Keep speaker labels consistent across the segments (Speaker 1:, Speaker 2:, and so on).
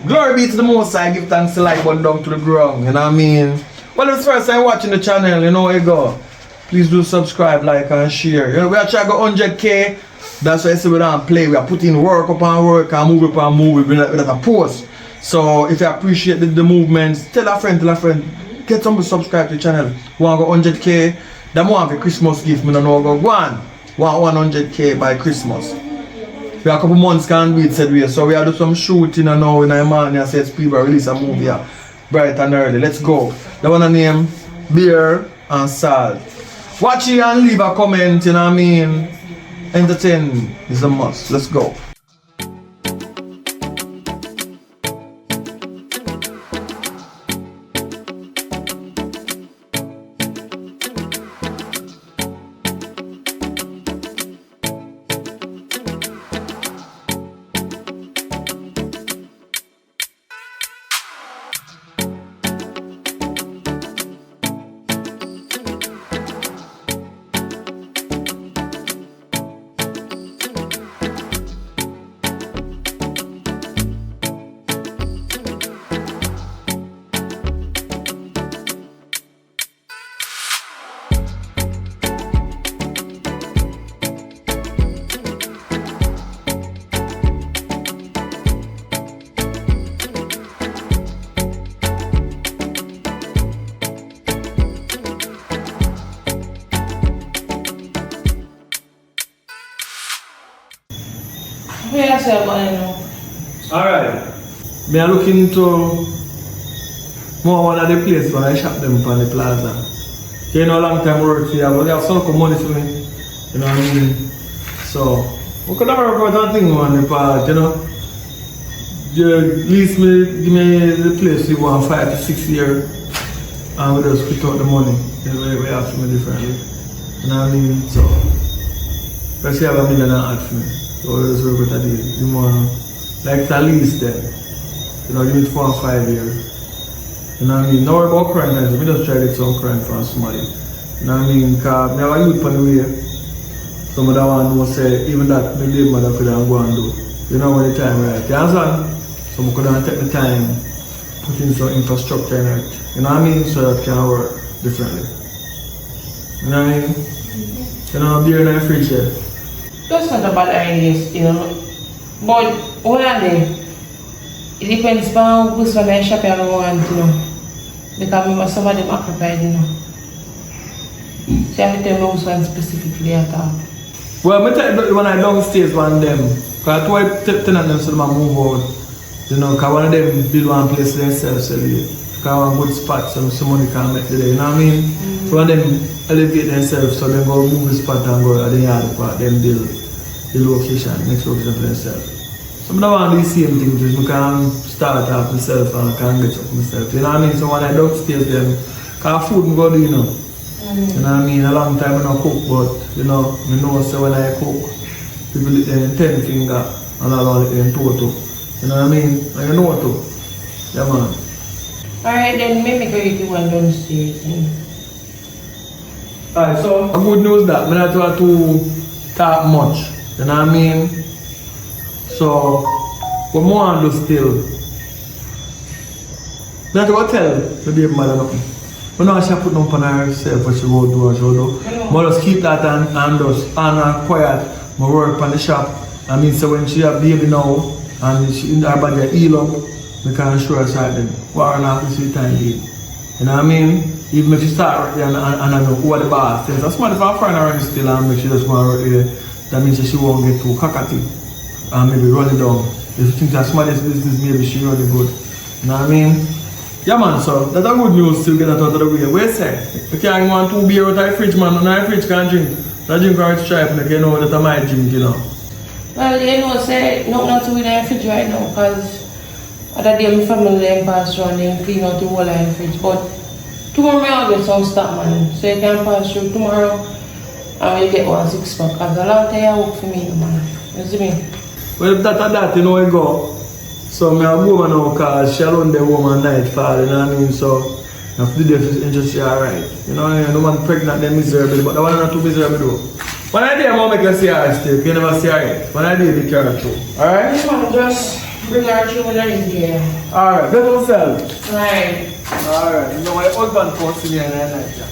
Speaker 1: Glory be to the Most High, give thanks to like button down to the ground, you know what I mean? Well, it's first time watching the channel, you know where you go. Please do subscribe, like and share. You know, we are trying to go 100k. That's why I say we don't play. We are putting work upon work and move upon move with a post. So if you appreciate the movements, tell a friend, get somebody subscribe to the channel. We want to go 100k. That want a Christmas gift, I don't know go want 100k by Christmas. We have a couple months can wait, said we. So we are doing some shooting and now in a man and said people release a movie bright and early. Let's go. The one name Beer and Salt. Watch it and leave a comment, you know what I mean? Entertain is a must. Let's go. Alright. Me are looking into more one of the places when I shop them from the plaza. You know, long time work here, but they have some money for me. You know what I mean? So, we could have worked out that thing on the part, you know. You lease me, give me the place you want 5 to 6 years, and we just split out the money. You know, we have to me differently. You know what I mean? So, let's say I have $1 million and add for me. So, we just work with a deal. You know, like at least then. You know, give it 4 or 5 years. You know what I mean? Now about crime, guys. We just try to get some crime from somebody. You know what I mean? Because I have a youth on the way. Some of that one will say, even that my baby mother could have go and do. You know when the time right. You understand? So we could have take the time, put in some infrastructure in it. You know what I mean? So that can work differently. You know what I mean? You know, beer in the fridge here.
Speaker 2: That's not a bad idea, you know. But when are they? It depends on which one I shop I want, you know. Because some of them occupied, you know. So I have to tell me which one specifically at all.
Speaker 1: Well, I tell you when I downstairs one of them. Because I told them to move out. You know, because one of them build one place themselves, so because one good spot so somebody can make it there, you know what I mean? So one of them elevate themselves so they go move the spot and go at the yard part, then build the location, next location for themselves. Some of them want the same thing, just I can start off myself and I can get up myself. You know what I mean? So when I downstairs them, because food I go do, you know. You know what I mean? A long time I don't cook, but you know, I know so when I cook, people eat them 10 finger and I don't eat them 2. You know what I mean? And you know what to. Yeah man.
Speaker 2: Alright then, maybe go eat the one downstairs.
Speaker 1: Alright, so a good news that I don't have to talk much. You know what I mean? So, what more I do still? I don't tell the baby mother nothing. But now she put them on herself what she will do and she will do. But just keep that and just and quiet. I work on the shop. I mean, so when she have baby now, and she in her body heal up, we can show her side them. What are not to see time being. You know what I mean? Even if she start right there and I know who are the boss things. That's smart if I find her still and make she just want to right there. That means she won't get too cockatoo and maybe run it down. If you think that's smartest business, maybe she run it good. You know what I mean? Yeah man, so that's a good news to get that out of the way. Wait a sec. You can't want 2 beer out of the fridge, man. And the fridge can't drink. That drink are stripe and you know that I might drink, you know.
Speaker 2: Well, you know, say, not to in the fridge right now because other day my family them pass around and clean out the whole of the fridge. But tomorrow I'll get some stuff, man. So you can pass through tomorrow and we'll get 1 6-pack because a long time work for me, man. You see me?
Speaker 1: Well, if that, you know, I go. So I go now because she alone the woman nightfall, you know what I mean? So after the day, just alright. You know, no man pregnant, they're miserable, but the one not too miserable though. When I do, I'm going to make you see her still. You never see her yet. When I do, be careful. Alright?
Speaker 2: Just Bring her through when I in there.
Speaker 1: Alright, let us sell.
Speaker 2: Right.
Speaker 1: Alright, you know my husband comes in here and I like that.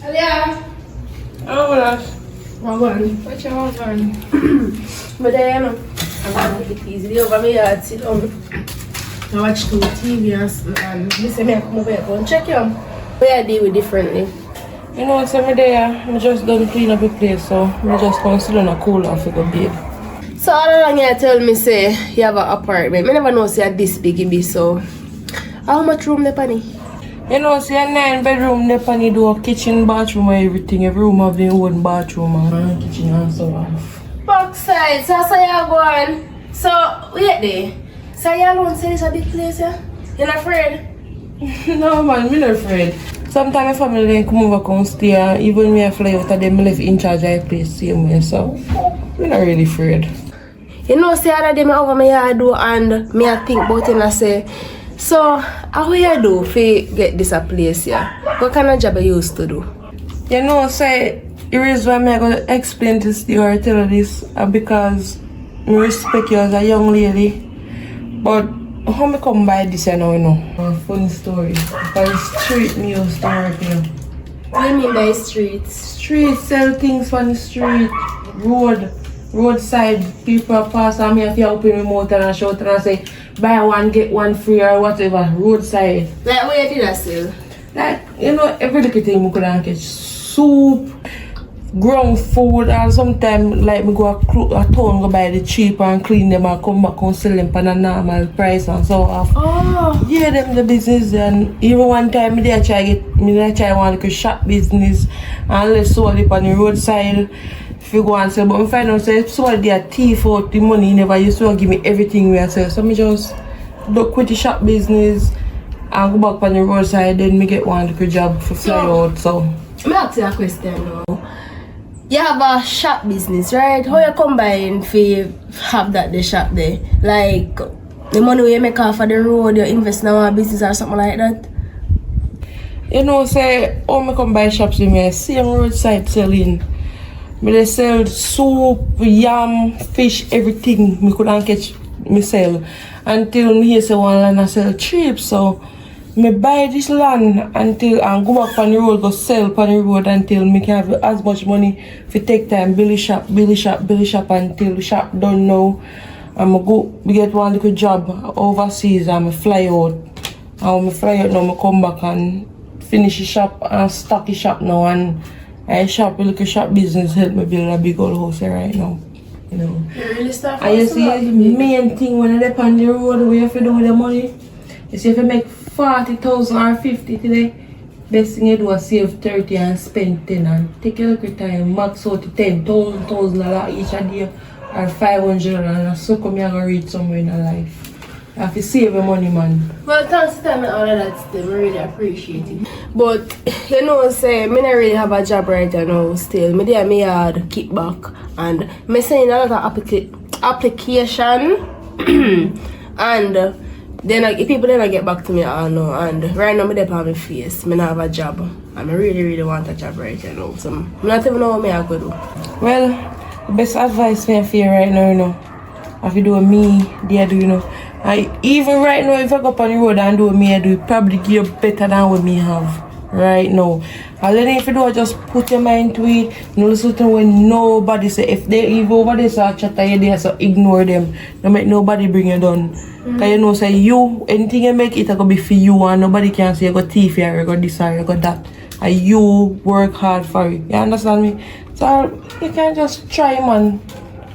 Speaker 2: Alia. Oh, gosh.
Speaker 3: Wagwan.
Speaker 2: What you want, man?
Speaker 3: But then, I'm gonna take it easy over my yard, sit down. I watch two TV and listen me come over here and check you. Where I deal with differently.
Speaker 2: You know what's every day? I just done clean up the place, so I just come sit down and cool off for good babe.
Speaker 3: So all along you tell me say you have an apartment. I never know say you're this big it be so. How much room there Penny?
Speaker 2: You know, see a 9-bedroom, there pan you do a kitchen, bathroom and everything. Every room have their own bathroom and kitchen and so on.
Speaker 3: Backside, so you go on. So wait there. So you alone say this a big place, yeah? You're not afraid?
Speaker 2: No man, I'm not afraid. Sometimes my family then come over come stay. Even when I fly out of them, I live in charge of the place same way. So I'm not really afraid.
Speaker 3: You know, say other day me over my yard do and me I think about it and I say, so how you do if you get this a place here? What kind of job you used to do?
Speaker 2: You know, say the reason why I'm going to explain this to you or tell you this because I respect you as a young lady. But how I come by this, you know? A funny story. Because street me used to work, you know.
Speaker 3: What do you mean by streets?
Speaker 2: Street, sell things from the street, roadside, people pass and me if you open my mouth and I shout and I say, buy one, get one free or whatever, roadside.
Speaker 3: Like where you did that sell?
Speaker 2: Like, you know, every little thing we could catch. Soup, ground food, and sometimes like me go a town go buy the cheap and clean them and come back and sell them for a normal price and so off.
Speaker 3: Oh.
Speaker 2: Yeah, them the business and even one time me there try one little shop business and left solely on the roadside if you go and sell. But I find out say somebody there thief out the money, he never used to give me everything we sell. So me just do quit the shop business and go back on the roadside, then me get one little job for fly out. So
Speaker 3: Let me ask you a question now. You have a shop business, right? How you combine to have the shop there? Like the money you make off of the road, you invest in a business or something like that?
Speaker 2: you know, say, oh, me come buy shops with me, same roadside selling. Me they sell soup, yam, fish, everything me couldn't catch me sell. Until me hear say one land I sell cheap, so me buy this land until and go back on the road, go sell on the road until me can have as much money for take time, build the shop until the shop done now. And me get one little job overseas and me fly out. And when me fly out now, me come back and finish the shop and stock the shop now, and I shop a little shop business help me build a big old house here right now. You know.
Speaker 3: You really start
Speaker 2: And you see the main thing when I on the road, what you have to do with the money? You see if you make 40,000 or 50 today, best thing you do is save 30 and spend 10 and take a little time, max out to 10,000 each a day or 500 and so come you gonna reach somewhere in your life. You have to save your money, man.
Speaker 3: Well, thanks for telling me all of that stuff. I really appreciate it. But, you know, say, I don't really have a job right now still. I do my yard kickback. And I send a lot of application. And then if people then get back to me, I know. And right now, I'm on my face. I don't have a job. And I really want a job right now. So, I don't even know what I go do.
Speaker 2: Well, the best advice me for you right now, you know, if you do what me, they do, you know. Even right now, if I go up on the road and do what me I do, it probably give you better than what me have right now. And then if you do, just put your mind to it. No listen to when nobody say. If they even over there so chatter you there, so ignore them. Don't make nobody bring you down. Cause you know, say you, anything you make, it gonna be for you, and nobody can say you got thief here, you got this or you got that. And you work hard for it. You understand me? So you can just try, man,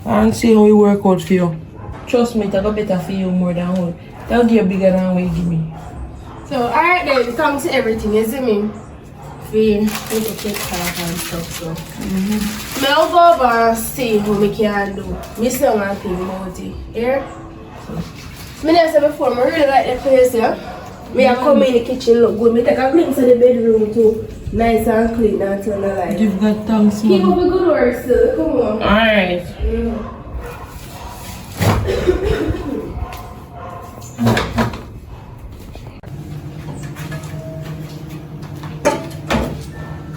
Speaker 2: and see how it work out for you. Trust me, it'll go better for you more than one. It'll give you bigger than what you give me.
Speaker 3: So, alright then, thanks to everything, you see me? We to take care and stuff, so. I'll go over and see what we can do. I still want to think about it. Here? So, I said before, I really like the place, yeah? I come in the kitchen, look good. I take a glimpse of the bedroom too. Nice and clean and turn the light.
Speaker 2: Give God thanks, man.
Speaker 3: Keep up the good work still, come on.
Speaker 2: Alright.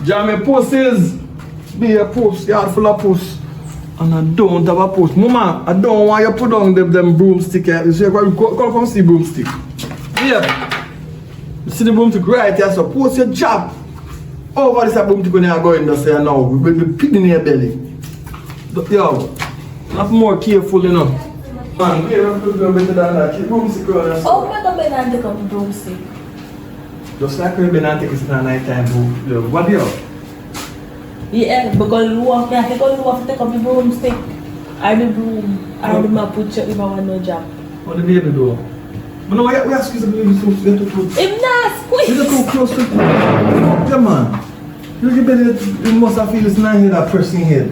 Speaker 1: Jamie post is be a post, yard full of posts. And I don't have a post. Mama, I don't want you to put down them broomstick. You see, come see broomstick. Yeah. You see the broomstick right here, so post your job. Over this broomstick when you're going to say now. We will be picking in your belly. Yo, have more careful, you know. Man, we have to do better than that. Keep broomstick on us.
Speaker 3: Oh, I'm not going to take up broomstick.
Speaker 1: Just like we've been at it in the night time. What do you have?
Speaker 4: Yeah, because you have to take up the broomstick or the broom or the map put you if I want no job.
Speaker 1: What the baby do? But no, we are squeezing the baby so get too close.
Speaker 4: If not, squeeze!
Speaker 1: You're too close to yeah, man. You belly, you must have feel it's not here that pressing head.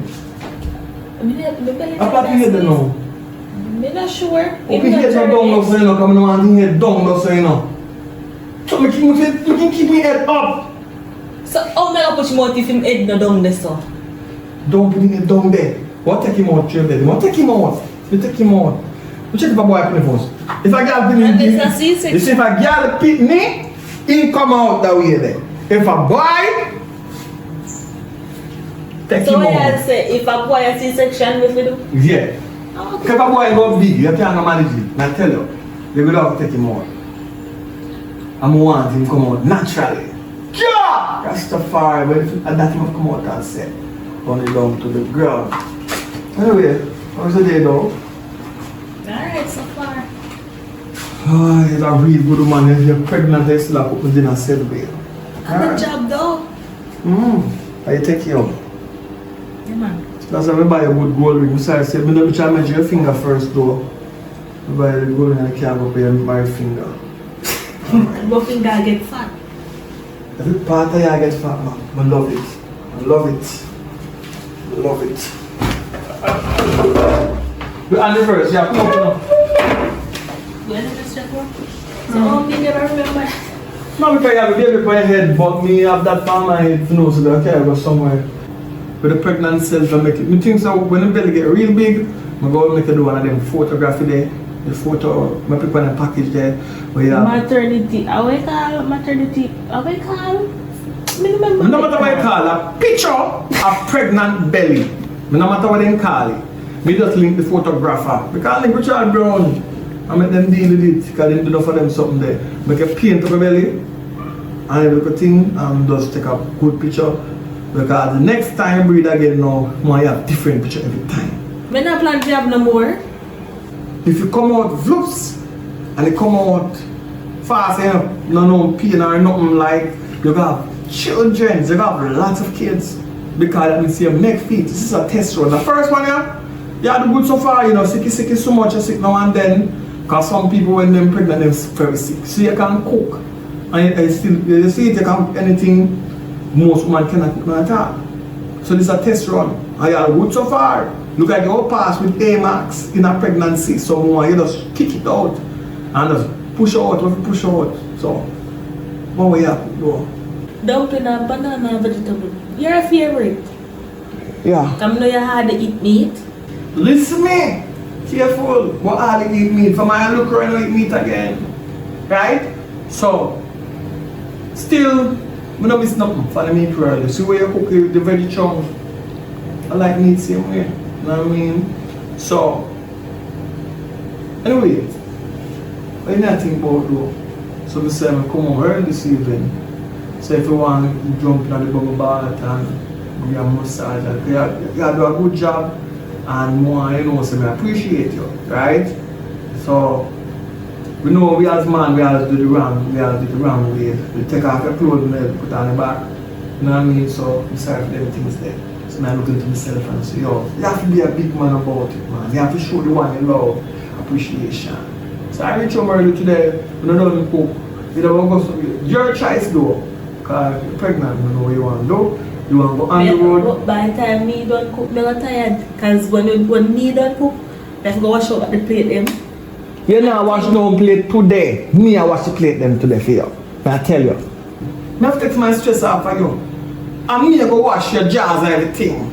Speaker 1: Apart from head now.
Speaker 4: I'm not sure.
Speaker 1: Okay, head not down now so you know, come on, head down now so you know. So you can keep me head up.
Speaker 4: So how am I going to put him out if him head no down there so?
Speaker 1: Don't put him down there. What take him out, your bed? What take him out? You take him out. You check if a boy put him first. If a girl put him
Speaker 4: you
Speaker 1: see if a girl pit me, he come out that way there. If a boy take
Speaker 4: so
Speaker 1: him out.
Speaker 4: I say if a boy has C-section with you?
Speaker 1: Yeah.
Speaker 4: Oh,
Speaker 1: If a boy go big, you can't manage it. I tell you, you're going to have to take him out. I'm want him to come out naturally. Yeah! Rastafari, but that him come out and say, run it down to the ground. Anyway, how's the day though?
Speaker 4: alright, so far.
Speaker 1: Oh, you're a real good woman. If you're pregnant, you still have to put dinner set away.
Speaker 4: Good job though.
Speaker 1: How you take care of?
Speaker 4: Yeah, man.
Speaker 1: That's why I buy a good gold ring. So I said, I try to measure your finger first though. I buy the gold ring and I can't go pay my finger.
Speaker 4: Your finger get fat.
Speaker 1: Every part of you get fat, man. I love it. I love it. I love it. The anniversary, yeah, come on.
Speaker 4: The anniversary for? So how do you never remember?
Speaker 1: No, because you have a baby on your head, but me have that on my head to know so that okay, I go somewhere with the pregnant cells and make it. I think so when the belly get real big, I go make it do one of them photography there. The photo, I put on a package there. Where you have
Speaker 4: Maternity, how we call maternity, how we call? I remember.
Speaker 1: no matter what you call a picture of pregnant belly. No matter what they call it. Me just link the photographer. Because link Richard Brown. I make them deal with it. Because they do for them something there. Make a paint of a belly. And every little thing and just take a good picture. Because the next time breed again now, I have different picture every time.
Speaker 4: Me not plan to have no more.
Speaker 1: If you come out vloops and you come out fast and no pain or nothing like, you got children, you got lots of kids. Because that means you make feet. This is a test run. The first one, you had good so far, you know, sicky so much, you sick now and then. Because some people when they're pregnant, they're very sick. So you can cook. And you see it, you can cook anything most women cannot cook at all. So this is a test run. And you are good so far. Look at your pass with A-max in a pregnancy. So more, you just kick it out. And just push out, push out. So, what we have to do?
Speaker 4: Dumpling and banana and vegetable. You're a favorite.
Speaker 1: Yeah.
Speaker 4: Come know you hard to eat meat.
Speaker 1: Listen me. Careful. What hard to eat meat? For my look around and eat meat again. Right? So, still, I don't miss nothing for the meat early. See where you cook the veggie chunks. I like meat same way. You know what I mean? So, anyway, what do you think about though? So, we say, I come home early this evening. So, if you want to jump in the bubble bath and give a massage, you do a good job and more, you know, so I appreciate you, right? So, we know we as man, we have to do the wrong way. We take off your clothes and put on the back. You know what I mean? So, we start with everything's there. So I look into myself and say, yo, you have to be a big man about it, man. You have to show the one you love appreciation. So I reach home early today, when I don't cook. You don't want to go, your choice though. Because you're pregnant, you know what you want to do. You want to go on the road.
Speaker 4: By the time me don't cook, me not tired. Because when me don't cook, I have to go wash up at the plate them.
Speaker 1: You not wash no plate today. Me, I wash the plate them today for you. I tell you. I have to take my stress off of you. And me go wash your jars and everything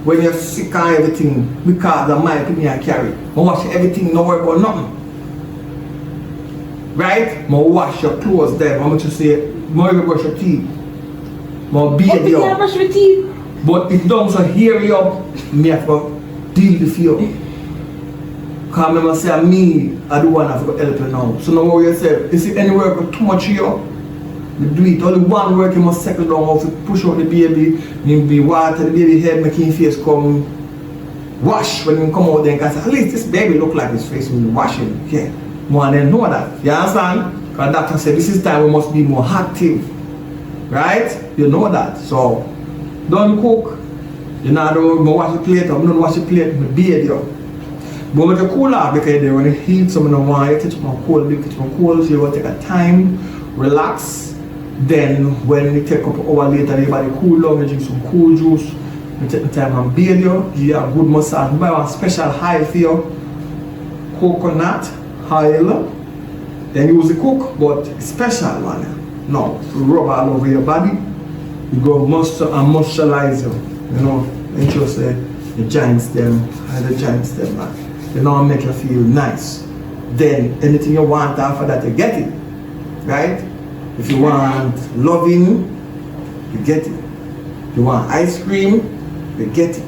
Speaker 1: when you're sick and everything because of my opinion I carry. I wash everything, no worry about nothing. Right? I wash your clothes then. I'm going to say, I brush your teeth. more beard
Speaker 4: But you
Speaker 1: you.
Speaker 4: can't brush your teeth.
Speaker 1: But it don't so hear you up, me have to deal with you. Because I say me, I do want to help you now. So now what you say, you see any work with too much of you, you do it. Only one work you must settle down, how to push out the baby, maybe water the baby head, make his face come wash when you come out there and say, at least this baby look like his face when you wash him. Yeah. More than know that. You understand? Because doctor said this is time we must be more active. Right? You know that. So don't cook. You know, don't wash the plate up. Don't wash the plate, my beard you. But make it cool off because they want to heat, so I don't want you to touch my cold, so you want to take a time, relax. Then when you take up an hour later, your body cool down, you drink some cool juice. You take the time and bathe you, give you a good massage. Buy one special oil for you, coconut oil. Then use the cook, but special one. Now, rub all over your body. You go moisturize you. You know, make sure say the joints them, the joints them, man. You know, make you feel nice. Then anything you want after that, you get it, right? If you want loving, you get it. You want ice cream, you get it.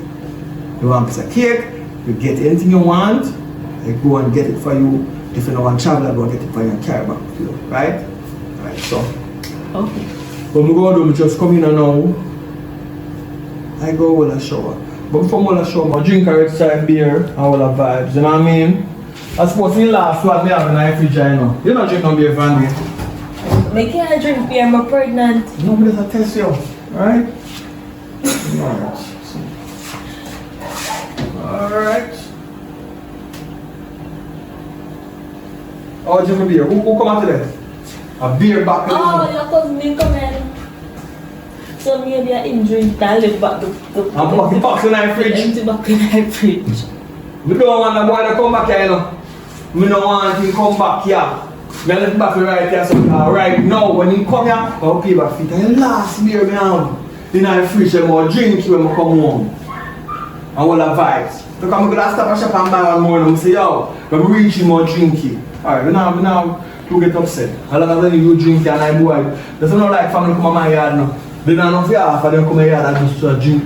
Speaker 1: You want a piece of cake, you get anything you want. I go and get it for you. If you don't want to travel, I go get it for you and carry back for you, right? Right. So,
Speaker 4: Okay.
Speaker 1: when we go to just come in and now, I go with a shower. But before I show I drink a red side beer and all the vibes, you know what I mean? I suppose the last one I have in my fridge, you know. You don't drink no beer, Vandy.
Speaker 4: I can't drink beer, I'm pregnant.
Speaker 1: Nobody's a test you, right? Alright. Alright. Oh, drink a beer. Who come out today? A beer back.
Speaker 4: Oh, your cousin didn't come in. So maybe I drink that live back the
Speaker 1: I'm fucking box in my fridge.
Speaker 4: empty back in my fridge.
Speaker 1: We don't want the boy to come back here, you know. We don't want him to come back here. We left back right here, so right now, when he come here, I'll pay back feet. And the last beer we have in our fridge, I'm going to drink when I come home. And all the vibes. Because I'm going to stop at shop and buy one more and say, yo, when we reach him, I'll drink it. Alright, we now to get upset. As long as you drink and I boy, there's not like family come to my yard now. They don't know if you have for them come here and just drink.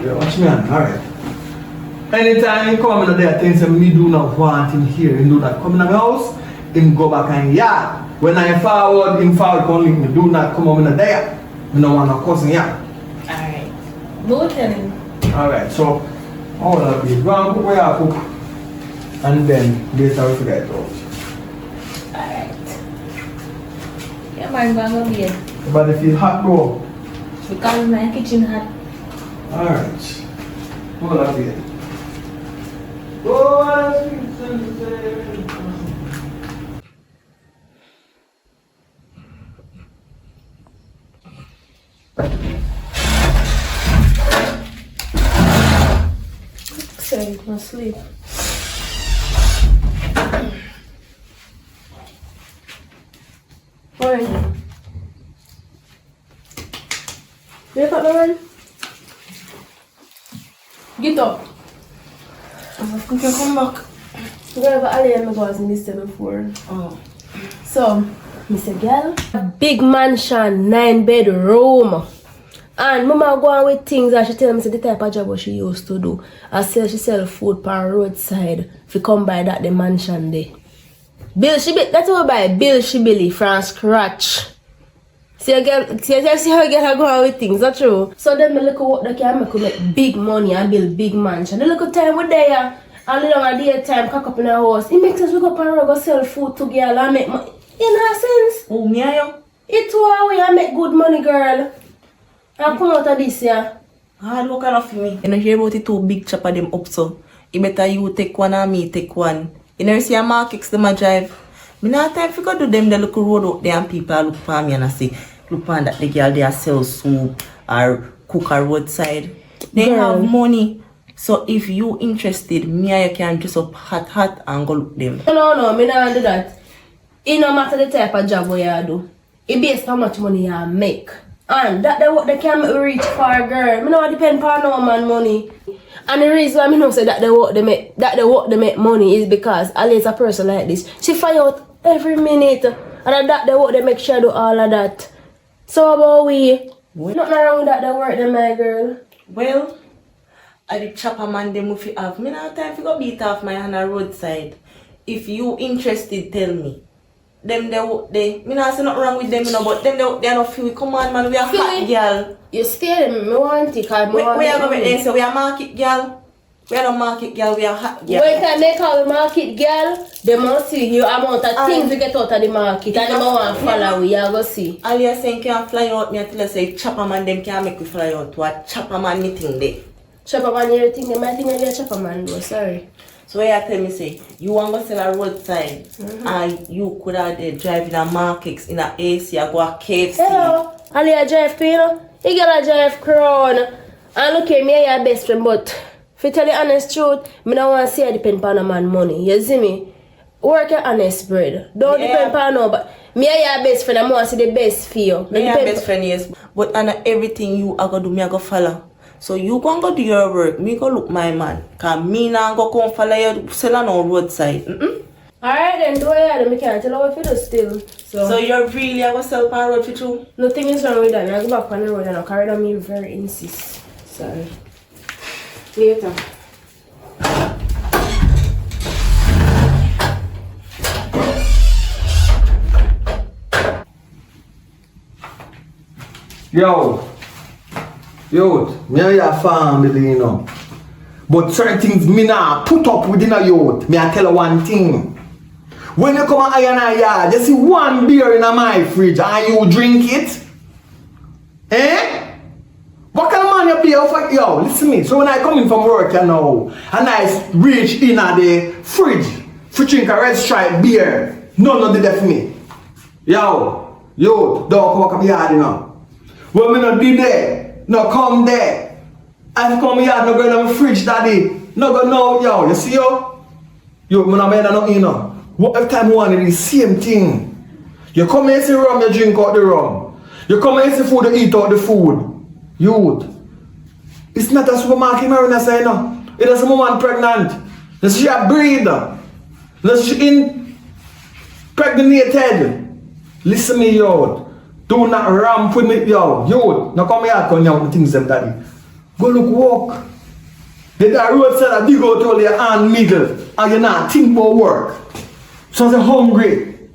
Speaker 1: Yeah, watch me on, alright. Anytime he come in there, things that me do not want him here, he do not come in the house, him go back and yard. When I forward, him forward come link me, do not come in there. I don't want no cousin here.
Speaker 4: Alright. Go tell him.
Speaker 1: Alright, so all of you, go and cook where I cook. And then later we forget it out.
Speaker 4: Alright. Yeah, man, go and go.
Speaker 1: But if you hot bro.
Speaker 4: Because my kitchen hot.
Speaker 1: Alright. All of you. Oh,
Speaker 3: Sorry, I'm asleep. Alright. Wake up, man. Get up. You can come back. I'm gonna have Ali and my boys in this before.
Speaker 4: Oh.
Speaker 3: So, Mr. Girl, a big mansion, 9-bedroom. And mama go on with things that she tell me the type of job what she used to do. She sell food per roadside. If you come by that the mansion there. Bill she that's what I buy. Bill she Billy from scratch. See how a girl go on with things, that's true. So then me look at what they can make big money and build big mansion. The little time we there and little at daytime cock up in our house. It makes us look up and go sell food to girl and make money. You know sense?
Speaker 4: Oh, me and you?
Speaker 3: It's how we make good money, girl. And come out of this, yeah.
Speaker 4: Hard work enough for me. You know, hear about the two big chopper them up so. It better you take one and me take one. You never see a markets them a drive. Me not time for go do them the look road out there and people look for me and I say, look on that the girl they sell soup or cook a roadside. They
Speaker 3: Girl.
Speaker 4: have money. So if you interested, me and you can dress up hot and go look them.
Speaker 3: No, me not do that. It no matter the type of job you do. It based how much money you make. And that what they can reach for, girl. Me no depend on no man money. And the reason why I know say that the work they make money is because always a person like this, she find out every minute. And that the work they make sure do all of that. So about we Nothing wrong with that, the work them, my girl.
Speaker 4: Well, I the chopper man them if you have. Me not have time to go beat off my hand on roadside. If you interested, tell me. Them they me not say nothing wrong with them, you know, but them they are not feel. Come on, man, we are hot girl.
Speaker 3: You stay there, me want it, cause
Speaker 4: We are going to say we are market girl. We are not market girl, we are hot girl.
Speaker 3: When time they call the market girl, they must see you amount of things we get out of the market and they want to follow we, you go see.
Speaker 4: All you saying can fly out, me until I say chopper man them can make we fly out to a chopper man meeting there.
Speaker 3: Chopper man, you think they might think they're a chopper man, though, sorry.
Speaker 4: So what you tell me say, you want to sell a roadside and you could have drive in a market, in a AC, or go a KFC.
Speaker 3: Hello, Ali a drive you know? You get a drive crown. And look at me, your best friend, but if you tell the honest truth, I don't want to say I depend on a man money. You see me? Work your honest bread. Don't depend on no, but me and your best friend, I want to see the best for you.
Speaker 4: Me and your best friend, yes. But on everything you are going to do, me I go follow. So you go do your work, me go look my man. Cause me now go come follow you selling on roadside.
Speaker 3: Alright then, do it. I can't tell you what you do still.
Speaker 4: So you're really going to sell on road for you?
Speaker 3: Nothing is wrong with that. I go back on the road and I carry on me very insist. Sorry. Later.
Speaker 1: Yo, me and your family, you know. But certain things me nah put up within a youth. Me I tell you one thing. When you come and iron a yard, you see one beer in my fridge and you drink it. Eh? What kind of man you play for? Yo, listen to me. So when I come in from work, you know, and I reach in at the fridge to drink a Red Stripe beer, none of the death for me. Yo, don't come up yard, you know. When me not be there, no come there. I come here, no go in my fridge, daddy. No go no, yo, you see yo? Yo, me not make nothing, you know. Every time you want it, the same thing. You come here, see rum, you drink out the rum. You come here, see food, you eat out the food. Youth. It's not a supermarket, Marina say no. It is a woman pregnant. This she a breeder. This she impregnated. Listen me, yo. Do not ramp with me, yo. Youth. Now come here, come here, things them daddy. Go look walk. The roadside that dig out all your hand middle and you not think about work. So you're hungry.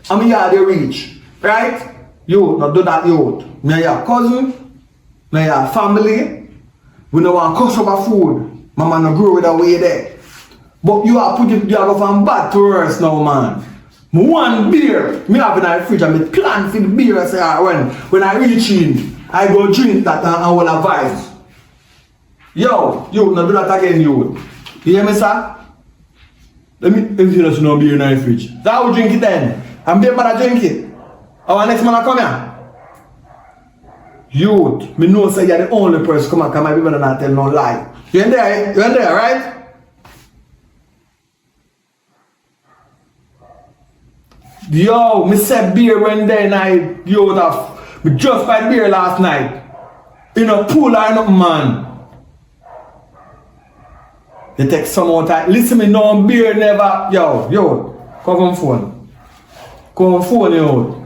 Speaker 1: I'm here they reach. Right? You not do that youth. Me and your cousin, me and your family. We don't want customer food. Mama no grow with a way there. But you are putting you go from bad to worse now, man. One beer, me have in the fridge and me plan for the beer. I say when I reach in, I go drink that and I will advise. Yo, you not do that again, you. You hear me, sir? Let me just no beer in the fridge. That will drink it then. I'm being bad drink it. Our next man come here. Youth, me know say you're the only person come and come and people not tell no lie. You in there? You in there, right? Yo, me said beer when day night, yo, that me just buy beer last night. In a pool or nothing, man. You take some more time. Listen me, no beer never. Yo, come on phone. Come on phone, yo.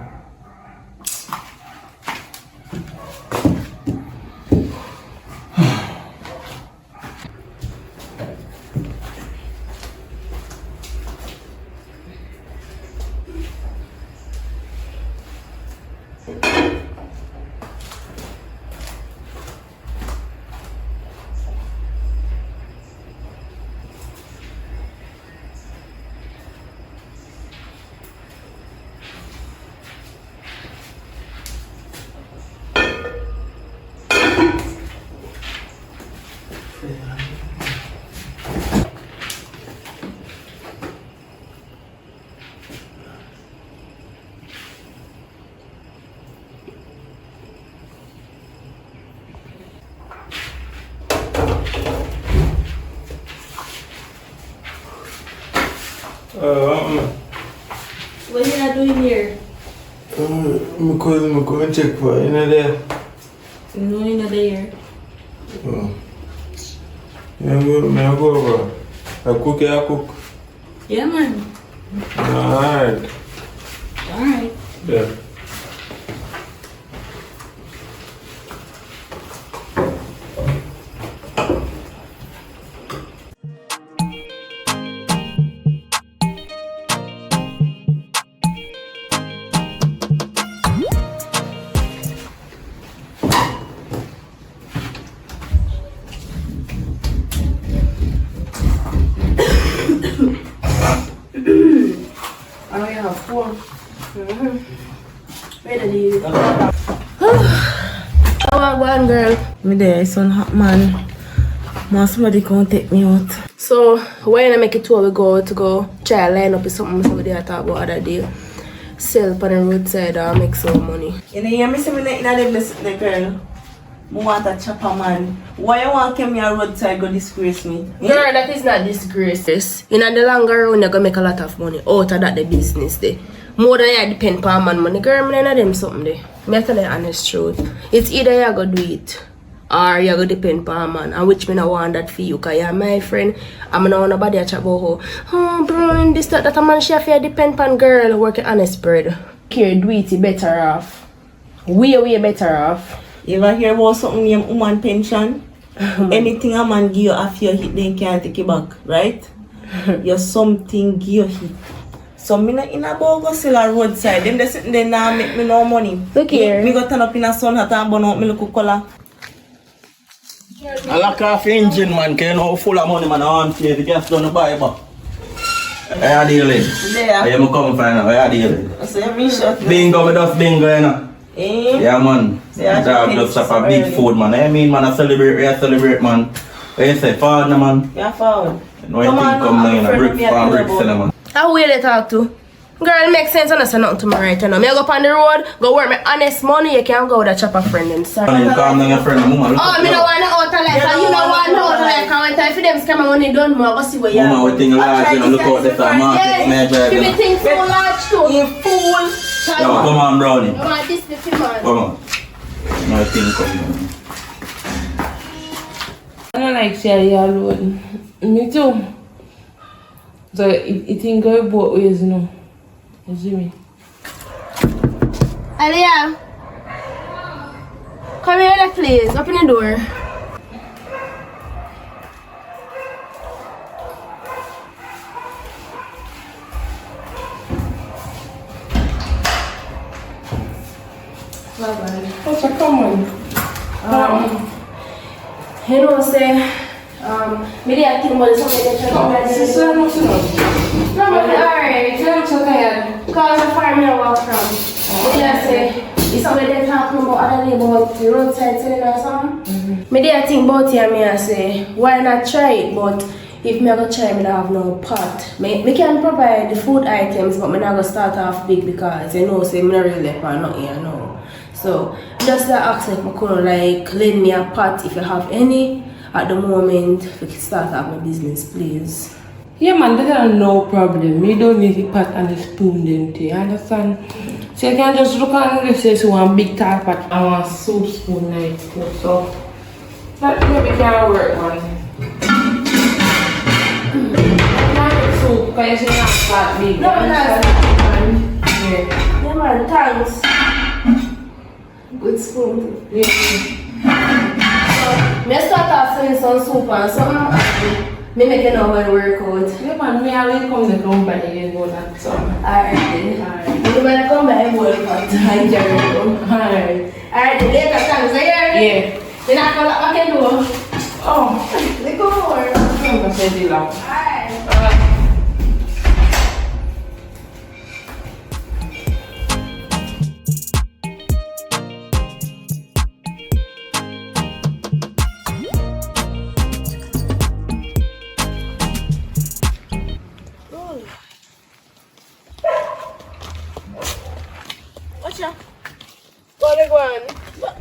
Speaker 3: What are you doing here?
Speaker 1: I'm going to check for you know there.
Speaker 3: No, you're not there.
Speaker 1: I go over. I cook.
Speaker 3: Yeah, man.
Speaker 1: Alright.
Speaker 3: Alright.
Speaker 1: Yeah.
Speaker 2: more.
Speaker 3: Ready? How are one girl?
Speaker 4: Me there, it's on hot man. Man, somebody come take me out.
Speaker 3: So when I make it tour, we go try a line up with something so we did talk about other day. Sell on the roadside and make some money.
Speaker 4: You know, you hear me say me not in the girl. I want a chopper man. Why you want to come here roadside go disgrace me?
Speaker 3: Girl, that is not disgrace. In the longer run, you're gonna make a lot of money out of that the business there. More than you depend on man money. Girl, I'm not them something there. I tell you the honest truth. It's either you go do it or you go depend on man. And which me not want that for you. Because you're my friend. I'm not want nobody to chat about oh bro, this that a man she have to depend on girl working honest bread. Here, do it better off. Way better off.
Speaker 4: You ever hear about something named woman pension? Anything a man give you after you hit, they can't take it back, right? You're something give you hit. So me not in a bowl go sell a roadside. Them they sitting there now make me no money.
Speaker 3: Look here.
Speaker 4: Me go turn up in a sun hat and burn out me look color.
Speaker 5: I like off engine man, can you know full of money man, I want to see if you just don't buy it back. Where are you dealing?
Speaker 4: There.
Speaker 5: Where you come find out, where are you dealing?
Speaker 4: So you shot.
Speaker 5: Bingo, me just bingo, you know.
Speaker 4: Eh?
Speaker 5: Yeah man,
Speaker 4: Yeah,
Speaker 5: job just have a big food man, I mean man, I celebrate man. What you say, father man?
Speaker 4: Yeah, found.
Speaker 5: No, you think come down in a brick farm, brick seller man.
Speaker 3: How will you talk to? Girl, it makes sense. I don't say nothing to me right now. Me go up on the road, go work my honest money. You can't go with a chopper friend them. Sorry.
Speaker 5: You calm down your friend, mama.
Speaker 3: Oh, me no want no out of life. You no want no out of life. One time for them scam money done more. Go see what you.
Speaker 5: Mama, we think large, you know, look out this market, man, drive.
Speaker 3: You think so large too?
Speaker 4: You fool.
Speaker 5: Yo, come on, brownie.
Speaker 3: You want this little man?
Speaker 5: Come on. No thing come down.
Speaker 2: I don't like Shelly alone. Me too. So it can go both ways, you know. You see me?
Speaker 3: Aliyah, come here, please. Open the door.
Speaker 2: What's a common?
Speaker 3: You know, say, maybe I think about something that you're going to
Speaker 2: Sister, I'm not
Speaker 3: No, alright.
Speaker 2: I'm so tired.
Speaker 3: Because I'm far me walk from. Maybe I say, it's something they're talking about other day about the roadside selling or something. Maybe I think about it and me I say, why not try it? But if me I go try, me don't have no pot. Me can provide the food items, but me not go start off big because you know, say me not really like not here, no. So just to ask if I could like lend me a pot if you have any at the moment. If you can start off my business, please.
Speaker 2: Yeah man, that's no problem. You don't need the pot and the spoon then you understand? So you can just look on this say one big tall pot and one soup spoon like so that maybe can work man. Not soup because you not that big.
Speaker 3: No, that's
Speaker 2: yeah.
Speaker 3: yeah man, thanks. Good spoon.
Speaker 2: Yeah.
Speaker 3: So, me start off selling some soup and something. Me make it now when work out.
Speaker 2: Yeah man, me I will come the company and go that so.
Speaker 3: Alright then. Alright. You wanna come by bowl pot and carry on.
Speaker 2: Alright.
Speaker 3: Alright, the later thanks, are you ready?
Speaker 2: Yeah.
Speaker 3: Then I call up back and do.
Speaker 2: Oh.
Speaker 3: They go more.
Speaker 2: I'm gonna say it loud.
Speaker 3: Alright.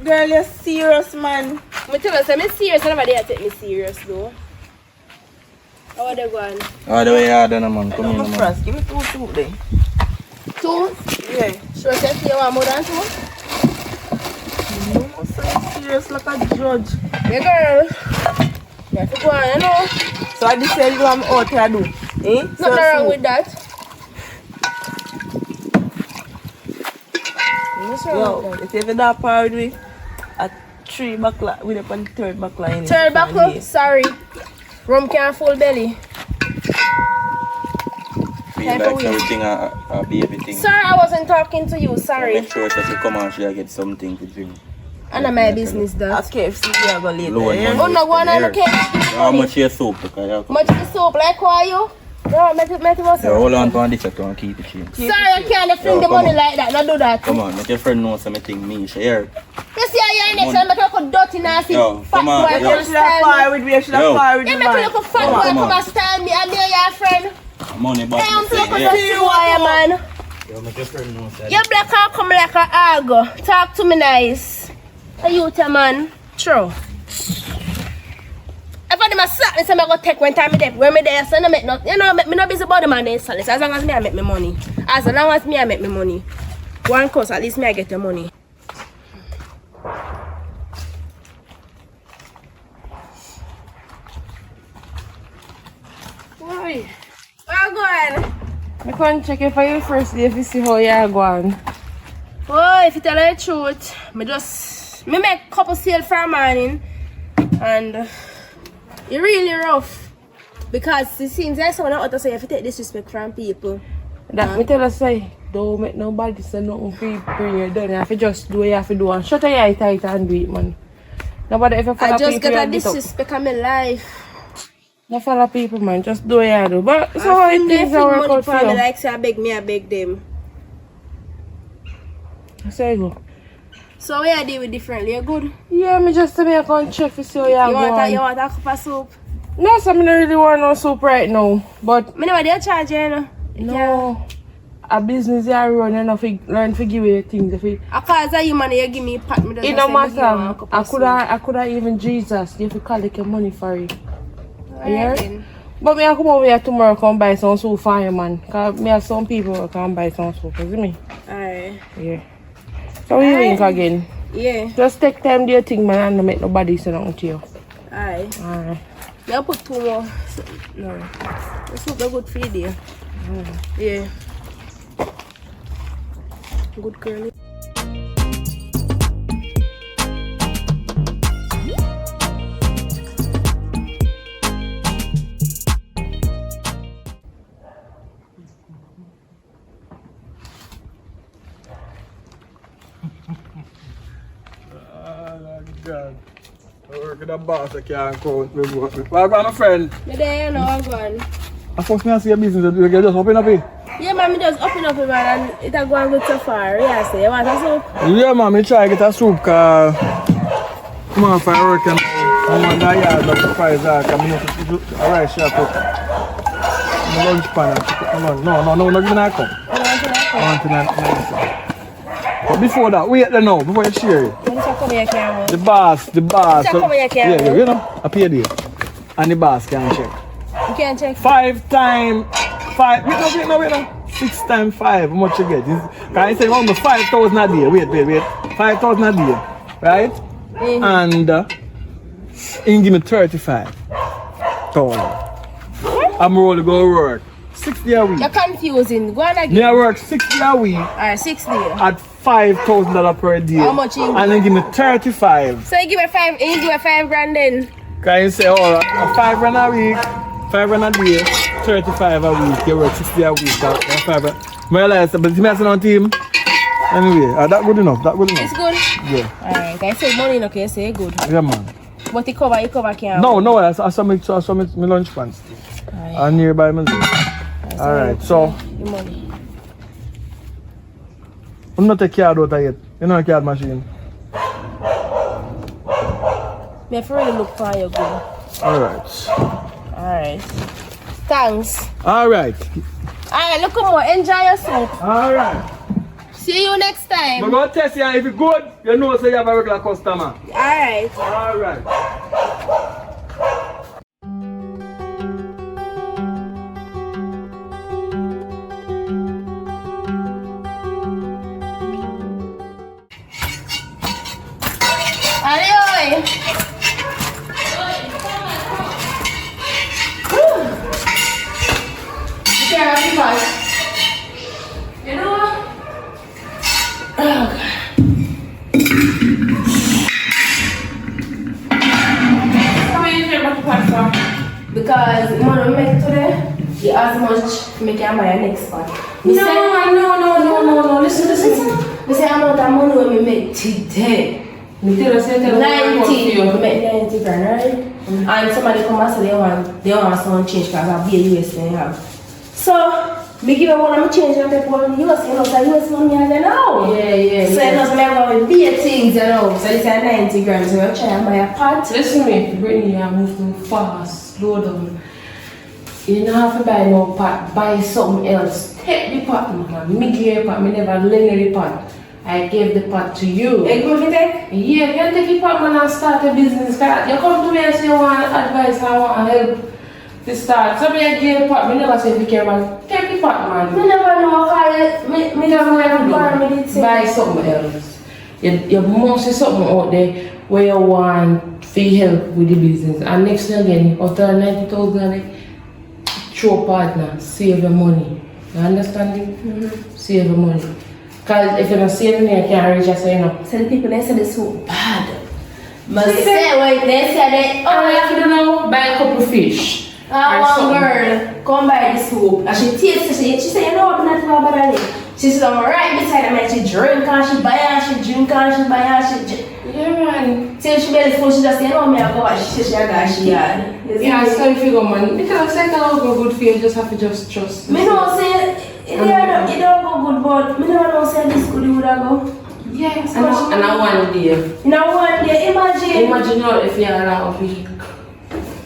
Speaker 4: Girl, you're serious, man.
Speaker 3: I tell you, I'm serious. Nobody take me serious, though. How are they going?
Speaker 5: Oh, the way you are done, man. Come
Speaker 4: Come
Speaker 5: in, man.
Speaker 4: first. Give me two then.
Speaker 3: 2?
Speaker 4: Yeah.
Speaker 3: Sure, say you want more than 2?
Speaker 4: You must be serious like a judge.
Speaker 3: Yeah, girl. You have to go on, you know.
Speaker 4: So I decided you want me out here do. Eh?
Speaker 3: Nothing wrong with that. What's wrong
Speaker 4: Yo,
Speaker 3: with that?
Speaker 4: if you ever that part with me, at 3 backline, we're up on the 3rd backline.
Speaker 3: Third buckle? Sorry. Rum can't full belly.
Speaker 5: Feel
Speaker 3: Type
Speaker 5: like
Speaker 3: of way.
Speaker 5: everything a baby thing.
Speaker 3: Sorry, I wasn't talking to you. Sorry.
Speaker 5: Make sure that you come out here get something to drink.
Speaker 3: I know my business, though.
Speaker 4: At KFC, we are going later.
Speaker 5: Loan
Speaker 4: Yeah?
Speaker 3: Oh, no, go on and look at
Speaker 5: How much your soap? Because
Speaker 3: much the soap, like why you? No, make it
Speaker 5: Yeah, hold on to this and keep it chill.
Speaker 3: Sorry, you can't fling the
Speaker 5: come
Speaker 3: money
Speaker 5: on.
Speaker 3: like that. Not do that.
Speaker 5: Come on, make your friend know something me. Share.
Speaker 3: You see how you're next time, make you look dirty nasty
Speaker 5: Yo,
Speaker 3: fat
Speaker 5: come on,
Speaker 3: boy
Speaker 5: yo.
Speaker 3: come
Speaker 4: You should have
Speaker 3: style
Speaker 4: fire
Speaker 3: me.
Speaker 4: with me, you should have
Speaker 5: Yo.
Speaker 4: fire with
Speaker 3: You
Speaker 4: me,
Speaker 3: make you
Speaker 4: man.
Speaker 3: look fat
Speaker 5: Come on,
Speaker 3: boy
Speaker 5: come
Speaker 3: come
Speaker 5: on.
Speaker 3: and style me. I'm your friend.
Speaker 5: Money back.
Speaker 3: Hey, I'm
Speaker 5: say,
Speaker 3: looking
Speaker 5: yeah.
Speaker 3: for you, why, man.
Speaker 5: Yo, make your friend know something.
Speaker 3: You black and come like a argo. Talk to me nice. A youth, man. True. If I do slap me, so I'm going to take one time there. When me there, so I make no, you know, me no busy about the man there, so as long as me I make my money. As long as me I make my money. One course, at least me I get the money.
Speaker 2: Why?
Speaker 3: Where you going?
Speaker 2: I can't check it for you first day if you see how you're going.
Speaker 3: Oh, if you tell the truth, me make a couple sales for a morning and it's really rough because it seems like someone out to say if you take disrespect from people.
Speaker 2: That me tell us say, don't make nobody say nothing for you bring you done. You have to just do what you have to do and shut your eye tight and do it, man. Nobody ever follow
Speaker 3: I
Speaker 2: people.
Speaker 3: just get a
Speaker 2: and get up.
Speaker 3: disrespect in my life.
Speaker 2: No follow people, man. Just do what you have to do. But so
Speaker 3: I
Speaker 2: how
Speaker 3: think
Speaker 2: things
Speaker 3: they
Speaker 2: are
Speaker 3: fling
Speaker 2: work
Speaker 3: money
Speaker 2: out
Speaker 3: for
Speaker 2: for
Speaker 3: me
Speaker 2: you?
Speaker 3: like say I beg them.
Speaker 2: So you go.
Speaker 3: So where I deal with differently, you good?
Speaker 2: Yeah, me just tell me I can check to see how you're
Speaker 3: You
Speaker 2: going.
Speaker 3: want a cup of soup?
Speaker 2: No, so I don't really want no soup right now. But
Speaker 3: Me know they charge you, know.
Speaker 2: no, a business you run, you know, learn to give you things. If it
Speaker 3: Cause of you money you give me pat me
Speaker 2: it don't matter. I coulda even Jesus. You have to collect your money for it. Yeah. But me I come over here tomorrow come buy some soup for you, man. Cause me have some people who can buy some soup. You see me?
Speaker 3: Alright.
Speaker 2: Yeah. So we link again.
Speaker 3: Yeah.
Speaker 2: Just take time do your thing, man, and don't make nobody say nothing to you.
Speaker 3: Alright.
Speaker 2: Alright.
Speaker 3: I'll put 2 more. No. The soup is good for you there. Yeah. Good girl.
Speaker 1: God. I work with a boss, I can't count me work with. Well, my friend.
Speaker 3: Me there, you know, I'm gone.
Speaker 1: I first me I see a business, you can just open up it.
Speaker 3: Yeah, man, me just open up it, man, and it's going good so far. Yeah, say, you want a soup?
Speaker 1: Yeah, man, me try get a soup, cause come on, for work and I'm on the yard, but the price are, cause me have to do a rice shop up. My lunch pan, no, give me that cup. I want to that. But before that, wait there now, before you share it.
Speaker 3: When you come here, can
Speaker 1: The boss.
Speaker 3: come here, can
Speaker 1: Yeah, you know, I paid you. And the boss can check.
Speaker 3: You can't check.
Speaker 1: 5 times 5. Wait no. 6 times 5. How much you get? Can I say almost 5,000 a day? Wait. 5,000 a day, right? And he give me 35,000. I'm rolling go work 60 a week.
Speaker 3: You're confusing. Go on again.
Speaker 1: Me I work 60 a week
Speaker 3: Alright, 60.
Speaker 1: at $5,000 per day.
Speaker 3: How much you
Speaker 1: And then give me 35.
Speaker 3: So you give me 5 grand then?
Speaker 1: Can you say, oh, 5 grand a week, 5 grand a day, 35 a week, you work 60 a week, that's 5 grand. I realize, but you messing on team. Anyway, that good enough,
Speaker 3: It's good?
Speaker 1: Yeah,
Speaker 3: Alright, I say money, okay, say good.
Speaker 1: yeah man.
Speaker 3: But you cover can't.
Speaker 1: No, I saw me lunch pants. And nearby me. Alright, so,
Speaker 3: Your money.
Speaker 1: I'm not take card out of it. You know a card machine.
Speaker 3: Me have to really look for you good.
Speaker 1: Alright.
Speaker 3: Alright. Thanks.
Speaker 1: Alright.
Speaker 3: Alright, look more. Enjoy yourself.
Speaker 1: Alright.
Speaker 3: See you next time.
Speaker 1: I'm going to test you, if it's good, you know so you have a regular customer.
Speaker 3: Alright.
Speaker 1: Alright.
Speaker 3: Adiós. You know what? Because you want to make today, you ask much make you buy your next spot. No. Listen. We say how much money when we make today.
Speaker 2: Me tell us,
Speaker 3: 90, make 90 grand, right? And somebody come and say they want some change because I'll be a US they have. So, me give her one of my change and take one of the US, you know, so US money I don't know.
Speaker 2: Yeah.
Speaker 3: So it doesn't matter with big things, you know. So it's at 90 grams, so I try and buy a pot.
Speaker 2: Listen me, Brittany, I move too fast, slow down. You don't have to buy no pot, buy something else. Take the pot, man. Me give the pot, me never lend the pot. I gave the pot to you.
Speaker 3: You go for take?
Speaker 2: Yeah, you can take the pot, man, and start a business. You come to me and say you want advice and I want help to start. So me I give the pot, me never say if you care, man. Take the pot, man.
Speaker 3: Me never know how me never know
Speaker 2: Buy something else. You must see something out there where you want for help with the business. And next thing again, after 90,000, show partner, save your money. You understand it? Save your money. Because if you're not saving it, you can't reach us, you know.
Speaker 3: So the people they say they're so bad. But say what they say they
Speaker 2: All you have to do now, buy a couple fish.
Speaker 3: one girl come buy the soup and she tastes it. She said, you know what, I'm not about that. She said, I'm right beside her, and she drink and she buy and she drink and she buy and she drink.
Speaker 2: Yeah, man.
Speaker 3: Till she belly full, she just say, you know me, I go and she said, she got she had.
Speaker 2: Yeah, so if you go, man. Because second will go good for you, you just have to just trust.
Speaker 3: Me don't say, it don't go good, but me never know say this good, it would go.
Speaker 2: Yes, and I one day.
Speaker 3: You know one day,
Speaker 2: Imagine all if you are out of week.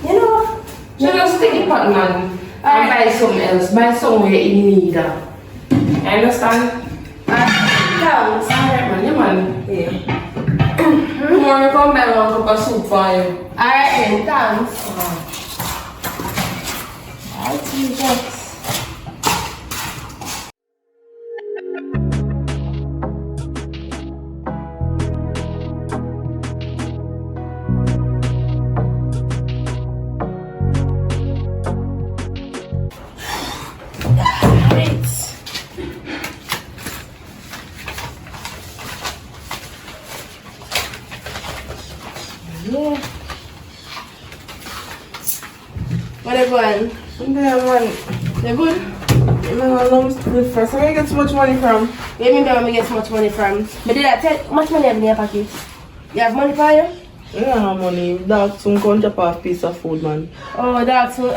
Speaker 3: You know?
Speaker 2: So just take the pot, man, and buy something else. Buy somewhere in need. You understand?
Speaker 3: Counts.
Speaker 2: Alright, man. Yeah, man.
Speaker 3: Yeah.
Speaker 2: Tomorrow, come buy one cup of soup for you.
Speaker 3: Alright then, thanks.
Speaker 2: Alright, Jesus.
Speaker 3: Yeah. What are you going?
Speaker 4: Yeah, man.
Speaker 3: You good?
Speaker 4: No, I'm still first. Where you get so much money from?
Speaker 3: You mean where me get so much money from? But did I tell how much money have in your pocket? You have money for you?
Speaker 4: Yeah, no money. Dog soon come drop off a piece of food, man.
Speaker 3: Oh, that's so.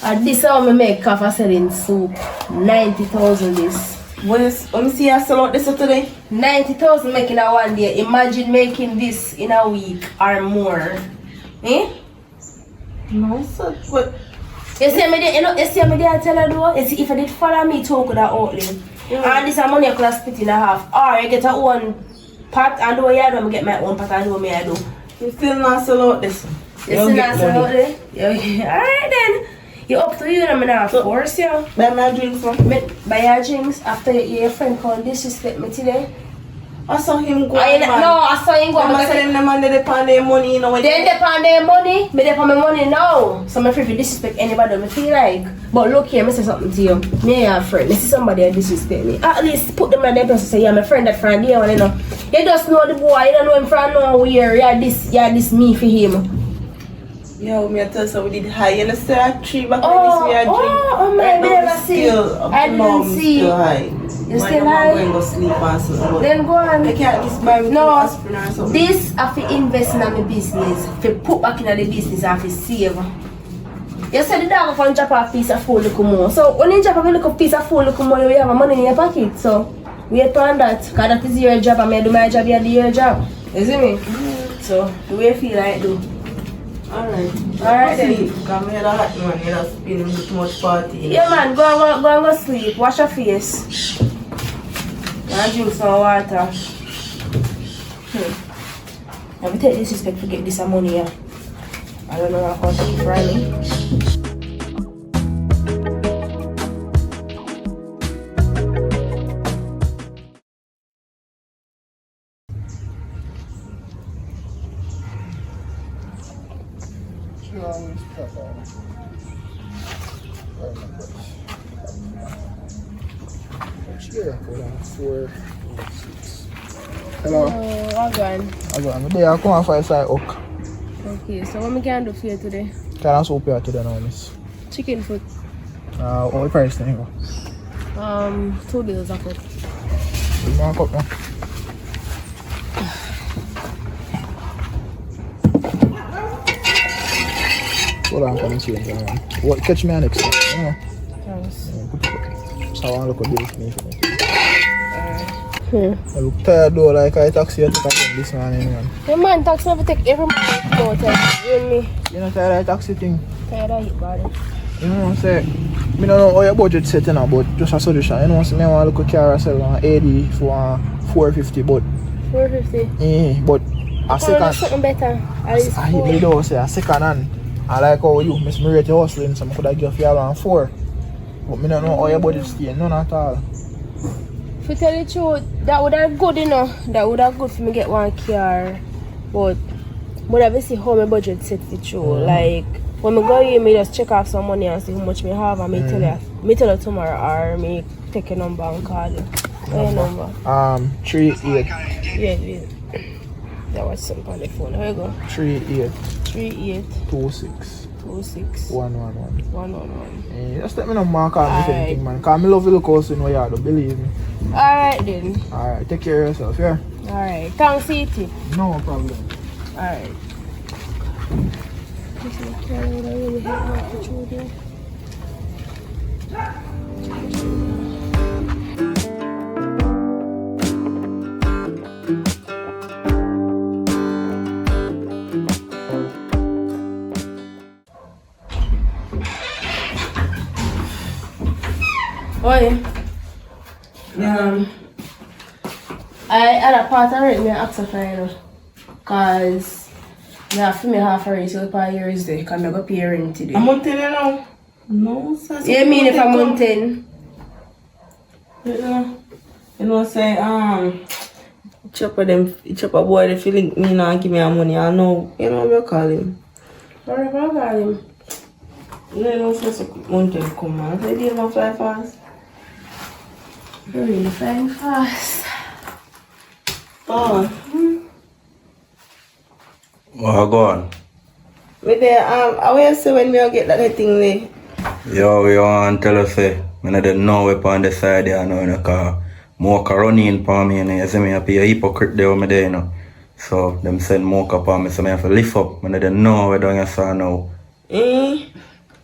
Speaker 3: And this how me make for selling soup. 90,000 this.
Speaker 4: Let me see you sell out this today.
Speaker 3: 90,000 making a one day. Imagine making this in a week or more. Eh?
Speaker 4: No, sir. But
Speaker 3: You see me there, you know, you see me there I tell her though, you see if I did follow me talk with that outlet. And this is money I could have split in a half. Or you get your own pot and do what you do, I get my own pot and do what I do.
Speaker 4: you still not sell out this.
Speaker 3: You still not sell out there? Alright then. You up to you and I'm not force you.
Speaker 4: Buy my drinks, man.
Speaker 3: Buy your drinks after your friend called disrespect me today.
Speaker 4: I saw him go.
Speaker 3: No, I saw him go.
Speaker 4: I'm telling them man they pay their money, you know.
Speaker 3: They depend their money, me depend my money now. So I'm afraid to disrespect anybody I feel like. But look here, I say something to you. Me and a friend, this is somebody that disrespect me. At least put them in their place and say, yeah, my friend that friend here, you know. You just know the boy, you don't know him from nowhere. Yeah, this me for him.
Speaker 4: Yeah, me I tell you, we did high. You know, say I tree back like this, we are drink.
Speaker 3: Oh my God, I didn't see.
Speaker 4: Still high.
Speaker 3: You still high?
Speaker 4: I'm going to sleep and something.
Speaker 3: Then go on.
Speaker 4: I can't just buy me
Speaker 3: No,
Speaker 4: aspirin or something.
Speaker 3: this I fi invest in my business. Fi put back in the business and fi save. You said the dog can drop a piece of food look more. So when you drop a little piece of food look more, you have money in your pocket. So wait on that. Cause that is your job and I do my job, you do your job. You see me? So the way you feel like do. Alright then.
Speaker 4: Come here, that man, you don't spend too much party.
Speaker 3: Yeah man, go sleep. Wash your face. And drink some water. Let me take disrespect to get this money here. I don't know how to keep running.
Speaker 1: Hello.
Speaker 3: I'm going.
Speaker 1: I'm there. I come and find side hook.
Speaker 3: Okay, so what we can do for you today?
Speaker 1: Can I soup here today now, miss?
Speaker 3: Chicken foot.
Speaker 1: What the price then?
Speaker 3: $2 a cup.
Speaker 1: You want a cup now? Hold on, come and change that one. What, catch me next time, you know?
Speaker 6: So I want to look at bill for me. I look tired though, like I taxi you took again this morning, man.
Speaker 3: The man taxi never take every month to go to you me.
Speaker 6: You know tired of taxi thing?
Speaker 3: Tired of it, body.
Speaker 6: You know what I'm saying? I don't know how your budget set now, but just a suggestion. You know what I'm saying? I want to look at car sell on AD for 450, but
Speaker 3: 450.
Speaker 6: but a second.
Speaker 3: Something better.
Speaker 6: I hit me say a second hand. I like how you miss me rate your hustling, so I could have give you around 4. But I don't know how your budget stay, none at all.
Speaker 3: To tell you the truth, that would have good, you know. That would have good for me get one car. But I see how my budget set it through. Like when I go here, me just check off some money and see how much me have, and me tell you tomorrow, or me take a number and call you. What number?
Speaker 6: 38.
Speaker 3: Yeah. That was something on the phone. Here you go.
Speaker 6: 38.
Speaker 3: 38
Speaker 6: 26
Speaker 3: 26
Speaker 6: 111.
Speaker 3: 111.
Speaker 6: Just let me know, man. Call me if anything, man. Call me love you look also in what you do, believe me.
Speaker 3: Alright then.
Speaker 6: Alright, take care of yourself, yeah?
Speaker 3: Alright. Thanks, City.
Speaker 6: No problem.
Speaker 3: Alright. Oi. I had a part already, me asked her for you, cause I have to me half a race so per years there, cause I go pay rent today.
Speaker 4: I'm on 10 now. No, sir.
Speaker 3: You mean if I'm on 10?
Speaker 4: You know, say, chopper boy, if you link me now and give me a money, I know, you know, we'll call him.
Speaker 3: Alright, I'll call him.
Speaker 4: You know, so mountain come on. I did my fly fast.
Speaker 3: You're really flying fast.
Speaker 4: Oh.
Speaker 5: Well, go on.
Speaker 4: But there, I will say when we get that thing there.
Speaker 5: Yo, you want to tell us, I don't know where on the side there, you know, because more running for me, and you see me, I be a hypocrite there with me there, you know. So, them send more upon me, so I have to lift up, and I don't know where down you saw now.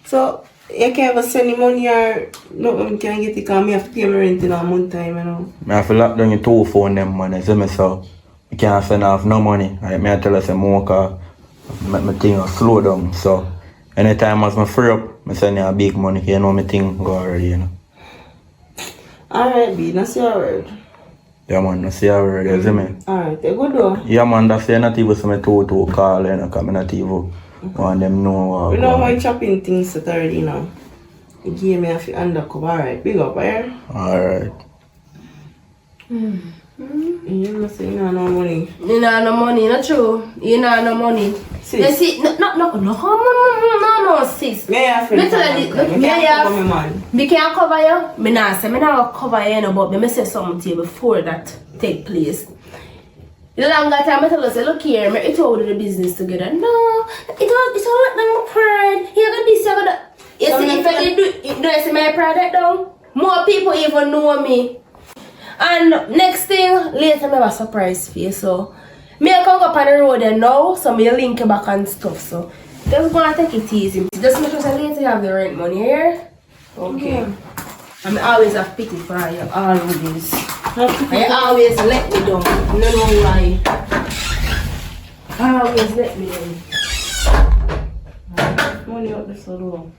Speaker 4: So, you can't ever send the money or nothing can get it because I have to pay my rent in a month time, you know.
Speaker 5: I have to lock down your 2 phone them, man, you see me, so I can't send off no money. I tell us more because my thing slow down, so anytime as I free up, I send you a big money, you know my thing go already, you know.
Speaker 4: Alright, B, that's your word.
Speaker 5: Yeah, man, that's your word, you see me?
Speaker 4: Alright, you good though.
Speaker 5: Yeah, man, that's why not even some to call, you know, because I not even want them know what.
Speaker 4: You know how chopping things that already now. You gave me a few undercover, alright, big up, here.
Speaker 5: Alright.
Speaker 4: You must say you don't have no money.
Speaker 3: You don't have no money, not true. You don't have no money.
Speaker 4: Sis.
Speaker 3: You see, no, sis.
Speaker 4: Me have
Speaker 3: Me tell you, me have.
Speaker 4: me man.
Speaker 3: Me can't cover you. Me not say me not cover you, no, but me say something to you before that take place. The longer time I tell us, look here, me told you the business together. No, it's all like my pride. You got this, you got that. You see, if I do you see my pride though? More people even know me. And next thing, later I have a surprise for you. So, me I come up on the road and now, so me link you back and stuff. So, just go and take it easy. Just make sure later you have the rent money here. Okay. And I always have pity for you, always. I always let me down. No know why. Always let me down.
Speaker 4: Money out the salon.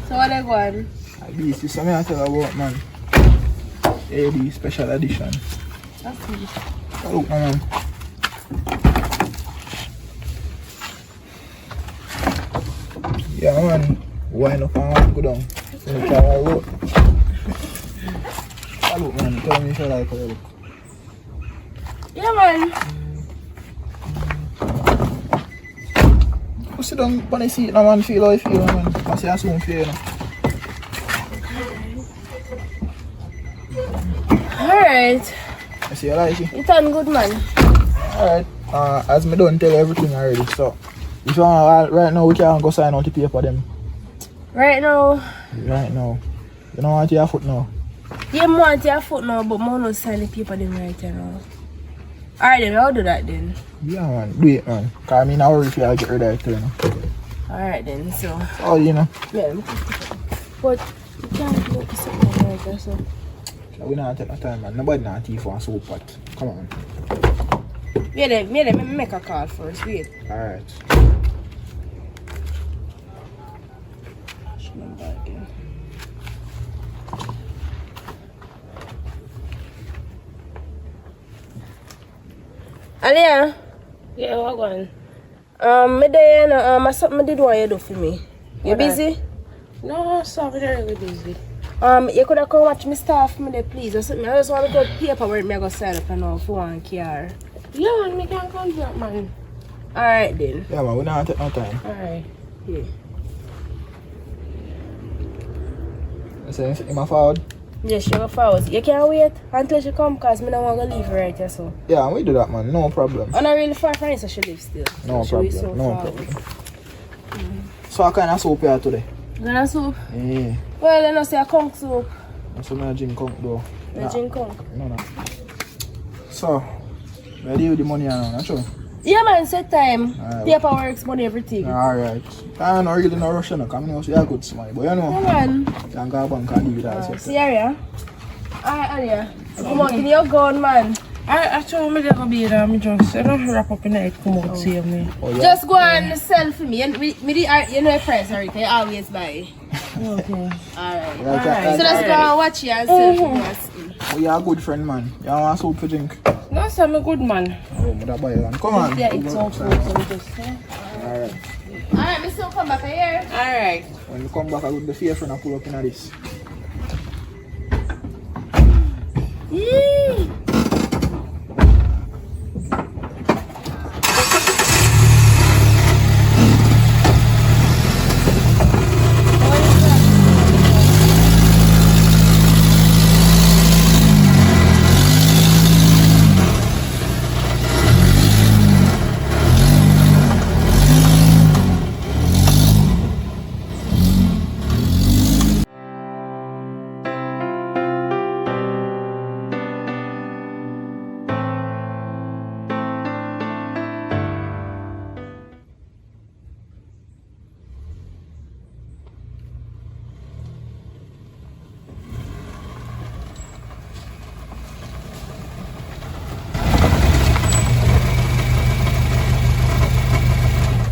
Speaker 3: So what I want?
Speaker 6: This is something I tell about, man. AD special edition.
Speaker 3: That's it.
Speaker 6: Oh, look, man. Yeah, man. Wind up and go down. So we try to look. Look, man. Tell me if you like how you look.
Speaker 3: Yeah, man.
Speaker 6: Go sit down on the seat now, man. Feel how you feel, man. I see I soon feel, you know.
Speaker 3: Alright.
Speaker 6: I see you like it.
Speaker 3: You done good, man.
Speaker 6: Alright. As me done tell you everything already, so if you want right now we can go sign out the paper them.
Speaker 3: Right now.
Speaker 6: Right now. You don't want your foot now.
Speaker 3: You want your foot now, but I not sign the paper them right now. Alright then, I'll do that then.
Speaker 6: Yeah, man. Do it, man. Because I mean, I worry if you get rid of it, you know.
Speaker 3: Alright then, so.
Speaker 6: Oh, you know.
Speaker 3: Yeah, but you can't do something like that, so.
Speaker 6: We don't take no time, man. Nobody not thief on soap pot. Come on.
Speaker 3: Yeah, then, make a call first. Wait.
Speaker 6: Alright.
Speaker 3: Alia?
Speaker 2: Yeah, what going?
Speaker 3: Me there, I something did want you do for me. You busy?
Speaker 2: No, sorry, I'm really busy.
Speaker 3: You could have come watch me staff me there, please. Or something. I just want to go paperwork me I go sign up and all for one car.
Speaker 2: Yeah, man, me can come back, man.
Speaker 3: Alright then.
Speaker 6: Yeah, man. We don't take no time.
Speaker 2: Alright.
Speaker 3: Yeah.
Speaker 6: I say, in my forward.
Speaker 3: Yes, you go forward. You can't wait until she come because I don't want to leave right here, so.
Speaker 6: Yeah, we do that, man. No problem.
Speaker 3: I'm not really far from you, so she lives still.
Speaker 6: No
Speaker 3: So she
Speaker 6: problem.
Speaker 3: so
Speaker 6: No
Speaker 3: forward.
Speaker 6: problem. So what kind of soap you have today?
Speaker 3: Gonna soup?
Speaker 6: Yeah.
Speaker 3: Well, I know say a conch soup.
Speaker 6: That's what I drink conch though.
Speaker 3: I drink conch.
Speaker 6: No. So, where do you the money now? Not sure.
Speaker 3: Yeah, man, set time.
Speaker 6: Alright.
Speaker 3: Paperwork, money, everything.
Speaker 6: Alright. I'm not really no rush, you know. Come in, you are good smile. But you know,
Speaker 3: Yeah, man.
Speaker 6: you can go bank and leave it all set.
Speaker 3: See ya. Alright, Alia. Come on, give me your gun, man.
Speaker 2: I told me they're gonna be there. I don't wrap up in it. Come out, see me.
Speaker 6: Oh, yeah.
Speaker 3: Just go and sell for me. You know your price, alright? I always buy.
Speaker 2: Okay.
Speaker 3: Alright.
Speaker 6: Like,
Speaker 3: So let's go and watch you and sell for me.
Speaker 6: Oh, you are a good friend, man. You want soap to drink?
Speaker 2: No, sir, I'm a good man.
Speaker 6: Oh, but buy one. Come on.
Speaker 2: Yeah, it's all food, so we just.
Speaker 6: Alright.
Speaker 3: Alright, me still come back here.
Speaker 2: Alright.
Speaker 6: When you come back, I will the face when I pull up in this.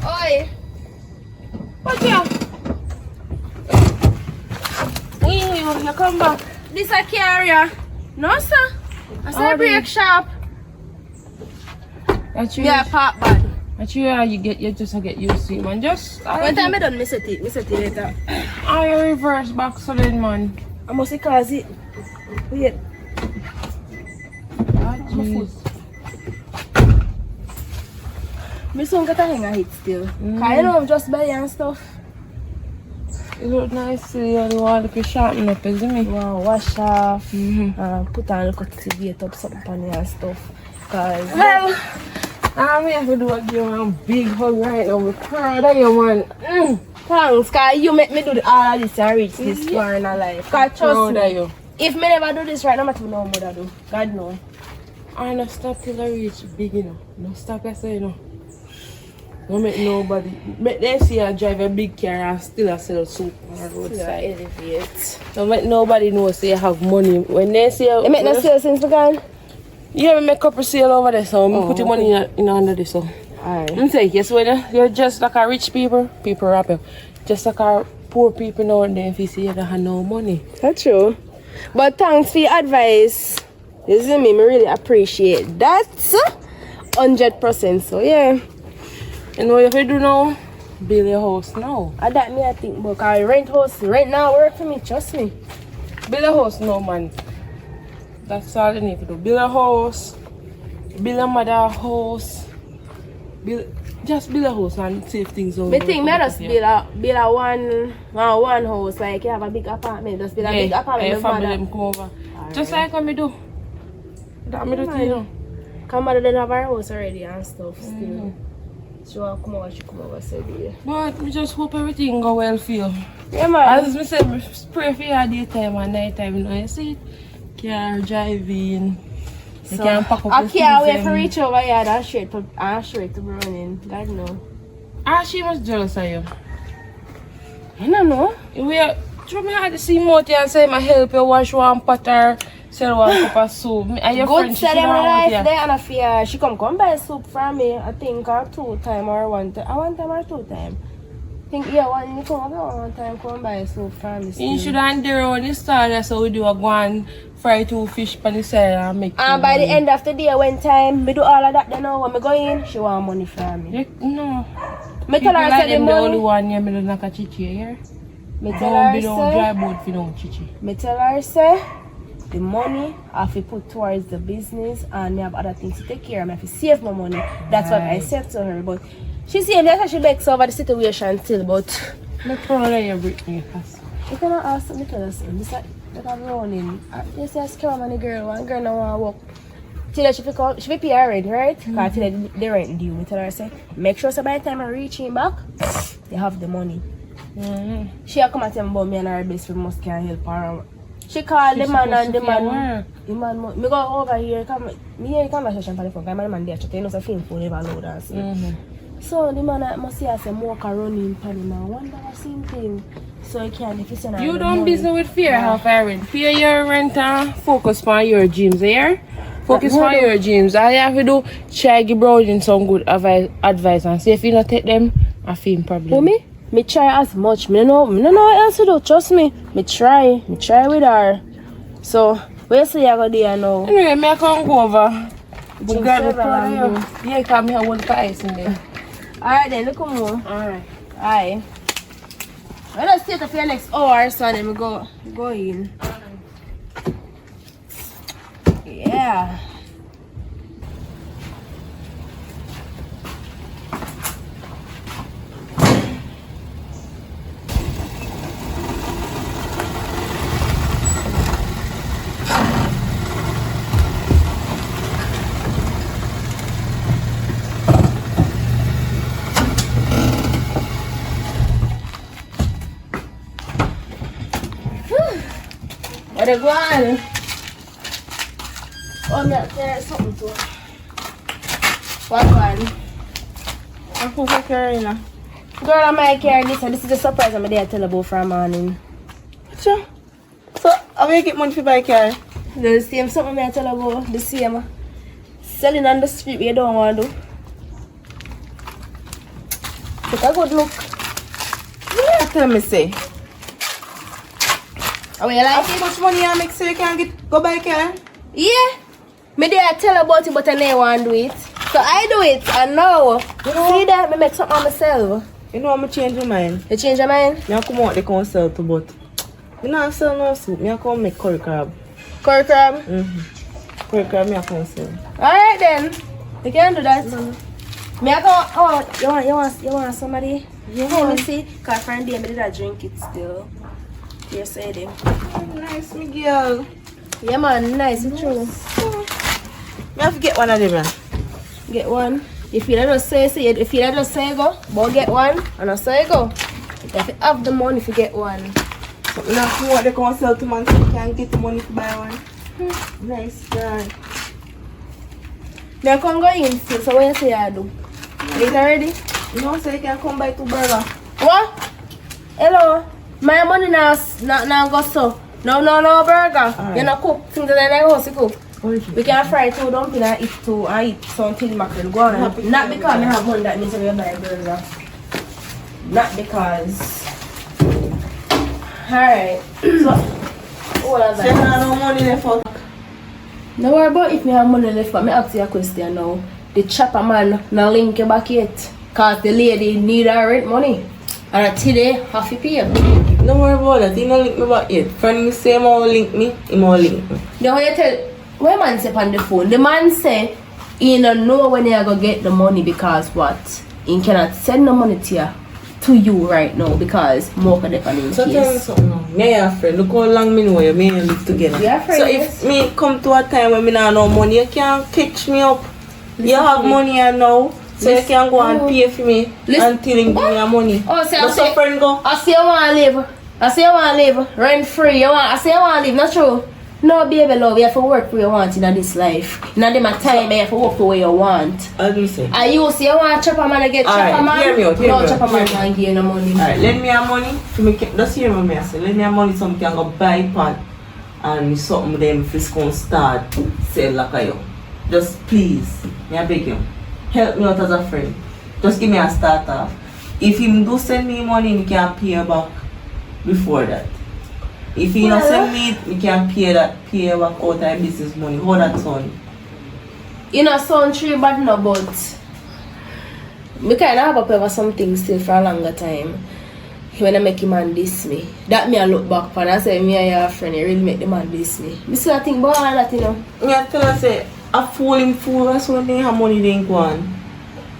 Speaker 3: Oi.
Speaker 2: What ya? You come back.
Speaker 3: This a carrier. No, sir. I said brake shop.
Speaker 2: That's you.
Speaker 3: Yeah, park bad.
Speaker 2: That's you. You just get used to it, man. Just.
Speaker 3: One time I done, me set it later.
Speaker 2: I reverse back so then, man.
Speaker 3: I must cause it. Wait.
Speaker 2: Jeez.
Speaker 3: Me soon get a hang of it still. Cause you know I'm just buying and stuff.
Speaker 2: It look nice to you. You want to sharpen up, isn't it?
Speaker 3: Wow, wash off. Put on a little activate up something on it and stuff. Cause
Speaker 2: Well, I'm here to do a give a big hug right now. I'm proud of you, man.
Speaker 3: thanks, cause you make me do all of this and reach this far in my life. Cause trust
Speaker 2: Proud of
Speaker 3: me,
Speaker 2: you.
Speaker 3: if me never do this right now, I don't know what I do. God know.
Speaker 2: I don't stop till I reach big, you know. No stop, I say, you know. Don't make nobody. Make them see I drive a big car and still I sell soup on the roadside.
Speaker 3: Elevate.
Speaker 2: Don't make nobody know say I have money. When they see
Speaker 3: You make no sales since began?
Speaker 2: yeah, we make up a sale over there, so we put the money in under this. So
Speaker 3: Alright.
Speaker 2: I'm saying, yes, when you're just like a rich people rap you. Just like our poor people now and then if you see you don't have no money.
Speaker 3: That's true. But thanks for your advice. You see me, I really appreciate that. 100%. So yeah.
Speaker 2: You know what you have to do now? Build your house now.
Speaker 3: I that me I think but cause rent now work for me, trust me.
Speaker 2: Build a house now, man. That's all you need to do. Build a house. Build a mother house. Build Just build a house and save things over.
Speaker 3: Me think me just build a one house, like you have a big apartment, just build a big apartment with
Speaker 2: family
Speaker 3: mother.
Speaker 2: them come over. Just like what me do. That me do to you.
Speaker 3: Cause mother didn't have her house already and stuff still. She want come over, she come over, so yeah.
Speaker 2: But we just hope everything go well for you.
Speaker 3: Yeah man.
Speaker 2: As I said, me pray for you daytime and nighttime, you know, you see it? Car driving. You
Speaker 3: So,
Speaker 2: can pack up
Speaker 3: I
Speaker 2: your
Speaker 3: can't
Speaker 2: things
Speaker 3: wait to reach over here and straight to running. God no.
Speaker 2: She was jealous of you.
Speaker 3: I don't know.
Speaker 2: We are trying to had to see Moti and say my help you wash one pot or sell one cup of soup. And your
Speaker 3: Good
Speaker 2: friend, she
Speaker 3: said
Speaker 2: should
Speaker 3: them
Speaker 2: have
Speaker 3: life
Speaker 2: out
Speaker 3: there and I fear she come buy soup from me, I think or 2 times or 1 time. 1 time or 2 times. I think you come 1 time come buy soup from me.
Speaker 2: You should have there on the start, that's how we do a go and fry 2 fish on the side and make
Speaker 3: And by the end of the day when time me do all of that then now when me go in, she want money from me.
Speaker 2: No.
Speaker 3: Me
Speaker 2: People
Speaker 3: tell her
Speaker 2: like
Speaker 3: say the
Speaker 2: them the only
Speaker 3: money.
Speaker 2: one here, me don't like a chichi here.
Speaker 3: Me tell
Speaker 2: Don't
Speaker 3: her
Speaker 2: be no
Speaker 3: say.
Speaker 2: dry boat for no chichi.
Speaker 3: Me tell her say the money I have to put towards the business and me have other things to take care of. I have to save my money. That's what I said to her. But she said that she begs over the situation still. But
Speaker 2: I'm proud of you, Brittany.
Speaker 3: you cannot ask me to tell us. This that I'm running. You say scam on the girl. One girl now want to work. Till that she be pay her rent, right? Because till the rent due. Me tell her say make sure so by the time I reach him back, they have the money. She come and tell me about me and her best friend must can help her. She called the man and the man. The man, me go over here. Me hear the conversation for the phone. My man there, you know, so film phone never load and see. So the man must see us a more running pan him and wonder the same thing. So you can if you send her
Speaker 2: You
Speaker 3: the
Speaker 2: don't
Speaker 3: money.
Speaker 2: business with fear half rent. Fear your rent and focus on your dreams here. Focus on your dreams. All you have to do, try give Browning some good advice and see if you not take them, I feel problem.
Speaker 3: For me? Me try as much. Me no know what else to do. Trust me. Me try with her. So where say you go there now?
Speaker 2: Anyway, me I can't go over. But
Speaker 3: Jim
Speaker 2: God,
Speaker 3: Several and
Speaker 2: you. Yeah, come here, one ice in there.
Speaker 3: Alright then, look more.
Speaker 2: Alright.
Speaker 3: Aye. I just stay for your next hour, so then we go in. Yeah. What a go on? Oh, me there's something to. What one?
Speaker 2: I'm going to carry now.
Speaker 3: Girl, I might carry this, and this is a surprise I'm there to tell about from morning.
Speaker 2: Sure. So, how will you get money for buy car?
Speaker 3: The same something I tell about, the same. Selling on the street, you don't want to do. Take a good look.
Speaker 2: Yeah, tell me say.
Speaker 3: Oh, you like
Speaker 2: How
Speaker 3: it?
Speaker 2: much money you make so you can go buy car?
Speaker 3: Yeah. Me there tell about it, but I never want to do it. So I do it, and now, see that, me make something on myself.
Speaker 2: You know I'm change my mind.
Speaker 3: You change your mind?
Speaker 2: I come out the council to but I don't sell no soup. I come make curry crab.
Speaker 3: Curry crab?
Speaker 2: Curry crab I come sell.
Speaker 3: Alright then. You can do that. Me I go, oh, you want somebody? Yeah. Let me see. Cause friend there, me did I drink it still. You say them.
Speaker 2: Nice, me girl.
Speaker 3: Yeah man, nice, it's true.
Speaker 2: I have to get one of them. Man.
Speaker 3: Get one. If you don't say if you don't say go, but get one and I say go. You have to have the money if you get one.
Speaker 2: So I come out the council to man so you can get the money to buy one. Nice girl.
Speaker 3: Me I come go in still, so what you say I do? Is it ready?
Speaker 2: No, so you can come buy 2 burger.
Speaker 3: What? Hello? My money now go so. No burger.
Speaker 2: Alright.
Speaker 3: You not cook things that I house you cook.
Speaker 2: We
Speaker 3: We can fry 2 dumpling and eat something mackerel. Go on. Not because I have money that means I will buy a burger. Not because. Alright. So what are
Speaker 2: So you have no money left out.
Speaker 3: no worry about if me have money left, but me ask you a question now. The chopper man not link you back yet. Cause the lady need her rent money. And today have to pay.
Speaker 2: Don't worry about that. He don't link me back yet. Friend me say he won't link me, he won't link me.
Speaker 3: Then how you tell what man say on the phone? The man say he don't know when he go get the money because what? he cannot send no money to you right now because more can depend in
Speaker 4: So tell me
Speaker 3: case.
Speaker 4: something now. Me and your friend, look how long me know you, me and you live together.
Speaker 3: We are friends.
Speaker 4: So if me come to a time when me not no money, you can catch me up. You have money here now, so you can go and pay for me until you give me your money.
Speaker 3: Oh, so
Speaker 4: That's your friend go.
Speaker 3: I say you want to live. I say you want to live rent free. I say you want to live. Not true. No, baby love, you have to work for what you want in this life. In my time, you have to work for what you want.
Speaker 4: I'll do so.
Speaker 3: And you say you want to chop a man to get chop a man.
Speaker 4: Hear me out,
Speaker 3: No, chop a man and give you no money.
Speaker 4: Alright, lend me your money. To make it, just hear me I say. Lend me your money so I can go buy pan and something with them if it's going to start sell like you. Just please, me I beg you. Help me out as a friend. Just give me a starter. If him do send me money, he can pay you back before that. If he not send me, he can pay back out of business money. How that sound?
Speaker 3: You know, sound true bad no, but me kind of have up over some things still for a longer time. When I make him man diss me, that me I look back and I say me and your friend, you really make the man diss me. Me still think about all that, you know.
Speaker 4: I tell her say, a fool, that's when they have money they ain't go on.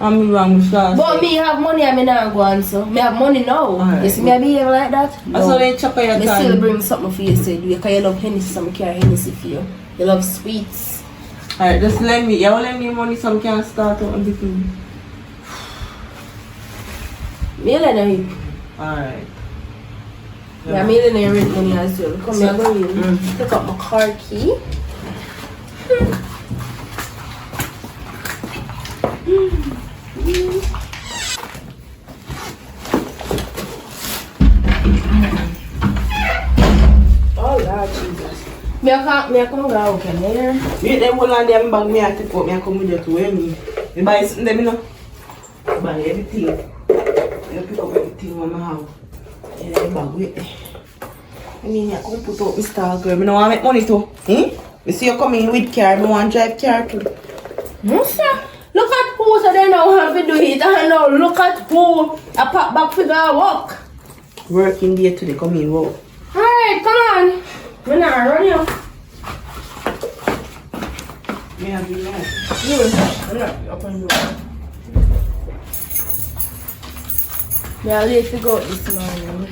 Speaker 4: I'm wrong with that.
Speaker 3: But me have money and me not go on, so me have money now.
Speaker 4: Alright.
Speaker 3: You see me behave like that? No.
Speaker 4: So they chop your
Speaker 3: Me
Speaker 4: time.
Speaker 3: still bring something for you to do because you love Hennessy, so I carry Hennessy for you. You love sweets.
Speaker 4: Alright, just lend me. You will lend me money so I can start out on the thing.
Speaker 3: Me lend you.
Speaker 4: Alright.
Speaker 3: Yeah, me lend you rent money as well. Come here, go in. Pick up my car key. Oh Lord Jesus. Me I come go out here.
Speaker 4: Me them hold on them bag me I take out me I come with you to where me. Me buy something them you know. Buy everything. You pick up everything on my house. Yeah, the bag with me. I mean I come put out my style girl. Me no want make money too. Me see you coming with car, me want drive car too.
Speaker 3: Musa, look at who so they now have to do it and now look at who a pop back figure walk.
Speaker 4: Working day today, come in work.
Speaker 3: Alright, come on. We're not running you.
Speaker 4: Me have you now.
Speaker 3: I'm not up on you. We are late to go this morning.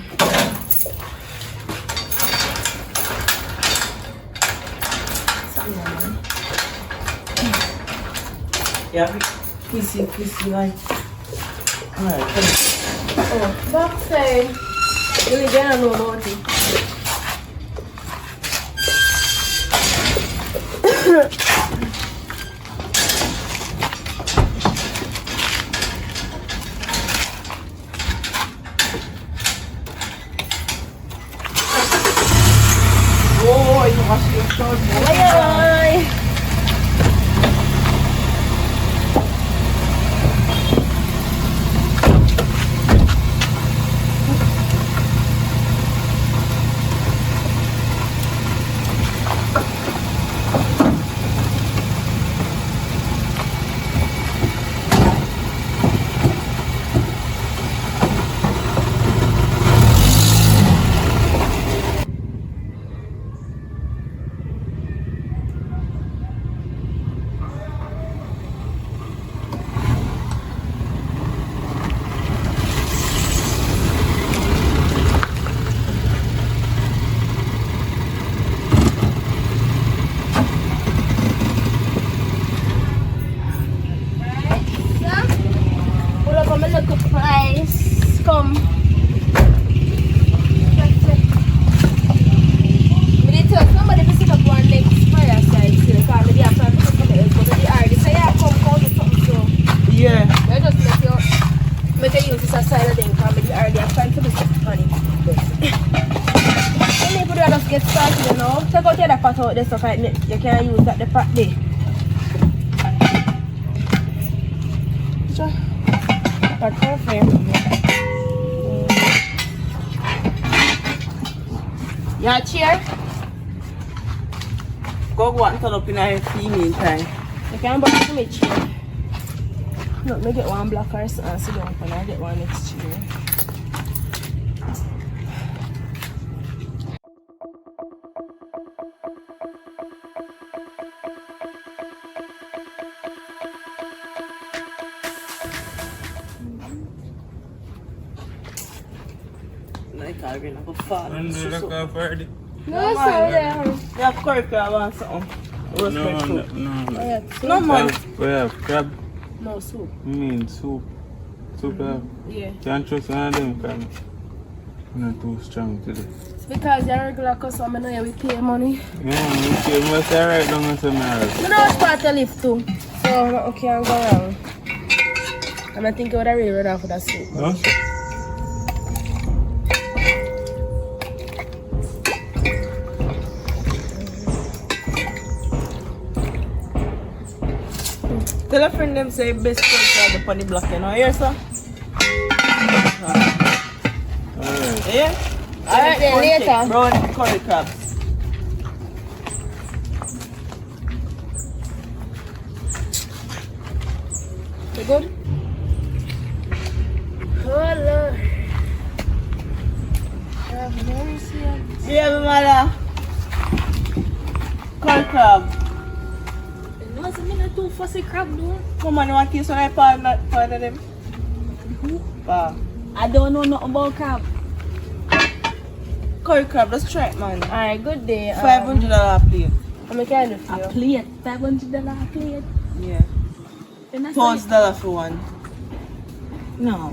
Speaker 4: Yeah, kissy, like. Alright, come
Speaker 3: Oh, backside. You don't know about it.
Speaker 4: Oh, you wash your shorts.
Speaker 3: Bye. Come. We need to tell somebody to sit up one next fire side here because maybe I can't put somebody else but they already say yeah come with something so
Speaker 4: Yeah.
Speaker 3: I just make you use this aside of them because maybe already I'm trying to do something funny. Then people just get started you know. Take out the other part out there stuff like you can use that the part there. Sure. But perfect. Yeah, chair.
Speaker 4: Go and turn up in a few meantime.
Speaker 3: You can buy me chair. Look, me get one black or something and sit down and I get one next chair.
Speaker 4: like I'm going to fall.
Speaker 1: And the look up already.
Speaker 3: No, sorry, there.
Speaker 4: You have curry crab and something. Roast red soup.
Speaker 1: No.
Speaker 4: No, man.
Speaker 1: We have crab.
Speaker 3: No soup.
Speaker 1: Soup. Soup have.
Speaker 3: Yeah.
Speaker 1: Can't trust one of them because I'm not too strong today.
Speaker 3: It's because you're a regular customer, I know you pay money.
Speaker 1: Yeah, you see, I must write down on some hours.
Speaker 3: I know it's part to live too. So, I can't go wrong. And I think I would have really run off with that soup.
Speaker 1: No?
Speaker 4: Tell a friend them say best curry crab upon the block, you know, here, sir?
Speaker 1: Alright.
Speaker 4: Yeah?
Speaker 3: Alright then, later.
Speaker 4: Brown curry crabs.
Speaker 3: You good? Oh Lord. Have mercy on us.
Speaker 4: Yeah, my mother. Curry crab.
Speaker 3: No, it's not too fussy crab, no.
Speaker 4: Come on, you want to taste when I part of them? Pa.
Speaker 3: I don't know nothing about crab.
Speaker 4: Curry crab, let's try it, man.
Speaker 3: Alright, good day.
Speaker 4: $500 plate.
Speaker 3: How much kind of
Speaker 7: A plate, $500 plate.
Speaker 4: Yeah.
Speaker 7: Then I
Speaker 4: $4 for one.
Speaker 7: no.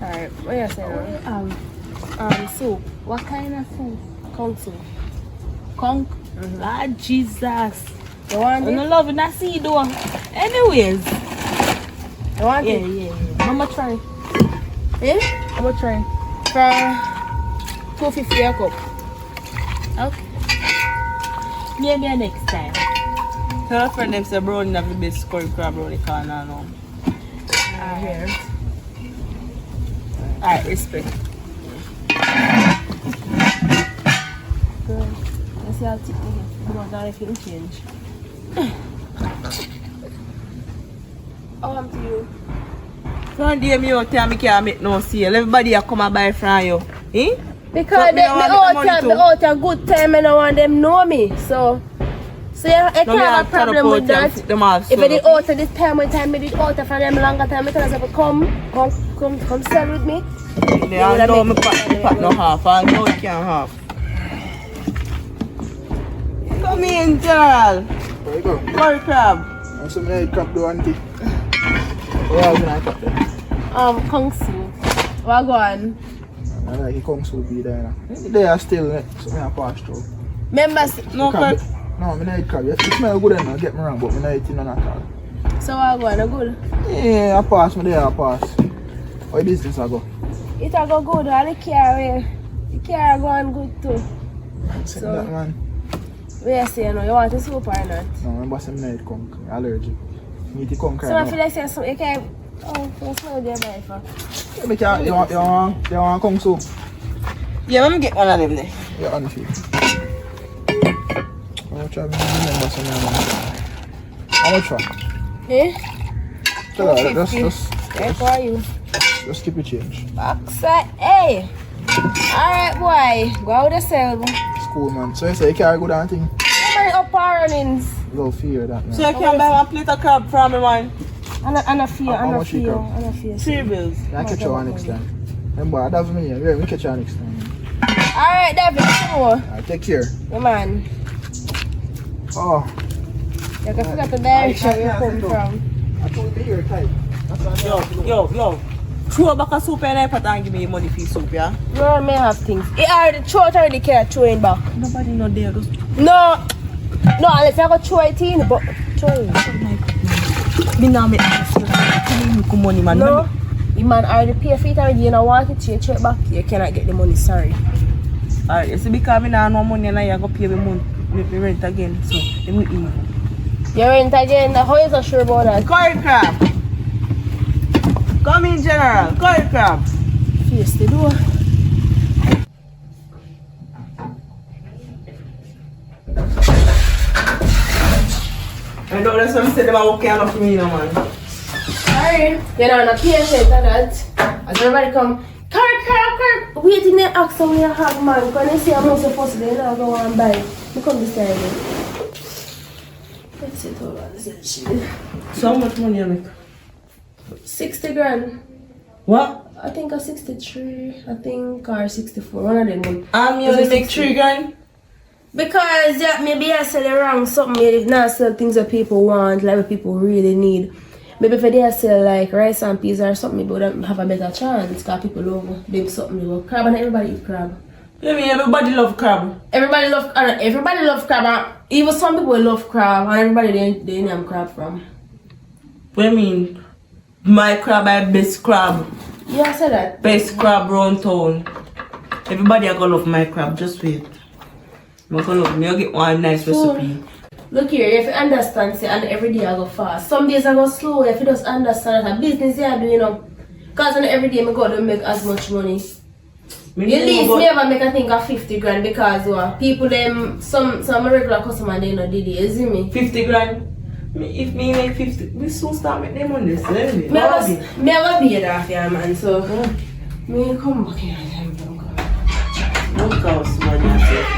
Speaker 3: Alright, what you saying? Soup.
Speaker 7: What kind of soup?
Speaker 3: Kong soup.
Speaker 7: Conch. Lord Jesus.
Speaker 3: You want
Speaker 7: I'm
Speaker 3: it?
Speaker 7: not loving that seed though. Anyways.
Speaker 3: You want
Speaker 7: Yeah,
Speaker 3: it?
Speaker 7: yeah.
Speaker 3: How much try?
Speaker 7: Eh?
Speaker 3: How much try? For $2.50 a cup.
Speaker 7: Okay. Maybe next time.
Speaker 4: Tell a friend them say brownie have the best curry crab around the corner now.
Speaker 3: Here. Alright, respect. Good. Let's see how thick we get. Come on, now if you change. To you.
Speaker 4: From day me out here, I can't make no sale. Everybody a come and buy from you. Eh?
Speaker 3: Because
Speaker 4: So, me
Speaker 3: the
Speaker 4: want money too.
Speaker 3: out a good time and I want them know me. So you can't have a problem with that. If I did out at this time when time I did out for them longer time, because if I come sell with me.
Speaker 4: They all know me pack no half. I know you can't half. Come in, General.
Speaker 6: Where you go?
Speaker 4: Curry crab.
Speaker 6: I'm some night crab do auntie. Where else can I crab there?
Speaker 3: Kung Su. Wagwan.
Speaker 6: I like the Kong soup be there. They are still so I pass through.
Speaker 3: Members.
Speaker 4: No
Speaker 6: Crab.
Speaker 4: crab.
Speaker 6: No, I not eat crab. It smell good enough, get me wrong, but I not eating none at all.
Speaker 3: So Wagwan, a good.
Speaker 6: Yeah, I pass me there, I pass. How business I go?
Speaker 3: It a go good, all the car go on good too.
Speaker 6: Say
Speaker 3: So-
Speaker 6: that man.
Speaker 3: Where you say you know, you want a soup or not?
Speaker 6: No, remember some night conk. Allergic. Me eat the conk
Speaker 3: So I
Speaker 6: right
Speaker 3: feel
Speaker 6: now.
Speaker 3: like say so you can't. Oh, you smell there by for.
Speaker 6: You want conk soup?
Speaker 4: Yeah, let me get one of them there.
Speaker 6: Yeah, on the feet. How much I remember some man. How much for?
Speaker 3: Eh?
Speaker 6: Tell her,
Speaker 3: 250. Yeah, for you.
Speaker 6: just keep it change.
Speaker 3: Boxer, hey. Alright, boy. Go out yourself.
Speaker 6: School man. So you say you carry good and thing?
Speaker 3: How many up runnings?
Speaker 6: Go fear that man.
Speaker 4: So I can buy one plate of crab from me, man.
Speaker 3: And a fear,
Speaker 6: How
Speaker 3: and a
Speaker 6: much you
Speaker 3: fear,
Speaker 6: come?
Speaker 3: and a fear.
Speaker 4: $3.
Speaker 6: I catch you one next time. Remember, that's me. Yeah, we catch you next time.
Speaker 3: Alright, David, come on.
Speaker 6: Alright, take care.
Speaker 3: Yeah, man.
Speaker 6: Oh,
Speaker 3: You can forget the direction where you come from.
Speaker 6: I told you you're tight. That's
Speaker 4: Yo. Throw back a soup in the pot and give me money for soup, yeah?
Speaker 3: You may have things. It already throw it already care throwing back.
Speaker 4: Nobody know there. Just
Speaker 3: No, unless I go throw it in, but throw it.
Speaker 4: me now make this money, man.
Speaker 3: No, the man already pay for it already. You don't want it, you throw it back. You cannot get the money. Sorry.
Speaker 4: Alright, you see, because me now no money and I go pay me rent again. So, let me eat.
Speaker 3: You rent again. How is you sure about that?
Speaker 4: Curry crab. Come in, General. Curry crab.
Speaker 3: Face the door.
Speaker 4: I know that's what I said about working enough for me, no, man.
Speaker 3: Sorry. You know, not patient of that. As everybody come, Kirk. Waiting there, ask how you have man. Because they say I'm not supposed to be, you know, go and buy. You come this time. Let's see, hold on. This is shit.
Speaker 4: So how much money you make?
Speaker 3: 60 grand.
Speaker 4: What?
Speaker 3: I think a 63, I think, or 64, one of them.
Speaker 4: You only make 3 grand?
Speaker 3: Because yeah, maybe I sell around something, maybe not sell things that people want, like what people really need. Maybe if I sell like rice and peas or something, maybe would have a better chance because people love them something. They love crab and everybody eat crab.
Speaker 4: You mean everybody love crab?
Speaker 3: Everybody love crab. And even some people love crab and everybody they name crab from.
Speaker 4: What do you mean? My crab is best crab.
Speaker 3: Yeah, I said that.
Speaker 4: Best crab round town. Everybody are gonna love my crab, just wait. I'm gonna love me, I'll get one nice recipe.
Speaker 3: Look here, if you understand, say, and every day I go fast. Some days I go slow, if you just understand that a business you do, you know. Because every day I go to make as much money. At least me ever make I think of 50 grand because people them, some regular customer they know did it, you see me?
Speaker 4: 50 grand? If me make 50, we soon start making them money, so let me.
Speaker 3: Me I go be there for you, man, so me come back here and
Speaker 4: don't go small yourself.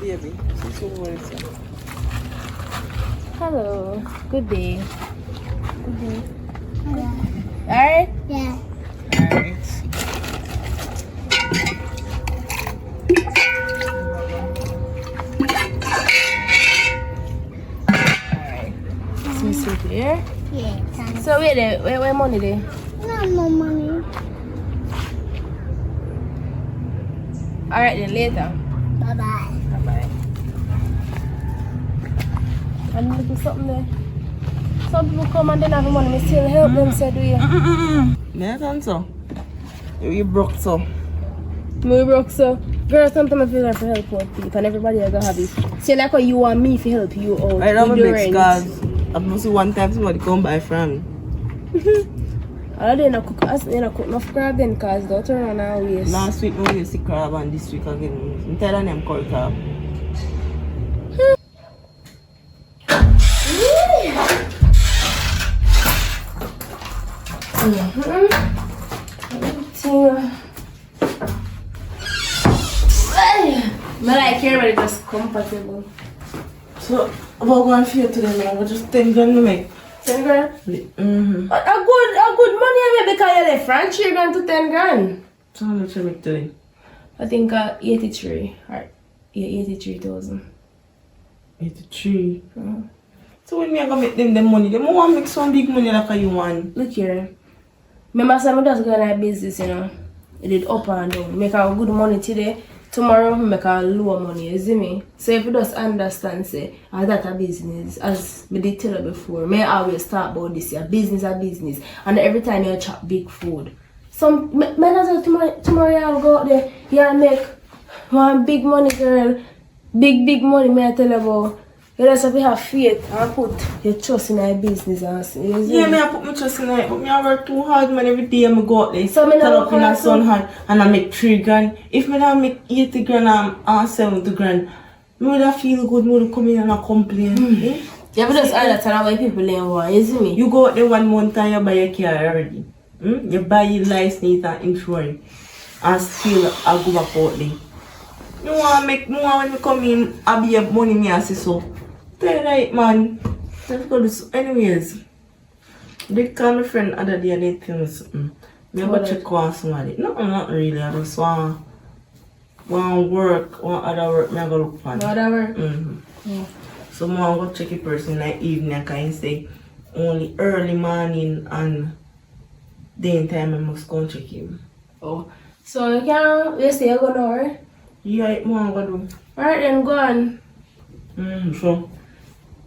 Speaker 4: Baby.
Speaker 3: hello, good day. Good day. Alright?
Speaker 8: Yeah.
Speaker 3: Alright. Some soup here.
Speaker 8: Yeah. Thanks.
Speaker 3: So wait there, where money there?
Speaker 8: No more money.
Speaker 3: Alright then later.
Speaker 8: Bye bye.
Speaker 3: Bye-bye. And look at something there. Some people come and they don't have money, we still help them, say do you?
Speaker 4: Yeah, I so. You broke so.
Speaker 3: Me broke so. Girl, sometimes I feel like to help out people and everybody is gonna have it. Say like how you want me to help you out.
Speaker 4: I don't
Speaker 3: with the
Speaker 4: make
Speaker 3: rent.
Speaker 4: scars. I must see one time somebody come by from me.
Speaker 3: I didn't cook enough crab then cause don't turn around our waist.
Speaker 4: Last week we used to crab and this week again. I'm telling them cold crab.
Speaker 3: I like here but it's just comfortable.
Speaker 4: So about going for today, man. I just 10 grand to make.
Speaker 3: 10 grand?
Speaker 4: Mm-hmm.
Speaker 3: A good money I make because you left from 3 grand to 10 grand.
Speaker 4: So how much you make today?
Speaker 3: I think 83. Alright. Yeah, 83,000.
Speaker 4: 83. So when me I go make them the money, they want to make some big money like you want.
Speaker 3: Look here. Remember some just go in business, you know. It did up and down. Make a good money today. Tomorrow make a lower money, you see me? So if you just understand, say, that a business, as we did tell you before, may always talk about this, a business, and every time you chop big food. Some men tomorrow you go out there, you make one big money, girl, big money, may I tell you about. You just have to have faith and put your trust in your business. And,
Speaker 4: yeah, me I put my trust in it, but me I work too hard, man. Every day I go out there,
Speaker 3: so
Speaker 4: turn up in a sun hand, and I make 3 grand. If me don't make 80 grand and 70 grand, me would feel good, me would come in and I complain. Eh?
Speaker 3: Yeah, but just understand why people ain't want, you see me?
Speaker 4: You go out there 1 month and you buy a car already. You buy your license and insurance, and still I go back out there. You want to make more when you come in, I be have money me and say so. Tell right, man. Let's go do so. Anyways, they call my friend other day and they tell me something. Me about check on somebody. No, not really. I just want work, want other work. Me I go look for.
Speaker 3: Other work?
Speaker 4: So I go check a person like evening. I can say only early morning and daytime I must go and check him.
Speaker 3: Oh, so you say you're gonna work?
Speaker 4: Yeah, I go do.
Speaker 3: Alright then, go on.
Speaker 4: So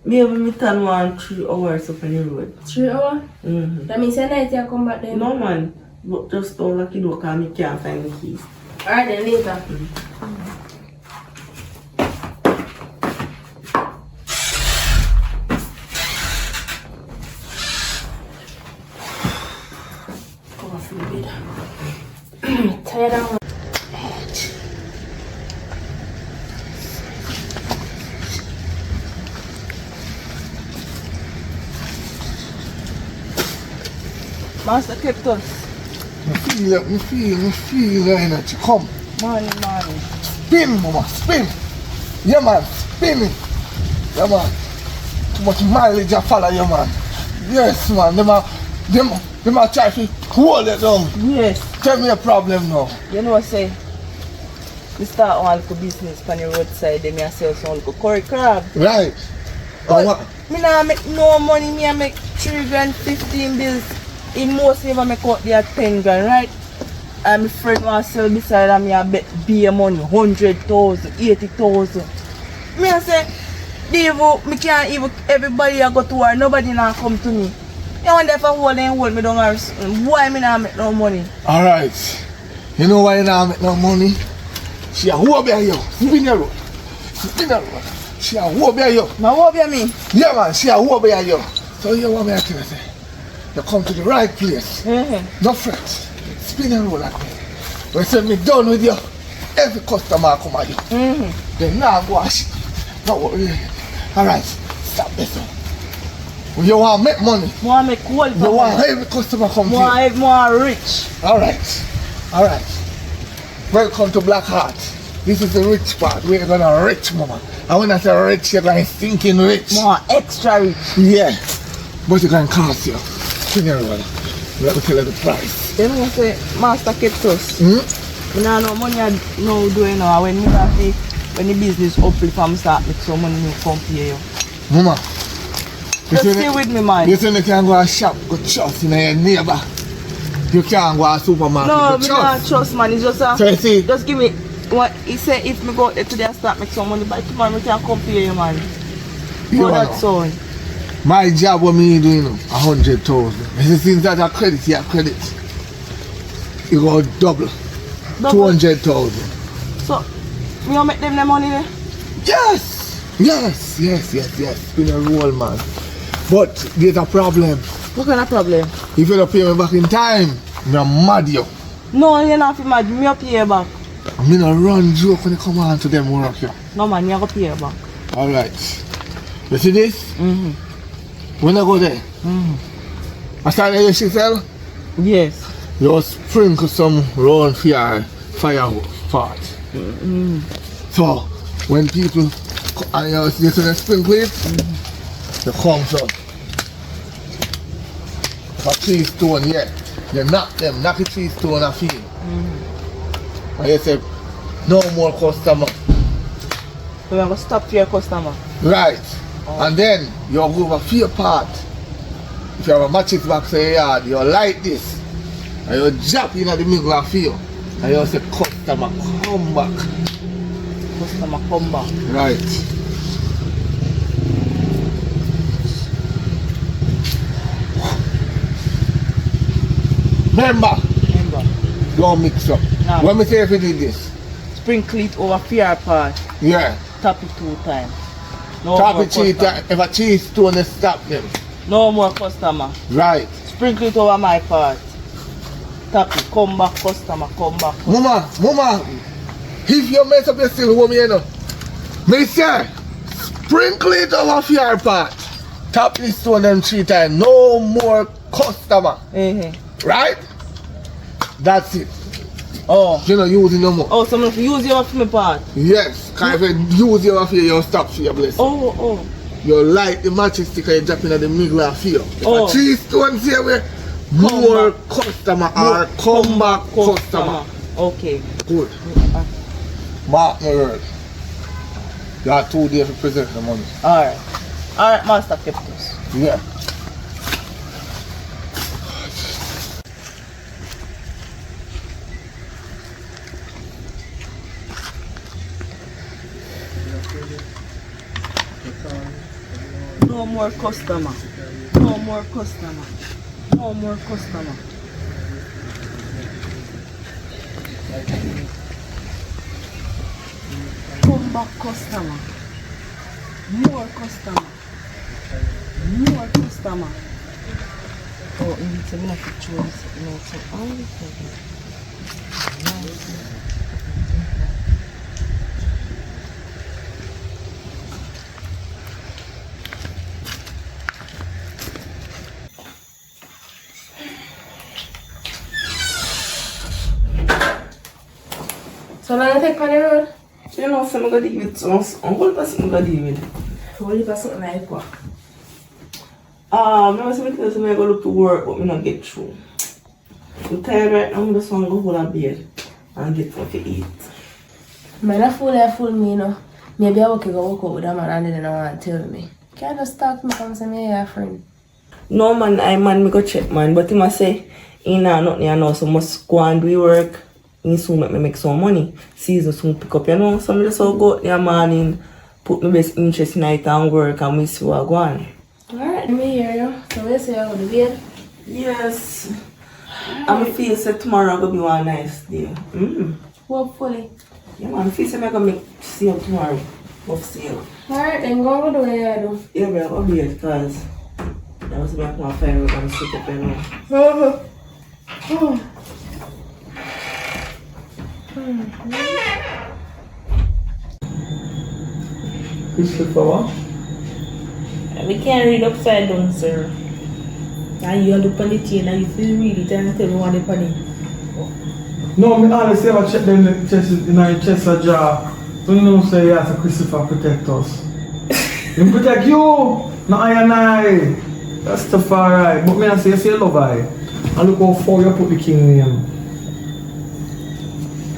Speaker 4: maybe me turn 3 hours up on the road.
Speaker 3: 3 hours? That means at night you come back then?
Speaker 4: No man, but just don't lock the door because I can't find the keys.
Speaker 3: Alright then, later. Go off the bed. Tired out.
Speaker 4: Master kept us.
Speaker 6: Me feel the energy. Come.
Speaker 4: Morning.
Speaker 6: Spin, mama, spin. Yeah, man, spin it. Yeah, man. Too much mileage I follow you, man. Yes, man. Them a try to hold it down.
Speaker 4: Yes.
Speaker 6: Tell me a problem now.
Speaker 4: You know what I say? We start one little business on the roadside, then I sell some little curry crab.
Speaker 6: Right.
Speaker 4: But me nah make no money, me I make 3 grand 15 bills. In most of I make out there 10 grand, right? And my friend want to sell beside and me I bet beer money, 100,000, 80,000. Me I say, Devo, me can't even, everybody I go to war, nobody now come to me. You want if I hold me down or why me not make no money?
Speaker 6: Alright. You know why you not make no money? She a who be you. Spin the road. She a who be you.
Speaker 4: Now what be me?
Speaker 6: Yeah, man, she a who be you. So you want me to tell you, say, you come to the right place. No fret. Spin the road like me. When say me done with you, every customer come at you. Then now go ask. Don't worry. Alright, stop this one. When you want to make money,
Speaker 4: Want make cold
Speaker 6: you want every customer come to you.
Speaker 4: Want more rich.
Speaker 6: Alright. Welcome to Black Heart. This is the rich part. We're gonna rich, mama. And when I say rich, you're going thinking rich.
Speaker 4: More extra rich.
Speaker 6: Yeah. But it's gonna cost you. Spin your road. Let me tell you the price.
Speaker 4: Then I say, Master kept us.
Speaker 6: Hmm?
Speaker 4: I don't know money I now doing now. When the business up, if I'm start with some money, you come pay you.
Speaker 6: Mama.
Speaker 4: Just stay with me, man.
Speaker 6: You think you can go to shop, go trust in your neighbor. You can't go to supermarket.
Speaker 4: No,
Speaker 6: go
Speaker 4: me not trust, man. It's just
Speaker 6: So you see,
Speaker 4: just give me what he said. If me go out there today and start make some money, by tomorrow we can come pay you, man.
Speaker 6: you
Speaker 4: Go
Speaker 6: know,
Speaker 4: that son.
Speaker 6: my job what me doing 100,000. If since that a credit, you credit. You go double. 200,000.
Speaker 4: So, me gonna make them the money there?
Speaker 6: Yes. Spin a roll, man. But there's a problem.
Speaker 4: What kind of problem?
Speaker 6: If you don't pay me back in time, I'm mad you.
Speaker 4: No, you're not mad. Me up pay you back.
Speaker 6: I'm gonna run joke when you come on to them work here.
Speaker 4: No man, you gonna pay you back.
Speaker 6: Alright. You see this? When I go there, I start the sell,
Speaker 4: Yes.
Speaker 6: you sprinkle some round fire part. So when people and you see the sprinkle it, you come so. For 3 stone, yeah. You knock a 3 stone a feel. And you say, no more customer.
Speaker 4: So you're gonna stop for your customer.
Speaker 6: Right. And then you go over for your part. If you have a matches box in your yard, you light this. And you drop in the middle of you. And you say, customer, come back.
Speaker 4: Customer come back.
Speaker 6: Right. Remember, don't mix up.
Speaker 4: No.
Speaker 6: When me say if you did this,
Speaker 4: Sprinkle it over fear part.
Speaker 6: yeah.
Speaker 4: Tap it 2 times. No
Speaker 6: Tap
Speaker 4: more
Speaker 6: it cheese,
Speaker 4: customer.
Speaker 6: if a cheese stone, they stop them.
Speaker 4: No more customer.
Speaker 6: Right.
Speaker 4: Sprinkle it over my part. Tap it. Come back customer. Come back.
Speaker 6: Mama, if you mess up your still home, you know. Me say, sprinkle it over for your part. Tap this stone them 3 times. No more customer. Right? That's it.
Speaker 4: Oh.
Speaker 6: You know, using no more.
Speaker 4: Oh, so I'm going to use your for my part.
Speaker 6: Yes. Because if you use your fear, you'll stop for your blessing.
Speaker 4: Oh.
Speaker 6: You light the matches stick and you drop in the middle of fear.
Speaker 4: Oh.
Speaker 6: If a 3 stones here, where more customer or come back customer.
Speaker 4: Okay.
Speaker 6: Good. Mark my word. You have 2 days to present the money.
Speaker 4: Alright, Master kept us.
Speaker 6: Yeah.
Speaker 4: No more customer. No more customer. No more customer. Come back customer. More customer. More customer. Oh, you need to make a choice.
Speaker 3: So long you take on the road?
Speaker 4: You know, so I'm going to deal with some whole person I'm going to deal with.
Speaker 3: Whole heap of something like what?
Speaker 4: I was going to say I'm going to look to work, but I'm not get through. I'm tired right now, I'm just want to go hold a bed and get something to eat.
Speaker 3: Man, I fool me, you know. Maybe I can go work out with a man and then I want to tell me. Can't just talk to me and say me a friend.
Speaker 4: No man, me go check man, but he must say, he nah nothing I know, so must go and do work. He soon make me make some money. Season soon pick up, you know. So I just go out there morning, put my best interest in it and work and we see what go on.
Speaker 3: Alright, let me hear you. So we say I go to bed?
Speaker 4: Yes. I feel that tomorrow gonna be one nice day.
Speaker 3: Hopefully.
Speaker 4: Yeah man, I feel like I'm gonna make sale tomorrow. Off sale.
Speaker 3: Alright, then go and do what you do.
Speaker 4: Yeah, but I'll be it because that was back my fire and I'm sick of it now.
Speaker 1: Christopher, what?
Speaker 7: We can't read upside down, sir. And you look on the chain and you feel really trying to tell me what the funny.
Speaker 1: No, me honestly ever check them in the chest of jar. Don't know say yes, Christopher protect us. He protect you, not I and I. That's the far right. But me I say you love I. And look how far you put the king name.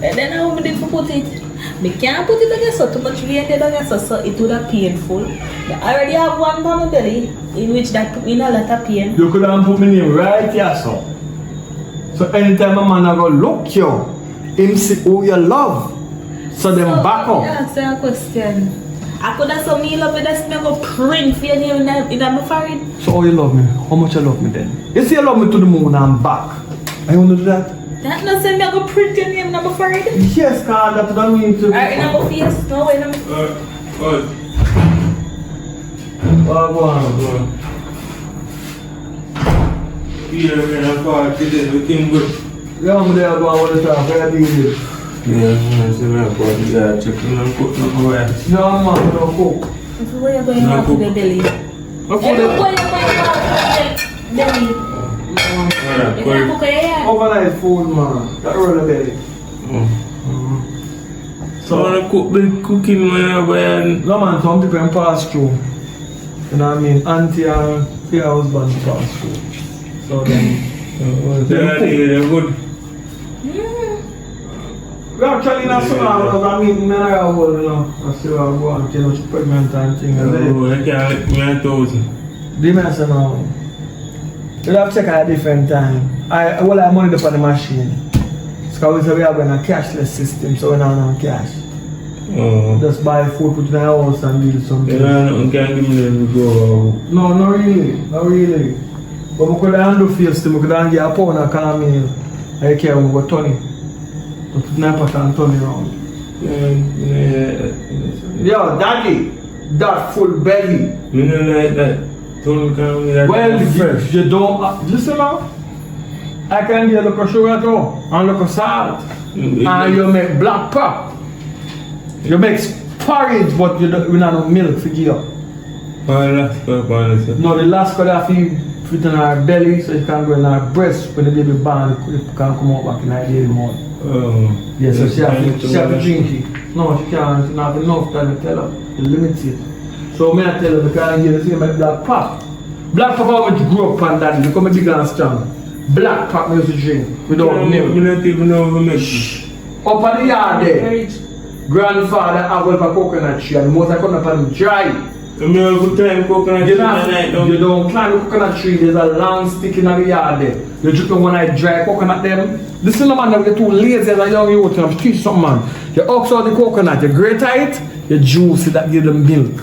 Speaker 7: And then how we did for put it? We can't put it against so too much related against us, so it would have painful. I already have one on my belly in which that put me in a lot of pain.
Speaker 1: You could have put my name right here, so. So anytime a man go look you, him see who you love. So them back up.
Speaker 7: Answer a question. I could have some me love with us, me go print for your name in my forehead.
Speaker 1: So how you love me? How much you love me then? You say you love me to the moon and back. Are you want to do that?
Speaker 7: That not say me go print your name in my forehead.
Speaker 1: Yes, cause that don't mean to.
Speaker 7: Alright, in my face, no way, no.
Speaker 1: Go on.
Speaker 5: Yeah, man, I'm far today, looking good.
Speaker 1: Yeah, I'm there going all the time. Where do you live?
Speaker 5: Yeah, man, so I'm going to go check and cook no go ahead.
Speaker 1: No, man, no cook.
Speaker 7: Where you going back to the belly?
Speaker 1: Look
Speaker 7: Where
Speaker 1: for
Speaker 7: you
Speaker 1: the
Speaker 7: going back to the belly? You can't cook it.
Speaker 1: overnight food, man. That roll belly.
Speaker 5: So I cook the cooking man,
Speaker 1: No, man, some people can pass through. You know what I mean? Auntie and her husband pass through. So then,
Speaker 5: they're good.
Speaker 1: we actually not so long because I mean, men are old, you know. I still have go and tell you pregnant and things.
Speaker 5: Oh, I can't let me a thousand.
Speaker 1: The man say no. You have to check at a different time. I money up on the machine. Because we are going a cashless system, so we don't have cash.
Speaker 5: Oh.
Speaker 1: Just buy food, put it in the house and do something.
Speaker 5: Yeah, no, can't give me them to go.
Speaker 1: No, not really. But we could handle first, we could get a pound of corn meal. I care we go turn it. Put it in a pot and turn it around. Yo, daddy, that full belly.
Speaker 5: You know like that.
Speaker 1: Well, you don't, listen now. I can get a little sugar too, and a little salt. And you make black pop. You make porridge, but you don't have no milk for give up. No, the last cut off you put in her belly so it can go in her breast when the baby born, it can come out back in her daily month.
Speaker 5: Oh.
Speaker 1: Yes, so she have to drink it. No, she can't, she don't have enough time to tell her, you limit it. So me I tell her, because you see my black pop. Black pop I went to grow up on that, become a big and strong. Black pop me used to drink without milk.
Speaker 5: You don't even know who makes it.
Speaker 1: Up on the yard there, grandfather have a coconut tree and most I come up and dry.
Speaker 5: You have a good time coconut tree at night.
Speaker 1: You don't climb the coconut tree, there's a long stick in the yard there. You just when I dry coconut them. Listen to man, you're too lazy as a young youth, I'm teach something man. You ox out the coconut, you grate it, you juice it, that give them milk.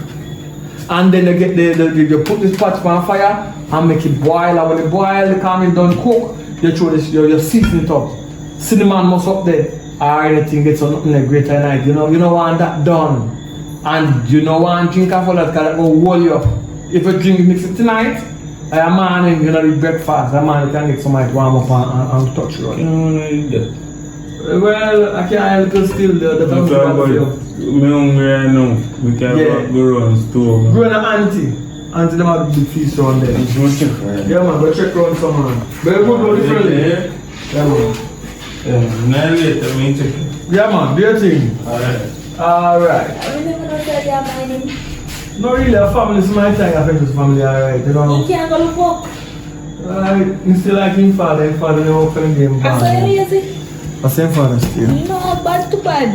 Speaker 1: And then you get you put this pot on fire and make it boil, and when it boil, the calm it done cook, you throw this, you season it up. Cinnamon must up there, or anything gets on nothing like greater night. You don't want that done. And you don't want to drink of all that because that will hold you up. If you drink mix it tonight, a morning you eat breakfast, a man you can get somebody warm up and touch you. Well, I can't help you still the time
Speaker 5: I'm hungry right now. We can go around the store.
Speaker 1: Go on auntie them have a big feast around there. Yeah man, go check around some man. Very good, go differently. Yeah man.
Speaker 5: Yeah, now later, I mean check it.
Speaker 1: Yeah, man, do your thing. Alright.
Speaker 7: I will never know that you're mining.
Speaker 1: No, really, a family is my thing. I think it's family, alright. You know,
Speaker 7: You can't go look work.
Speaker 1: you still like him father never open the game.
Speaker 7: I saw you lazy.
Speaker 1: The same father still.
Speaker 7: No, bad to bad.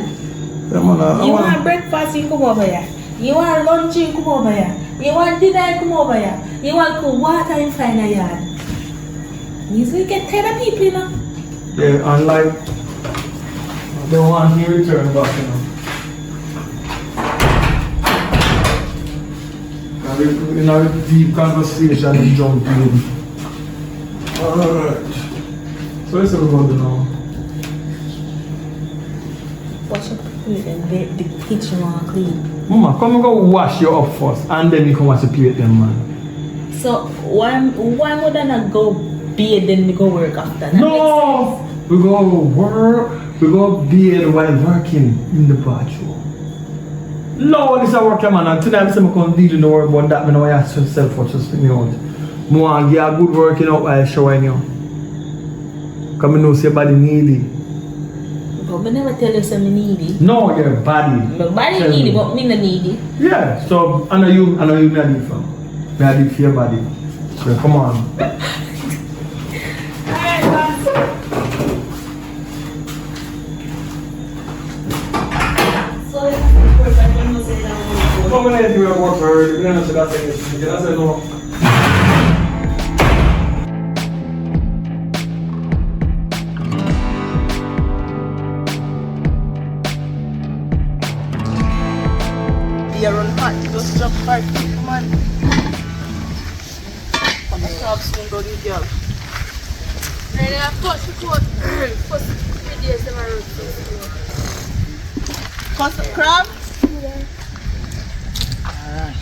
Speaker 1: Yeah, man, I
Speaker 7: You
Speaker 1: want.
Speaker 7: want breakfast, you come over here. You want lunch, you come over here. You want dinner, you come over here. You want cool water, you find a yard. You still get tired of people, you know.
Speaker 1: Yeah, and like, they want me to return back, you know. And in a deep conversation, we jump in. Alright. So what's we going to do now?
Speaker 7: Wash up the plate and the kitchen want clean.
Speaker 1: Mama, come and go wash you up first, and then you can wash the plate then, man.
Speaker 7: So why would I not go bathe then we go work after? That
Speaker 1: No! We go work, we go bathe while working in the bathroom. No, this is a work, man, and today I'm saying I can't deal in the work about that, I know I ask yourself for just me out. I want to get a good working out while showing you. Because I know your body needy.
Speaker 7: But I never tell you something needy.
Speaker 1: No, your body.
Speaker 7: My body
Speaker 1: Tell
Speaker 7: needy,
Speaker 1: me.
Speaker 7: but me not needy.
Speaker 1: Yeah, so I know you me a deal for. Me a deal for your body. So come on. Come on, you work for her. You don't say that's it. You don't say no.
Speaker 4: You run hot, just jump back, man. On the top soon go the girl.
Speaker 3: Ready to touch the coat. First 3 days in my road.
Speaker 4: Custard crab?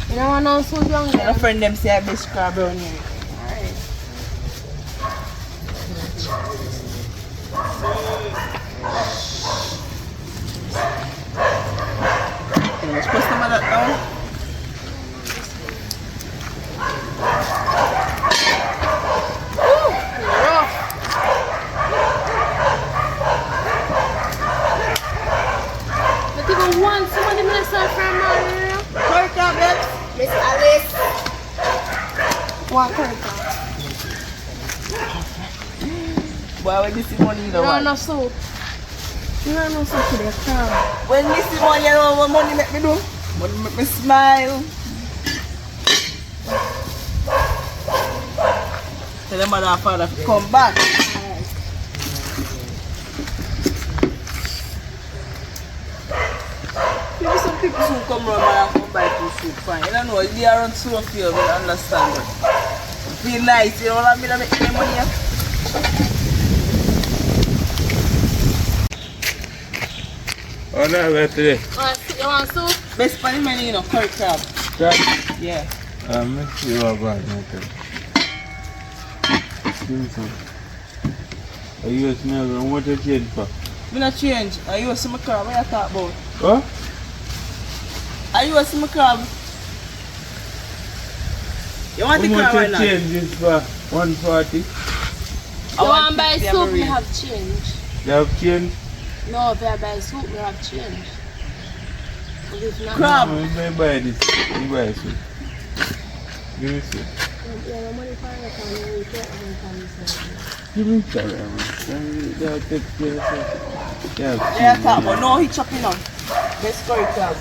Speaker 3: You don't want no so young.
Speaker 4: My friend them say I best crab around here. Let's put some of that down.
Speaker 3: But even one, somebody minister from
Speaker 4: Curry crab, babes.
Speaker 3: Miss Alice. One curry.
Speaker 4: Boy, when you see money, you know
Speaker 3: No,
Speaker 4: what?
Speaker 3: no soup. No, no soup to the crowd.
Speaker 4: When you see money, you know what money make me do? Money make me smile. Tell them mother and father to come back. Maybe some people soon come around and come buy two soup, fine. You don't know, they are on so few, you don't understand. But feel nice, you know what I mean? I make any money.
Speaker 9: Oh, no, where today?
Speaker 3: You want soup?
Speaker 4: Best funny money, you know, curry crab.
Speaker 9: Crab?
Speaker 4: Yeah.
Speaker 9: Let's see what about it. Give me some. Are you a smell and what you change for?
Speaker 4: Me not change. Are you a summer crab? What you talk about?
Speaker 9: What?
Speaker 4: Are you a summer crab? You want the crab
Speaker 9: How
Speaker 4: or
Speaker 9: much
Speaker 4: not?
Speaker 9: you change this for? 140?
Speaker 3: You want to buy soup? We have change.
Speaker 9: You have change?
Speaker 3: No, if I buy soup, we have change. But if not,
Speaker 4: Crab.
Speaker 9: No, you may buy this. You buy soup. Give me soup.
Speaker 3: yeah, the money for it, we get it.
Speaker 9: Give me that, man. They'll take care of it. They have
Speaker 4: Yeah,
Speaker 9: cheese,
Speaker 4: talk
Speaker 9: man.
Speaker 4: about no, he chopping on. Best curry crab.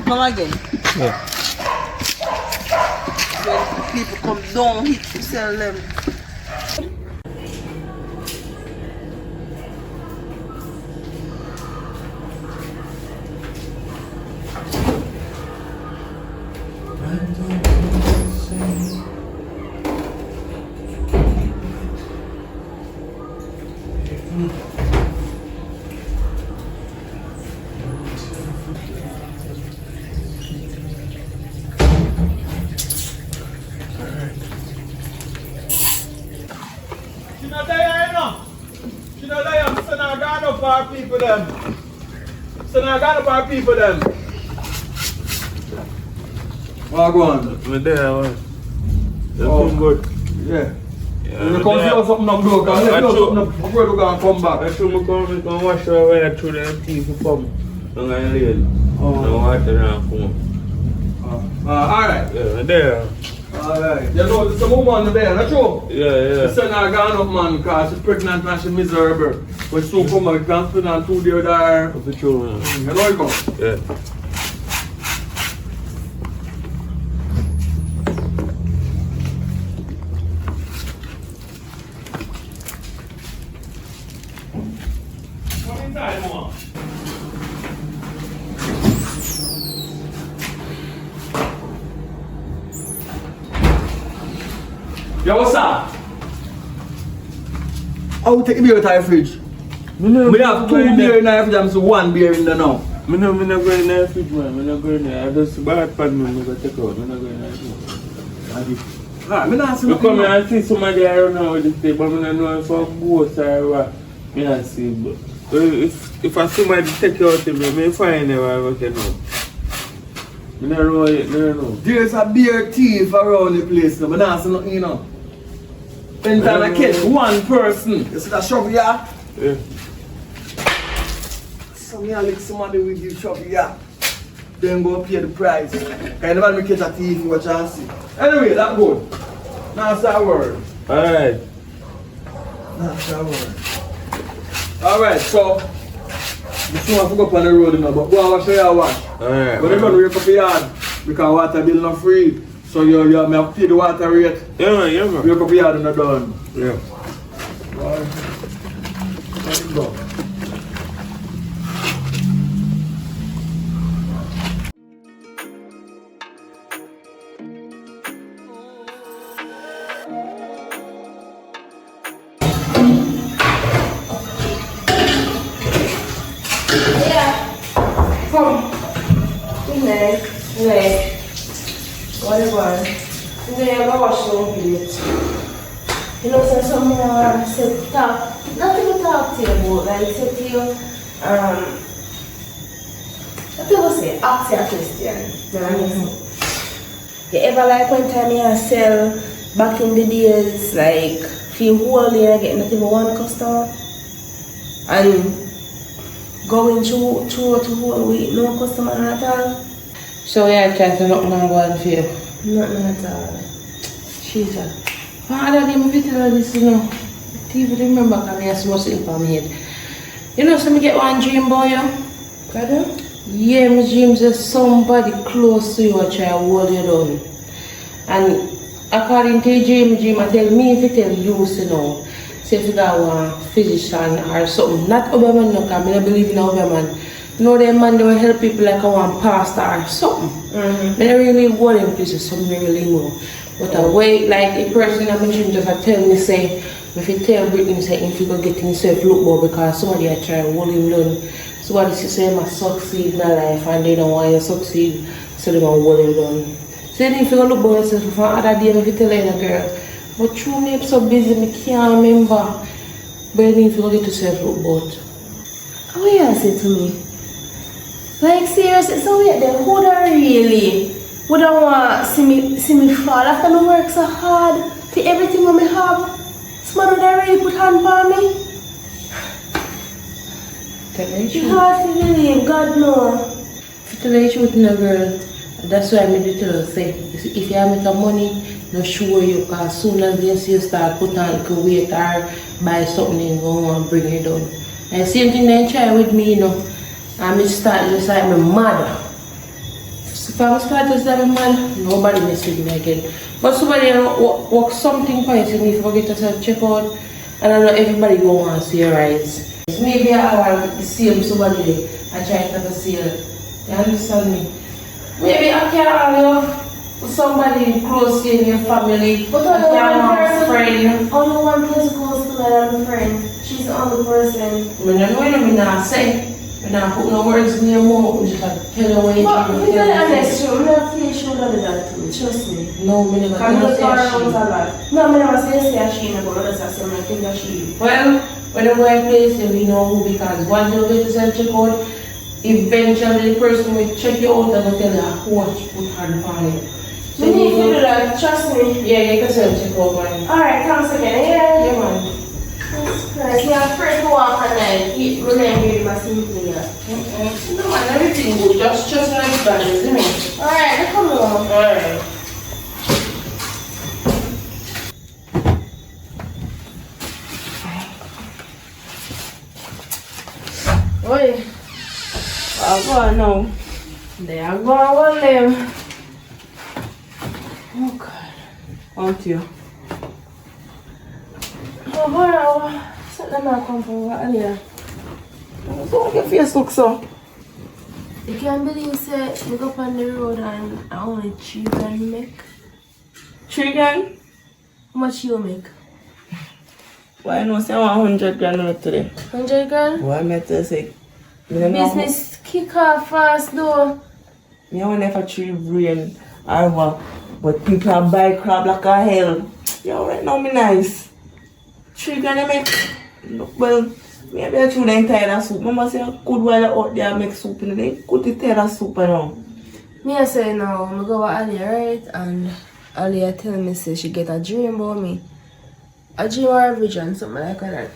Speaker 4: Come again.
Speaker 9: Yeah.
Speaker 4: When people come down, he sell them.
Speaker 1: She not there, you know. She not there. I'm saying I got up our people them. So I got up our people them. What go on?
Speaker 9: I'm there, man. That's
Speaker 1: Oh.
Speaker 9: good.
Speaker 1: Yeah.
Speaker 9: Yeah,
Speaker 1: You
Speaker 9: I'm
Speaker 1: come
Speaker 9: there.
Speaker 1: see us something up though, because if you something up, we're going to come back.
Speaker 9: I should come wash away through the teeth for come. I'm going to lay. No water now, come.
Speaker 1: Alright.
Speaker 9: Yeah, I'm there.
Speaker 1: Alright. You know, there's a woman there, not true?
Speaker 9: Yeah.
Speaker 1: The son are gone up, man, because she's pregnant and she's miserable. When she come back, we can spend on 2 days with her.
Speaker 9: For sure, man.
Speaker 1: You know it goes?
Speaker 9: Yeah.
Speaker 1: Come inside, mama. Yo, what's up? I will take the beer out of the fridge. We have 2 beer in the fridge and so 1 beer in the now.
Speaker 9: I'm not going in the fridge, man. I'm not going there. I just bad pan, man. I'm going to take out. I'm not going in the fridge.
Speaker 1: Alright, I'm not
Speaker 9: You come here and see somebody around now with this thing, but I don't know if I'm ghost or what. I don't see. But if I somebody take you out of me, I find them I can know. I don't know yet, I don't know.
Speaker 1: There's a beer thief around the place now, but not see nothing, you know. Anytime I catch one person, you see that shovel here?
Speaker 9: Yeah.
Speaker 1: So me and like somebody with the shovel here. Then go pay the price. Because never me catch a thief, watch and see. Anyway, that good. Now say a word.
Speaker 9: Alright.
Speaker 1: Now say a word. Alright, so this one I forgot on the road, you know, but go and wash your wash.
Speaker 9: Alright.
Speaker 1: But they're going to wake up the yard because water bill not free. So you have to pay the water rate.
Speaker 9: Yeah, man.
Speaker 1: Wake up the yard and they're done.
Speaker 9: Yeah.
Speaker 1: Right. Let it go.
Speaker 3: Whatever. Today I'm wash the plate. You know, so someone said talk, nothing to talk to you about, like said to you, what people say, ask you a question. You know what I mean? You ever like one time you sell back in the days, like feel whole day and get nothing but one customer? And going through to whole week, no customer at all?
Speaker 2: So yeah, trying to knock my one for you.
Speaker 3: Nothing at all.
Speaker 2: Jesus. Father, I'm a tell this, you know. Even remember because I have so much in my head. You know, so me get one dream, boy,
Speaker 3: Pardon?
Speaker 2: yeah, my dreams is somebody close to you and try to hold you down. And according to your dream, I tell me if you tell you, you know, say if you got one physician or something, not other man, no, because I don't believe in other man. No, them man, they will help people like a one pastor or something. They don't really go in places, something they really know. But I wait, like a person in my dream just tell me, say, if you tell Brittany, say, if you go get himself look more because somebody I try to hold him down. Somebody say, I succeed in my life and they don't want you to succeed, so they want to hold him down. So then if you go look for yourself from other day, if you tell any girl, but through me, I'm so busy, I can't remember. But then if you go get yourself look about.
Speaker 3: What you say to me? Like seriously, so wait then, who da really would I want see me fall after me work so hard for everything what me have? Somebody would really put hand on me?
Speaker 2: Tell me the
Speaker 3: It's
Speaker 2: truth.
Speaker 3: hard to believe, God no.
Speaker 2: To tell you the truth, no girl, that's why I made you tell us, say, if you have make money, no sure you, because as soon as you see you start put on like a weight or buy something and go and bring it down. And same thing they try with me, you know. And I start just like my mother. If I start just like my mother, nobody mess with me again. But somebody work something for you, so if you forget to check out, and I know everybody go want to see your eyes. Maybe I want to see somebody there and try to have a sale. You understand me? Maybe I can have somebody close in your family.
Speaker 3: But
Speaker 2: I can have a friend.
Speaker 3: Only one person close to my friend. She's the only person.
Speaker 2: I don't know what I'm not saying. I'm not put no words in your mouth. I'm just like tell you what you
Speaker 3: But
Speaker 2: do.
Speaker 3: if you're honest, I'm not feel she would have done that too. Trust me.
Speaker 2: No, me never
Speaker 3: I'm not
Speaker 2: say
Speaker 3: around a
Speaker 2: she.
Speaker 3: lot. No, I never say she, but others are saying I think that she.
Speaker 2: Well, when I go in place, we know who, because once you get yourself check out, eventually the person will check you out and will tell you what to put hand on it. So you need to do that, trust me. Yeah, you can send check out man.
Speaker 3: Alright, come second, yeah.
Speaker 2: Yeah man.
Speaker 3: Right, you're afraid to walk at night. You remain here, my simple, yeah.
Speaker 2: No man, everything good. Just trust my body, isn't it?
Speaker 3: Alright, come on.
Speaker 2: Alright.
Speaker 3: Oi.
Speaker 2: I'll go on now.
Speaker 3: There I go, I will live.
Speaker 2: Oh God. Aren't you?
Speaker 3: Oh, wow. Something I come from over earlier.
Speaker 2: Don't your face look so.
Speaker 3: You can't believe say we go up on the road and I only 3 grand make.
Speaker 2: 3 grand?
Speaker 3: How much you make?
Speaker 2: Why no say 100 grand out today?
Speaker 3: 100 grand?
Speaker 2: Why me to say? Me don't know.
Speaker 3: Business kick off fast though.
Speaker 2: Me I want never 3 brain or what. But people are buy crab like a hell. Yo, right now me nice. 3 grand I make. Well, maybe I chew the entire soup. Mama say good while out there make soup in the good entire soup now.
Speaker 3: Me I say now, I go with Ali, right? And Ali tell me say she get a dream about me. A dream or a vision, something like that.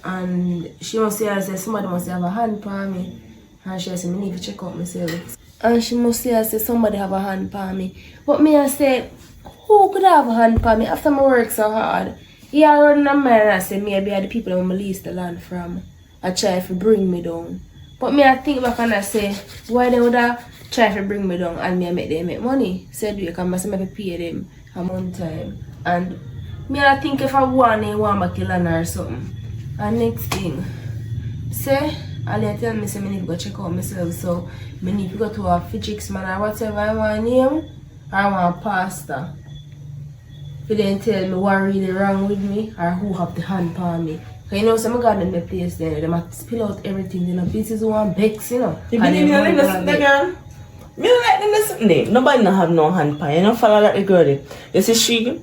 Speaker 3: And she must say somebody must have a hand for me. And she say me need to check out myself. And she must say somebody have a hand for me. But me I say, who could have a hand for me after I work so hard? Yeah, I run in my mind and I say maybe the people who I lease the land from. I try to bring me down. But me I think back and I say, why they would have try to bring me down and me I make them make money? Said we can maybe pay them a month time. And me I think if I want back the land or something. And next thing, say, Ali tell me say I need to go check out myself. So I need to go to a physics man or whatever I want name or I want pastor. If they tell me what really wrong with me or who have the hand on me. Because you know, some God in the place there, they might spill out everything. You know, business one begs, you know.
Speaker 2: You believe me on listen there, girl? Me like them listen there. Nobody no have no hand pan. You know, follow that the girl there. You see she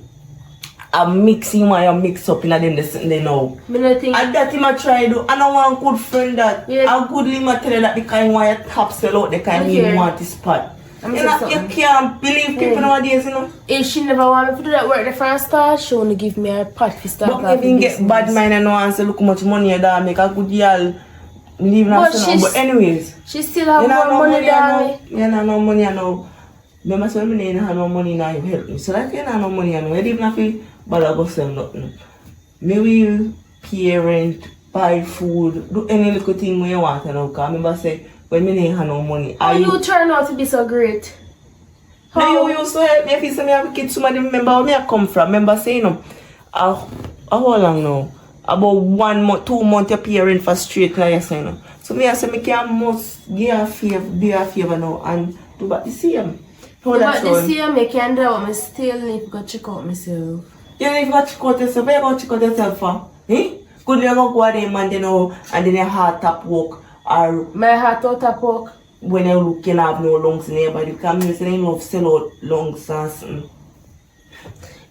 Speaker 2: I'm mixing why you mix up in them listen there now.
Speaker 3: Me not think.
Speaker 2: And that him a try do. I don't want good friend that.
Speaker 3: Yeah.
Speaker 2: A good lima tell you that the kind why you top sell out the kind
Speaker 3: Okay.
Speaker 2: you want to spot.
Speaker 3: I'm
Speaker 2: You know, you can't believe people nowadays, you know.
Speaker 3: If she never want me to do that work the first start, she only give me a pot for start.
Speaker 2: But maybe get bad mind and no answer look how much money you da make a good girl. Leave
Speaker 3: But
Speaker 2: now. But anyways.
Speaker 3: she still have
Speaker 2: You know
Speaker 3: more
Speaker 2: no
Speaker 3: money than me.
Speaker 2: you know no money now. Remember so me ain't have no money now you help me. So like you know no money now. You even have to bother go sell nothing. Me will pay rent, buy food, do any little thing where you want now. Cause remember say when me ain't have no money.
Speaker 3: How you turn out to be so great?
Speaker 2: Now you used to help me if you say me have a kid, somebody remember where me I come from. Remember saying how long now? About 1 month, 2 months you pay rent for straight like you say now. So me I say me can must give a favor, be a favor now and do back the same. How
Speaker 3: But
Speaker 2: that
Speaker 3: this
Speaker 2: sound?
Speaker 3: year I can do but I still need to go check out myself.
Speaker 2: You need to go check out yourself. Where you go check out yourself for? Eh? Good you go there man then now and then your heart tap walk or
Speaker 3: My heart out of pork.
Speaker 2: when you look you have no lungs in your body because me say they love sell out lungs and something.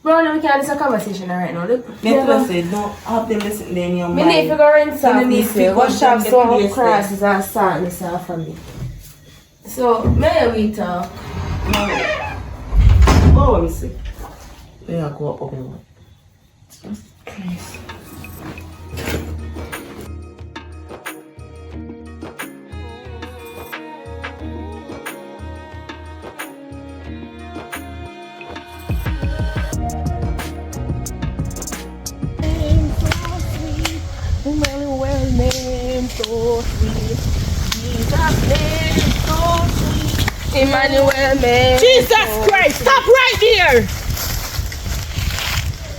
Speaker 3: Bro, we can't have this conversation right now. Look,
Speaker 2: Me tell say don't have them listen there in your
Speaker 3: me
Speaker 2: mind.
Speaker 3: need to go rinse
Speaker 2: So
Speaker 3: off
Speaker 2: you need to
Speaker 3: myself.
Speaker 2: go
Speaker 3: Go shop
Speaker 2: down the
Speaker 3: some
Speaker 2: place there.
Speaker 3: crosses and sadness off for me. So, may we talk?
Speaker 2: Go what me say. Yeah, go up okay. Christ.
Speaker 3: Emmanuel, man.
Speaker 10: Jesus Christ, stop right there.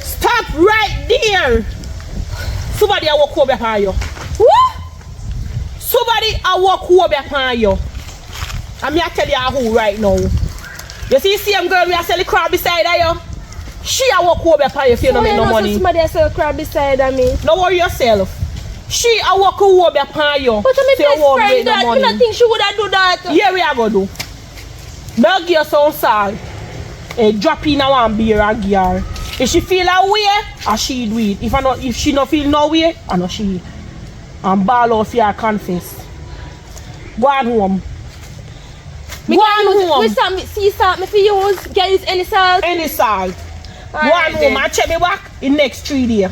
Speaker 10: Stop right there. Somebody I walk over upon you. What? Somebody I walk over upon you. I'm here to tell you who right now. You see same girl we are selling crab beside her, you? She I walk over upon you if you don't make no money.
Speaker 3: Somebody else sell crab beside of me.
Speaker 10: Don't worry yourself. She I walk over upon you.
Speaker 3: But I'm
Speaker 10: Say you
Speaker 3: best
Speaker 10: won't make
Speaker 3: friend
Speaker 10: no
Speaker 3: that.
Speaker 10: money.
Speaker 3: I don't think she would have do that.
Speaker 10: Yeah, we are going to do. Now give her some salt. Drop in one beer and give her. If she feel a way, she do it. If she not feel no way, I know she. And ball off here confess. Go on home. Me can home.
Speaker 3: With some sea salt me for use. Can use any salt?
Speaker 10: Any salt.
Speaker 3: Alright
Speaker 10: One home
Speaker 3: then.
Speaker 10: and check me back in next 3 days.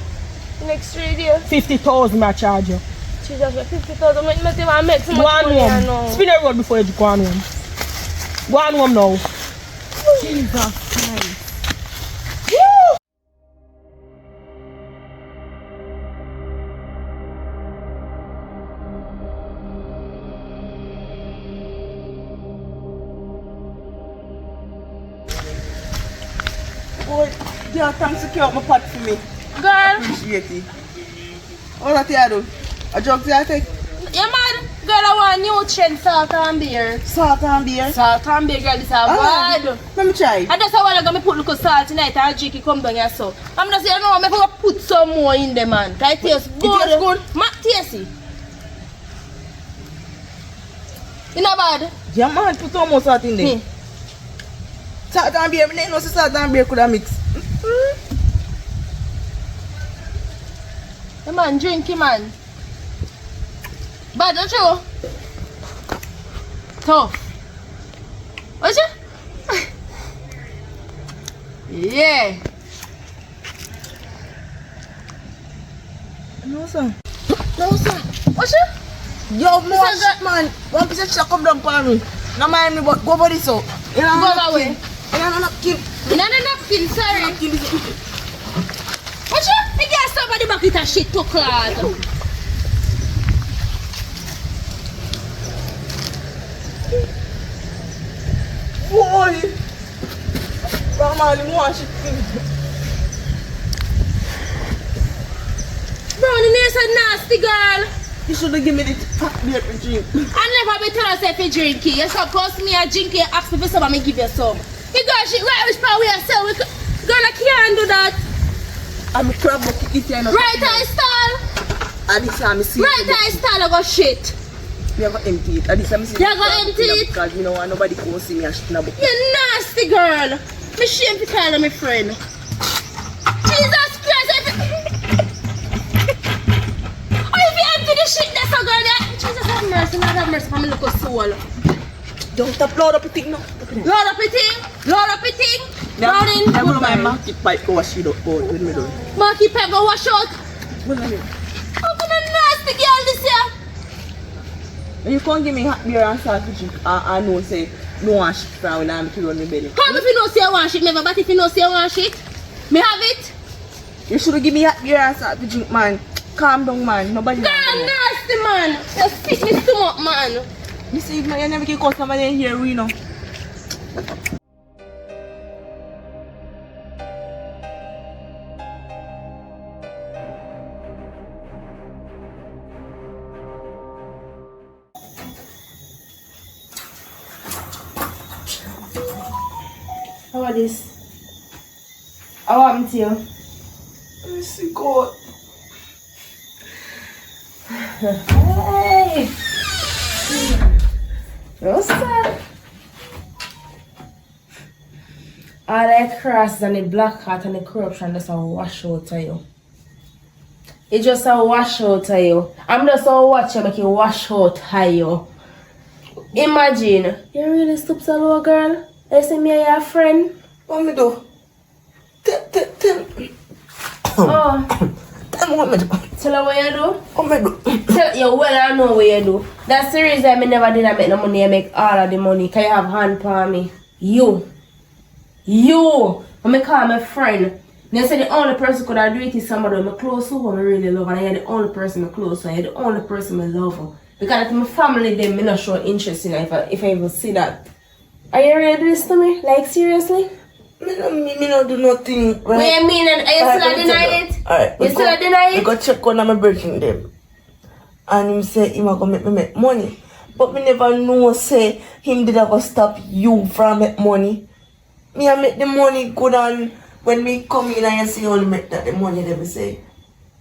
Speaker 3: Next 3 days.
Speaker 10: 50,000 I charge you.
Speaker 3: Jesus, 50,000. I must even make so
Speaker 10: Go
Speaker 3: much
Speaker 10: on
Speaker 3: money
Speaker 10: home.
Speaker 3: now.
Speaker 10: Spin a road before you go on home. Go on home now. Jesus Christ. Woo!
Speaker 4: Oh, yeah, thanks to carry my pot for me.
Speaker 3: Girl,
Speaker 4: Appreciate it. What that you do? A drug you take?
Speaker 3: you mad? Girl, I want nutrient salt and beer.
Speaker 4: Salt and beer?
Speaker 3: Salt and beer, girl, this is bad.
Speaker 4: Let me try.
Speaker 3: And that's why I'm going to put little salt tonight and drink it come down here so. I'm just saying, no, I'm going to put some more in there, man. Can it taste good?
Speaker 4: It tastes good?
Speaker 3: Tasty. You not bad?
Speaker 4: Yeah, man, put some more salt in there. Salt and beer, I didn't know salt and beer could have mixed.
Speaker 3: Yeah, man, drink it, man. Bad, don't you? Tough. What's it? Yeah.
Speaker 4: No, sir.
Speaker 3: No, sir. What's it?
Speaker 4: Yo, man, 1% shall come down for me. No mind me, but go for this out. You know,
Speaker 3: Go away.
Speaker 4: You know, napkin.
Speaker 3: No, napkin, sorry. What's it? Me get somebody back with a shit to clot.
Speaker 4: Boy! Normally, more shit.
Speaker 3: Brownie, you're so nasty, girl.
Speaker 4: You should have given me the hot beer to drink.
Speaker 3: I never be told us if you drink it. You're supposed to me a drink it, ask me for some, and me give you some. You got shit right which part we are sell. Girl, I can't do that.
Speaker 4: I'm a crab bucket eating.
Speaker 3: Right eye style.
Speaker 4: And this time I see
Speaker 3: Right eye style, I got shit.
Speaker 4: me have to empty it. And this time I see
Speaker 3: You got empty it?
Speaker 4: because you know want nobody go see me and shit in a book.
Speaker 3: You nasty girl. Me shame to call her my friend. Jesus Christ. Oh, if you empty the shit, that's a girl there. Jesus have mercy, Lord have mercy for my little soul.
Speaker 4: Don't upload up a thing now.
Speaker 3: Load up your thing. Load up your thing. Browning.
Speaker 4: I'm going to my
Speaker 3: goodbye.
Speaker 4: market pipe go wash it up. Go with me down.
Speaker 3: Marky Pep go wash out.
Speaker 4: What are you?
Speaker 3: How can a nasty girl this year?
Speaker 4: You can't give me hot beer and salt to drink. I know say no one shit from when I'm to run my belly.
Speaker 3: How if you know say I want shit, never, but if you know say I want shit, me have it.
Speaker 4: You should have given me hot beer and salt to drink, man. Calm down, man. Nobody.
Speaker 3: Girl, nasty man. You spit me stomach, man.
Speaker 4: You see, man, you never get customer in here, you know.
Speaker 3: How are this? How happened to you?
Speaker 4: Let me see, God.
Speaker 3: Hey! Rosa! All that crosses and the black heart and the corruption just a wash out of you. It just a wash out of you. I'm just a watch you make it wash out of you. Imagine, you really stoop so low, girl? You see me and your friend?
Speaker 4: What me do? Tell
Speaker 3: Oh,
Speaker 4: me what me do.
Speaker 3: tell her what you do?
Speaker 4: What me do?
Speaker 3: Tell you well I know what you do. That's the reason I never did make no money. I make all of the money. Can you have hand for me? You. When I call my friend. They say the only person could have do it is somebody I'm close to who I really love. And you're the only person I'm close to. You're the only person I love. Because if my family them, me not show interest in it if I even see that. Are you ready to do this to me? Like seriously?
Speaker 4: Me no do nothing. Right?
Speaker 3: What you mean? And are you still denying it?
Speaker 4: Alright.
Speaker 3: You still denying
Speaker 4: We
Speaker 3: it?
Speaker 4: go check on my breaking them. And him say him a go make me make money. But me never know say him did a go stop you from make money. Me a make the money good and when me come in and you see only make that the money then me say,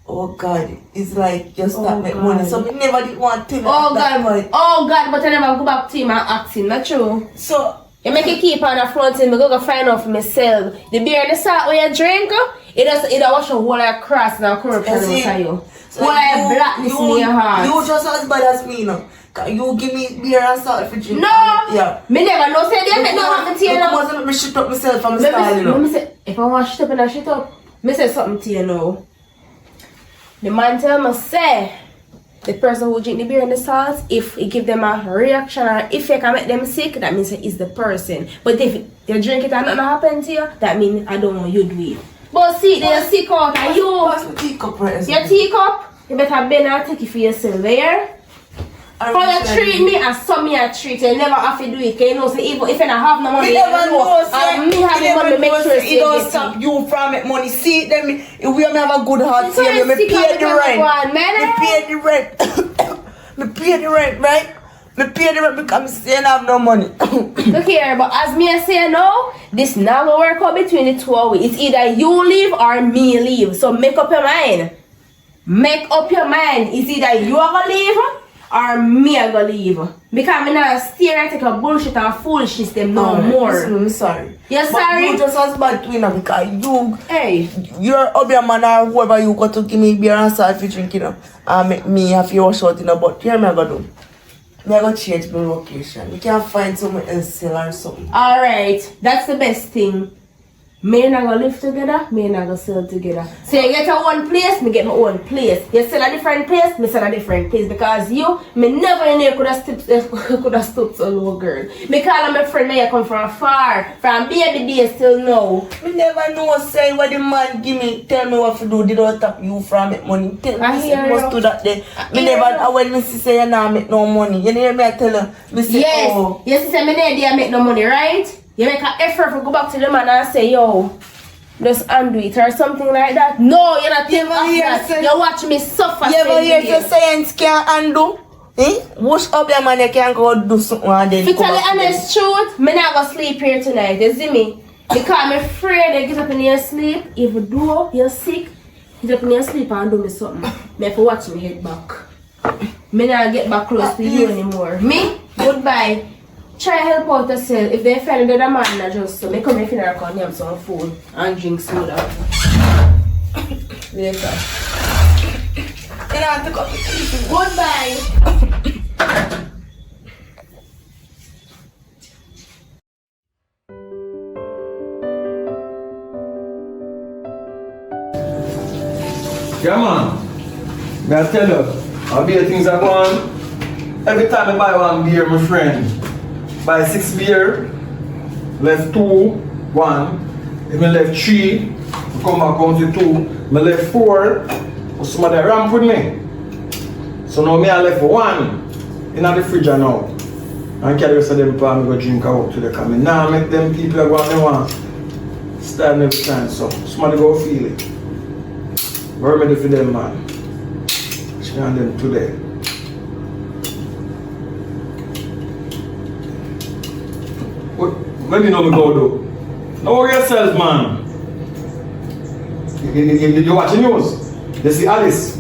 Speaker 4: oh God, it's like just stop make money. So me never did want to tell you
Speaker 3: Oh
Speaker 4: at that
Speaker 3: God,
Speaker 4: point.
Speaker 3: oh God, but I never go back to him and acting, not true.
Speaker 4: So
Speaker 3: You make it keep on the front and I go find out for myself. The beer and the salt where you drink, it wash a whole lot of cross and corruption
Speaker 4: you see,
Speaker 3: out of you.
Speaker 4: so
Speaker 3: Whole lot of blackness in your heart.
Speaker 4: You just as bad as me now. You give me beer and salt for drink.
Speaker 3: No!
Speaker 4: Yeah.
Speaker 3: Me never know say they make no happen to you
Speaker 4: I
Speaker 3: now.
Speaker 4: must me shit up myself from the style, you know.
Speaker 3: Let me say, if I want to shit up and I shit up, me say something to you now. The man tell me say, the person who drink the beer and the salt, if it give them a reaction or if it can make them sick, that means it's the person. But if you drink it and nothing happen to you, that means I don't want you do it. But see, they're sick out and you.
Speaker 4: Pass my teacup, right?
Speaker 3: Your teacup, you better bend and take it for yourself, there. How you treat me as some me I treat you, never have to do it. Cause you know, say even if I don't have no money,
Speaker 4: Me never know,
Speaker 3: and me have the money, make sure
Speaker 4: it don't stop you from make money. See them, if we have a good heart,
Speaker 3: So
Speaker 4: here, me
Speaker 3: sick
Speaker 4: pay
Speaker 3: of
Speaker 4: the
Speaker 3: the
Speaker 4: rent.
Speaker 3: one, man.
Speaker 4: Me pay the rent. Me pay the rent, right? Me pay the rent because me still have no money.
Speaker 3: Look here, but as me I say no, this now will work out between the two of we. It's either you leave or me leave. So make up your mind. Make up your mind. It's either you are gonna leave or me are gonna leave. Because me not steer and take a bullshit and foolishness them no more.
Speaker 4: Listen, I'm sorry.
Speaker 3: You're
Speaker 4: But
Speaker 3: sorry?
Speaker 4: you just as bad to me because you,
Speaker 3: Hey.
Speaker 4: you're up your man or whoever you got to give me beer and salt for drinking, you know, and make me have your shot, you know, but here me I gonna do. Me I gonna change my location. You can find someone else sell or something.
Speaker 3: Alright, that's the best thing. Me and I go live together, me and I go sell together. So you get a one place, me get my own place. You sell a different place, me sell a different place. Because you, me never in here could have stooped so low, girl. Me call my friend, me you come from far, from baby days till now.
Speaker 4: Me never know say what the man give me, tell me what to do, did not tap you from make money. Tell
Speaker 3: I
Speaker 4: me say
Speaker 3: hear
Speaker 4: you must
Speaker 3: you.
Speaker 4: do that there. Me
Speaker 3: hear
Speaker 4: never,
Speaker 3: you.
Speaker 4: when me say you nah make no money, you hear me I tell her, me say
Speaker 3: Yes,
Speaker 4: oh.
Speaker 3: yes, say me there make no money, right? You make an effort to go back to the man and say, yo, just undo it or something like that. No, you're not thinking of that. You watch me suffer.
Speaker 4: You ever hear
Speaker 3: saying
Speaker 4: the science can't undo? Eh? Wash up your man, you can't go do something and then
Speaker 3: to
Speaker 4: come
Speaker 3: tell the
Speaker 4: back to
Speaker 3: honest truth, me not gonna sleep here tonight, you see me? Because I'm afraid you get up in your sleep, even though you're sick, get up in your sleep and do me something. Me have to watch me head back. Me not get back close to you anymore. Me, goodbye. Try help out yourself. If they find another man that just so me come here funeral and have some food and drink soda. Later.
Speaker 4: You know, to come.
Speaker 3: Goodbye.
Speaker 1: Yeah, man. May I tell you, how beer things are going. Every time I buy one beer, my friend, buy 6 beer, left 2, 1. If I left 3, I come back on to 2. I left 4, somebody ramp with me. So now me I left 1 in the fridge now. And carry the rest of them for me go drink out to the car. Now make them people go what they want. Stand every time, so somebody go feel it. Remedy for them, man. She and them today. What do you know me go do? Don't worry yourself, man. You watch the news? You see Alice?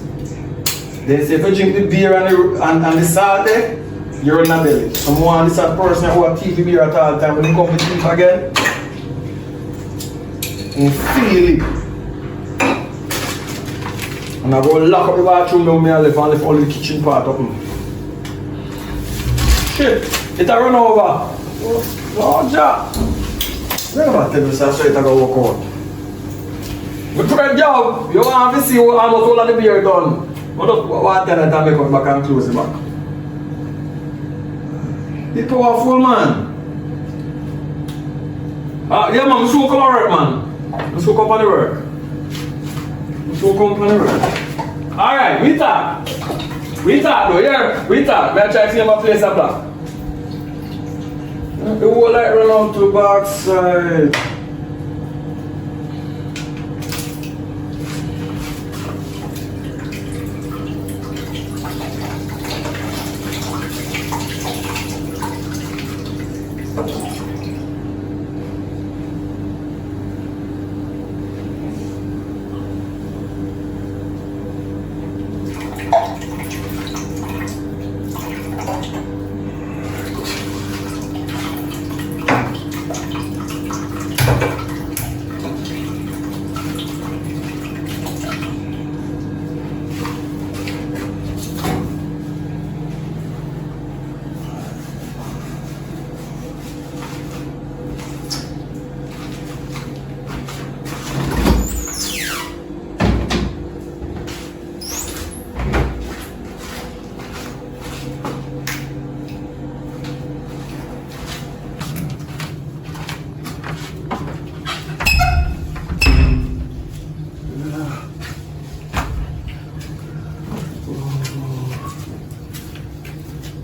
Speaker 1: They say if you drink the beer and the salt there, you're in a belly. Someone this a person who have TV beer at all time when you come to sleep again. And feel it. And I go lock up the bathroom down me and left only the kitchen part of them. Shit, it a run over. Oh, Jack. Never tell me so it a go walk out. But great job. You want to see almost all of the beer done. What tell that I make up back and close it back. It's powerful, man. Yeah, man, we show come on work, man. We show come on the work. Alright, we talk. We talk though, yeah. We talk. May I try to see my place up there? The whole light run out to the back side.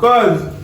Speaker 9: Cause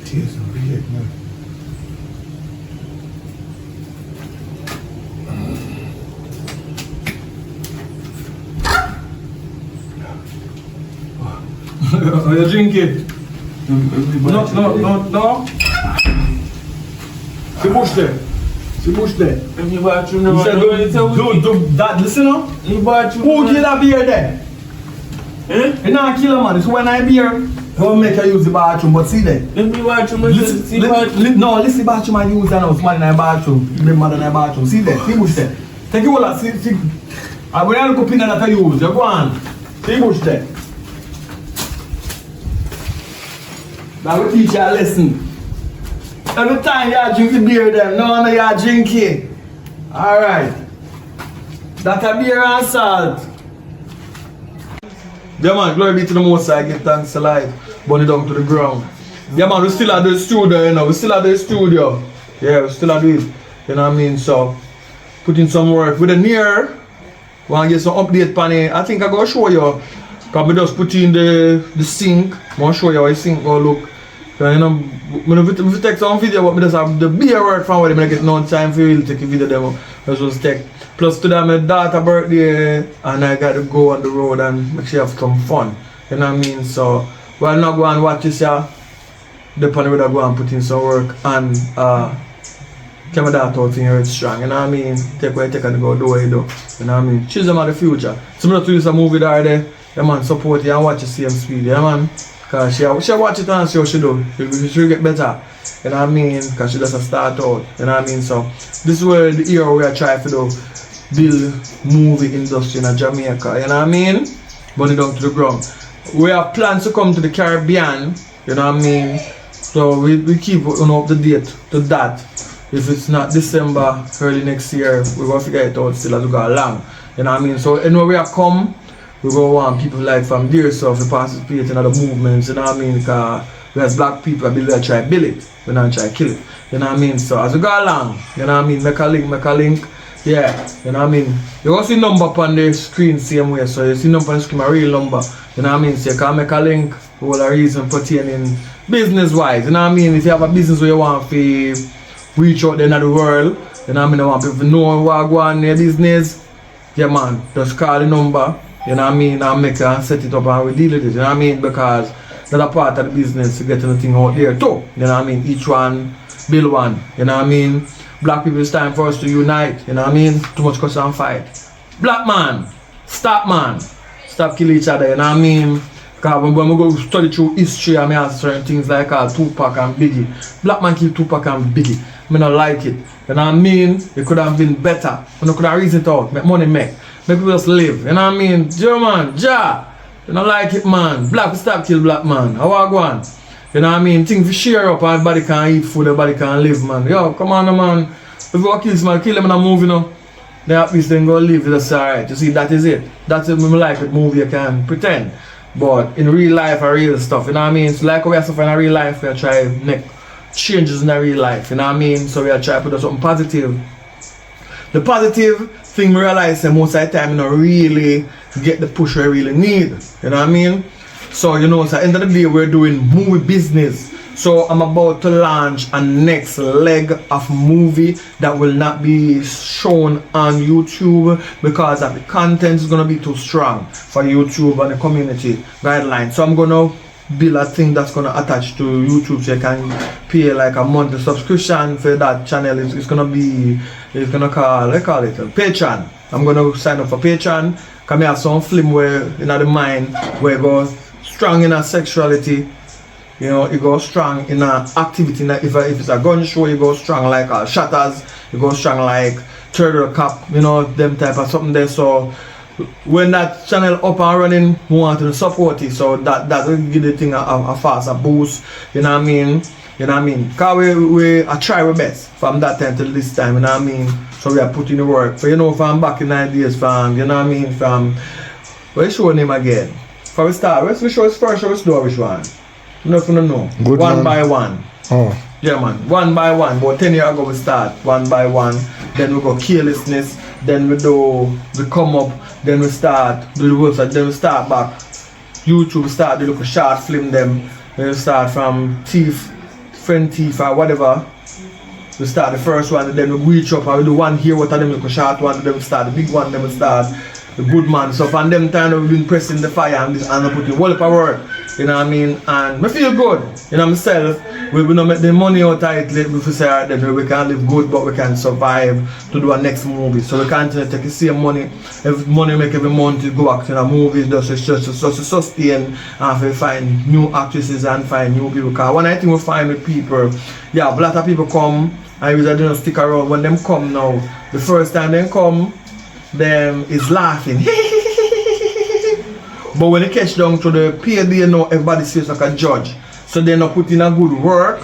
Speaker 6: Tears of red, man.
Speaker 1: Are you drinking? No. See bush there.
Speaker 9: in the bathroom,
Speaker 1: You said do that. Listen up.
Speaker 9: in the bathroom.
Speaker 1: Who kill a beer there?
Speaker 9: Eh?
Speaker 1: You not kill a man. It's when I beer. Don't make you use the bathroom, but see there.
Speaker 9: In the bathroom,
Speaker 1: Listen the bathroom I use and I was man in the bathroom. The mother in the bathroom. See there. See bush there. Take you all that. See. I'm going to look up in that I use. You go on. See bush there. Now we teach you a lesson. Every time you drink the beer then, no you drink it. Alright. That a beer and salt. Yeah man, glory be to the Most High, give thanks to life. Burn it down to the ground. Yeah man, we still at the studio, you know. We still at the studio. Yeah, we still at it. You know what I mean? So, put in some work. With the near, want to get some update on it. I think I'm going to show you. Because we just put in the sink. I'm going to show you how the sink go look. You know, if you take some video, but I just have the beer work from where I get no time for you to take a video demo. I just take. Plus today my daughter's birthday and I got to go on the road and make sure I have some fun. You know what I mean? So we're not going to watch this here. The pan would go and put in some work and get my daughter out in here strong. You know what I mean? Take what you take and go do what you do. You know what I mean? Choose them at the future. Similar to this movie there. Yeah man, support you and watch the same speed. Yeah man? Because she watch it and see what she do. She'll get better. You know what I mean? Because she doesn't start out. You know what I mean? So this is where the era we are trying to do. Build movie industry in Jamaica. You know what I mean? Burn it down to the ground. We have plans to come to the Caribbean. You know what I mean? So we keep up the date to that. If it's not December, early next year, we're going to figure it out still as we go along. You know what I mean? So anywhere we are come, we go want people like from there so to participate in other movements, you know what I mean? Because we as black people, we try to build it, we not try to kill it, you know what I mean? So as we go along, you know what I mean? Make a link, yeah, you know what I mean? You go see number on the screen same way, so you see number on the screen, a real number, you know what I mean? So you can make a link for all the reason pertaining business wise, you know what I mean? If you have a business where you want to reach out there in the world, you know what I mean? I want people to know what go on in your business, yeah man, just call the number. You know what I mean? And make and set it up and we deal with it. You know what I mean? Because that's a part of the business to get anything out there too. You know what I mean? Each one build one. You know what I mean? Black people, it's time for us to unite. You know what I mean? Too much cuss and fight. Black man, stop killing each other. You know what I mean? Because when we go study through history, I mean, I certain things like Tupac and Biggie. Black man kill Tupac and Biggie. I don't like it. You know what I mean? It could have been better. We could have reasoned it out. Make money make. Make people just live, you know what I mean? German, you don't like it, man. Black, stop kill black man. How I go on? You know what I mean? Things we share up and everybody can eat food, everybody can live, man. Yo, come on, man. If you want to kill someone, kill them and move, you know. Then at least then go live, that's alright. You see, that is it. That's it, I like with movie, you can pretend. But in real life, real stuff, you know what I mean? So like we are suffering in real life, we are trying to make changes in our real life, you know what I mean? So we are trying to put something positive. The positive thing we realize that most of the time you don't really get the push we really need. You know what I mean? So you know, so at the end of the day we're doing movie business. So I'm about to launch a next leg of movie that will not be shown on YouTube because of the content is gonna be too strong for YouTube and the community guidelines. So I'm gonna build a thing that's gonna attach to YouTube so you can pay like a monthly subscription for that channel. It's gonna call it Patreon. I'm gonna sign up for Patreon. Because I have some film where in the mind where it goes strong in our sexuality, You know, you go strong in an activity. If it's a gun show, you go strong like Shatters, you go strong like Turtle Cup, you know, them type of something there. So when that channel up and running, we want to support it. So that will give the thing a faster boost, you know what I mean? You know what I mean? Because we try our best from that time till this time, you know what I mean? So we are putting the work. So you know, from back in 9 days, from, you know what I mean? From, where show name again? For we start, let's show us first, let's do which one. Nothing to know.
Speaker 6: Good
Speaker 1: one
Speaker 6: man.
Speaker 1: by one.
Speaker 6: Oh.
Speaker 1: Yeah, man. One by one. About 10 years ago we start. One by one. Then we go carelessness. Then we come up. Then we start do the website. Then we start back. YouTube start do the short film them. Then we start from friend thief or whatever. We start the first one. And then we reach up and we do one here. What are them look short one. Then we start the big one. Then we start the good man. So from them time we've been pressing the fire and this and I put the whole work. You know what I mean? And I feel good. You know myself. We don't make the money out of it. We say that we can live good, but we can survive to do a next movie. So we can't take the same money. If money make every month to go back to the movies, just to sustain and to find new actresses and find new people. Because one I think we find with people, yeah, a lot of people come and they don't stick around. When them come now, the first time they come, them is laughing. But when they catch down to the payday, you know, everybody feels like a judge. So they're not putting a good work,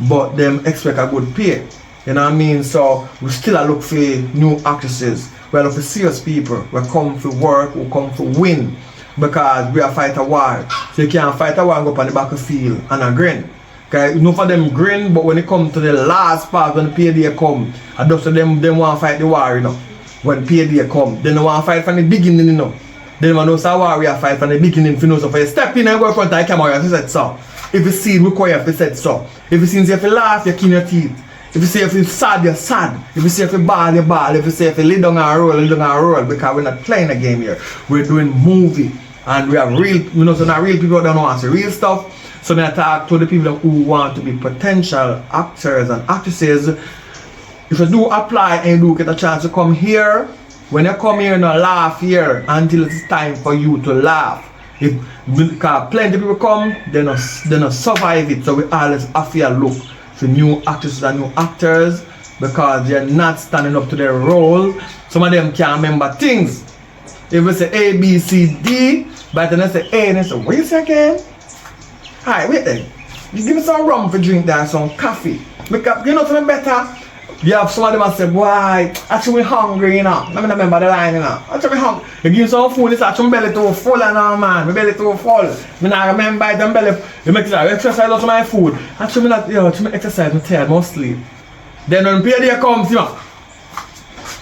Speaker 1: but them expect a good pay. You know what I mean? So we still look for new actresses. We look for serious people. We come for work, we come for win. Because we are fight a war. So you can't fight a war and go up on the battlefield and a grin. Okay, enough of them grin, but when it comes to the last part, when the payday come, I just them want to fight the war, you know. When payday come, they don't want to fight from the beginning, you know. Then when those warrior fight from the beginning, you know, so for you step in and go in front of the camera, you said so. If you see it require, you said so. If you see if you laugh, you clean your teeth. If you say if you sad, you're sad. If you say if you ball, you ball. If you say if you lay down and roll, lay down and roll. Because we're not playing a game here. We're doing movie. And we are real, you know, so not real people don't want to say real stuff. So I talk to the people who want to be potential actors and actresses. If you do apply and you do get a chance to come here, when you come here, no laugh here until it's time for you to laugh. Because plenty of people come, they not survive it. So we always have to look for new actresses and new actors because they're not standing up to their role. Some of them can't remember things. If we say A, B, C, D, but then they say A and they say, wait a second. Hi, wait then. You give me some rum for drink there, some coffee. Because you know something better? You have some of them that say, boy, actually hungry, you know. Let me remember the line, you know. Actually hungry. You give some food, it's actually my belly too full, you know, man. My belly too full. I not remember it, my belly. You make exercise lots of my food. Actually, not, you know, to make exercise, I'm tired, I'm sleep. Then when payday comes, you know,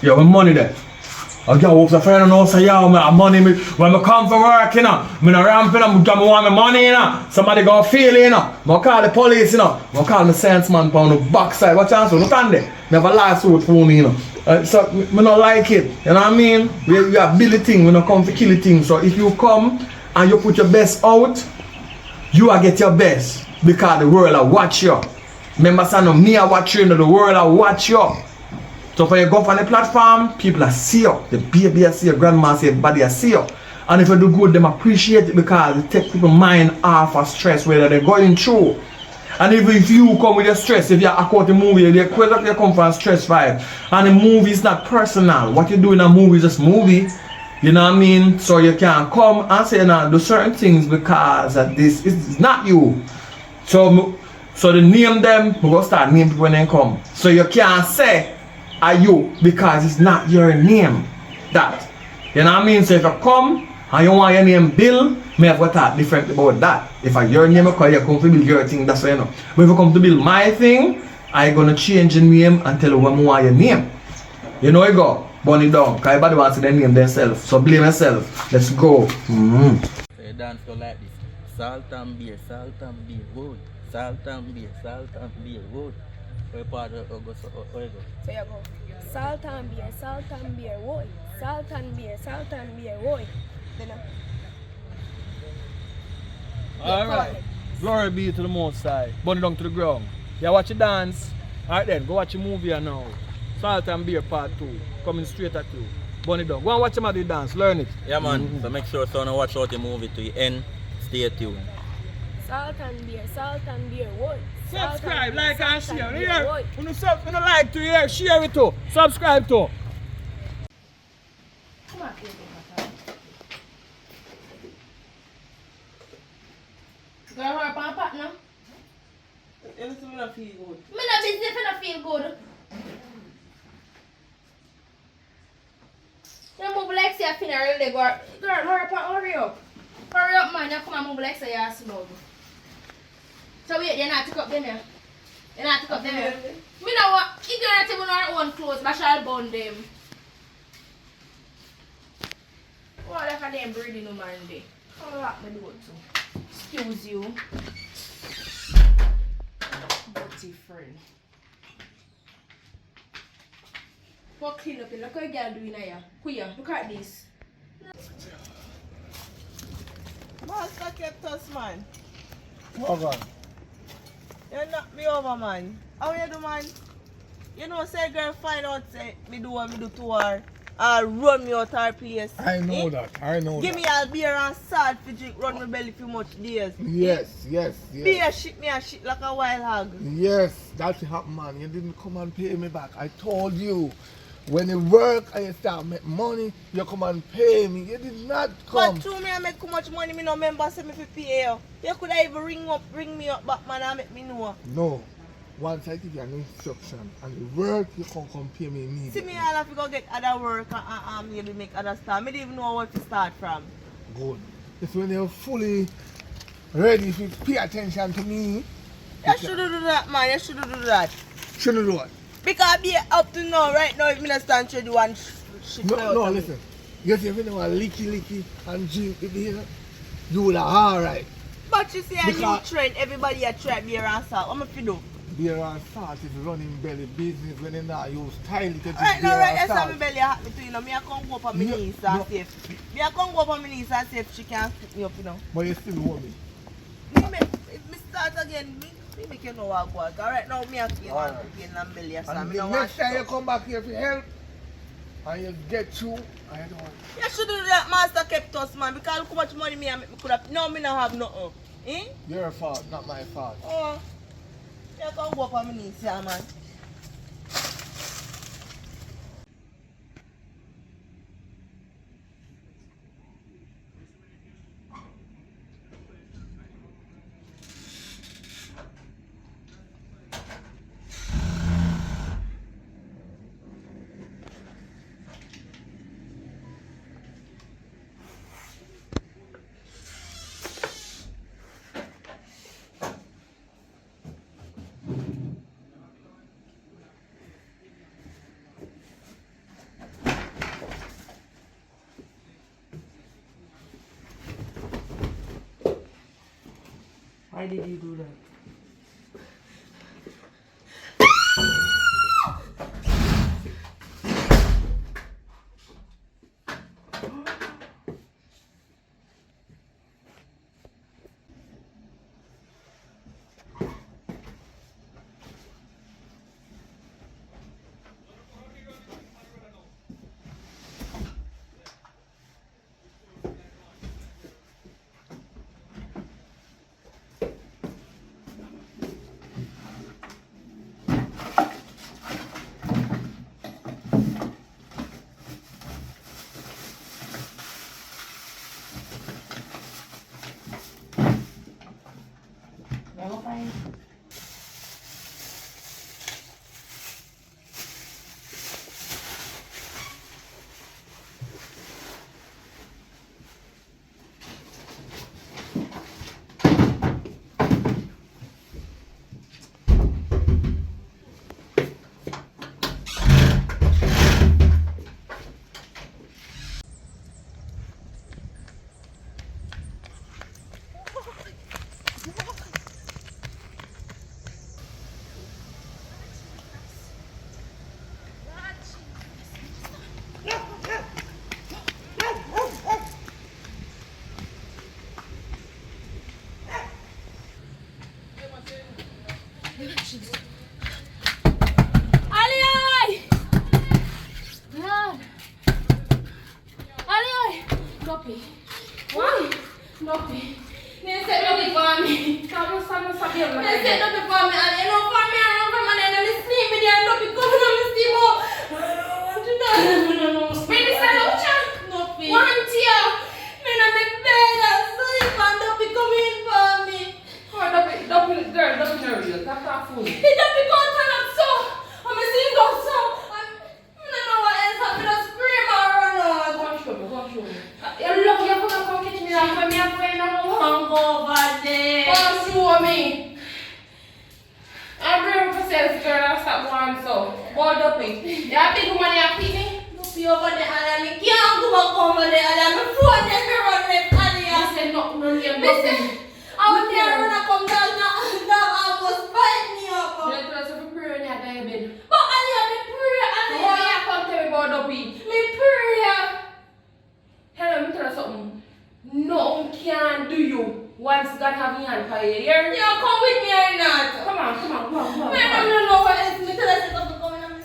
Speaker 1: you have money there. I get walk to friend and know say, yo, man, money, when I come for work, you know, I'm not ramping up, I want my money, you know. Somebody gonna feel it, you know. I call the police, you know. I call the sense man on the backside. What chance? You understand it? I have a lawsuit for me, you know. So, I don't like it. You know what I mean? We are building things, we don't come to kill things. So, if you come and you put your best out, you will get your best. Because the world will watch you. Remember, son, me I watch you, the world will watch you. So when you go up on the platform, people are see you. The baby see you, grandma see you, everybody see you. And if you do good, them appreciate it because it takes people's mind off of stress whether they're going through. And even if you come with your stress, if you act out the movie, you come from stress vibe. And the movie is not personal. What you do in a movie is just movie. You know what I mean? So you can come and say, no, do certain things because this is not you. So the name them, we're going to start naming people when they come. So you can't say, are you because it's not your name. That. You know what I mean? So if you come and you want your name Bill, may have to talk different about that. If I your name because you come to build your thing, that's what you know. But if you come to build my thing, I'm gonna change your name and tell you what more your name. You know you go, burn it down, because everybody wants to their name themselves. So blame yourself. Let's go.
Speaker 5: So you dance go like this. Salt and beer, wood. Salt and beer, wood. Where part of August or
Speaker 3: So you go salt and beer, woy. Salt and beer, woy. Then
Speaker 1: alright. Glory be to the Most High. Burn it down to the ground. You watch it dance. Alright then, go watch a movie now. Salt and Beer Part 2. Coming straight at you. Burn it down. Go and watch somebody dance. Learn it.
Speaker 5: Yeah man. So make sure so watch out the movie to the end. Stay tuned.
Speaker 3: Salt and beer, what?
Speaker 10: Subscribe, like and share.
Speaker 3: beer,
Speaker 10: Here,
Speaker 3: what?
Speaker 10: when you like to hear, share it too. Subscribe too.
Speaker 3: Come on, baby.
Speaker 2: Girl, her pan partner.
Speaker 4: You still not feel good.
Speaker 2: Me not busy if I feel good. You move like say a funeral they go. Girl, hurry up. Hurry up, man. You come and move like say you're slow. So wait, you're not took up them here. You're not took up them here. Me know what. Ignorant even our own clothes, but shall burn them. What if I them breeding no man day? How lock me door too? Excuse you. Dirty friend. Go clean up it. Look how you girl doing here. Here, look at this.
Speaker 4: Master kept us, man.
Speaker 6: Hold on.
Speaker 4: You knock me over, man. How you do, man? You know, say girl find out, say, me do what me do to her. Run me out her place.
Speaker 6: I know that. I know
Speaker 4: Give
Speaker 6: that.
Speaker 4: me a beer and salt for drink, run my belly for much days.
Speaker 6: Yes.
Speaker 4: Beer shit me a shit like a wild hog.
Speaker 6: Yes, that's happened, man. You didn't come and pay me back. I told you. When you work and you start make money, you come and pay me. You did not come.
Speaker 4: But through me I make too much money, me no member say me fi pay you. You could have even ring me up back, man, and make me know.
Speaker 6: No. Once I give you an instruction and the work, you can come pay me immediately.
Speaker 4: See me all have to go get other work and maybe make other stuff. Me didn't even know where to start from.
Speaker 6: Good. It's when you're fully ready, if you pay attention to me.
Speaker 4: You should do that, man. You should do that.
Speaker 6: Shouldn't do it.
Speaker 4: Because be up to now, right now, if me not stand to do one shit.
Speaker 6: No, listen. You see, if you know a licky and drink the beer, you will alright.
Speaker 4: But you see a
Speaker 6: Because-
Speaker 4: new trend, everybody a try beer and salt. What am I fi do?
Speaker 6: Beer and salt is running belly business when they not use style to drink
Speaker 4: Right
Speaker 6: beer
Speaker 4: now, right,
Speaker 6: and
Speaker 4: that's how
Speaker 6: salt.
Speaker 4: my belly hot me too, you know. Me I come go up on my
Speaker 6: No,
Speaker 4: knees and
Speaker 6: no.
Speaker 4: see if me I come go up on my knees and see if she can pick me up, you know.
Speaker 6: But you still want me.
Speaker 4: If me start again, me make you know what I go. Alright now me I feel one pain and belly or
Speaker 6: And
Speaker 4: something. Me
Speaker 6: the
Speaker 4: no want
Speaker 6: next time you
Speaker 4: shit.
Speaker 6: come back here for help, and you get through, I don't want.
Speaker 4: You should do that, master kept us, man, because look how much money me could have. No, me not have nothing. Eh?
Speaker 6: Your fault, not my fault.
Speaker 4: Oh, you can go up on my knees, yeah, man. Why did you do that?
Speaker 2: Ali! God! Ali! Nopi. What? Nopi. Yes,
Speaker 3: set up for me.
Speaker 2: Come on, here.
Speaker 3: They set up for me, and you know, for me, I run from and then I sleep with you, and don't be coming on me sleep up. No.
Speaker 2: Really, Salucha?
Speaker 3: No, please.
Speaker 2: One tear.
Speaker 3: Me not make bed and sleep, and don't be coming for me.
Speaker 2: Oh, don't be nervous. That's our food.
Speaker 3: He don't be going turn up so. I'm a single so. I don't know what else happened. I scream or run out.
Speaker 2: Go and show me. You're lucky you're gonna come catch me now. When me and friend no more.
Speaker 3: Come over there.
Speaker 2: Go and show me. I'm brave for self, girl. I'll stop going so. Hold up it. You're big woman, you're pity.
Speaker 3: Don't be over there, and I can't go back over there, and I'm afraid that you run left, and
Speaker 2: I said no, name,
Speaker 3: listen. I was there when I come down, now almost bite me up.
Speaker 2: You let us have a prayer in your bed.
Speaker 3: But Aliyah, me pray,
Speaker 2: So
Speaker 3: Aliyah.
Speaker 2: why you come tell me about up it?
Speaker 3: Me pray.
Speaker 2: Hello, let me tell you something. No one can do you once God have your hand for you. Hear?
Speaker 3: You come with me or not?
Speaker 2: Come on.
Speaker 3: Me don't know what else. Me tell us to come in and me.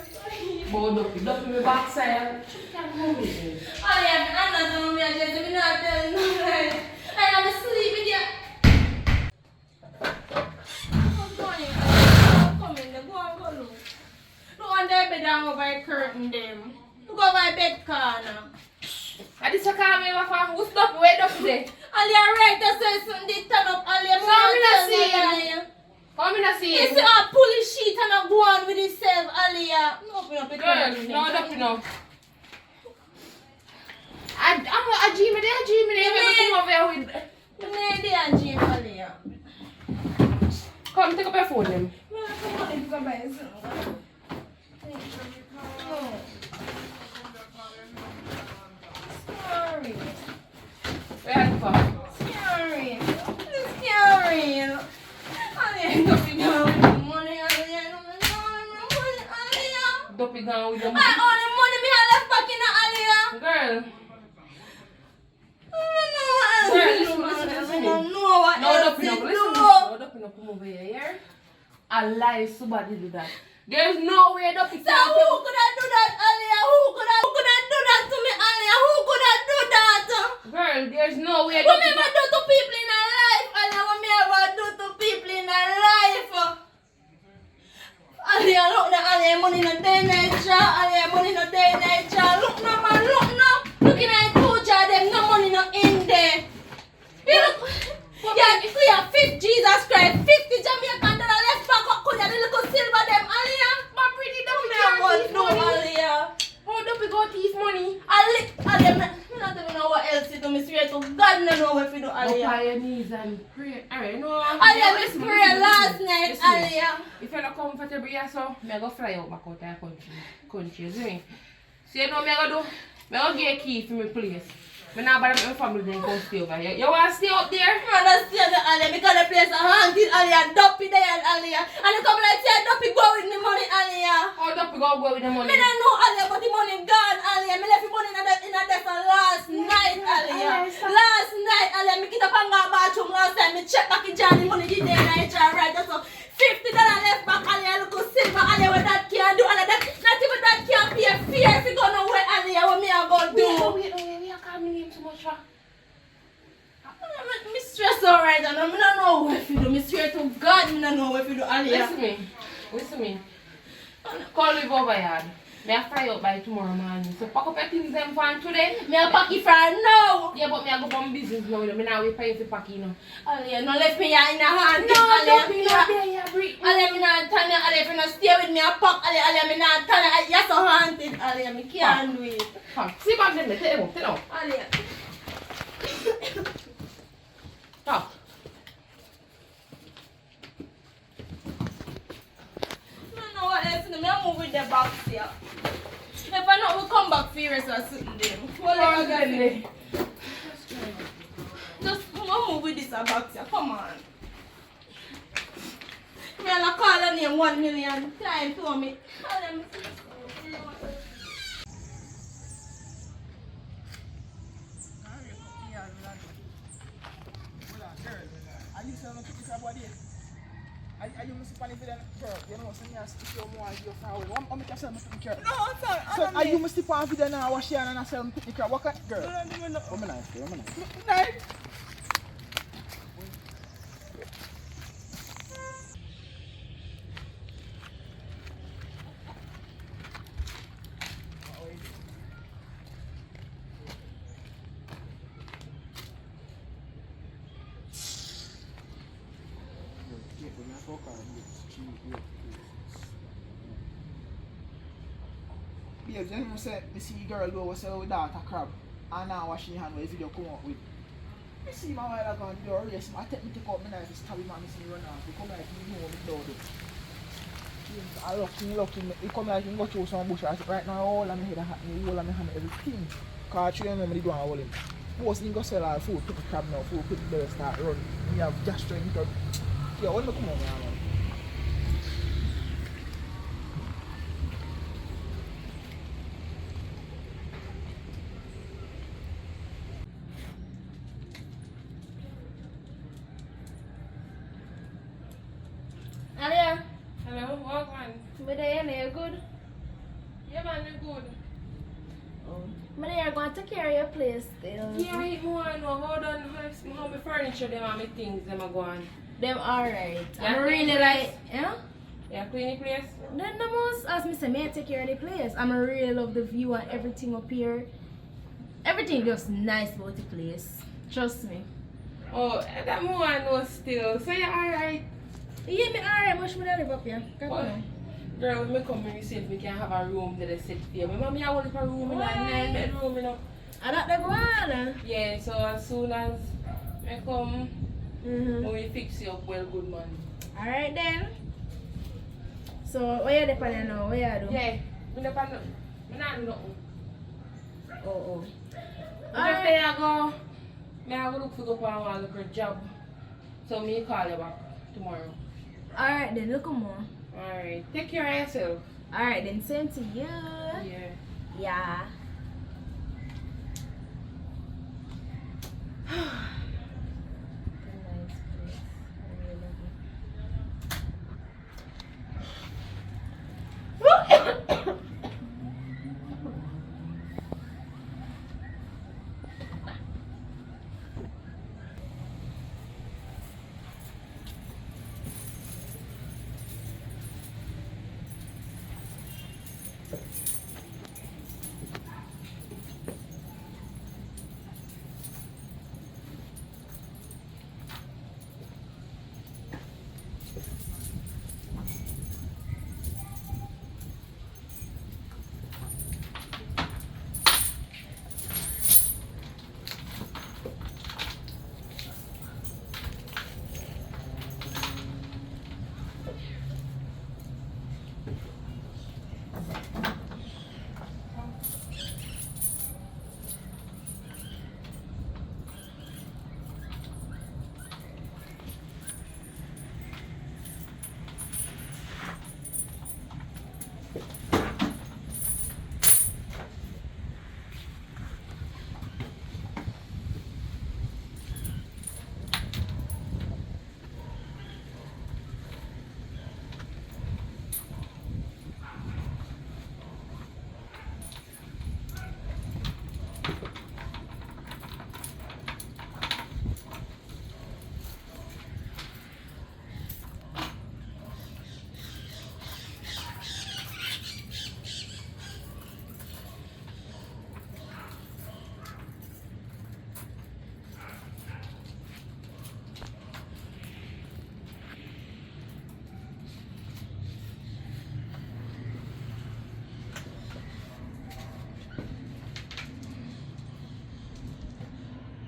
Speaker 2: Bow up in my backside. You can't come with me.
Speaker 3: Aliyah, I'm not telling me, I just me not telling no lies. And I'm asleep with you. Look on their bed and over the curtain them. Look over my bed corner.
Speaker 2: I just call me for who stop wait up there.
Speaker 3: Aliyah right to say something did turn up Aliyah.
Speaker 2: Come in and see. Come in and see.
Speaker 3: You see a pull his sheet and a go on with himself, Aliyah. No, open up the curtain.
Speaker 2: Girl, no, don't know. I'm a dream there. Come over here with.
Speaker 3: You made the dream, Aliyah.
Speaker 2: Come, take up your phone then.
Speaker 3: Come on, you can buy some. Scary.
Speaker 2: Where are you from?
Speaker 3: Scary. It's scary. Aliyah, don't be down with the money, Aliyah. Don't be down with the money, Aliyah.
Speaker 2: Don't be gone with your
Speaker 3: My only money me have left back in the Aliyah.
Speaker 2: girl. Listen. Come over here. I lie, somebody do that. There's no way that
Speaker 3: So who could have do that, Aliyah? Who could have do that to me, Aliyah? Who could have do that?
Speaker 2: Girl, there's no way
Speaker 3: What me ever do to people in our life, Aliyah? What me ever do to people in our life? Aliyah, look now, Aliyah, money no day nature. Aliyah, money no day nature. Look now, man, look now. Looking at two jar, them no money no in there. You look. Yeah, if we have 50 Jesus Christ, 50 Jamaican dollar left back up, could you the little silver them, Aliyah?
Speaker 2: My pretty, don't be
Speaker 3: No, Aliyah.
Speaker 2: How don't we go thief money?
Speaker 3: Aliyah, me not even know what else to do. Me swear to God, no know what to do,
Speaker 2: Go
Speaker 3: Aliyah.
Speaker 2: on your knees and pray. Alright, no.
Speaker 3: Aliyah, me pray last night,
Speaker 2: Listen.
Speaker 3: Aliyah.
Speaker 2: If you're not comfortable here, so me go fly out back out of the country, see me? So you know me go do? Me go get a key for my place. Me not bother my family then come stay over here. You want to stay up there?
Speaker 3: Me understand that, Aliyah, because the place is haunted, Aliyah. Duppy there, Aliyah. And you come like say, Duppy go with me money, Aliyah.
Speaker 2: How don't we go with the money?
Speaker 3: Me don't know, Aliyah, but the money gone, Aliyah. Me left the money in a desk last night, Aliyah. Last night, Aliyah, me get up and go bathroom last time. Me check back in jar, the money did there, and I try right. So $50 left back, Aliyah. Look how silver, Aliyah, what that can do, Aliyah. Not even that can pay fear if you go nowhere, Aliyah. What me a go do?
Speaker 2: Wait, I can't name too much.
Speaker 3: Me stress alright, and I don't know what to do. Me swear to God, I don't know what to do, Aliyah.
Speaker 2: Listen me. Call live over here. Me a fly out by tomorrow morning. So pack up your things them for today.
Speaker 3: Me a pack it for now.
Speaker 2: Yeah, but me a go from business now. Me now wait for you to pack you know.
Speaker 3: Aliyah, no left me here in the hand.
Speaker 2: No,
Speaker 3: Aliyah,
Speaker 2: don't be not there, yeah, breathe.
Speaker 3: Aliyah, me not turn you. Aliyah, if you not stay with me, I pack. Aliyah, me not turn you. You're so haunted, Aliyah. Me can't do it.
Speaker 2: Come, see back them there. Take them out.
Speaker 3: Aliyah.
Speaker 2: Talk.
Speaker 3: I don't know what else to do. Me a move with the box here. If I not, we come back for you or something there. What are you doing? Just move with this box here. Come on. Me a call her name 1 million times to me.
Speaker 11: Are you Mr. Panny for them? Girl, you know, so I stick your more as your power. I'm making some picture.
Speaker 7: No, sir.
Speaker 11: So are you Mr. Panny for them now? Wash your hand and sell picture. What kind girl?
Speaker 7: No.
Speaker 11: Woman nice.
Speaker 7: Nice.
Speaker 11: fuck her, babes, you know say, me see girl do what say with daughter crab, and now what she hand with video come out with. I see my while ago on the door race, I take out my knife, stab him and me see run off. He come like he know me do it. I lucky, he come like he go through some bush. I said right now all of my head hot, me all of my hand everything. Cause you know me do and hold him. Most thing go sell all food, pick the crab now, food, pick the belly start run. Me have gastro in top. Yeah, when me come on man.
Speaker 3: Alia,
Speaker 2: Hello, what man?
Speaker 3: me there, you good?
Speaker 2: Yeah man, you good.
Speaker 3: Me there, going to take care of your place still.
Speaker 2: Yeah, I want to know how done how my furniture them and my things them are going.
Speaker 3: Them alright.
Speaker 2: Yeah,
Speaker 3: I really
Speaker 2: clean
Speaker 3: like, yeah?
Speaker 2: Yeah, clean the place.
Speaker 3: Then the most, as me say, me I take care of the place. I really love the view and everything up here. Everything just nice about the place. Trust me.
Speaker 2: Oh, that more I know still. So you're alright.
Speaker 3: Yeah, me alright, much me live up here. Come
Speaker 2: What?
Speaker 3: on.
Speaker 2: Girl, when me come here, see if we can have a room that is set for you. My mommy, I want a room in a 9-bedroom, you know.
Speaker 3: And that the one.
Speaker 2: Yeah, so as soon as I come, we fix you up well, good man.
Speaker 3: Alright then. So, where you depending now? Where you do?
Speaker 2: Yeah, me not do nothing.
Speaker 3: Oh.
Speaker 2: Just there I go. I go look for go for a look for a job. So me call you back tomorrow.
Speaker 3: Alright then, look more.
Speaker 2: Alright, take care of yourself.
Speaker 3: Alright then, same to you.
Speaker 2: Yeah.
Speaker 3: Yeah.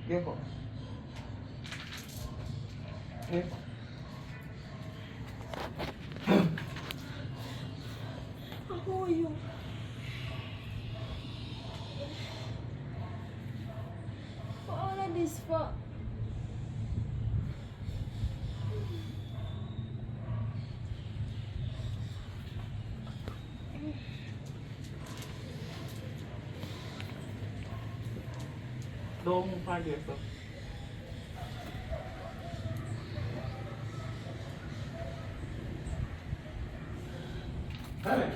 Speaker 11: Viejo. Viejo.
Speaker 3: How are you? For all of this for
Speaker 11: Don't find yourself. Hey.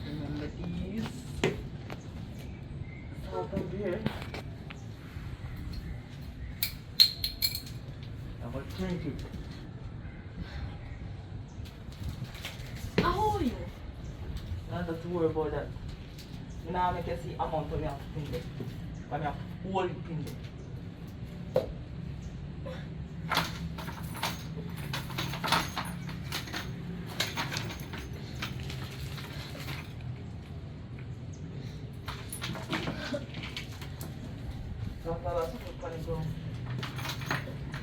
Speaker 11: Remember these? Open here. I'm gonna drink it.
Speaker 3: how are you?
Speaker 11: Not to worry about that. Now I can see amount of me have to pin there. But I have whole pin there.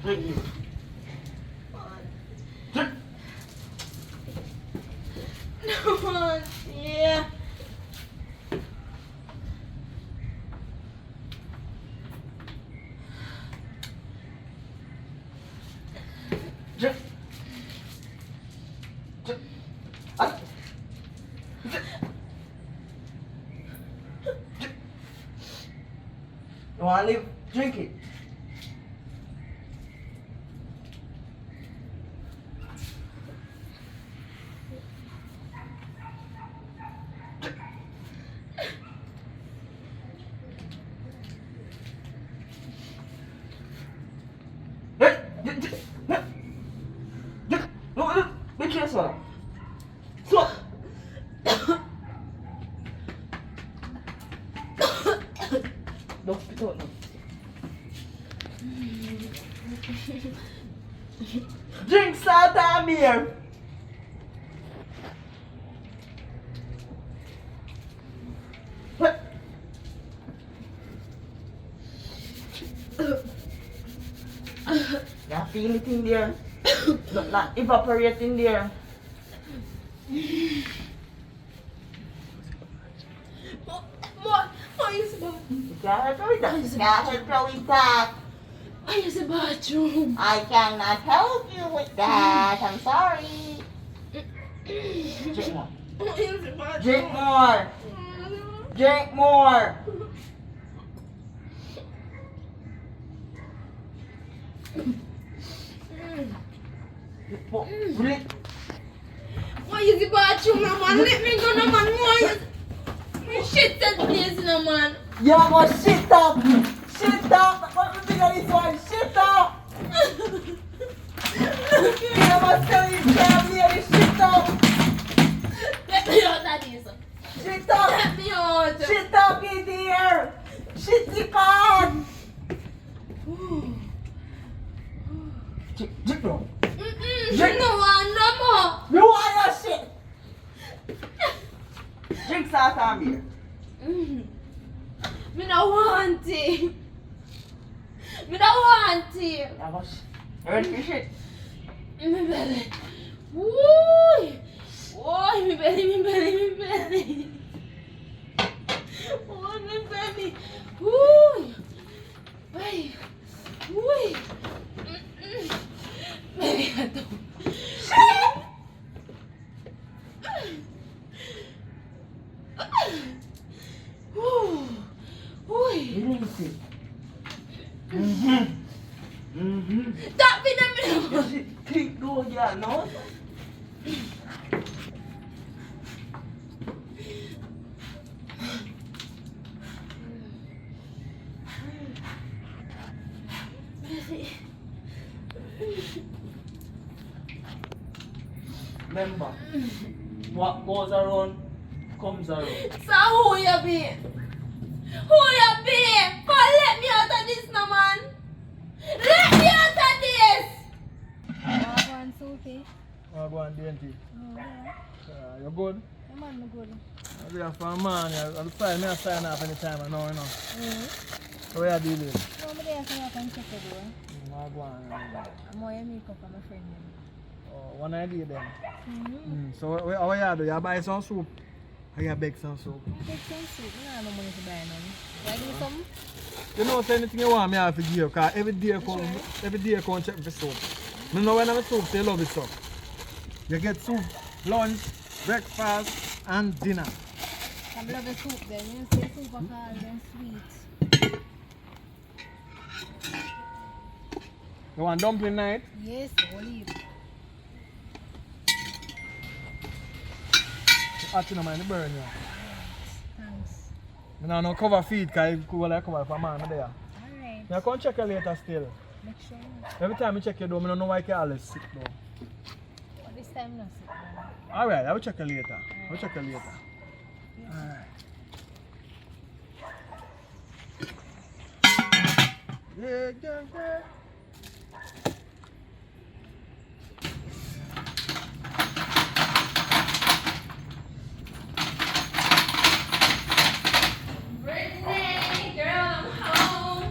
Speaker 11: Drink it. Drink.
Speaker 7: No, yeah.
Speaker 11: Drink. Drink. Ah. Drink. Drink. You want to leave? Drink it. Be careful. So. Don't spit out now. Drink salt and beer. You feel it in there? Not evaporating there.
Speaker 7: Why is the bathroom?
Speaker 11: You can't help with that. You can't help with that.
Speaker 7: Why is the bathroom?
Speaker 11: I cannot help you with that. I'm sorry. Drink more.
Speaker 7: Why is the bathroom?
Speaker 11: Drink more. Drink more.
Speaker 7: Why is the bathroom, no man? Let me go, no man. Why is shit that place, no man?
Speaker 11: You must shit up. Shit up. What we big on this one? Shit up. You must tell you can't be any shit up.
Speaker 7: Let me out of this.
Speaker 11: Shit up.
Speaker 7: Let me out.
Speaker 11: Shit up in here. Shit the can. Drink more.
Speaker 7: Drink no one, no more.
Speaker 11: You want your shit. Drink salt and beer.
Speaker 7: Me no want it. Me no want it.
Speaker 11: You ready for shit?
Speaker 7: Me belly. Woo! Oh, me belly, me belly, me belly. Oh, me belly. Woo! Bye. Woo! Baby, I don't.
Speaker 11: Release it.
Speaker 7: Stop it a minute.
Speaker 11: Keep going, yeah, no? Remember, what goes around comes around.
Speaker 7: So who you be? Who you be? Come let me out of this, no man. Let me out of this.
Speaker 8: Wagwan Sophie.
Speaker 1: Wagwan DNT.
Speaker 8: Oh, yeah.
Speaker 1: You good?
Speaker 8: The man no good.
Speaker 1: I be a fan man. I'll sign me a sign off anytime I know, you know. So where you dealing?
Speaker 8: No, me there so I can check the door.
Speaker 1: Wagwan.
Speaker 8: I'm more your makeup for my friend.
Speaker 1: Oh, one idea then. So how you do? You buy some soup? Or you bake some soup?
Speaker 8: I take some soup. I have no money to buy none. Can I give you some?
Speaker 1: You know, say anything you want me have to give you, because every day I come check for soup. You know when I'm soup, they love it so. You get soup, lunch, breakfast, and dinner.
Speaker 8: I love the soup then. You say soup are called them sweet.
Speaker 1: You want dumpling night?
Speaker 8: Yes, olive.
Speaker 1: Hot in the mind, burn you.
Speaker 8: Thanks.
Speaker 1: I don't know cover feed, because it's cool like cover for man there.
Speaker 8: Alright.
Speaker 1: I come check you later still.
Speaker 8: Make sure.
Speaker 1: Every time I check you though, I don't know why you always sick though.
Speaker 8: But this time not sick.
Speaker 1: Alright, I will check you later. I will check you later. Alright. Yeah, yeah, yeah.
Speaker 7: Brittany, girl, I'm home.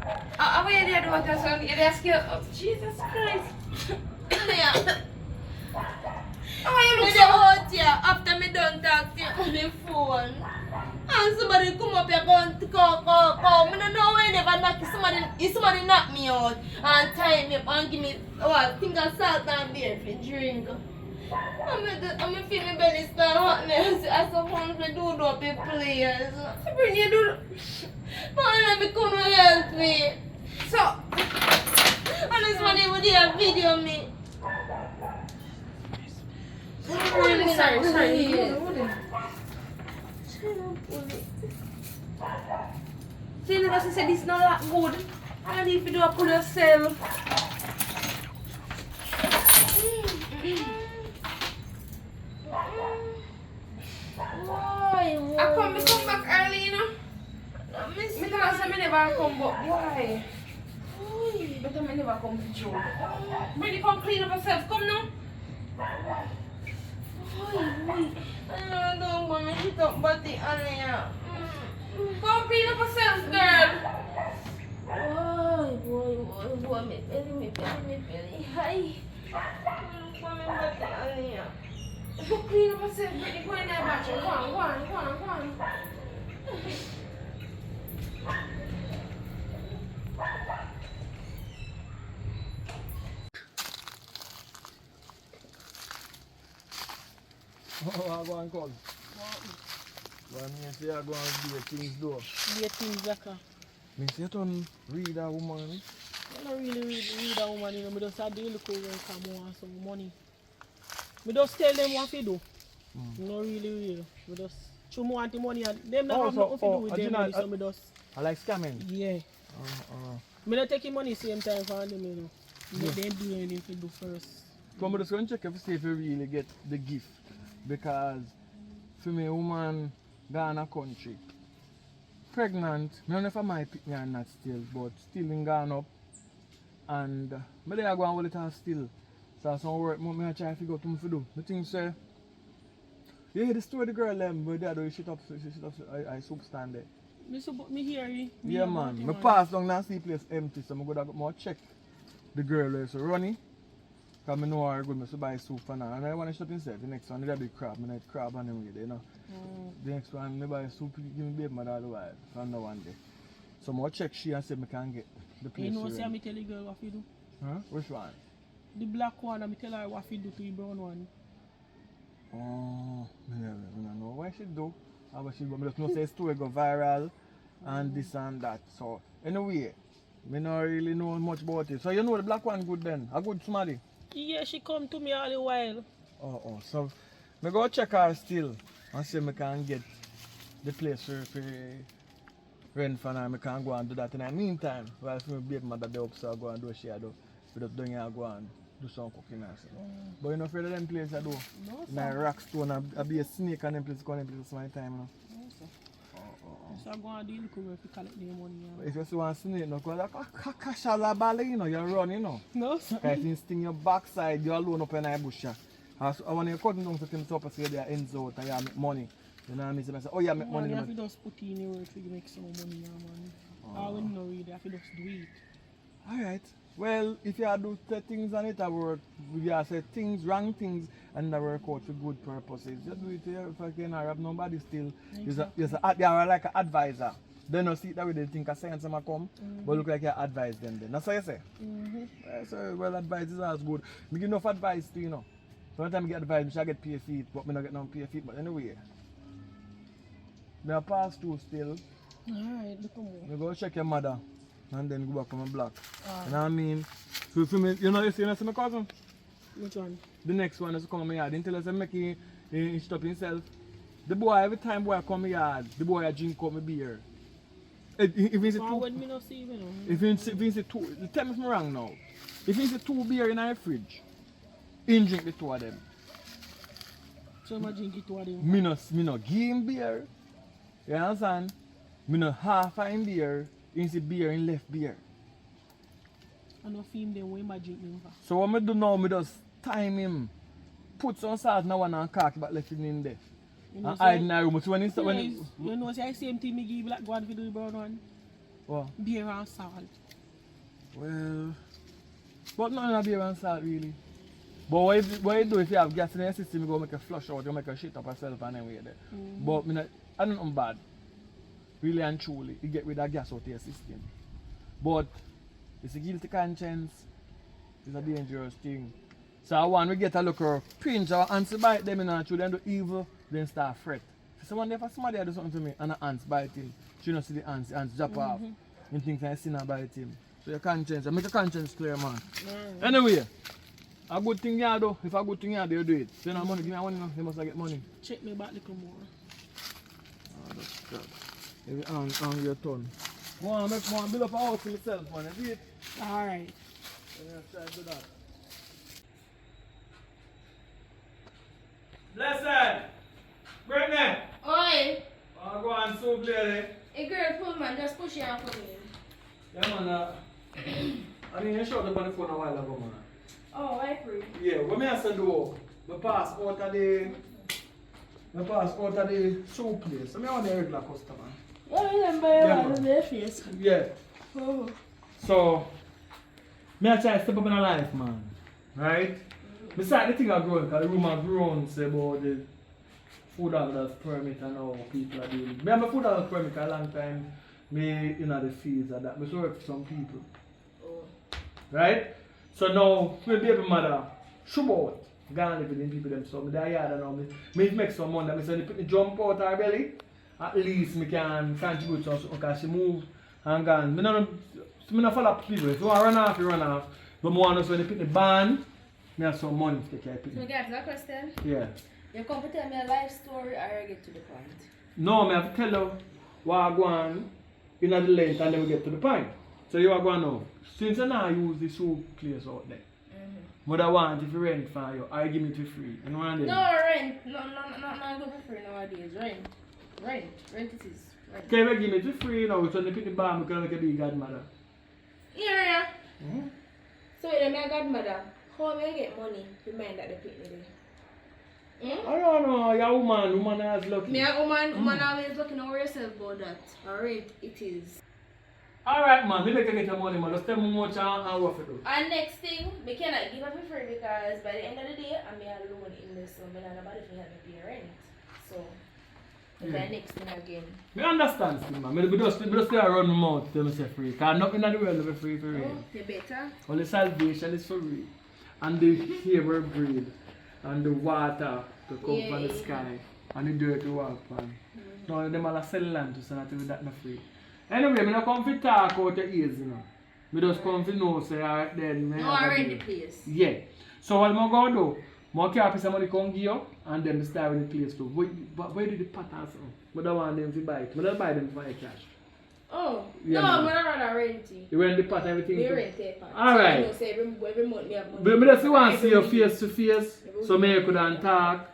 Speaker 2: What you did with your son? You just scared of Jesus Christ.
Speaker 3: Yeah.
Speaker 2: Oh, you
Speaker 3: Me
Speaker 2: look
Speaker 3: dey
Speaker 2: so...
Speaker 3: out here after me done talk to you on the phone. And somebody come up here go. Me don't know when they never knock somebody knock me out and tie me up and give me what think of salt and beer for drink. I'm feel my belly start hotness as I want to do up the players.
Speaker 2: Bring you do...
Speaker 3: Man, me couldn't help me.
Speaker 2: So...
Speaker 3: And this money would have video me.
Speaker 2: Really sorry. See, never said this not that good. I need to do a pull yourself.
Speaker 3: Why?
Speaker 2: I come back early, you know. Because I never come back. Why? But I never come to Joe. Really come clean up yourself. Come now.
Speaker 3: I don't want to hit up body on here.
Speaker 2: Come clean up yourself, girl.
Speaker 3: Boy, me belly. Hi. Come on, body on here.
Speaker 2: Go clean up yourself. Brittany, go in there, bathroom. Go on.
Speaker 1: Oh, I go and call. Well, I say I go and do things though.
Speaker 10: Be things like that.
Speaker 1: Me say you don't read a woman.
Speaker 10: I don't really read a woman, you know. I just have to look over and come on some money. I just tell them what to do. Not really real. I just show me want the money and them not have nothing to do with them money, so I just...
Speaker 1: I like scamming?
Speaker 10: Yeah. I don't take money same time for them, you know. Yeah. They do anything to do first.
Speaker 1: So I'm just going to check if you really get the gift. Because for me, a woman gone a country, pregnant, I don't know if I might pick me or not still, but still in gone up. And I go and hold it on still. So some work I try to figure out what to do. The thing say, yeah, the story the girl but they do shit up I soup stand there.
Speaker 10: Me hear you.
Speaker 1: Yeah man, I pass down and see the place empty, so I go check the girl there. So running. Because I know her good, I buy soup for now. And I want to shop inside. The next one, there'll be crab. I like crab and them, you know. The next one, I buy soup, give me baby mother otherwise. For another one day. So I check she and see if I can get the place.
Speaker 10: You know, see, I tell the girl what to do.
Speaker 1: Huh? Which one?
Speaker 10: The black one, I tell her what to do to the brown one.
Speaker 1: Oh, I don't know what she do. But she just know say story go viral and this and that. So, anyway, I don't really know much about it. So, you know the black one good then? A good somebody?
Speaker 10: Yeah, she come to me all the while.
Speaker 1: So I go check her still and see if I can get the place for rent for her. I can go and do that in the meantime. While my baby mother there up, so I go and do what she do. We just don't go and do some cooking and stuff. But you're not afraid of them places I do?
Speaker 10: No,
Speaker 1: in a rock stone, I be a snake and them places go and them places my time. No?
Speaker 10: So I go and deal with if collect the money.
Speaker 1: If you see one snake, no, because like a cashala ballet, you know, you run, you know.
Speaker 10: No, sir.
Speaker 1: If you sting your backside, you're alone up in a bush. I want you cutting down to things up and say there ends out and you make money. You know what I mean? So I say, oh, you make money.
Speaker 10: You have to just put in your work to make some money, man. I wouldn't know really, I have to just do it.
Speaker 1: Alright. Well, if you do things and it work, you say things, wrong things, and they work out for good purposes. Just do it here if I can have nobody still. Exactly. You are like an advisor. They don't see it that way, they think a science might come, but look like you advise them then. That's what you say? So, well, advice is always good. I give enough advice to you know. Sometimes I get advice, I get pay for it, but I don't get no pay for it. But anyway, I pass through still.
Speaker 10: Alright, look at me.
Speaker 1: You go check your mother and then go back on my block. You know what I mean? So for me, you know my cousin?
Speaker 10: Which one?
Speaker 1: The next one is to come in my yard. Didn't tell us make him stop himself. The boy, every time boy come in my yard, the boy drink up my beer. If he say two,
Speaker 10: me not see, you know.
Speaker 1: if he say two, tell me if I'm wrong now. If he say 2 beer in our fridge, he drink the 2 of them.
Speaker 10: So I drink it 2 of them?
Speaker 1: Me no give him beer. You understand? Me no half of him beer. He say beer in left beer.
Speaker 10: I no feel them when I drink them.
Speaker 1: So what I do now, I just time him, put some salt in one and cock back left in there.
Speaker 10: You know,
Speaker 1: and hide in the room. So when
Speaker 10: you know, say the same thing me give black one to do the brown one.
Speaker 1: What?
Speaker 10: Beer and salt.
Speaker 1: Well, but nothing of beer and salt really. But what you do if you have gas in your system, you go make a flush out, you make a shit up yourself and then wait there. But I don't know bad. Really and truly, you get rid of gas out of your system. But it's a guilty conscience. It's a dangerous thing. So when we get a look or pinch or ants bite them in and then do evil, then start fret. So one day if somebody do something to me and the ants bite him, she don't see the ants drop off. And things like sinner bite him. So your conscience, make your conscience clear, man. Anyway, a good thing you do, if a good thing you do, you do it. So you know money, give me money now, you must get money.
Speaker 10: Check me back a little more.
Speaker 1: Oh, that's good. Maybe on your tongue. More build up a house for yourself, man. See it?
Speaker 10: Alright.
Speaker 1: Yeah, try to do that. Blessed! Brittany!
Speaker 3: Oi!
Speaker 1: I'll go and soup lady.
Speaker 3: A girl pull man, just push it out for me.
Speaker 1: Yeah, man. I mean, you showed up on the phone a while ago, man.
Speaker 3: Oh, I free.
Speaker 1: Yeah, what me have to do? Me pass out of the soup place. So me want a regular customer.
Speaker 3: Oh, remember
Speaker 1: Yeah,
Speaker 3: one
Speaker 1: man.
Speaker 3: of their face.
Speaker 1: Yeah.
Speaker 3: Oh.
Speaker 1: So, me I try to step up in a life, man. Right? Besides the thing I grown, because the room I grown say about the food orders permit and how people are doing. Me have a food orders permit for a long time. Me the fields and that. Me work for some people.
Speaker 3: Oh.
Speaker 1: Right? So now, my baby mother, she bought. Gone live with them people them. So me die yard and now me make some money. Me say, put the jump out her belly. At least me can contribute to something because she move and gone. Me no follow up people. If you want to run off, you run off. But me want to when they put the band, me have some money to take care of people.
Speaker 3: So, guys, that question?
Speaker 1: Yeah.
Speaker 3: You come to tell me a life story or you get to the point?
Speaker 1: No, me have to tell you what I go on in the length and then we get to the point. So you are going now. Since I now use the soup place out there, what I want if you rent for you, I give it for free. You know what I mean?
Speaker 3: No, rent. No, go for free nowadays. Rent. Rent it is. Rent.
Speaker 1: Okay, we give it for free now. So they pick the bar, we can make a big godmother.
Speaker 3: Yeah. So when I'm a godmother, how am I get money to mind that they pick me there?
Speaker 1: I don't know, you're a woman has lucky.
Speaker 3: Me a woman always looking over yourself about that. Alright, it is.
Speaker 1: Alright man, maybe I can get your money man, just tell me how much and what to do.
Speaker 3: And next thing, we cannot give up for free because by the end of the day, I may have loan in this, so I don't nobody to help me pay rent. So, the next thing again.
Speaker 1: I understand still man, I just stay around my mouth tell me say free. Because nothing in the world is free for real.
Speaker 3: Oh, you better.
Speaker 1: Only salvation is for real. And the air we breathe. And the water to come from the sky. And the dirt to walk on. Now them all sell land to say nothing with that no free. Anyway, I don't come to talk out your ears, you know. I just come to know, say, alright then.
Speaker 3: No, I rent the place.
Speaker 1: Yeah. So what I'm going to do, I'm going to somebody come give you, and then start with the place too. Where do the patterns from? I don't want them to buy it. I don't buy them for your cash.
Speaker 3: Oh,
Speaker 1: Yeah,
Speaker 3: no,
Speaker 1: man.
Speaker 3: I'm rather rent it.
Speaker 1: You rent the pot, everything?
Speaker 3: We rent the pot.
Speaker 1: Alright.
Speaker 3: So, you know, say every month we have money.
Speaker 1: But I just want to see your face to face, so me could talk,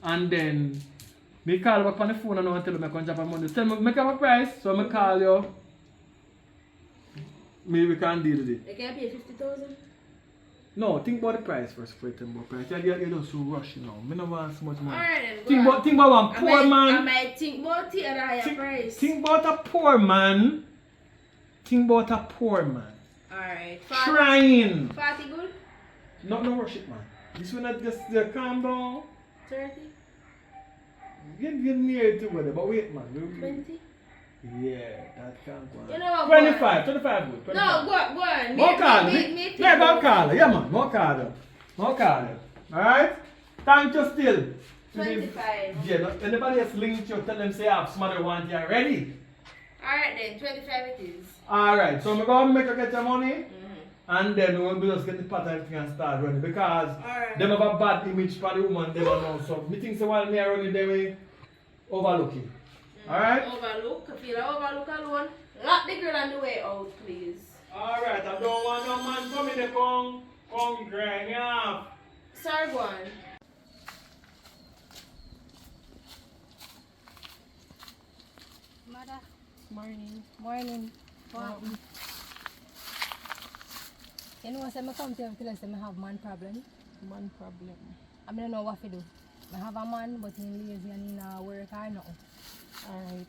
Speaker 1: and then me call back on the phone and I tell you I can drop a money. Tell me, make up a price, so I call you. Maybe we can deal with it.
Speaker 3: You can pay 50,000?
Speaker 1: No, think about the price first for it about price. You're just so rushing now. I don't want so much money.
Speaker 3: Alright then,
Speaker 1: Think about one poor man.
Speaker 3: I might think about it at a higher price.
Speaker 1: Think about a poor man. Think about a poor man.
Speaker 3: Alright.
Speaker 1: Trying.
Speaker 3: 40 good?
Speaker 1: No rush it, man. This one not just calm down.
Speaker 3: 30?
Speaker 1: Get near it together, but wait, man.
Speaker 3: 20?
Speaker 1: Yeah, that can't go on.
Speaker 3: You know what?
Speaker 1: 25 good. 25.
Speaker 3: No, go on.
Speaker 1: More card. Yeah, more card. Yeah, man. More card. Alright? Thank you still.
Speaker 3: 25.
Speaker 1: Yeah, no, anybody else link you, tell them say I have somebody want you ready.
Speaker 3: Alright then, 25 it is.
Speaker 1: Alright, so I'm going to make her get your money. And then we'll just get the pot and everything and start running. Because them have a bad image for the woman, they don't know. So me think so while me are running, they will overlook it. Alright?
Speaker 3: Overlook. If you don't overlook alone, lock the girl on the way out, please.
Speaker 1: Alright, I don't want no man coming to come grind me up.
Speaker 3: Sorry, go on.
Speaker 8: Mother.
Speaker 10: Morning.
Speaker 8: Morning. You know, I come to you because I have man problem.
Speaker 10: Man problem.
Speaker 8: I don't know what to do. I have a man, but he's lazy and he not work or nothing.
Speaker 10: Alright.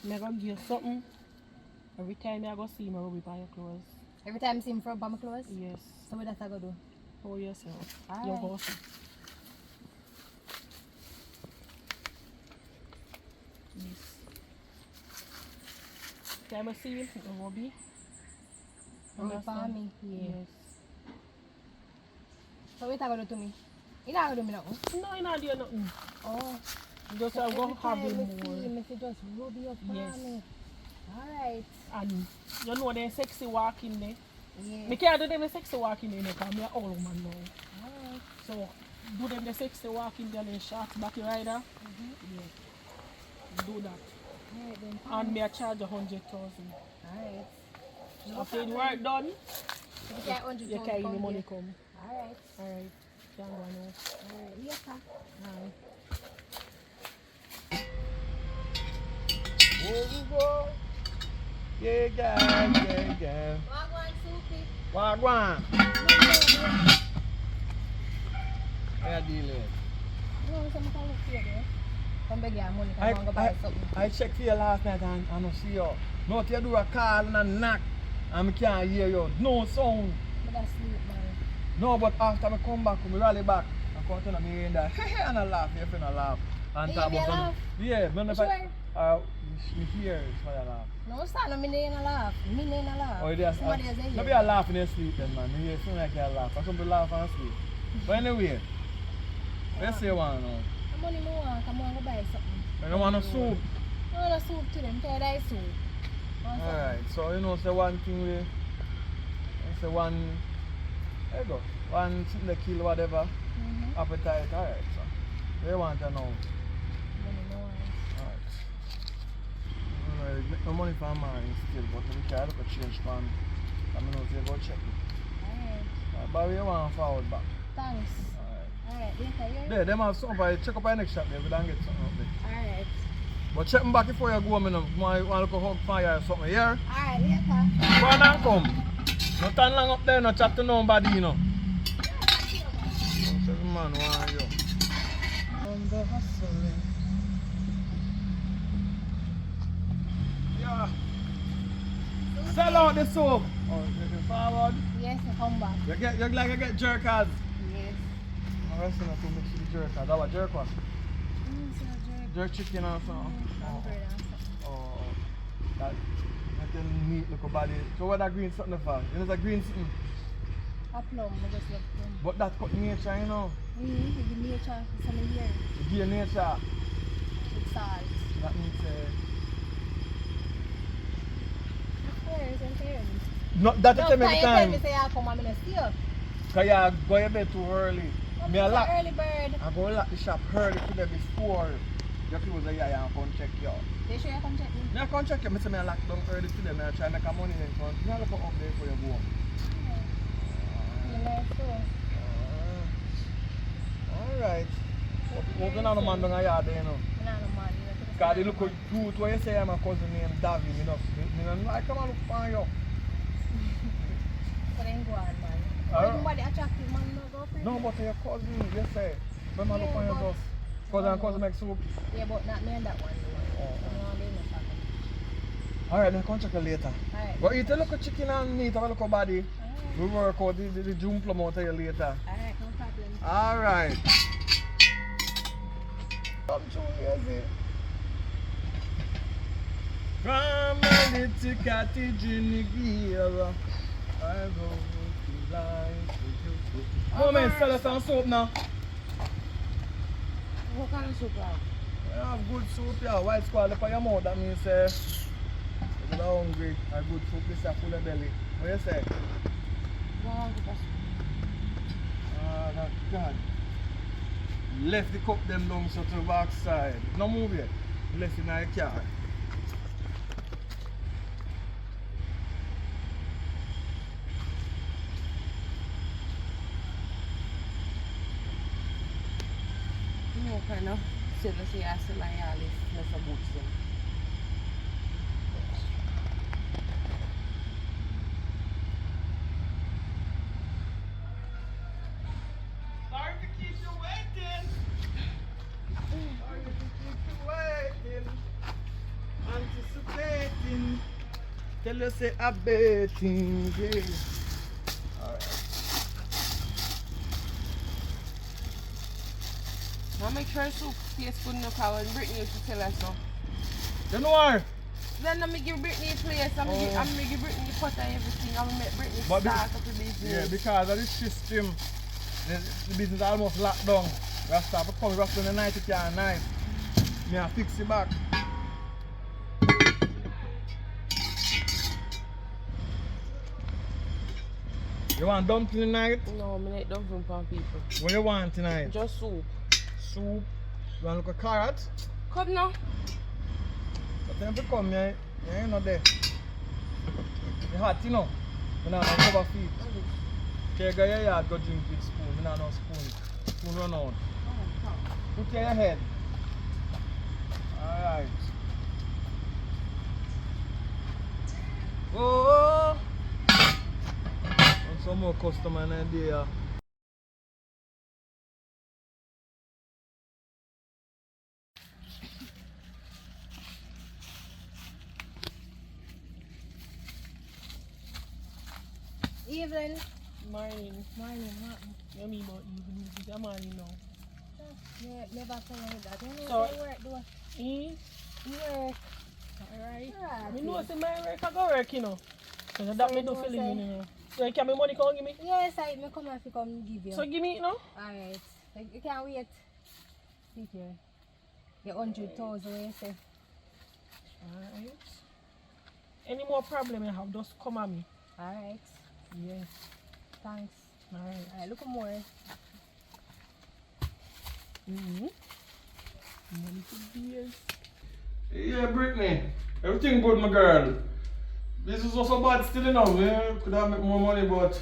Speaker 10: I'm going to give you something. Every time I go see him, I rub it on your clothes.
Speaker 8: Every time I see him from my clothes?
Speaker 10: Yes.
Speaker 8: So what that I go do?
Speaker 10: Oh, yourself.
Speaker 8: Alright.
Speaker 10: Your boss. Yes. Time I see him, you rub it.
Speaker 8: Rub it for me?
Speaker 10: Yes.
Speaker 8: So what I go do to me? You not gonna do me nothing?
Speaker 10: No, you not do nothing.
Speaker 8: Oh.
Speaker 10: Just
Speaker 8: so
Speaker 10: go have him
Speaker 8: every time I
Speaker 10: more.
Speaker 8: see him, I just rub it up
Speaker 10: Yes.
Speaker 8: for me. Alright.
Speaker 10: And you know them sexy walking there.
Speaker 8: Yeah.
Speaker 10: Me can't do them the sexy walking there because I'm an old woman now.
Speaker 8: Alright.
Speaker 10: So do them the sexy walking there and shots back your rider. Yeah. Do that.
Speaker 8: Alright then.
Speaker 10: And me I charge 100,000.
Speaker 8: Alright.
Speaker 10: After the work done,
Speaker 8: You get 100,000
Speaker 10: you carry the
Speaker 8: pound
Speaker 10: money
Speaker 8: here.
Speaker 10: come.
Speaker 8: Alright.
Speaker 10: Alright. Can't go now.
Speaker 8: Alright. Yes, sir.
Speaker 10: Alright.
Speaker 1: Whoa. Yeah, yeah.
Speaker 8: Wagwan soupy.
Speaker 1: Wagwan. How deal it?
Speaker 8: You want some kind of food there? Come beg your money, come on, go buy something.
Speaker 1: I checked for you last night and I don't see you. No, you do a call and a knock and I can't hear you. No sound.
Speaker 8: But I sleep, man.
Speaker 1: No, but after I come back, I rally back. I come to me and and I laugh, if I laugh. And
Speaker 8: You hear me laugh?
Speaker 1: Yeah, but if
Speaker 8: Sure.
Speaker 1: me hear it's why I laugh.
Speaker 8: No, start, no, me ain't a laugh. Me ain't a laugh.
Speaker 1: Oh, it is.
Speaker 8: Somebody else
Speaker 1: Maybe I laugh in your sleep then, man. You hear something like you laugh. I come to laugh and sleep. But anyway, let's say one now.
Speaker 8: Come on, more. Come on, go buy something.
Speaker 1: I don't want no soup.
Speaker 8: No, no soup to them. Tell that soup.
Speaker 1: Alright, so you know, say one thing we say one, there you go, one thing they kill whatever, appetite, alright, so they want to know. Alright, make no money for mine still, but we can't look at change plan, I know if you go check it. Alright, but we want to forward back.
Speaker 8: Thanks. Alright, yes,
Speaker 1: There, them have something, but check up our next shop there, we don't get something up there.
Speaker 8: Alright.
Speaker 1: But check them back before you go, I want to look at hug fire or something, yeah?
Speaker 8: Alright, later.
Speaker 1: Go on and come. No turn long up there, no chat to nobody, you know. Seven man, why you? On the hustling. Yeah. Sell out the soap. Oh, you forward?
Speaker 8: Yes, I come back.
Speaker 1: You like you get jerkers?
Speaker 8: Yes.
Speaker 1: I'm resting to mix with the jerkers. That was jerk one? Jerk chicken or something? Oh, that can meat look body. So what that green something for? You know that green something?
Speaker 8: A plum, I just love plum.
Speaker 1: But that cut nature, you know.
Speaker 8: It's the nature, it's on the year.
Speaker 1: The gear nature.
Speaker 8: It's salt.
Speaker 1: That means not that
Speaker 8: No,
Speaker 1: time every
Speaker 8: you
Speaker 1: time.
Speaker 8: say I come and I see you.
Speaker 1: Cause you go to bed too early. Me a lock.
Speaker 8: Early bird.
Speaker 1: I go lock the shop early today before you close the yard and come check you out.
Speaker 8: You sure you come check me?
Speaker 1: Me I come check you. Me say me lock down early today. Me I try make a money then come. Me I look up there for you go home.
Speaker 8: You like so?
Speaker 1: Alright. Hope you not man down a yard there, you know.
Speaker 8: I'm not a man.
Speaker 1: Cause they look good when you say I'm a cousin named Davy. Me don't like come and look for you.
Speaker 8: But then go on, man. Nobody attractive man, no go for
Speaker 1: No, but your cousin, you say. When I look for you just. Cousin and cousin make soup.
Speaker 8: Yeah, but not me and that one.
Speaker 1: Alright, then come check you later.
Speaker 8: Alright.
Speaker 1: But eat a little chicken and meat, have a little body. We work out the June plum out of you later.
Speaker 8: Alright, no problem.
Speaker 1: Alright. Come through here, see. From a little cottage in the gear, I go to life with you. Oh man, sell us some soap now.
Speaker 8: What kind of soup you have?
Speaker 1: You have good soup, yeah. White squall for your mouth, that means if you're hungry, a good soup, this is full of belly. What you say? God. Left the cup them down so to the back side. No move yet. Left in the car.
Speaker 2: No, kind of. Sila siya sila yalis na sa boots din.
Speaker 1: Sorry to keep you waiting. Sorry to keep you waiting. Anticipating.
Speaker 6: Tell you say a betting, yeah.
Speaker 2: I'll make sure soup tastes good enough when Brittany used to tell us so.
Speaker 6: You know what?
Speaker 2: Then I'm give Brittany a place, I'm give Brittany the pot and everything, I'm make Brittany
Speaker 6: But
Speaker 2: start up the business.
Speaker 6: Yeah, because of the system, the business almost locked down. We have to start to come roughly in the night, it can't night. Me I fix it back. You want dumpling tonight?
Speaker 2: No, I like dumpling for people.
Speaker 6: What you want tonight?
Speaker 2: Just soup.
Speaker 6: Soup. You want to look at carrot?
Speaker 2: Come now.
Speaker 6: But time to come, you ain't not there. You hot, you know? You know, I cover feet. Okay, go your yard, go drink with spoon. You know, no spoon. Spoon run out. Put your head. Alright. Oh! And some more customer in there.
Speaker 8: Evening.
Speaker 10: Morning.
Speaker 8: Morning, what?
Speaker 10: You mean about evening? It's a morning now.
Speaker 8: Yeah, never tell me that. You know
Speaker 10: So-
Speaker 8: what work do?
Speaker 10: You
Speaker 8: Work.
Speaker 10: alright?
Speaker 8: Right.
Speaker 10: I know say my work I go work, you know. So that me
Speaker 8: you
Speaker 10: do
Speaker 8: know,
Speaker 10: feeling,
Speaker 8: say-
Speaker 10: you know. So you can me money come give me?
Speaker 8: Yes, I may come if you come give you.
Speaker 10: So give me it now?
Speaker 8: Alright. You can't wait. Sit here. Your 100,000 what you say.
Speaker 10: Alright. Any more problem you have, just come at me.
Speaker 8: Alright.
Speaker 10: Yes.
Speaker 8: Thanks.
Speaker 10: Alright.
Speaker 8: Alright, look more.
Speaker 10: Mm-hmm. Money to beers.
Speaker 1: Yeah, Brittany. Everything good, my girl. This is also bad still, you know. We could have made more money, but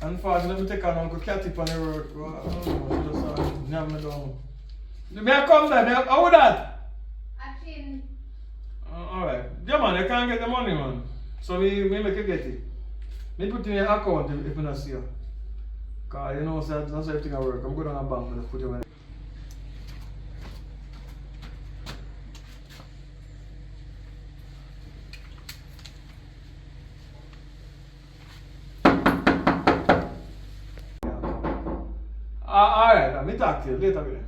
Speaker 1: unfortunately, we take on Uncle Catty on the road. Well, I don't know, just jam me down. May I come there? How would that?
Speaker 8: Actually,
Speaker 1: Alright. Yeah, man, I can't get the money, man. So we make you get it. Me put in your account if I not see you. Because you know, so that's everything I work. I'm going on a bank and put you in. Alright, let me talk to you later.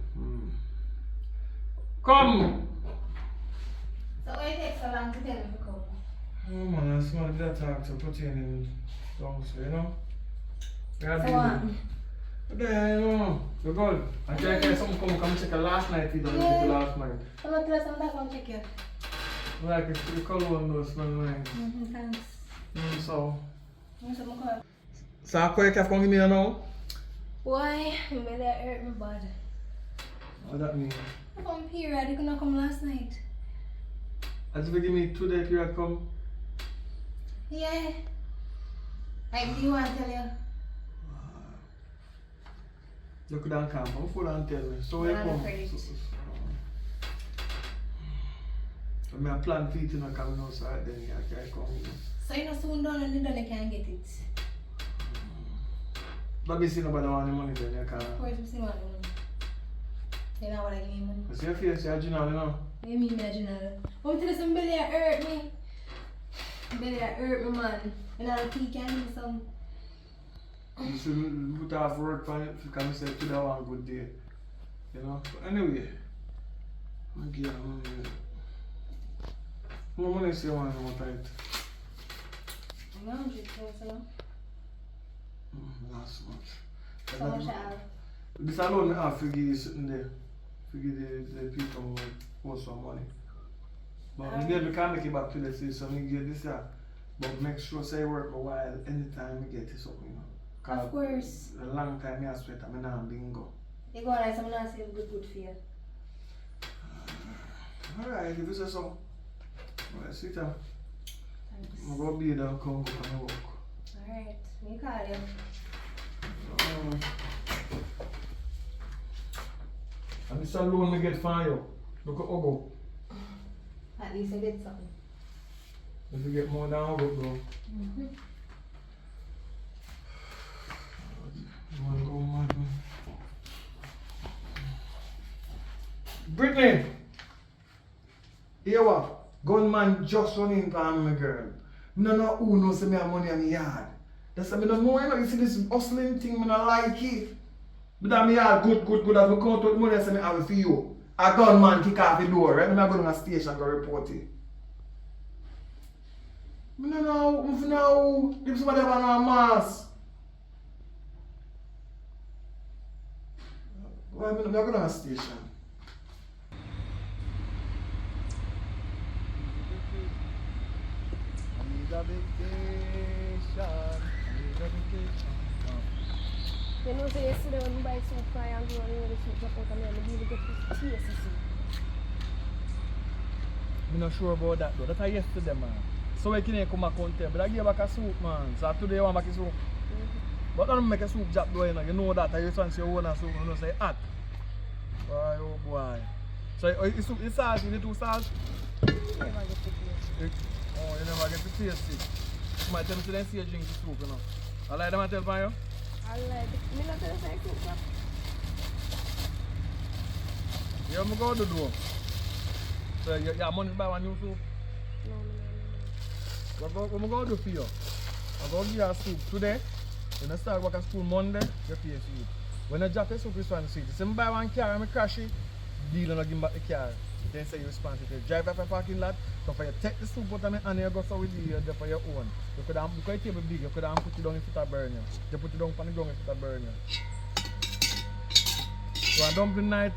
Speaker 1: Come!
Speaker 8: so why it takes so long to tell me to come?
Speaker 1: Oh man, I smell that talk to put you in songs, you know?
Speaker 8: So what?
Speaker 1: Then, you know, you're good. I try to get something come check a last night, you don't check last night.
Speaker 8: I'm going to tell some back and check you.
Speaker 1: Like, it's pretty cologne, those smell nice.
Speaker 8: Thanks.
Speaker 1: So,
Speaker 8: I'm so much.
Speaker 1: so how quick have come give me now?
Speaker 8: Why? You made that hurt me bad.
Speaker 1: What that mean?
Speaker 8: I come period, you couldn't come last night.
Speaker 1: As if you give me 2 days period come?
Speaker 8: Yeah. Like, do you want to tell you?
Speaker 1: You could have come, I'm full and tell me. So
Speaker 8: I'm
Speaker 1: you come.
Speaker 8: afraid.
Speaker 1: So I plan for you to not come outside, then I can't come.
Speaker 8: So you know soon done and you done, you can't get it.
Speaker 1: But you see nobody want the money, then you can't.
Speaker 8: Of course, you still want the money. You know what I give me money.
Speaker 1: You see your face, you're original, you know?
Speaker 8: What do you mean, imaginary? I'm tell you some belly that hurt me. Belly that hurt me, man. And I'll take you and some.
Speaker 1: You should put off work for it because you say today I want a good day. You know? But anyway, I'll give you money. How much money do you want more tight?
Speaker 8: I'm 100,000.
Speaker 1: Not so much.
Speaker 8: So much I have.
Speaker 1: This alone I have to give you something there. To give the people who owe some money. But maybe we can make it back to the city, so we give this here. But make sure say work a while anytime we get it something, you know.
Speaker 8: Of course.
Speaker 1: A long time I sweat, I'm not bingo.
Speaker 8: You go on like someone else say good for you.
Speaker 1: Alright, if you say so. Alright, sit down.
Speaker 8: Thanks.
Speaker 1: I'm going to be there and come and work.
Speaker 8: Alright, me call you.
Speaker 1: And this alone we get from you. Look at Ogo.
Speaker 8: At least I get something.
Speaker 1: If you get more than Ogo, bro. Man, go mad, man. Brittany! Here what? Gunman just running for me, girl.
Speaker 6: No know who knows me have money in my yard. That's why I don't know, you know, you see this hustling thing, I don't like it. But that me all good, as I count out money, I say I have it for you. A gunman kick off the door, right? I'm going to a station and go report it. I don't know, if somebody have a mask. Well, I'm going to a station.
Speaker 3: You know, say yesterday when you buy soup fry and go and the soup drop out and then you get this tasty soup.
Speaker 1: I'm not sure about that though. That's yesterday, man. So we can't come back on there. But I give back a soup, man. So today I want back a soup. But I don't make a soup job though, you know. You know that. I used to say, oh, soup, you know, say hot. Boy, oh boy. So it's soup, it's salty, you need too salt?
Speaker 3: You never get to taste.
Speaker 1: Oh, you never get to taste it. Somebody tell me to see you drink the soup, you know. I like them I tell you.
Speaker 3: I like it. Me not tell you say soup shop.
Speaker 1: Yeah, I'm going to do. So you have money to buy one new soup?
Speaker 3: No.
Speaker 1: What am I going to do for you? I'm going to give you a soup today. When I start work at school Monday, you pay for it. When I drop your soup, it's one sweet. If I buy one car and I crash it, deal and I give me back the car. Then say you responsible. You drive up a parking lot, so for you take the soup out of my hand and you go so with you for your own. You could have because the table big, you could have put it down if it burn you. You put it down on the ground if it burn you. So a dumpling night.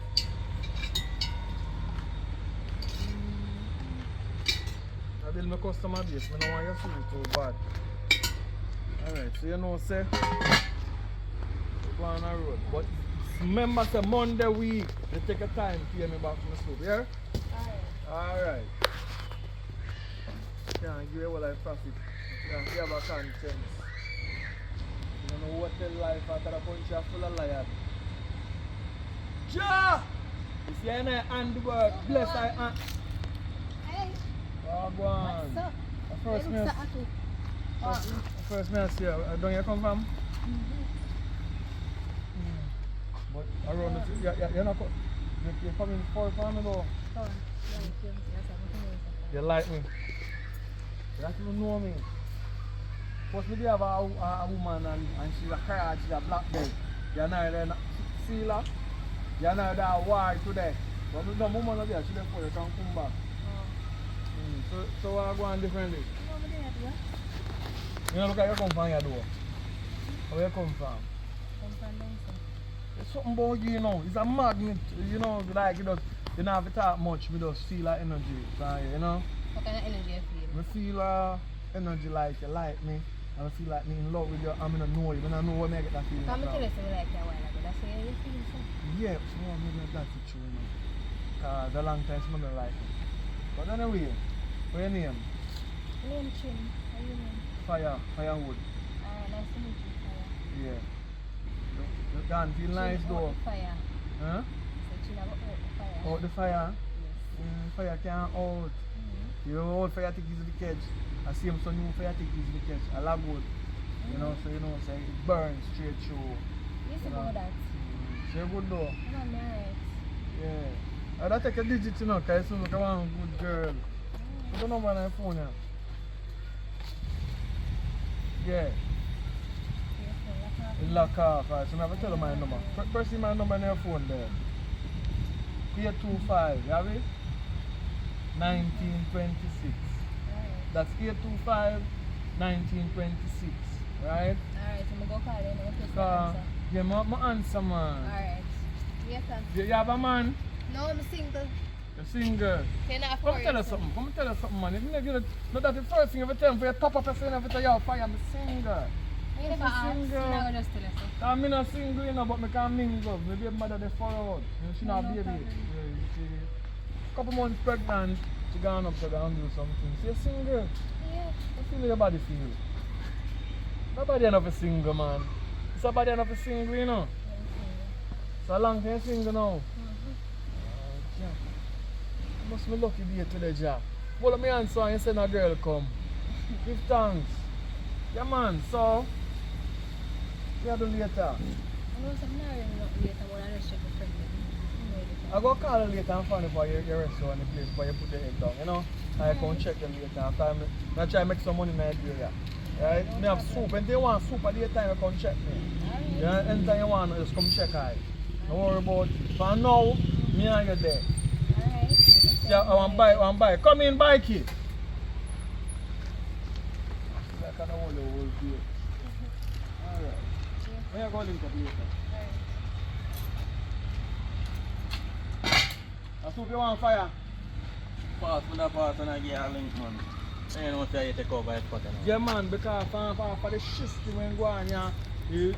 Speaker 1: I build my customer base, I don't want your food too bad. Alright, so you know say go on the road. But remember say Monday week, you take a time to pay me back from the soup, yeah? Alright. Can't give you all life profit. You can't have a conscience. You don't know what tell life after the punch you full of liars. Ja! You see I hand work, bless I hand.
Speaker 8: Hey,
Speaker 1: Oh, go on.
Speaker 8: what's up?
Speaker 1: First
Speaker 8: Hey,
Speaker 1: me,
Speaker 8: what's up?
Speaker 1: first me I see you. Don't you come from? But around the you're not you're coming far from me though. You like me. You don't even know me. First me have a woman and she's a card, she's a black belt. You're not there see her. You're not there war today. But we don't woman there, she therefore you can come back. So I go on differently. You know look at you come from here though. Where you come from? It's something about you, you know, it's a magnet, you know, like you don't have to talk much, we just feel like energy from you, you know?
Speaker 8: What kind of energy you feel?
Speaker 1: I feel energy like you like me, and I feel like me in love with you, and I don't know you, when I know when I get that feeling.
Speaker 8: Come tell us you like you a while ago, that's why you feel so?
Speaker 1: Yeah, so maybe that's true, you know. Because a long time someone like me. But anyway, what's your name?
Speaker 8: Name Chin, how you name?
Speaker 1: Firewood.
Speaker 8: Alright, nice to meet you, Fire.
Speaker 1: Yeah. You can't feel nice though.
Speaker 8: Fire.
Speaker 1: Huh?
Speaker 8: So Chin about the fire.
Speaker 1: Out the fire?
Speaker 8: Yes.
Speaker 1: Fire can't out. You know, old fire take easily catch. I see him so new fire take easily catch. I love good. You know, so you know, so it burns straight through.
Speaker 8: Yes, about that.
Speaker 1: So good though.
Speaker 8: Come on, alright.
Speaker 1: Yeah. I'd take a digit, you know, because you look around good girl. I don't know when I phone you. Yeah. It lock off, right? So I have to tell you my number. Press my number on your phone there. 825, you have it? 1926. That's 825 1926, right?
Speaker 8: Alright, so I'm going to go call you and I'm going to
Speaker 1: answer. Yeah, my answer, man.
Speaker 8: Alright. Yes, answer.
Speaker 1: You have a man?
Speaker 8: No, I'm single.
Speaker 1: You're single?
Speaker 8: Can I
Speaker 1: Come tell us something. Come tell us something, man. If you never, not that the first thing you ever tell me, for you top up yourself and you tell you, fire, I'm single.
Speaker 8: You never asked, I'm just tell you so.
Speaker 1: I'm not single, you know, but I can mingle. My baby mother, they follow out. You know, she not baby. Yeah, you see. Couple months pregnant, she gone up to go and do something. So you're single?
Speaker 8: Yeah.
Speaker 1: How feel your body feel? Nobody enough is single, man. It's nobody enough is single, you know. So long time you're single now. You must be lucky day today, Jack. Hold up my hand so and you send a girl come. Give thanks. Yeah, man, so you have to do later.
Speaker 8: I know something I really not later, but I just check the friend.
Speaker 1: I go call you later and find out for your restaurant, the place where you put the egg down, you know? I come check them later after I try to make some money in Nigeria. Right? Me have soup. When they want soup at the time, you come check me. Yeah, anytime you want, just come check I. Don't worry about it. For now, me and you there.
Speaker 8: Alright.
Speaker 1: Yeah, I want buy. Come in, buy kid. Like I don't want to hold you. Alright. Where you going to later? I soup you want fire?
Speaker 5: Pass me the pass and I get a link, man. I don't know if you take over his spot.
Speaker 1: Yeah, man, because for the system when go on here,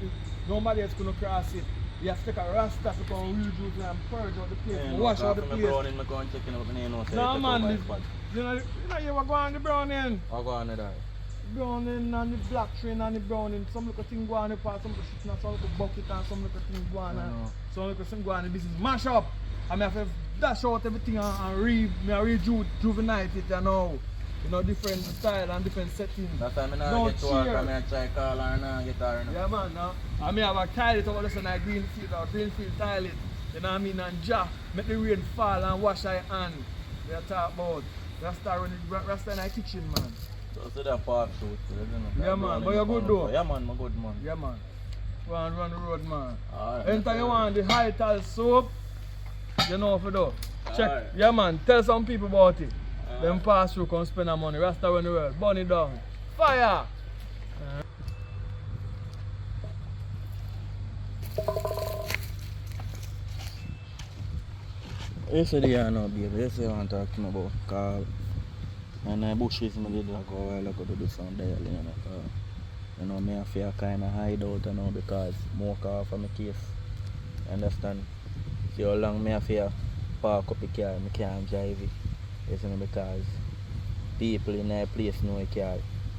Speaker 1: nobody else going to cross it. You have to take a rasta to come rejuice and purge out the place, wash out the place.
Speaker 5: No, man, you know you were going on the browning. I go on there.
Speaker 1: Browning and the black train and the browning. Some little thing go on the part, some little shit and some little bucket and some little thing go on. Some little thing go on the business. Mash up. I have to dash out everything and rejuvenate it, you know. You know, different style and different settings.
Speaker 5: That's why I don't get to work, I try to call her and get her.
Speaker 1: Yeah, man, no. I mean, I have a toilet over there, like Greenfield toilet. You know what I mean? And make the rain fall and wash your hand. We are talking about. Rasta in the kitchen, man.
Speaker 5: So that part shoot, isn't it?
Speaker 1: Yeah, man, but you're good though.
Speaker 5: Yeah, man, I'm good, man.
Speaker 1: Yeah, man. Go and run the road, man.
Speaker 5: Alright.
Speaker 1: Anytime you want the high tile soap, you know what to do. Check.
Speaker 5: Alright.
Speaker 1: Yeah, man, tell some people about it. Them pass through, come spend our money. Rasta run the world. Burn it down. Fire!
Speaker 5: Yesterday I know, baby. Yesterday I want to talk to me about call. And the bushes I did like a while ago to do some dialing, you know. You know, me I feel kind of hide out, you know, because more car for my case. You understand? See how long me I feel park up the car, I can't drive it. You know, because people in that place know a car.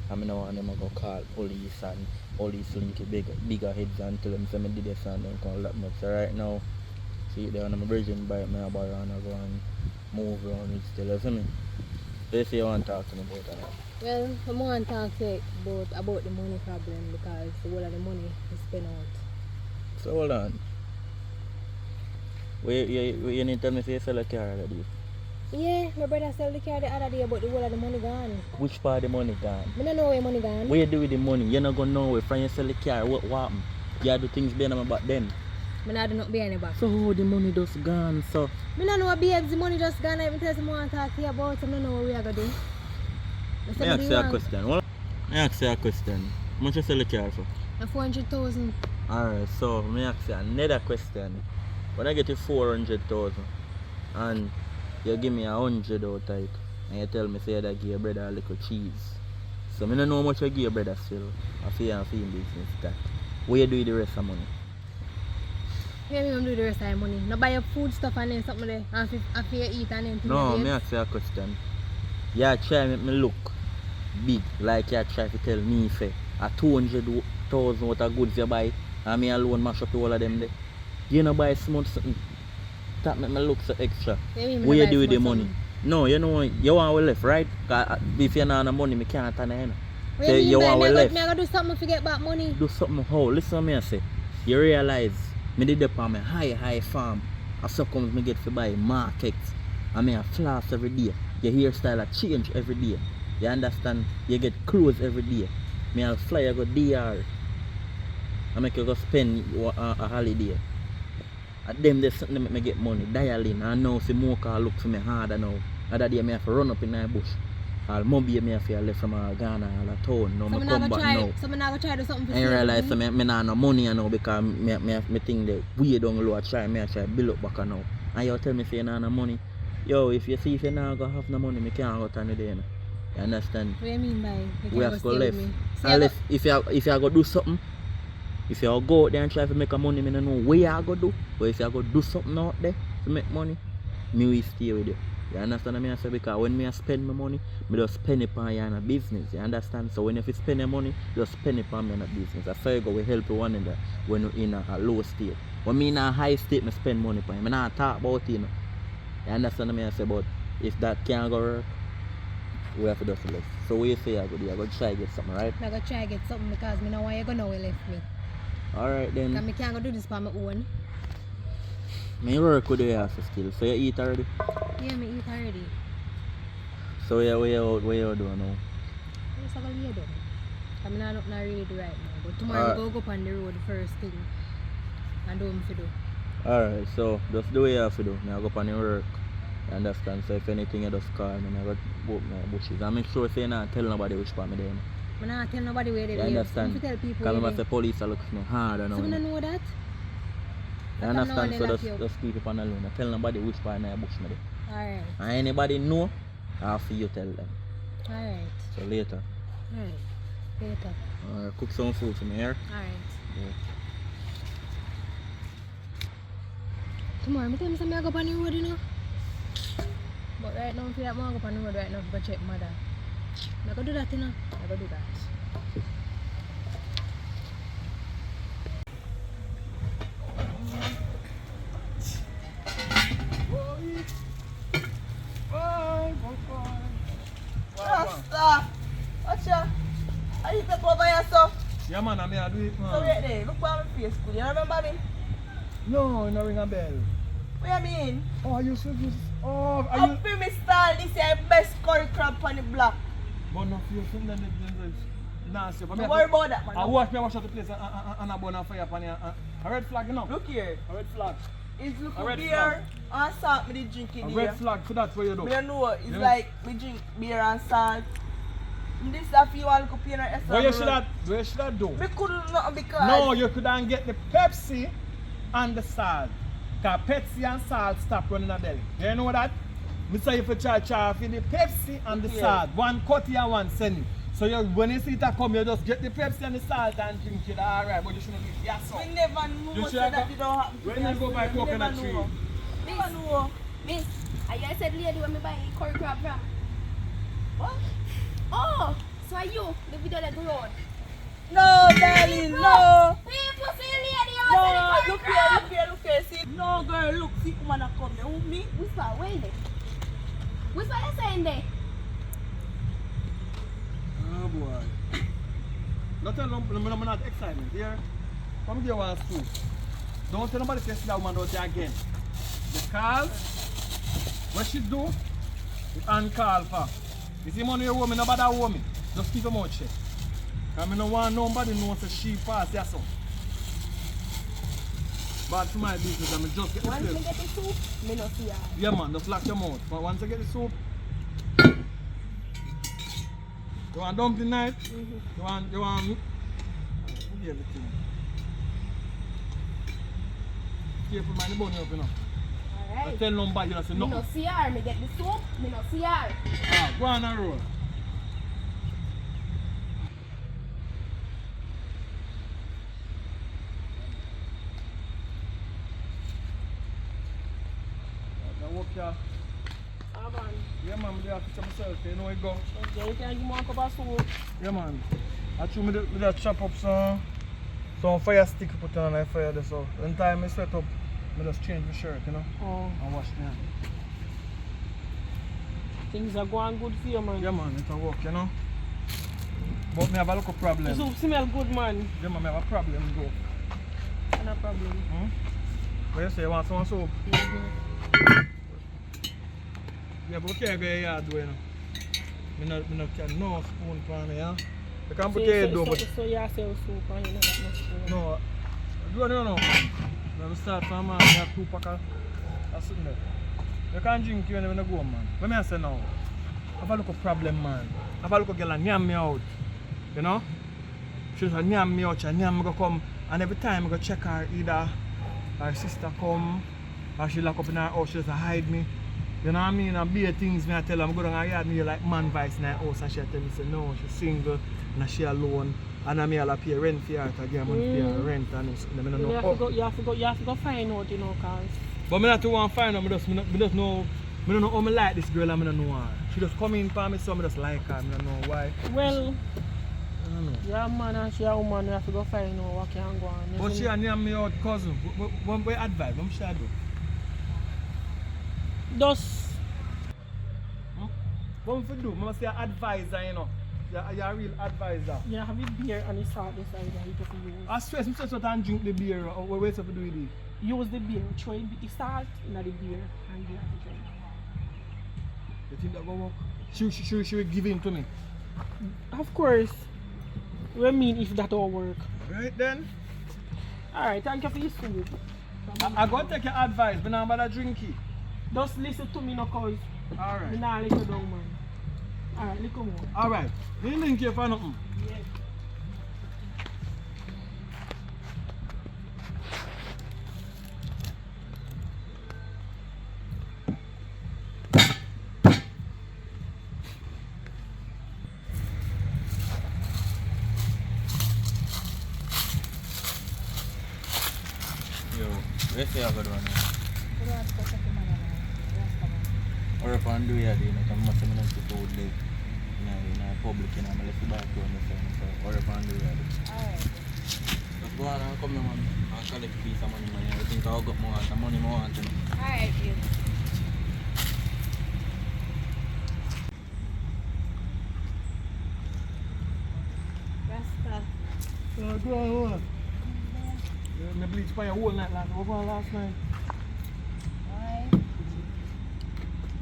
Speaker 5: I mean, I want them to go call police and police link bigger heads and tell them I did this and them come lock me up. So right now, see they on my bridging bike, me about and I go and move around it still, you see me? They say you want to talk to me about that.
Speaker 8: Well, I want to talk to you about the money problem because the whole of the money is spent out.
Speaker 5: So hold on. You need to tell me if you sell a car already?
Speaker 8: Yeah, my brother sell the car the other day but the whole of the money gone.
Speaker 5: Which part of the money gone?
Speaker 8: I don't know where money gone.
Speaker 5: What you do with the money? You're not going to know where from you sell the car. What happened? You do things behind my back then.
Speaker 8: I don't do nothing behind the back.
Speaker 5: So how the money just gone, so?
Speaker 8: I don't know what BX the money just gone. I even tell someone to talk to you about it. I don't know what we are going to do.
Speaker 5: I ask you a question. Well, I ask you a question. How much you sell the car for?
Speaker 8: 400,000.
Speaker 5: Alright, so I ask you another question. When I get you 400,000 and you give me 100 out of it and you tell me say that give your brother a little cheese. So I don't know how much you give your brother still. I feel business that. What you do with the rest of the money?
Speaker 8: What do you do with the rest of the money? No buy your food stuff and then something there and after you eat and then
Speaker 5: No, I ask you a question. You try to make me look big like you try to tell me say a 200,000 worth of goods you buy and me alone mash up all of them there. You know buy small something. That make me look so extra. What you do with the money? No, you know you want to left, right? Cause if you don't have money, I can't turn it.
Speaker 8: What do you mean by me? I'm going to do something to get back money.
Speaker 5: Do something how? Listen to me I say. You realize me did up on my high farm. And so comes me get to buy markets. And me a floss every day. Your hairstyle a change every day. You understand? You get clothes every day. Me I'll fly I go DR. I make you go spend a holiday. At them there's something that make me get money. Dialing. And now see more car look for me harder now. Other day me have to run up in the bush. I'll maybe me have to left from Ghana or a town. Now I come back now.
Speaker 8: So I'm going to try to do something for
Speaker 5: I realize so me not no money now because me think the way down low I try build up back now. And you tell me say you not no money. Yo, if you see if you not gonna have no money, me can't go turn it there. You understand?
Speaker 8: What do you mean by
Speaker 5: we have to go left. Unless if you go do something, if you go out there and try to make a money, I don't know where you go do. But if you go do something out there to make money, me will stay with you. You understand what I say? Because when I spend my money, I just spend it on you in a business. You understand? So when you spend your money, just spend it on me in a business. That's how you go we help one another when you're in a low state. When me in a high state, I spend money on you. I don't talk about it. You understand what I say? But if that can't go work, we have to do less. So what you say I go do? I go try to get something, right?
Speaker 8: I go try to get something because I know why you're going to left me.
Speaker 5: Alright then.
Speaker 8: Because I can't go do this by my own.
Speaker 5: Me work with the office still, so you eat already?
Speaker 8: Yeah, me eat already.
Speaker 5: So yeah, where you doing now?
Speaker 8: Yes, I go lay down. I mean, I'm not really do right now, but tomorrow we go up on the road first thing and do what I do.
Speaker 5: Alright, so just do what you have to do. I go up on the work. You understand? So if anything you just call me, I go walk my bushes. And make sure you not tell nobody which part me there.
Speaker 8: I'm not tell nobody where they
Speaker 5: You
Speaker 8: live.
Speaker 5: understand?
Speaker 8: So tell people
Speaker 5: Because
Speaker 8: where
Speaker 5: I say police are looking for me hard and
Speaker 8: so
Speaker 5: all.
Speaker 8: I don't know that.
Speaker 5: You understand? So just keep it on alone. I tell nobody which part in bush me there.
Speaker 8: Alright.
Speaker 5: And anybody know, after you tell them.
Speaker 8: Alright.
Speaker 5: So later.
Speaker 8: Alright. Later.
Speaker 5: Cook some food for me here.
Speaker 8: Alright.
Speaker 5: Yeah.
Speaker 8: Tomorrow, I tell me I go up on the road, you know. But right now, I feel like I go up on the road right now to go check mother. I go do that, you know. I go do that.
Speaker 4: Rasta! Watch ya. I need to go by yourself.
Speaker 1: Yeah, man, I mean, I do it, man.
Speaker 4: So wait there, look at my face, could you remember me?
Speaker 1: No, no ring a bell.
Speaker 4: What you mean?
Speaker 1: Oh, you should just. Oh, are you.
Speaker 4: Up in me style, this is the best curry crab on the block.
Speaker 1: But no, you think that it's nasty.
Speaker 4: Don't worry about that, man.
Speaker 1: I wash out the place and I burn a fire upon here. A red flag, you know?
Speaker 4: Look here.
Speaker 1: A red flag.
Speaker 4: It's look
Speaker 1: A red
Speaker 4: beer and salt me drink in
Speaker 1: A
Speaker 4: here.
Speaker 1: red flag, so that's what you do.
Speaker 4: Me don't know, it's
Speaker 1: Yeah.
Speaker 4: like we drink beer and salt. This is a few one could in our
Speaker 1: What you should have do?
Speaker 4: We couldn't not because
Speaker 1: No, you couldn't get the Pepsi and the salt. Because Pepsi and salt stop running a deli. You know that? Me say if you charge for the Pepsi and the salt. One cut and one send it. So you, when you see it come, you just get the Pepsi and the salt and drink it. Alright, but you shouldn't do it yourself.
Speaker 4: we never knew
Speaker 1: You
Speaker 4: so
Speaker 1: should
Speaker 4: that
Speaker 1: have
Speaker 4: it don't happen.
Speaker 1: When you go buy coconut tree.
Speaker 4: Never know.
Speaker 8: Miss, I said lady when me buy curry crab from.
Speaker 4: What?
Speaker 8: Oh, so are you the video that go road?
Speaker 4: No, darling, no.
Speaker 8: People see lady
Speaker 4: No,
Speaker 8: outside the
Speaker 4: look
Speaker 8: curry
Speaker 4: here,
Speaker 8: crab.
Speaker 4: look here, look here. See, no girl, look, see, woman a come there. Who me?
Speaker 8: Whisper, where is it? Whisper, they saying there.
Speaker 1: Oh boy. Don't tell them I'm not excitement. Here, come here one soup. Don't tell nobody to see that woman out there again. Because what she do, it's uncall for. You see money you owe me, nobody owe me. Just keep them out shit. Because I don't want nobody to know that she pass your son. Bad for my business, I'm just get the
Speaker 8: Once
Speaker 1: place.
Speaker 8: me get the soup, me no see her.
Speaker 1: Yeah man, just lock your mouth. But once I get the soup, you want dumpling night? You want meat? Give you everything. Careful man, the bone up, you know. I
Speaker 8: Alright.
Speaker 1: tell nobody, you know, say
Speaker 8: Me no
Speaker 1: nothing.
Speaker 8: see her, me get the soup, me no see her.
Speaker 1: Ah, go on and roll. I walk here. Yeah man, I have to chop myself, you know where you go.
Speaker 10: Okay, you can give me one cup of soup.
Speaker 1: Yeah man. I chew me just chop up some fire stick put on the fire there, so when time I sweat up, I just change my shirt, you know,
Speaker 10: Oh,
Speaker 1: and wash my hand.
Speaker 10: things are going good for you, man.
Speaker 1: Yeah man, it will work, you know. But me have a little
Speaker 10: The
Speaker 1: problem.
Speaker 10: soup smell good, man.
Speaker 1: Yeah man, I have a problem though.
Speaker 10: No problem.
Speaker 1: What you say, you want some soup? Yeah, but we can't go in your yard, you know. I no can no spoon for me, yeah. You can put your head over.
Speaker 10: So you sell soup and you know that much spoon.
Speaker 1: No, you don't know. When we start from man, we have 2 pack of something there. You can't drink when you go, man. What I say now? I have a little problem, man. I have a little girl and nyam me out. You know? She just nyam me out, and nyam me go come. And every time I go check her, either her sister come, or she lock up in her house, she just hide me. You know what I mean? And be things me I tell her, I'm going to yard me like man vice in her house, and she tell me, say no, she's single, and she alone. And I may have to pay rent for her to get money for her rent and something. I don't know.
Speaker 10: You have to go find out, you know, cause.
Speaker 1: But I don't want to find out, I just know, I don't know how I like this girl and I don't know her. She just come in for me, so I just like her, I don't know why.
Speaker 10: Well,
Speaker 1: I don't know.
Speaker 10: you're a man and she's a woman, you have to go find out what can go on.
Speaker 1: But she and me out cousin. What advice? What should I do?
Speaker 10: Just,
Speaker 1: What should I do? I must say advisor, you know. You're a real advisor.
Speaker 10: Yeah, have a beer and the salt this side and you just use.
Speaker 1: I stress, you just and drink the beer, or what ways to do it?
Speaker 10: Use the beer, throw the salt in the beer and you have to drink.
Speaker 1: You think that will work? Should we give in to me?
Speaker 10: Of course. We mean if that all work.
Speaker 1: Right then.
Speaker 10: Alright, thank you for your soup.
Speaker 1: I go take your advice, but now I'm about to drink it.
Speaker 10: Just listen to me no cause
Speaker 1: Alright.
Speaker 10: me nah let you down, man. Alright, look more.
Speaker 1: Alright. You didn't drink here for nothing.
Speaker 10: Yeah.
Speaker 5: Yo, let's say I got one. Or if I do it, I'm not going to go live in a public, and I'm going to back to the or if I do it.
Speaker 8: Alright.
Speaker 5: Just go on and come, man. I'll collect a piece of money, man. I think I'll get more, the money more.
Speaker 8: Alright, dude. Rasta.
Speaker 1: Go on. I bleached by a whole night last night.
Speaker 8: Why?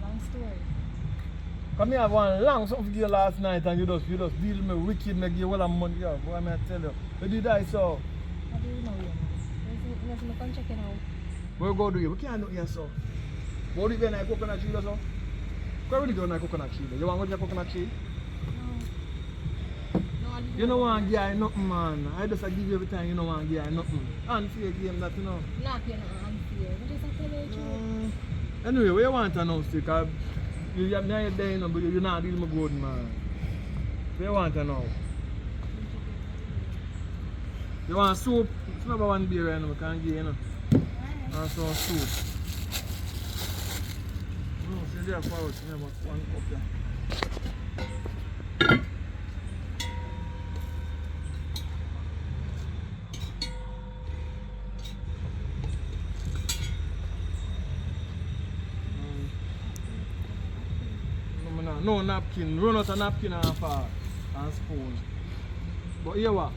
Speaker 8: Long story.
Speaker 1: Come here, have one long something for you last night and you just deal with me wicked, make you all the money. Yeah, what am I tell you? You did that, so.
Speaker 8: How do you know you? Let's come check it out.
Speaker 1: Where you go do you? We can't do it here, so. What do you get in a coconut tree, so? Where would you go in a coconut tree? You want to go to a coconut tree? You don't want to give her nothing, man. I just give you every time you don't want to give her nothing. Unfair game that, you know.
Speaker 8: Not you know, unfair. But just tell you the truth.
Speaker 1: Anyway, what you want to know, because you have me there, you know, but you're not dealing with good, man. What you want to know? You want soup? It's not about one beer right now, I can't give you, know. And some soup. No, see there forward, see there, one cup there. No napkin, run out a napkin and spoon. But here what?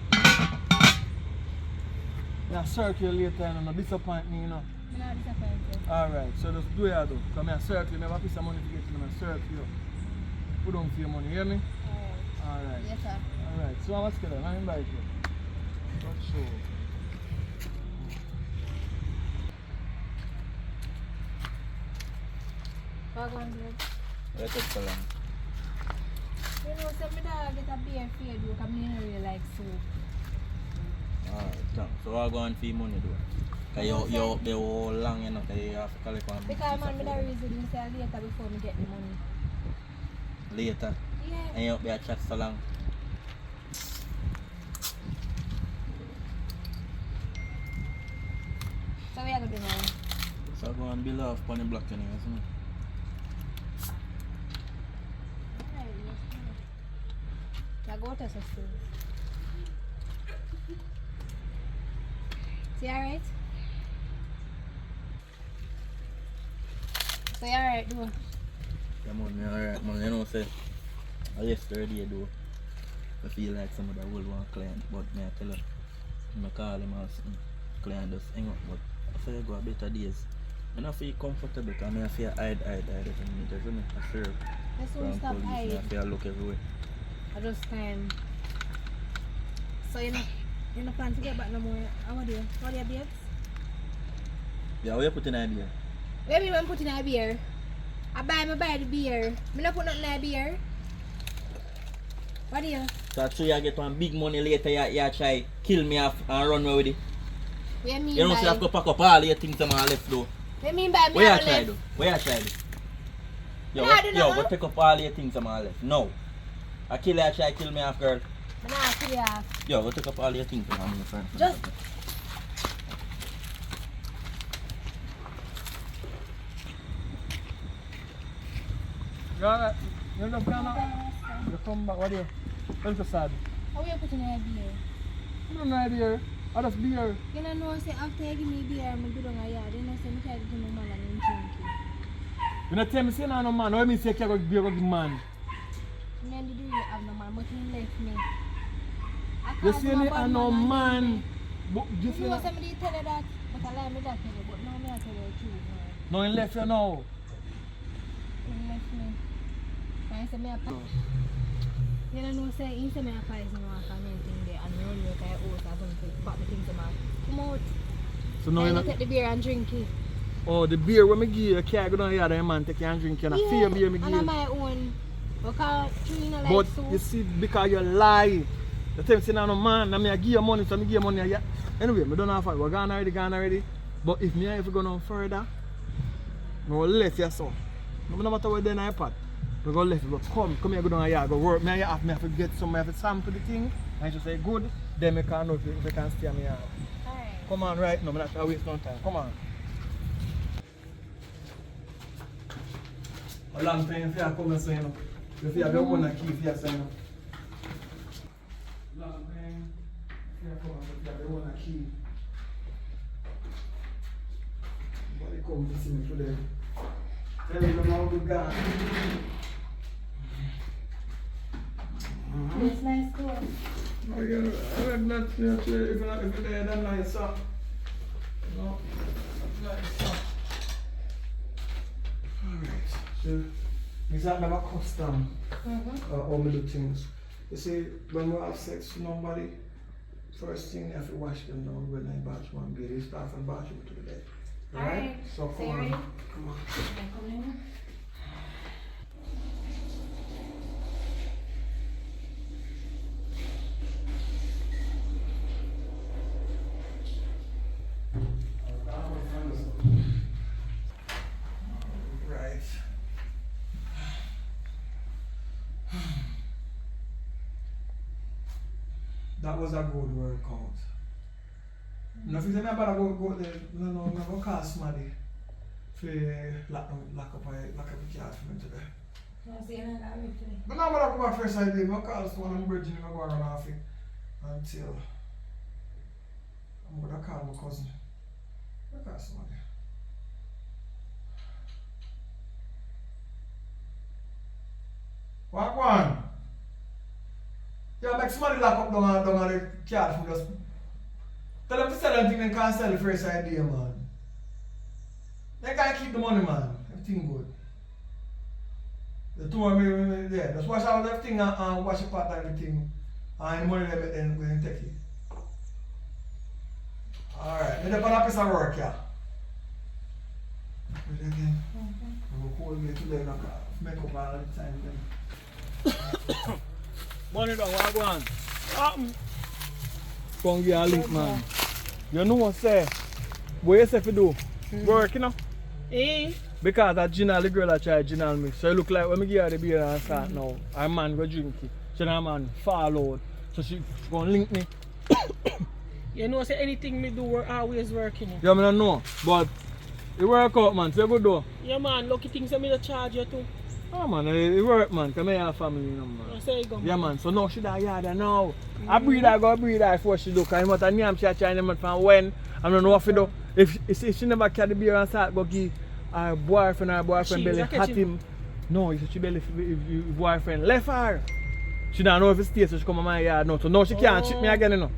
Speaker 1: Yeah, circle later, you know, disappoint me, you know.
Speaker 8: I'm not disappointed.
Speaker 1: Alright, so just do it, though. Come here, circle, you never piece of money to get you, I circle you. Put down for your money, you hear me? Alright.
Speaker 8: Yes, sir.
Speaker 1: Alright, so what's going on? I'm invite you. Not sure.
Speaker 8: What going to do?
Speaker 5: Let's take so long.
Speaker 8: You know, say me dog get a beer for you, because me don't really like soup.
Speaker 5: Alright, so I'll go and feed money, though. Because you're up there all long, you know, because you have to collect one.
Speaker 8: Because man, me don't reason me say later before me get the money.
Speaker 5: Later?
Speaker 8: Yeah.
Speaker 5: And you're up there chat so long.
Speaker 8: So what you going to do now?
Speaker 5: So I'll go and build off on the block anyway, isn't it?
Speaker 8: I go to some school. So you alright? So you alright, do?
Speaker 5: Yeah, man, alright, man. You know, say, yesterday, though, I feel like some of the old one client, but me I tell her, I call him and client just hang up, but I feel go a better days. I don't feel comfortable because I feel hide every minute, isn't it? I sure.
Speaker 8: Let's soon stop hiding.
Speaker 5: I feel look everywhere.
Speaker 8: I just time. So you know plan to get back no more. How are you? How are your babes?
Speaker 5: Yeah, what you put in a beer?
Speaker 8: Where me want put in a beer? I buy the beer. Me not put nothing in a beer. What do you?
Speaker 5: So true you get one big money later, you try kill me off and run away with it.
Speaker 8: What you mean
Speaker 5: You know,
Speaker 8: by?
Speaker 5: so you have to pack up all your things that are left though.
Speaker 8: What you mean by me
Speaker 5: Where you
Speaker 8: have
Speaker 5: try
Speaker 8: left?
Speaker 5: though? Where you try though?
Speaker 8: No.
Speaker 5: Go take up all your things that are left. No. I kill you, try kill me off, girl.
Speaker 8: I'm not kill you off.
Speaker 5: Yo, go take up all your things that are in front.
Speaker 8: Just
Speaker 1: You alright? You don't come now? You come back, what do you? What's the sad?
Speaker 8: how you put in a beer?
Speaker 1: I don't know beer. I just beer.
Speaker 8: You know say after you give me beer, I'm go down a yard. You know say me try to do no man and drink it.
Speaker 1: You not tell me say no man. What me say you go beer go give man?
Speaker 8: Me and the dude have no man, but he left me. I
Speaker 1: You
Speaker 8: called
Speaker 1: see
Speaker 8: him a
Speaker 1: me
Speaker 8: bad
Speaker 1: and no
Speaker 8: and
Speaker 1: man. But you
Speaker 8: You
Speaker 1: feel
Speaker 8: know
Speaker 1: like
Speaker 8: somebody tell you that, but I lie me that tell you, but now me I tell you the truth.
Speaker 1: no he left you now.
Speaker 8: He left me. And I said me a you don't know say he said me a poison off and anything there and me run out of house or something, pack the things to man. Come out.
Speaker 1: So now
Speaker 8: Then
Speaker 1: you
Speaker 8: you
Speaker 1: know.
Speaker 8: take the beer and drink it.
Speaker 1: Oh, the beer when me give you, you can't go down here and man take and drink. You know, fear beer me give
Speaker 8: and
Speaker 1: you.
Speaker 8: on my own. Because you know like
Speaker 1: But
Speaker 8: so.
Speaker 1: you see, because you lie. The time saying no man, I mean I give you money, so I give you money. Yeah. Anyway, I don't know if we're gone already. But if me ever go no further, I will left you so. No matter where then I part, we go left. But come here, go down here, go work. Me have to get some, I have to sample the thing. And just say good, then I can know if I can stay on me yard.
Speaker 8: Alright.
Speaker 1: Come on, right now, I'm not gonna waste no time. Come on. A long time if you come and say, you know. If you have your own key, if you say, you know. Long time if you come and if you have your own key. Nobody come to see me today. Tell me how good gone.
Speaker 8: It's nice school.
Speaker 1: Oh, yeah, I read that if you're there, then nice, sir. No, nice, sir. Alright, so is that never custom how we do things? You see, when we have sex with somebody, first thing you have to wash them down when I bath one bed. You start from bathroom to the bed. Alright? So come on. Come on. Right. That was a good workout. No, if you say me about go there, no, go call somebody for lock up a cat for me today. But now when I go back first idea, I call someone and bridge and I go around off it until I'm gonna call my cousin. I call somebody. What one? Yeah, make somebody lock up down the cat from just tell them to sell anything they can't sell the first idea, man. They can't keep the money, man. Everything good. The two of me, yeah, just wash out everything and wash the pot and everything. And the money then we're going to take it. Alright, then the piece of work, yeah. Wait again. I'm going to hold me today, make up all the time then. Money down, what going? Come get a link, man. You know what say? What you say if you do? Work, you know? Because that Gina, the girl that tried Gina me. So it look like when I give her the beer and start now, her man go drink it. So now man fall out. So she gonna link me.
Speaker 10: You know, say anything me do, we're always working.
Speaker 1: Yeah, I don't know. But it work out, man. So you go do.
Speaker 10: Yeah, man, lucky things that me to charge you too.
Speaker 1: Oh, man, it work, man. Because I have a family, you know, man.
Speaker 10: I say go.
Speaker 1: Yeah, man. So now she die yard now. I breed her, go breed her before she do. Because what I name she trying to from when. I don't know what to do. If she never carry the beer and start go give her boyfriend belly hat him. No, if she belly if boyfriend left her. She don't know if it's stays, so she come to my yard now. So now she can't cheat me again, you know.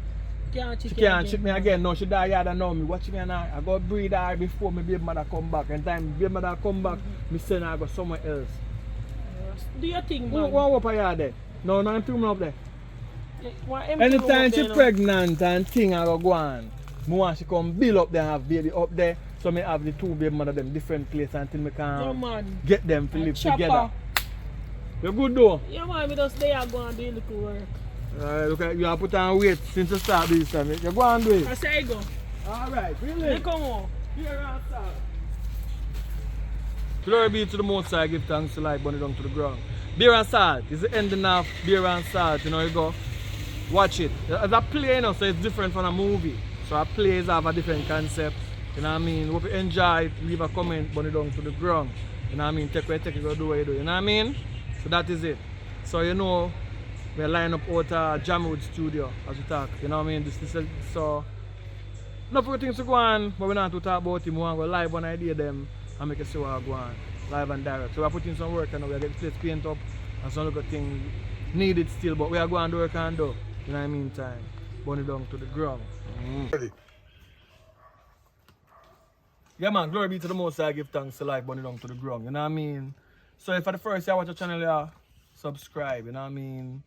Speaker 1: She can't cheat me again. Now she die yard and now me watch me and I go breed her before my baby mother come back. And time baby mother come back, me send her go somewhere else.
Speaker 10: Do your thing,
Speaker 1: Who
Speaker 10: man.
Speaker 1: go up here there? No, I'm too up there.
Speaker 10: Anytime
Speaker 1: Anytime she pregnant and thing I go on, I want she come build up there and have baby up there. So me have the two baby mother them different place until me can get them to live together. You good though?
Speaker 10: Yeah, man, we just there go and do a little work.
Speaker 1: Look at you have put on weight since you start this time. You go and do it.
Speaker 10: I say go.
Speaker 1: Alright, really?
Speaker 10: They come on.
Speaker 1: Here and start. Glory be to the Most High, give thanks to life, burn it down to the ground. Beer and salt is the ending of beer and salt, you know, you go watch it. It's a play, you know, so it's different from a movie. So a plays have a different concept, you know what I mean? Hope you enjoy it, leave a comment, burn it down to the ground. You know what I mean? Take it, go do what you do, you know what I mean? So that is it. So you know, we're lining up out Jamwood studio as we talk, you know what I mean? So, enough of things to go on, but we're not to talk about him, we want to go live on idea them and make it see what go on, live and direct. So we're putting some work and we're getting the place paint up And some little things needed still, but we are going to work and do. In the meantime, burn it down to the ground. Yeah man, glory be to the Most High, give thanks to life, burn it down to the ground, you know what I mean? So if for the first time you watch the channel, yeah, subscribe, you know what I mean?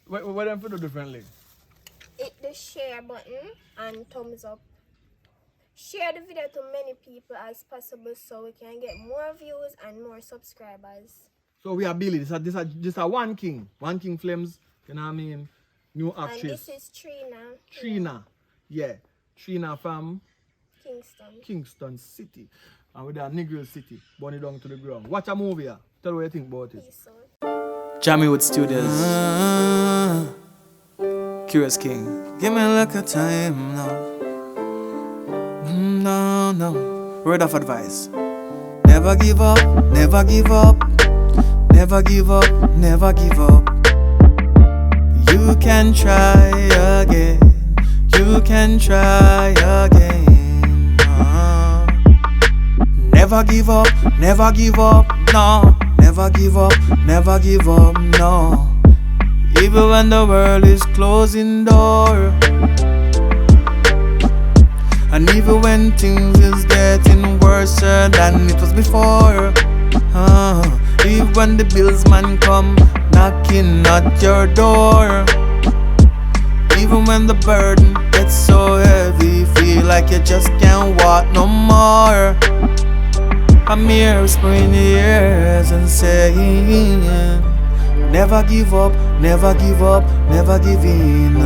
Speaker 1: What them for do differently?
Speaker 3: Hit the share button and thumbs up. Share the video to many people as possible so we can get more views and more subscribers.
Speaker 1: So we are Billy, this a One King Flames, you know what I mean? New actress.
Speaker 3: And this is Trina.
Speaker 1: Trina, yeah. Trina from
Speaker 3: Kingston.
Speaker 1: City. And with that Negro City, burn it down to the ground. Watch a movie, yeah. Tell what you think about it.
Speaker 3: Peace out.
Speaker 12: Jamaiwood Studios. Curious King.
Speaker 13: Give me like a time now. No.
Speaker 12: Word of advice.
Speaker 13: Never give up, never give up. Never give up, never give up. You can try again. You can try again. Never give up, never give up, no. Never give up, never give up, no. Even when the world is closing door. And even when things is getting worse than it was before. Even when the bills man come knocking at your door. Even when the burden gets so heavy, feel like you just can't walk no more. I'm here whispering in your ears and saying, never give up, never give up, never give in.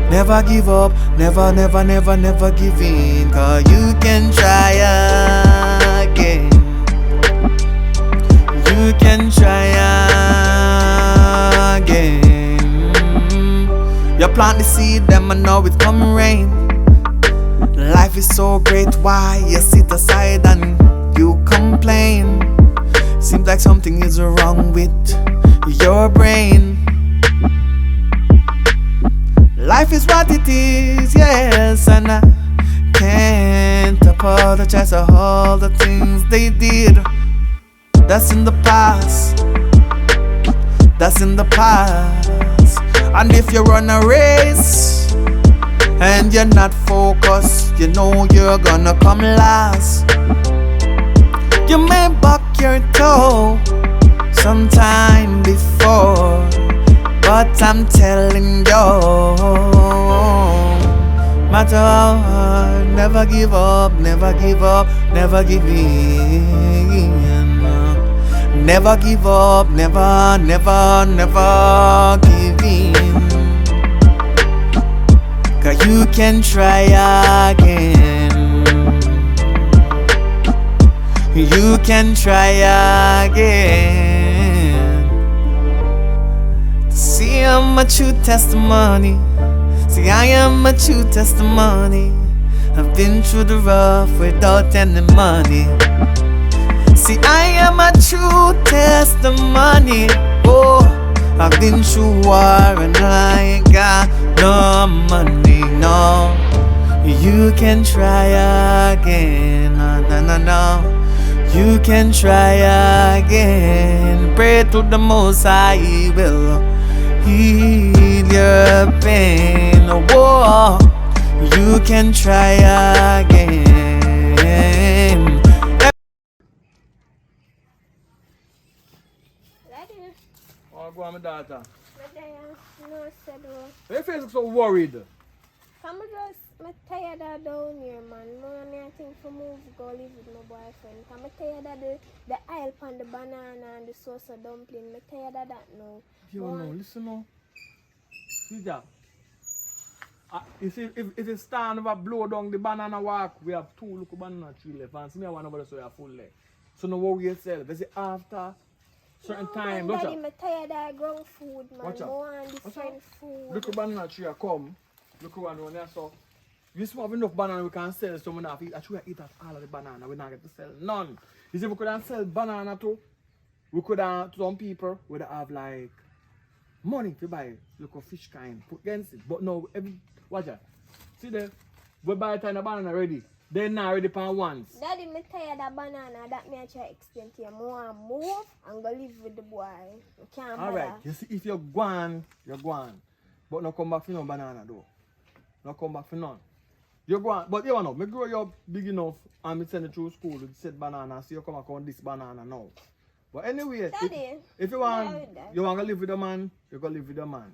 Speaker 13: Never give up, never give in. 'Cause you can try again. You can try again. You plant the seed, them and now it come rain. Life is so great, why you sit aside and you complain? Seems like something is wrong with your brain. Life is what it is, yes, and I can't apologize for all the things they did. That's in the past. That's in the past. And if you run a race and you're not focused, you know you're gonna come last. You may buck your toe sometime before, but I'm telling you, matter how hard, never give up, never give up, never give in. Never give up, never give in. 'Cause you can try again. You can try again. See, I'm a true testimony. See, I am a true testimony. I've been through the rough without any money. See, I am a true testimony. Oh, I've been through war and I ain't got no money, no. You can try again, no. You can try again. Pray to the Most High, He will heal your pain. Oh, you can try again.
Speaker 1: Oh, go on, my daughter.
Speaker 3: No, said
Speaker 1: Why your face look so worried?
Speaker 3: I'm tired of down here, man. I think for move, go live with my boyfriend. I'm tired of the aisle on the banana and the sauce of dumpling. I'm tired of that now.
Speaker 1: Yo, no, listen now. See that? You see, if you stand over blow down the banana walk, we have 2 little banana tree left. And see me, I want to so you are full left. So no worry yourself. They say after certain time,
Speaker 3: Daddy, I'm tired of ground food, man.
Speaker 1: Watch out.
Speaker 3: More different food.
Speaker 1: Look at banana tree come. Look one there, so you have enough banana we can sell, so we not eat. Actually, eat all of the banana. We not get to sell none. You see, we could sell banana too. We could some people would have like money to buy look of fish kind put against it. But no, watch out. See there, we buy a tiny banana ready. They're not ready for once.
Speaker 8: Daddy, me tired of banana that me I try to explain to you. I want to move and go live with the boy. I can't
Speaker 1: Alright,
Speaker 8: bother.
Speaker 1: you see, if you're gone, you're gone. But no come back for no banana though. No come back for none. You're gone, but you know, me grow you up big enough and me send you through school with said banana, so you come back on this banana now. But anyway,
Speaker 8: Daddy,
Speaker 1: if you want to live with a man, you go live with a man.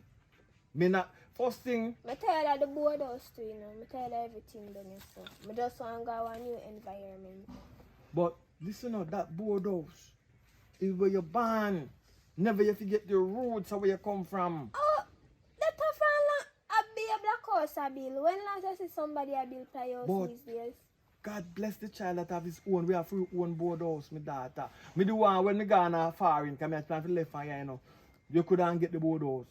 Speaker 1: Me not, first thing,
Speaker 8: I'm tired of the boardhouse too, you know. I'm tired of everything done so. I just want to go to a new environment.
Speaker 1: but listen up, that boardhouse is where you're born. Never you forget your roots of where you come from.
Speaker 8: Oh, that from a be a black house a bill. When last I see somebody a build a house
Speaker 1: But-
Speaker 8: these days?
Speaker 1: God bless the child that have his own. We have free own boardhouse, my daughter. Me the one when me gone foreign, come here plan for left fire, you know. You couldn't get the boardhouse.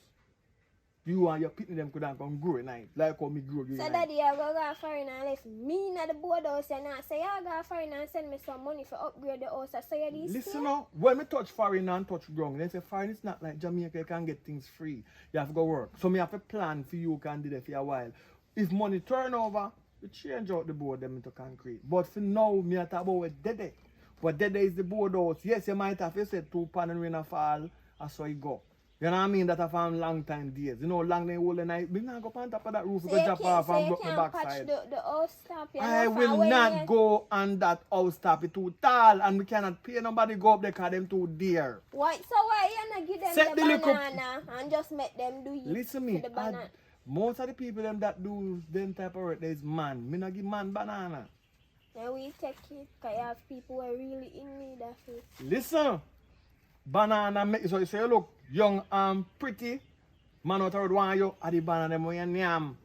Speaker 1: You and your pitney them couldn't come grow night. Like how me grow you.
Speaker 8: So
Speaker 1: night.
Speaker 8: daddy, I go foreign and left me in the boardhouse and I say, I go foreign and send me some money for upgrade the house. I say, you this
Speaker 1: Listen now, when me touch foreign and touch ground, they say foreign is not like Jamaica, you can get things free. You have to go work. So me have a plan for you can do that for a while. If money turn over, we change out the board them into concrete. But for now, me I talk about what Dede. But Dede is the board house. Yes, you might have said 2 pound and rain a fall, that's how it go. You know what I mean? That I found long time days. You know, long day whole night. Me not go on top of that roof,
Speaker 8: So
Speaker 1: go
Speaker 8: you
Speaker 1: jump
Speaker 8: can't,
Speaker 1: off
Speaker 8: so
Speaker 1: and
Speaker 8: you
Speaker 1: broke my
Speaker 8: can't
Speaker 1: backside.
Speaker 8: patch the house top. You
Speaker 1: I
Speaker 8: know,
Speaker 1: will
Speaker 8: for when
Speaker 1: not
Speaker 8: you-
Speaker 1: go on that house top. It's too tall and we cannot pay nobody go up there because them too dear.
Speaker 8: Why? So why you not give them
Speaker 1: Set
Speaker 8: the
Speaker 1: the little-
Speaker 8: banana and just make them do it?
Speaker 1: Listen
Speaker 8: for
Speaker 1: me,
Speaker 8: the banana.
Speaker 1: most of the people them that do them type of work, there is man. Me not give man banana.
Speaker 8: And we take it because you have people who are really in need of it.
Speaker 1: Listen, banana make so you say look young and pretty. Man out of want you at the banana them when you name.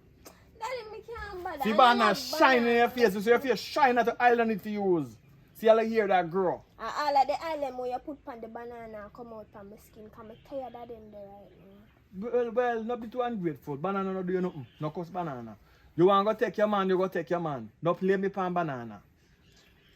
Speaker 8: Daddy, me can't bother.
Speaker 1: See
Speaker 8: I
Speaker 1: banana
Speaker 8: love
Speaker 1: shine in
Speaker 8: banana.
Speaker 1: your face. You see your face shine at the island it to use. See all the hair that grow.
Speaker 8: And all of the island where you put on the banana and come out from my skin because I'm tired of them there right now.
Speaker 1: Well, not be too ungrateful. Banana no do you nothing. No cost banana. You want to go take your man, you go take your man. No play me pan banana.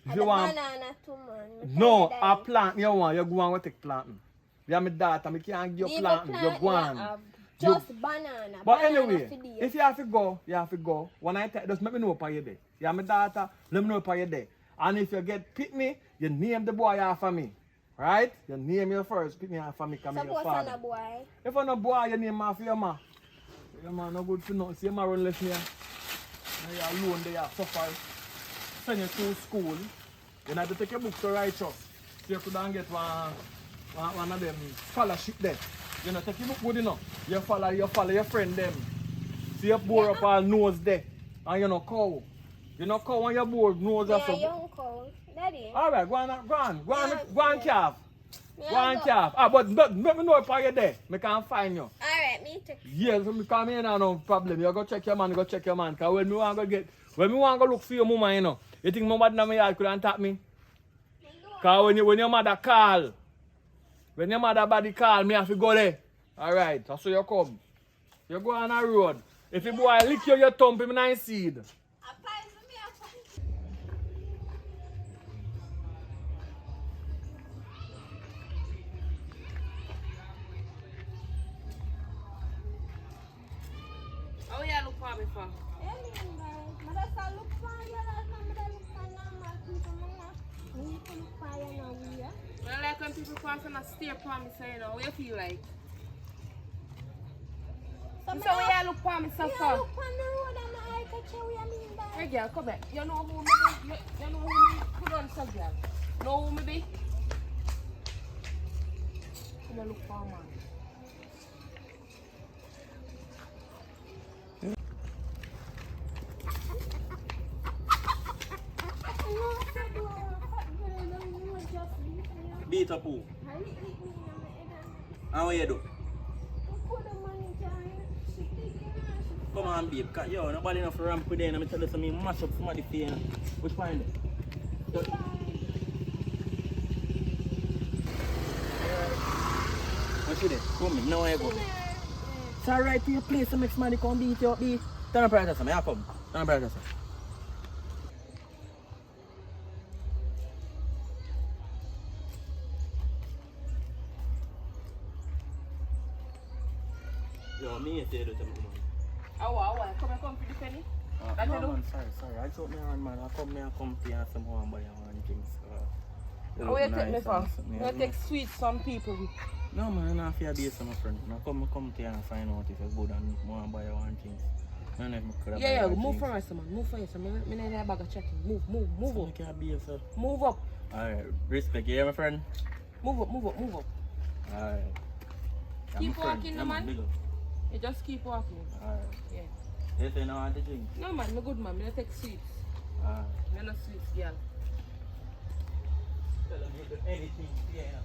Speaker 1: If
Speaker 8: And
Speaker 1: you
Speaker 8: the
Speaker 1: want,
Speaker 8: banana too, man. Me
Speaker 1: no,
Speaker 8: tired
Speaker 1: a
Speaker 8: of it.
Speaker 1: plant you want, you go and go take planting. You have my daughter, me can't give you
Speaker 8: Leave
Speaker 1: planting.
Speaker 8: the
Speaker 1: You
Speaker 8: plant
Speaker 1: go
Speaker 8: you
Speaker 1: on.
Speaker 8: have.
Speaker 1: You-
Speaker 8: Just banana.
Speaker 1: But
Speaker 8: Banana
Speaker 1: anyway,
Speaker 8: for the-
Speaker 1: if you have to go, you have to go. When I tell just let me know upon your day. You have my daughter, let me know upon your day. And if you get pitney, you name the boy after me. Right? You name your first pitney after me, come your
Speaker 8: Suppose I'm
Speaker 1: father.
Speaker 8: a boy.
Speaker 1: If I'm a boy, you name after your ma. Your man no good for nothing. See your man run left me. Now you're alone there, you suffer. Send you to school. You have to take your book to righteous. So you couldn't get one of them scholarship there. You know, take your book good enough. You follow your friend them. See your bore up all nose there. And you know cow. You know cow on your board nose
Speaker 8: Me
Speaker 1: also.
Speaker 8: a young cow. Daddy.
Speaker 1: Alright, go on, calf.
Speaker 8: Me
Speaker 1: Go
Speaker 8: a
Speaker 1: on,
Speaker 8: go-
Speaker 1: calf. Ah, but let me know if you're there. I can find you.
Speaker 8: Alright, me take.
Speaker 1: Yes, so me come here now, no problem. You go check your man, Cause when me want to look for your mama, you know, you think nobody in my yard could tap me? Cause when your mother call, when your mother body call, me have to go there. Alright, that's so you come. You go on a road. If you boy lick your thump, him nice seed.
Speaker 2: How you look for me for? I like when people pass and stare for me, so you know, what you feel like? So where you look for me, so far? Hey girl, come back. You know who me be? You know who me put on, so girl? Know who me be? Come look for man.
Speaker 5: Beat up who? And what you do? Come on, babe. Cause yo, nobody enough ramp with them. I'm tell you something, mash up somebody for you. Which one? What you there? Come in. Now I go. It's alright to your place to make somebody come beat you up, B. Turn up right there, I come. Turn up right there. Yo, me say do something.
Speaker 2: Come for the penny.
Speaker 5: No, man, sorry. I took me on, man. I come to you and some more and buy you one drinks.
Speaker 2: How you take me for? You take sweets from people.
Speaker 5: No, man, I'm not fear base, my friend. I come to you and find out if you're good and more and buy you one drinks.
Speaker 2: Yeah, move from us, man. Move from us. I need a bag of chatting. Move up. Move up.
Speaker 5: Alright, respect, you hear my friend?
Speaker 2: Move up.
Speaker 5: Alright.
Speaker 2: Keep walking, no, man. You just keep walking.
Speaker 5: Alright.
Speaker 2: Yeah.
Speaker 5: You say no want to drink?
Speaker 2: No, man, no good, man. I take sweets.
Speaker 5: Alright.
Speaker 2: I no sweets, girl.
Speaker 5: Tell them you do anything here, you know.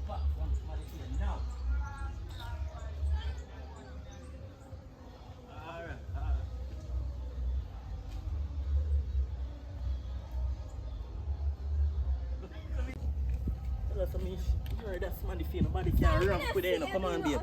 Speaker 5: Back from somebody here now. Alright. Tell us something. You heard that somebody feel nobody can run with it, come on, babe.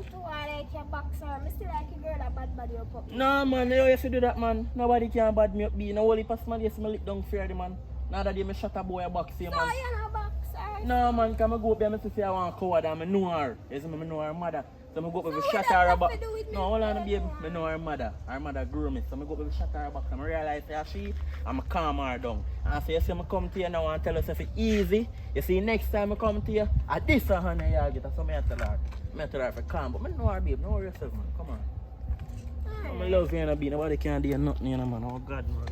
Speaker 5: No, man, you have to do that, man. Nobody can bad me up, be. No only pass man, yes, me lick down fair, man. Now that day, me shut a boy a box here, man.
Speaker 8: No, you're not boxer.
Speaker 5: No, man, can I go up there and say I want to coward and I know her. Yes, I know her mother. So I go up and shut her a box. No, hold on, babe. I know her mother. Her mother grew me. So I go up and shut her a box. And I realize that I'm calm her down. And so you see, I come to you now and tell her it's easy. You see, next time I come to you, at this one you get. So I tell her. I tell her for calm. But I know her, babe. Don't worry yourself, man. Come on. I love you, and nobody can do nothing, you know, man. Oh, God, man.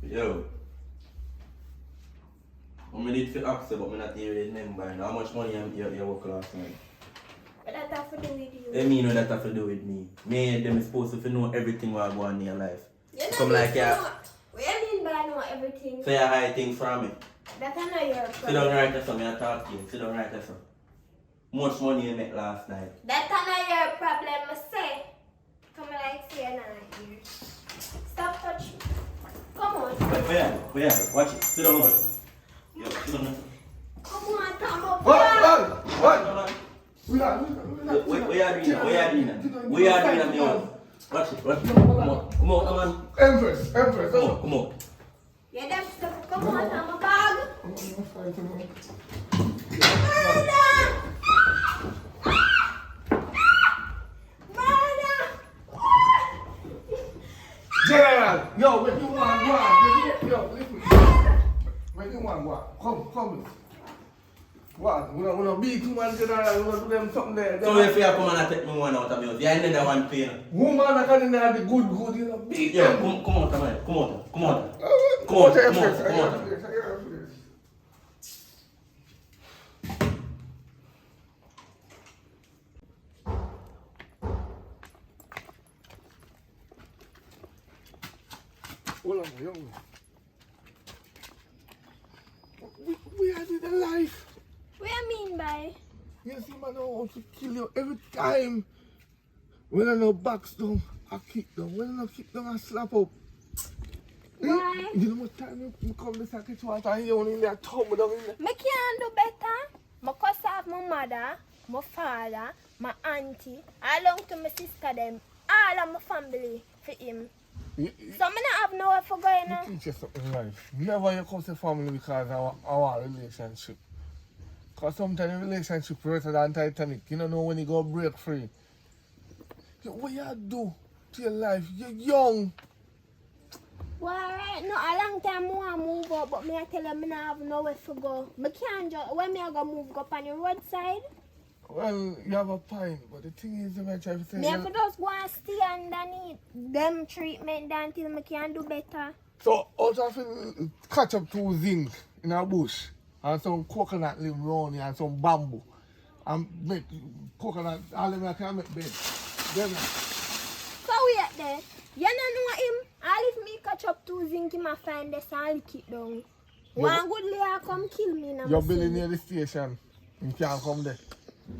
Speaker 5: Yo. I need to ask you, but I'm not even remembering how much money you work last night.
Speaker 8: What that have to do with you?
Speaker 5: I mean, what that have to do with me? Me and them is supposed to know everything what go on in your life.
Speaker 8: Come like yeah. What you mean by know everything?
Speaker 5: So you hide things from me.
Speaker 8: That's not your problem.
Speaker 5: Sit down right there, so I talk to you. Sit down right there, so. How much money you make last night?
Speaker 8: That's not your problem, I say. Come like say now here. Stop touching me. Come on.
Speaker 5: Wait, watch it. Sit down, yo, sit down.
Speaker 8: Come on, come on.
Speaker 6: What?
Speaker 5: We are doing that, me on. Watch it. Come on, man.
Speaker 6: Empress.
Speaker 5: Come on.
Speaker 8: Yeah, them stuff. Come on, I'm a bag.
Speaker 6: General, yo, when you want, listen. When you want, come. What? We don't beat too much, General. We don't do them something there.
Speaker 5: So if you come and take me one out of you, you ain't the one paying.
Speaker 6: Woman, I can't deny the good, you know, beat them.
Speaker 5: Come on, man. Come on.
Speaker 6: Come on. Hold on, young. We are in the life.
Speaker 8: What you mean by?
Speaker 6: You see, man, I want to kill you every time. When I no backs down, I kick down. When I no kick down, I slap up.
Speaker 8: Why?
Speaker 6: You know what time you come to the water and you only in there tumble down in there?
Speaker 8: I can't do better. I cuss off my mother, my father, my auntie, along to my sister them, all of my family for him. So I don't have nowhere for going now.
Speaker 6: Teach you something in life. Never you come to family because of our relationship. Because sometimes the relationship is better than Titanic. You don't know when you go break free. What you do to your life? You're young.
Speaker 8: Well, right now, a long time I want to move up, but I tell them I don't have nowhere to go. I can't just, when I go move up on the roadside?
Speaker 6: Well, you have a point, but the thing is, I'm trying to say...
Speaker 8: I have to just go and stay underneath them treatment until I can do better.
Speaker 6: So, out of catch up 2 zinc in a bush, and some coconut leaf round here, and some bamboo, and make coconut, all of them can make bed. Then,
Speaker 8: so wait there, you don't know him? All if me catch up 2 zinc, he might find this and lick it down. One good layer come kill me now.
Speaker 6: You're building near the station, you can't come there.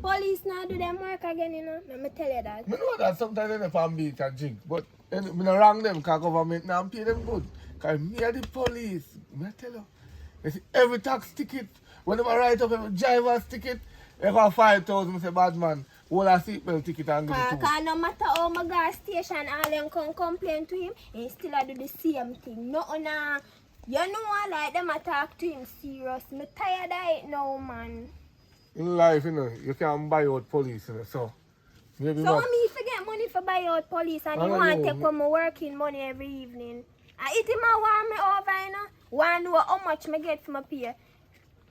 Speaker 8: Police now do them work again, you know. Let me tell you that.
Speaker 6: I know that sometimes they don't beat and drink, but I don't wrong them because government now pay them good. Because me and the police, I tell you see, every tax ticket, when they write up every driver's ticket, they got 5,000, I say, bad man, hold a seatbelt ticket and give it to him.
Speaker 8: Because no matter how my gas station, all them come complain to him, he still do the same thing. No, you know, like them talk to him serious. I'm tired of it now, man.
Speaker 6: in life, you know, you can't buy out police, you know, so maybe
Speaker 8: So
Speaker 6: not.
Speaker 8: me forget money for buy out police and you want to take come working money every evening. I eat him and warm me over, you know. Want to know how much me get for my pay.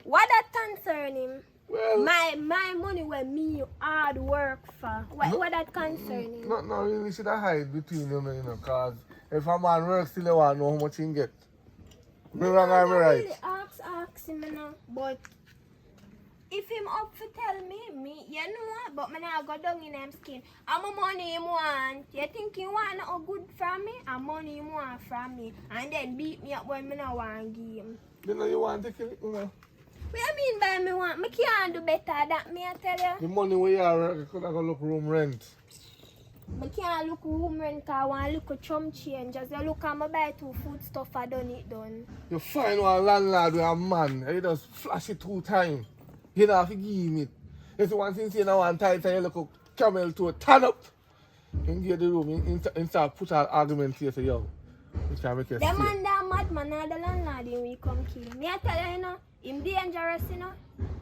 Speaker 8: What that concern him?
Speaker 6: Well,
Speaker 8: my money where me hard work for. What that concern him?
Speaker 6: not really should I hide between them, you know, because if a man works still, I want to know how much he can get. Me wrong or me right?
Speaker 8: Really ask him, you know. But if him up for tell me, you know, but me not go down in him skin. How much money him want? You think he want no good from me? How money him want from me? And then beat me up when me not want give him.
Speaker 6: You know you want to kill it, you know.
Speaker 8: What you mean by me want? Me can't do better than me, I tell you.
Speaker 6: The money we are, you could have go look room rent.
Speaker 8: I can't look room rent because I want to look a chum change. Just you look at my buy 2 food stuff, I done it done.
Speaker 6: You find one landlord with a man, and you just flash it 2 times. You don't have to give him it. If you want to see one tight and you look a camel to a turn up, you can get the room inside put an argument here, say, yo, which can make you
Speaker 8: The
Speaker 6: stay.
Speaker 8: man that madman and the landlord when we come kill. Me I tell you know, him dangerous, you know.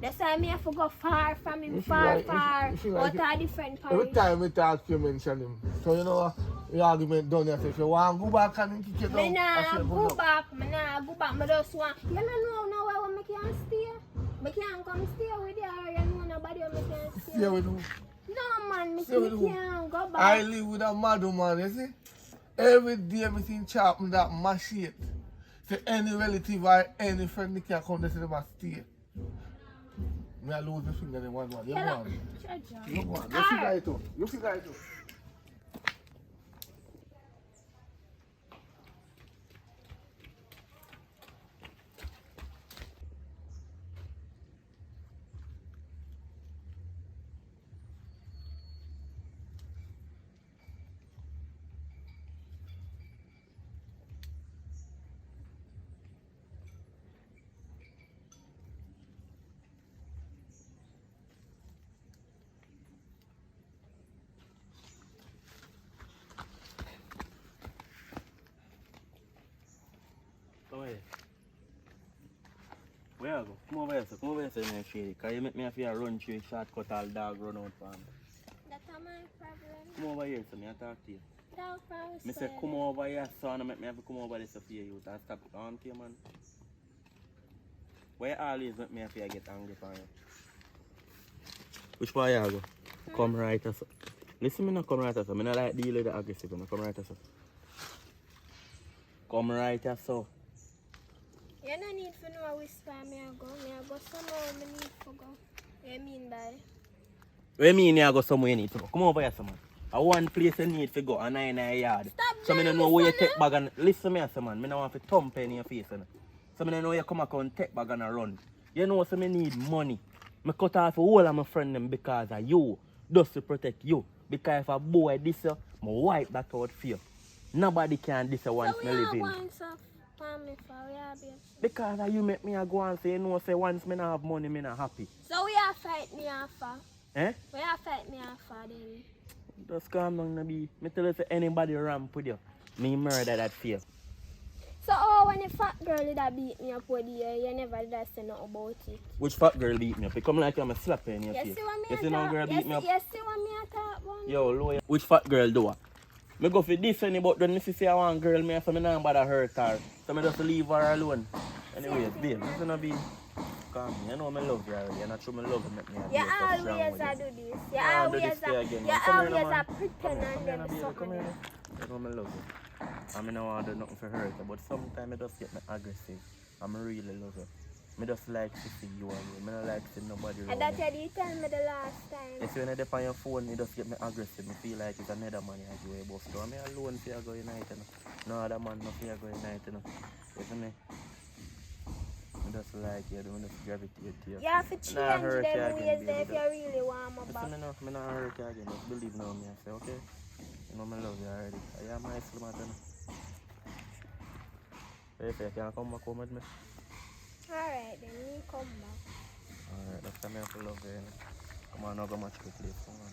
Speaker 8: That's why me have to go far from him, far, out of different parish.
Speaker 6: Every time we talk, you mention him. So you know, the argument done, you say, if you want to go back and kick it down,
Speaker 8: Me nah go back, me just want. You don't know where me can stay. Me can't come stay with you or you know nobody where me can stay.
Speaker 6: Stay with who?
Speaker 8: No man, me
Speaker 6: Stay with who?
Speaker 8: can't go back.
Speaker 6: I live with a mad woman, you see? Every day everything chop me that mash it. So any relative or any friend they can come to them and stay. Me I lose my finger in one. You go on. You go on. You see that too. You see that too.
Speaker 5: Where I go? Come over here, sir. Come over here, sir, in the shade. Because you make me have to run through a shortcut all dog run out for me.
Speaker 8: That's my problem.
Speaker 5: Come over here, sir. I talk to you.
Speaker 8: No problem.
Speaker 5: I say come over here, son, and make me have to come over this for you. And stop on to you, man. Why you always make me have to get angry for you? Which way you go? Come right, sir. Listen, me not come right, sir. I don't like deal with the aggressive. Come right, sir. Come right, sir.
Speaker 8: You no need for no whisper me I go somewhere me need to go. What you mean by?
Speaker 5: What you mean you go somewhere you need to go? Come over here, sir, man. I one place you need to go, and I in a yard.
Speaker 8: Stop
Speaker 5: so I don't know where you take bag and listen to me, sir, man. I don't want to thump in your face. So I don't know you come back and take bag and run. You know, so I need money. I cut off all of my friends them because of you. Just to protect you. Because if a boy this I wipe that out for you. Nobody can this once me live in. Because you make me go and say, you know, say once me not have money, me not happy.
Speaker 8: So we are fight me after.
Speaker 5: Eh?
Speaker 8: We are fight me after then.
Speaker 5: Just calm down, Nabi. Me tell you, say anybody ramp with you, me murder that fear.
Speaker 8: So when the fat girl that beat me up with you never did say nothing about it.
Speaker 5: Which fat girl beat me up? It come like I'm a slap in your
Speaker 8: You
Speaker 5: face.
Speaker 8: see what me
Speaker 5: You see no girl beat me up?
Speaker 8: You see what me talk about?
Speaker 5: Yo, lawyer. Which fat girl do what? Me go for this any but when me see I want girl, me say me not bother hurt her. So me just leave her alone. Anyway, babe, listen to be. Calm me. You know me love you already. And I true me love you make me
Speaker 8: You always do this. You always pretend and then
Speaker 5: Come
Speaker 8: something.
Speaker 5: here. You know me love you. I mean, I don't want to do nothing for her, but sometimes I just get me aggressive. I'm really love her. I just like to see you and you. I don't like to see nobody around.
Speaker 8: And that's what you tell me the last time.
Speaker 5: If you're on your phone, you just get me aggressive. I feel like it's another man I give a bust. I'm alone for you go unite. No other man no for you go unite. Isn't it? I just like you. I just gravitate to you.
Speaker 8: You have to change them ways there if you really want my back.
Speaker 5: I'm not hurt you again. Just believe now me. I say, okay? You know I love you already. I am my slim. If you can come back home with me.
Speaker 8: Alright, then me come back.
Speaker 5: Alright, that's time I have to love you. Come on, now go match the place. Come on.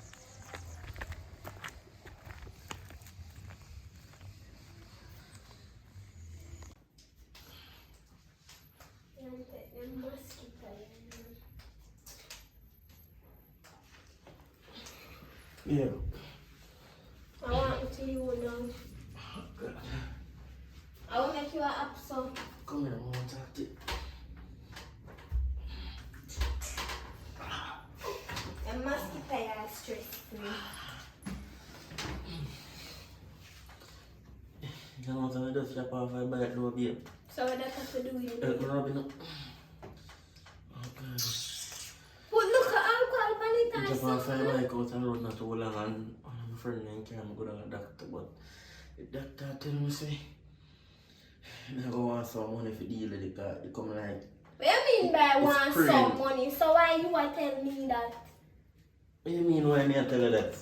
Speaker 9: Yeah.
Speaker 8: I want to you now. I will make you an app so.
Speaker 9: Come here, I want to talk to you.
Speaker 8: I must keep your stress free.
Speaker 9: You know, so I just jump off my bike, no babe.
Speaker 8: So what that have to do with it?
Speaker 9: Help me rub it up.
Speaker 8: But look at alcohol on it
Speaker 9: I
Speaker 8: or
Speaker 9: jump off my
Speaker 8: something.
Speaker 9: bike out and road not too long and my friend and I'm going to the doctor, but the doctor tell me say I go want some money for deal with it because it come like.
Speaker 8: What you mean by
Speaker 9: It's
Speaker 8: want
Speaker 9: crazy.
Speaker 8: some money? So why you are telling me that?
Speaker 9: What you mean why me I tell you that?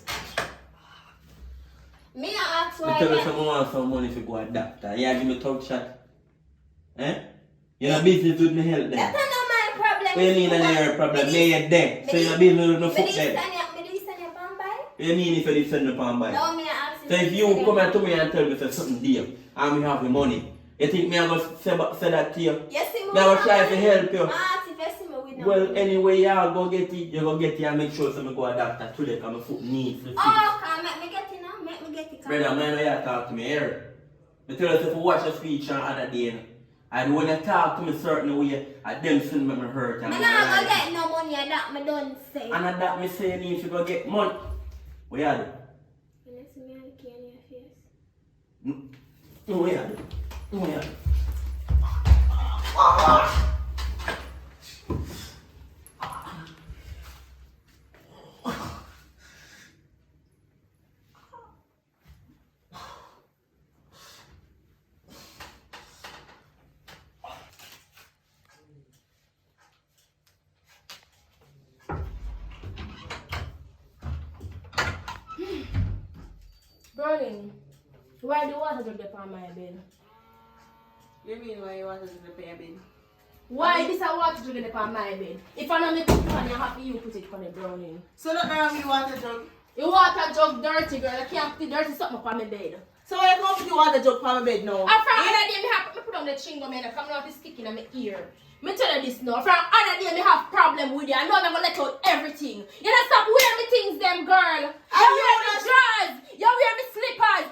Speaker 8: Me I ask
Speaker 9: I
Speaker 8: why
Speaker 9: tell you
Speaker 8: that.
Speaker 9: some want some money for go a doctor. You give me talk shot. Eh? You're not business with me health then.
Speaker 8: That's not my problem.
Speaker 9: What you mean that's your problem? Me you're dead. So you're not business with no foot dead.
Speaker 8: Me do send you pan by?
Speaker 9: What you mean if you send the pan by?
Speaker 8: No, me I ask you.
Speaker 9: So if you come here to me and tell me say something deal and we have the money, you think me I go say that to you?
Speaker 8: Yes, see me.
Speaker 9: Me I go try to help you.
Speaker 8: I ask if you see me with no
Speaker 9: Well,
Speaker 8: money.
Speaker 9: anyway, you go get it. You go get it and make sure so me go a doctor today because my foot needs to fix.
Speaker 8: Oh, can make me get it now? Make me get it.
Speaker 9: Brother, man, when you talk to me here, I tell you if you watch your speech on other day, and when you talk to me certain way, I them still make me hurt.
Speaker 8: Me
Speaker 9: And
Speaker 8: not go get no money and that me don't say.
Speaker 9: and at that me say you need to go get money. What you do?
Speaker 8: When you see me and key on your face.
Speaker 9: No, what you do? No, what you do?
Speaker 3: Darling, why the water drip up on my bed?
Speaker 4: You mean why you want to pay a bill?
Speaker 3: Why this a water drip up on my bed? If I don't make it on you happy, you put it on the brownie.
Speaker 4: So not now you want a jug?
Speaker 3: The water jug dirty, girl. I can't put the dirty something up on my bed.
Speaker 4: So why you come put the water jug on my bed now?
Speaker 3: And from other day, me have me put on the chingo, man. I come out this kicking in my ear. Me tell you this now. From other day, me have problem with you. I know I'm gonna let out everything. You don't stop wearing me things, them girl. You wear me drawers. You wear me slippers.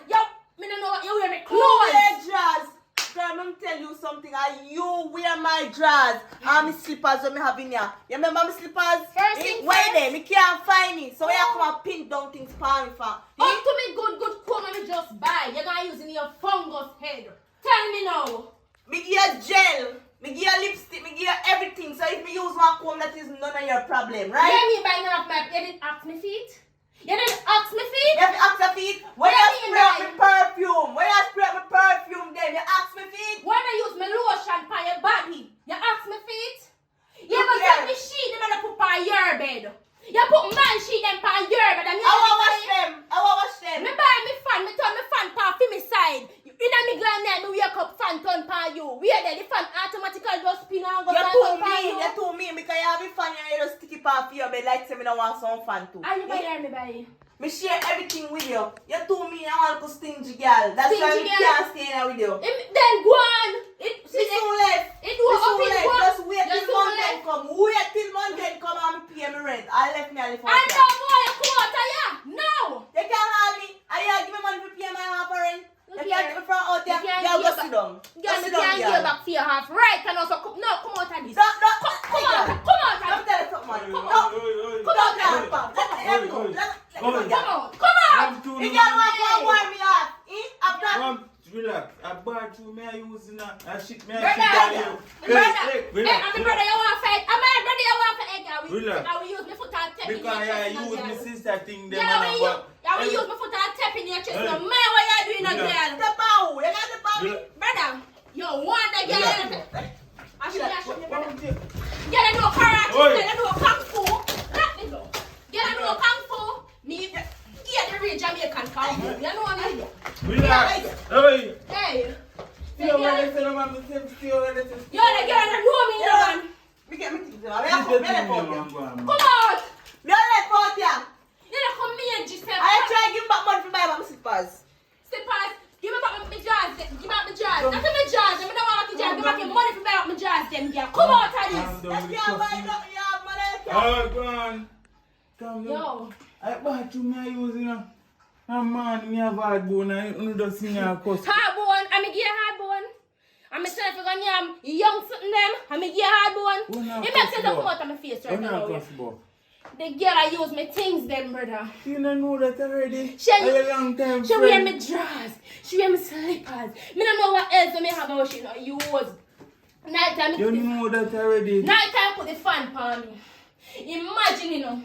Speaker 3: Me don't know. You wear me
Speaker 4: You
Speaker 3: clothes.
Speaker 4: wear drawers. Girl, let me tell you something. You wear my drawers and my slippers when me have in here. You remember my slippers?
Speaker 3: First thing
Speaker 4: Why
Speaker 3: first.
Speaker 4: there? Me can't find it. So where you come and pin down things for me for?
Speaker 3: Up to me good comb me just buy. You're gonna use in your fungus head. Tell me now.
Speaker 4: Me give you gel. Me give you lipstick. Me give you everything. So if me use one comb, that is none of your problem, right?
Speaker 3: You mean by none of my... You didn't ask me feet? You didn't ask me feet?
Speaker 4: You have to ask your feet. When you spray up my perfume. When you spray up my perfume, then you ask me feet.
Speaker 3: When I use my lotion for your body, you ask me feet? You
Speaker 4: Look
Speaker 3: ever
Speaker 4: here.
Speaker 3: tell me sheet them and put on your bed? You put my sheet them on your bed and
Speaker 4: I want wash them. I want wash them.
Speaker 3: Me buy me fan, me turn me fan pan for me side. In a me gland there, me wake up fan turn pan you. Where there the fan automatically just spin and go
Speaker 4: You're
Speaker 3: fan
Speaker 4: too
Speaker 3: turn pan
Speaker 4: mean.
Speaker 3: you.
Speaker 4: You're too mean because you have a fan and you just stick it off your bed like say me don't want some fan too.
Speaker 3: And you buy there, me buy.
Speaker 4: Me share everything with you. You're too mean. I want to stingy girl. That's why
Speaker 3: Stingy
Speaker 4: we
Speaker 3: girl.
Speaker 4: can't stay here with you.
Speaker 3: Then go on. It
Speaker 4: It's too late.
Speaker 3: It do
Speaker 4: It's
Speaker 3: up
Speaker 4: too
Speaker 3: in
Speaker 4: late.
Speaker 3: one.
Speaker 4: Just wait
Speaker 3: Just
Speaker 4: till
Speaker 3: too
Speaker 4: month
Speaker 3: late.
Speaker 4: end come. Wait till month end come and me pay me rent. I left me a live
Speaker 3: I know boy, you come out of here. No.
Speaker 4: You can't have me. I give me money to pay my half rent. You
Speaker 3: Look
Speaker 4: can't
Speaker 3: here.
Speaker 4: take me from out there.
Speaker 3: You can't
Speaker 4: You
Speaker 3: give
Speaker 4: go sit down.
Speaker 3: Girl,
Speaker 4: Just
Speaker 3: me
Speaker 4: sit down,
Speaker 3: can't
Speaker 4: girl.
Speaker 3: give back for your half. Right, and also come out of this.
Speaker 4: Come out.
Speaker 3: Come out of
Speaker 4: Let me tell you something, man.
Speaker 3: Come
Speaker 4: No.
Speaker 3: out. Come out.
Speaker 4: Let me go. Let me go.
Speaker 3: Come out. Come out.
Speaker 4: You can't want to warm me up. After
Speaker 9: Relax. I bought you, me I use in a shit, me I
Speaker 3: Brother,
Speaker 9: shit on you.
Speaker 3: I'm the brother you want to fight. I'm my brother you want to fight.
Speaker 9: Relax.
Speaker 3: I will use my foot and tap in your
Speaker 9: Because I
Speaker 3: chest.
Speaker 9: use my sister thing, them
Speaker 3: Yeah,
Speaker 9: and
Speaker 3: I will use my foot and tap in your chest.
Speaker 9: Hey.
Speaker 3: No matter what you're doing,
Speaker 9: Relax.
Speaker 3: girl.
Speaker 4: the bow. You got the bow.
Speaker 3: Brother, you want the girl.
Speaker 9: Relax.
Speaker 3: I should be brother. Girl, I know karate.
Speaker 9: Oi.
Speaker 3: Girl, I know kung fu. Let me go. Girl, I know kung fu. Me, yeah, the real Jamaican kung fu. You know what I mean?
Speaker 9: Relax. Hey.
Speaker 3: Hey.
Speaker 9: Still where they say no man, still where they say.
Speaker 3: You're the girl that know me, you man.
Speaker 4: Me get me things.
Speaker 9: This is the thing you want go on.
Speaker 3: Come out.
Speaker 4: Me already fought ya.
Speaker 3: You don't come me and just say,
Speaker 4: I try to give back money for buy my slippers.
Speaker 3: Slippers, give me back my jars. Give me back my jars. That's my jars. I don't want to jars. Give me back your money for buy up my jars, them girl. Come out of this.
Speaker 4: If you have money, you have money.
Speaker 9: Oh, go on. Come
Speaker 3: Yo,
Speaker 9: I bathroom I use, you know. And man, me have hard bone and you just see me a cuss.
Speaker 8: Hard bone, I me give you hard bone. I'm trying to go yam young something them, I me give you hard bone. It makes sense to come out of my face right now. The girl I use my things them, brother.
Speaker 9: You don't know that already.
Speaker 8: She
Speaker 9: a long time
Speaker 8: she wear me drawers, she wear me slippers. Me don't know what else me have how she not use. Nighttime
Speaker 9: you know that already.
Speaker 8: Nighttime put the fan on me. Imagine, you know,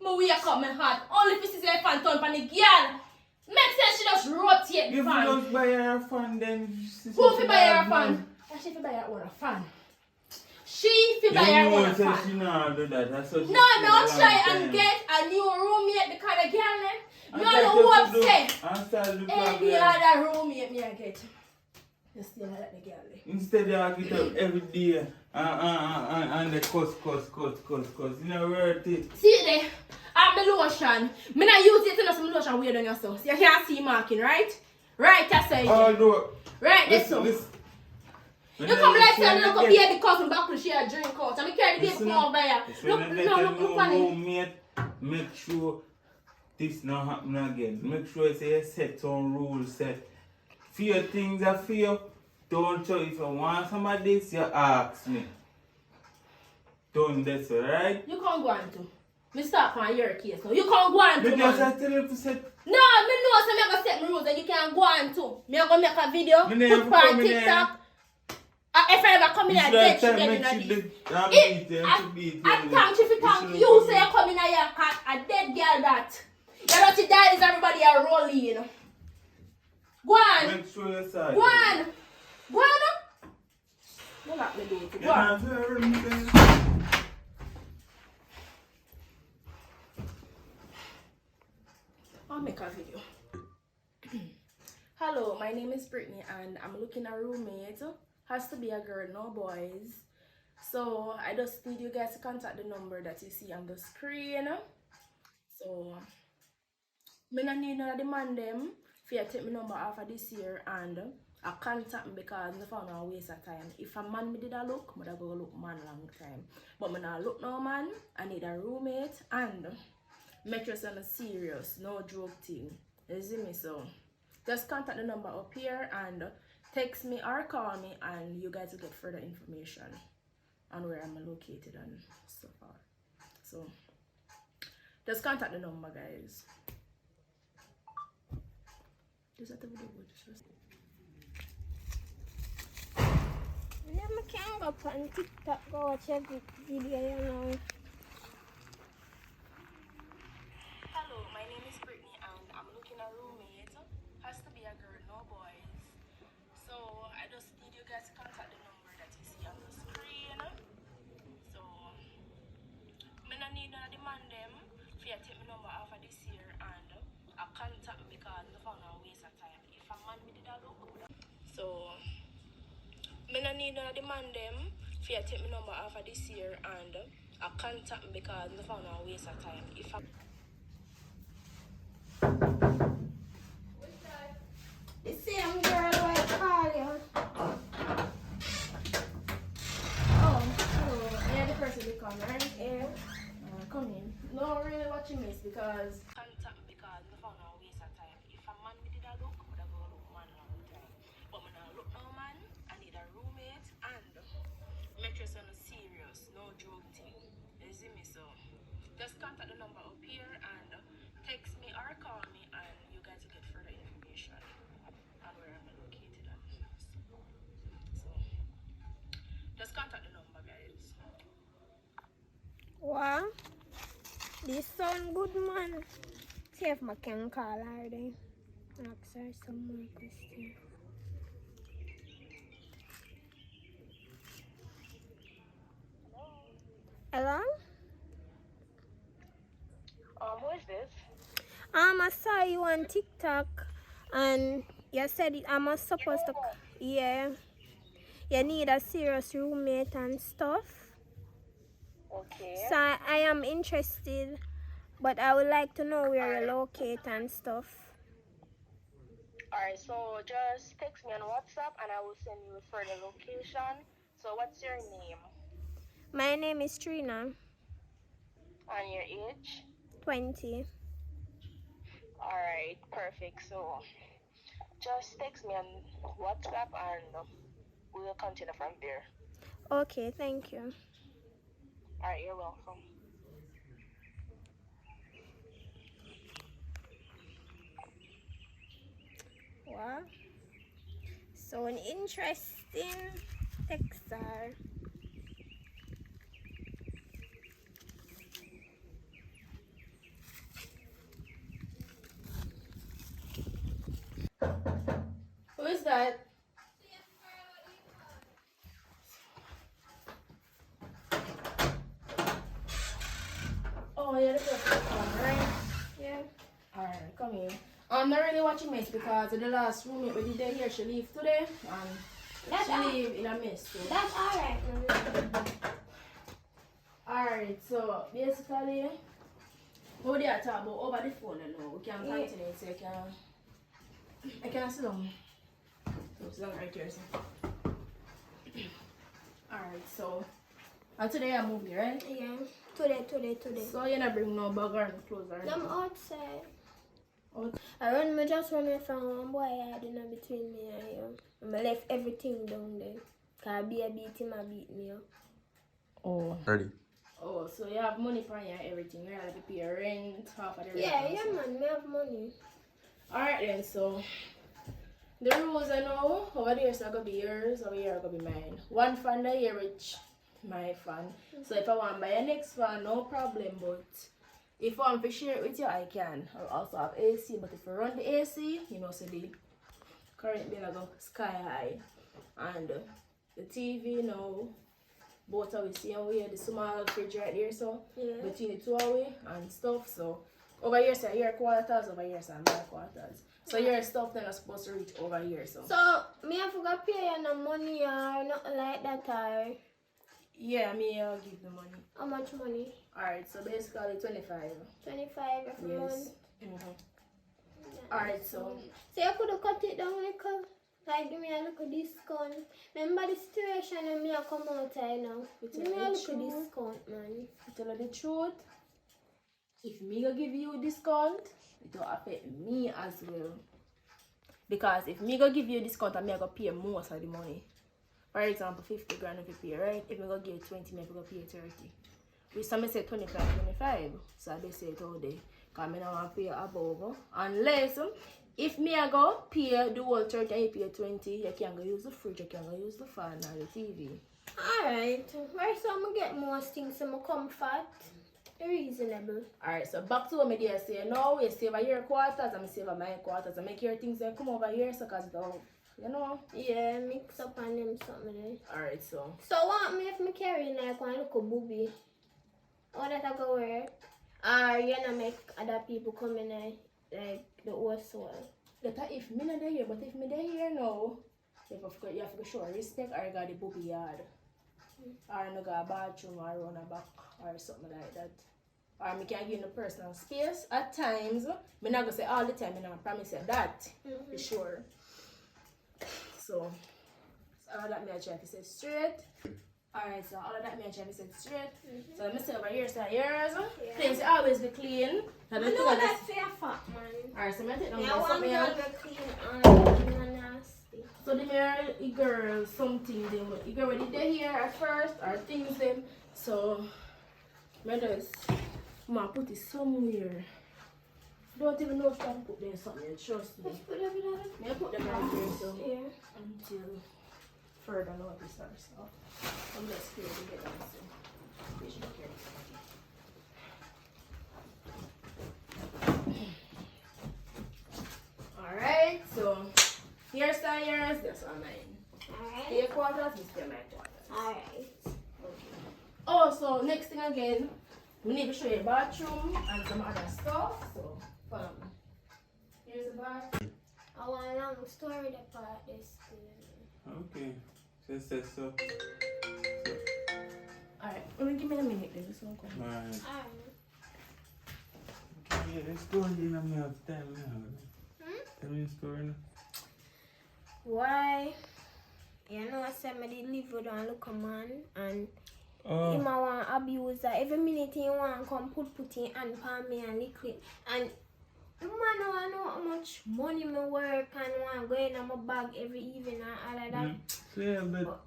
Speaker 8: me wake up my heart. Only if you see the fan turn on the girl. Make sense she just rotate the fan.
Speaker 9: If you just buy her a fan, then...
Speaker 8: Who fi buy her a fan? She fi buy her own a fan. She fi buy her own a fan.
Speaker 9: She not do that. That's what
Speaker 8: no, don't try and get a new roommate because the girl them. You know what say? Any other roommate me I get. You still like the girl.
Speaker 9: Instead you get up every day and the cuss. You know worth it.
Speaker 8: See there, I'm the lotion. Me not use it to know some lotion weird on yourself. So you can't see marking, right? Right, I say.
Speaker 9: Oh no.
Speaker 8: Right, that's so. You come like say look up here because I'm back to share a drink out. I'm carry the baby come over here. Look on it.
Speaker 9: Make sure this not happen again. Make sure you say you set some rules set. Fear things are fear. Don't try. If you want some of this, you ask me. Don't this, alright?
Speaker 8: You can't go on to. Me start on your case now. You can't go on to.
Speaker 9: Because I tell you to set.
Speaker 8: No, me know so me gonna set my rules and you can't go on to. Me gonna make a video, put on TikTok. If I ever come in a dead, she get in a dead. I thank you for thank you say you come in here a dead girl that. You don't see that is everybody a rolling, you know. Go on.
Speaker 9: Make sure you're side.
Speaker 8: Go on. Go on. Don't let me do it. Go on. I'll make a video. Hello, my name is Brittany and I'm looking at a roommate. Has to be a girl, no boys. So I just need you guys to contact the number that you see on the screen. So me not need none of the man them. If you take my number off of this year and I contact me because I found a waste of time. If a man me did a look, I go look man long time. But me not look no man. I need a roommate and make sure it's on a serious, no joke thing. You see me? So just contact the number up here and text me or call me and you guys will get further information on where I'm located and so far. So just contact the number, guys. Is that the video? Yeah, I can't go on TikTok, go watch every video, you know. Hello, my name is Brittany and I'm looking at a roommate. Has to be a girl, no boys. So I just need you guys to contact the number that you see on the screen. So I don't need none of the man them. If you take my number off of this year and I contact me because I found a waste of time. If a man me did a look. So I don't need none of the man them. If you take my number off of this year and I contact me because I found a waste of time. If I the same girl who I call you. Oh, hello. Yeah, the person they come, right? Yeah. Come in. No, really what you miss because contact me because I found a waste of time. If a man me did a look, I would go look man long time. But I not look no man. I need a roommate and make sure it's on a serious, no joke thing. You see me? So just contact the number up here and text me or call me and you guys will get further information on where I'm located at. So just contact the number, guys. Wow, this sound good, man. See if I can call her then. Ask her some more questions. Hello?
Speaker 14: Who is this?
Speaker 8: I saw you on TikTok and you said I'm supposed to, yeah, you need a serious roommate and stuff.
Speaker 14: Okay.
Speaker 8: So I am interested, but I would like to know where you locate and stuff.
Speaker 14: Alright, so just text me on WhatsApp and I will send you a further location. So what's your name?
Speaker 8: My name is Trina.
Speaker 14: And your age?
Speaker 8: 20.
Speaker 14: Alright, perfect. So just text me on WhatsApp and we'll continue from there.
Speaker 8: Okay, thank you.
Speaker 14: Alright, you're welcome.
Speaker 8: Wow. So an interesting texter.
Speaker 3: Who is that? Oh, yeah, the person come, right?
Speaker 8: Yeah.
Speaker 3: Alright, come here. I'm not really watching mess because the last roommate we did there here, she leave today and
Speaker 8: That's
Speaker 3: she leave in a mess. So.
Speaker 8: That's alright.
Speaker 3: Alright, so basically, what they are talking about over the phone and now, we can continue so I can sit down. So sit down right here. So. Alright, so today I moved here, right?
Speaker 8: Yeah. Today.
Speaker 3: So you not bring no bag or no clothes or anything?
Speaker 8: I'm outside. I just run away from one boy I had in between me and him. I left everything down there. Cause be a beat him, I beat me up.
Speaker 3: Oh.
Speaker 5: 30.
Speaker 3: Oh, so you have money for you and everything. You have to pay your rent, half of the rent.
Speaker 8: Yeah, man, me have money.
Speaker 3: Alright then, so the rules I know over there is gonna be yours, over here gonna be mine. One fan that here which my fan. So if I want to buy a next fan, no problem, but if I want to share it with you, I can. I also have AC, but if you run the AC, you know, so the current bill go sky high. And the TV now, both are the same way, the small fridge right there, so between the two away and stuff. So over here, so your quarters, over here, so my quarters. So your stuff then are supposed to reach over here, so.
Speaker 8: So, me have to pay you no money or nothing like that, or?
Speaker 3: Yeah, me I'll give the money.
Speaker 8: How much money?
Speaker 3: Alright, so basically 25.
Speaker 8: 25 every month?
Speaker 3: Alright, so.
Speaker 8: So you could have cut it down little, like give me a little discount. Remember the situation when me I come outside now. Give me a little discount, man.
Speaker 3: To tell you the truth, if me go give you a discount, it will affect me as well. Because if me go give you a discount, I go pay most of the money. For example, 50 grand if you pay, right? If I go give you 20, I go pay 30. With some say 25. So they say it all day. Because I don't want to pay above. Unless, if me I go pay the whole 30 and you pay 20, you can go use the fridge, you can go use the fan or the TV.
Speaker 8: Alright. Right, so I'm going to get most things for my comfort. Reasonable.
Speaker 3: Alright, so back to what I say. Now, you save your quarters, I'm save my quarters. I make your things that come over here, so because you know?
Speaker 8: Yeah, mix up on them something there.
Speaker 3: Alright, so.
Speaker 8: So what me if me carry like one little booby? How that I go work? Or you know make other people come in like the whole soul?
Speaker 3: That if me not there, but if me there here now, you have to show respect or you got the booby yard. Or you got a bathroom or run a back or something like that. Or me can give you personal space. At times, me not gonna say all the time, I not promise you that. For sure. So all of that me I try to say straight. Alright, so all of that me I try to say straight. So let me say over here, so yours. Things always be clean.
Speaker 8: I know that's your fault, man.
Speaker 3: Alright, so I take them
Speaker 8: I want
Speaker 3: something else.
Speaker 8: to clean and nasty.
Speaker 3: So the mirror, the girl, something them. The girl already there here at first, or things them. So I just put it somewhere. Don't even know if I can put them somewhere, trust me.
Speaker 8: Just put them in
Speaker 3: I put them right here, so
Speaker 8: yeah.
Speaker 3: until further notice or so. I'm just scared to get them, so we should be careful. Alright, so here's the yours, that's all mine.
Speaker 8: Alright.
Speaker 3: Your quarters, this is my quarters.
Speaker 8: Alright.
Speaker 3: Okay. Oh, so next thing again, we need to show you a bathroom and some other stuff, so follow me. Here's the bathroom.
Speaker 8: I want a long story that part this thing.
Speaker 9: Okay. So.
Speaker 3: Alright, give me a minute then, this one come.
Speaker 9: Alright.
Speaker 8: Alright.
Speaker 9: Okay, let's go in and have time now. Tell me the story now.
Speaker 8: Why? You know, I said I did live with a little man and Him a want abuse her. Every minute he want come put him hand on me and lick it. And the man don't know how much money me work and want go in my bag every evening and all of that.
Speaker 9: Yeah, but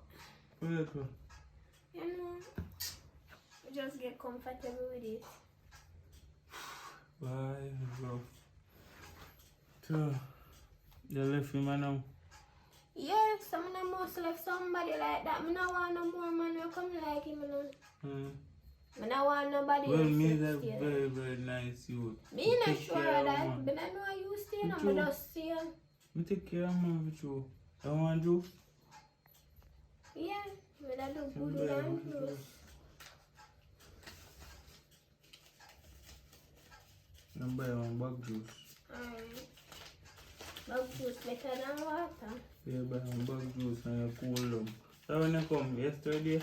Speaker 8: You know, just get comfortable with it.
Speaker 9: Bye, bro. So, you left him now?
Speaker 8: Yeah, some of them must left somebody like that. I don't want no more man who come like him. I don't want nobody
Speaker 9: well,
Speaker 8: else
Speaker 9: me
Speaker 8: to
Speaker 9: that
Speaker 8: stay.
Speaker 9: very, very nice youth.
Speaker 8: Me not
Speaker 9: Take
Speaker 8: sure
Speaker 9: care
Speaker 8: of that,
Speaker 9: man.
Speaker 8: but I know you stay now.
Speaker 9: Me
Speaker 8: I
Speaker 9: too.
Speaker 8: just stay.
Speaker 9: Me take care of man with you. I want juice.
Speaker 8: Yeah, but I do
Speaker 9: Some
Speaker 8: good
Speaker 9: bear
Speaker 8: and
Speaker 9: with
Speaker 8: good.
Speaker 9: juice. I'm buy one bag juice.
Speaker 8: Alright. Bug juice better than water.
Speaker 9: Yeah, buy one bag juice and you cool them. So when you come yesterday?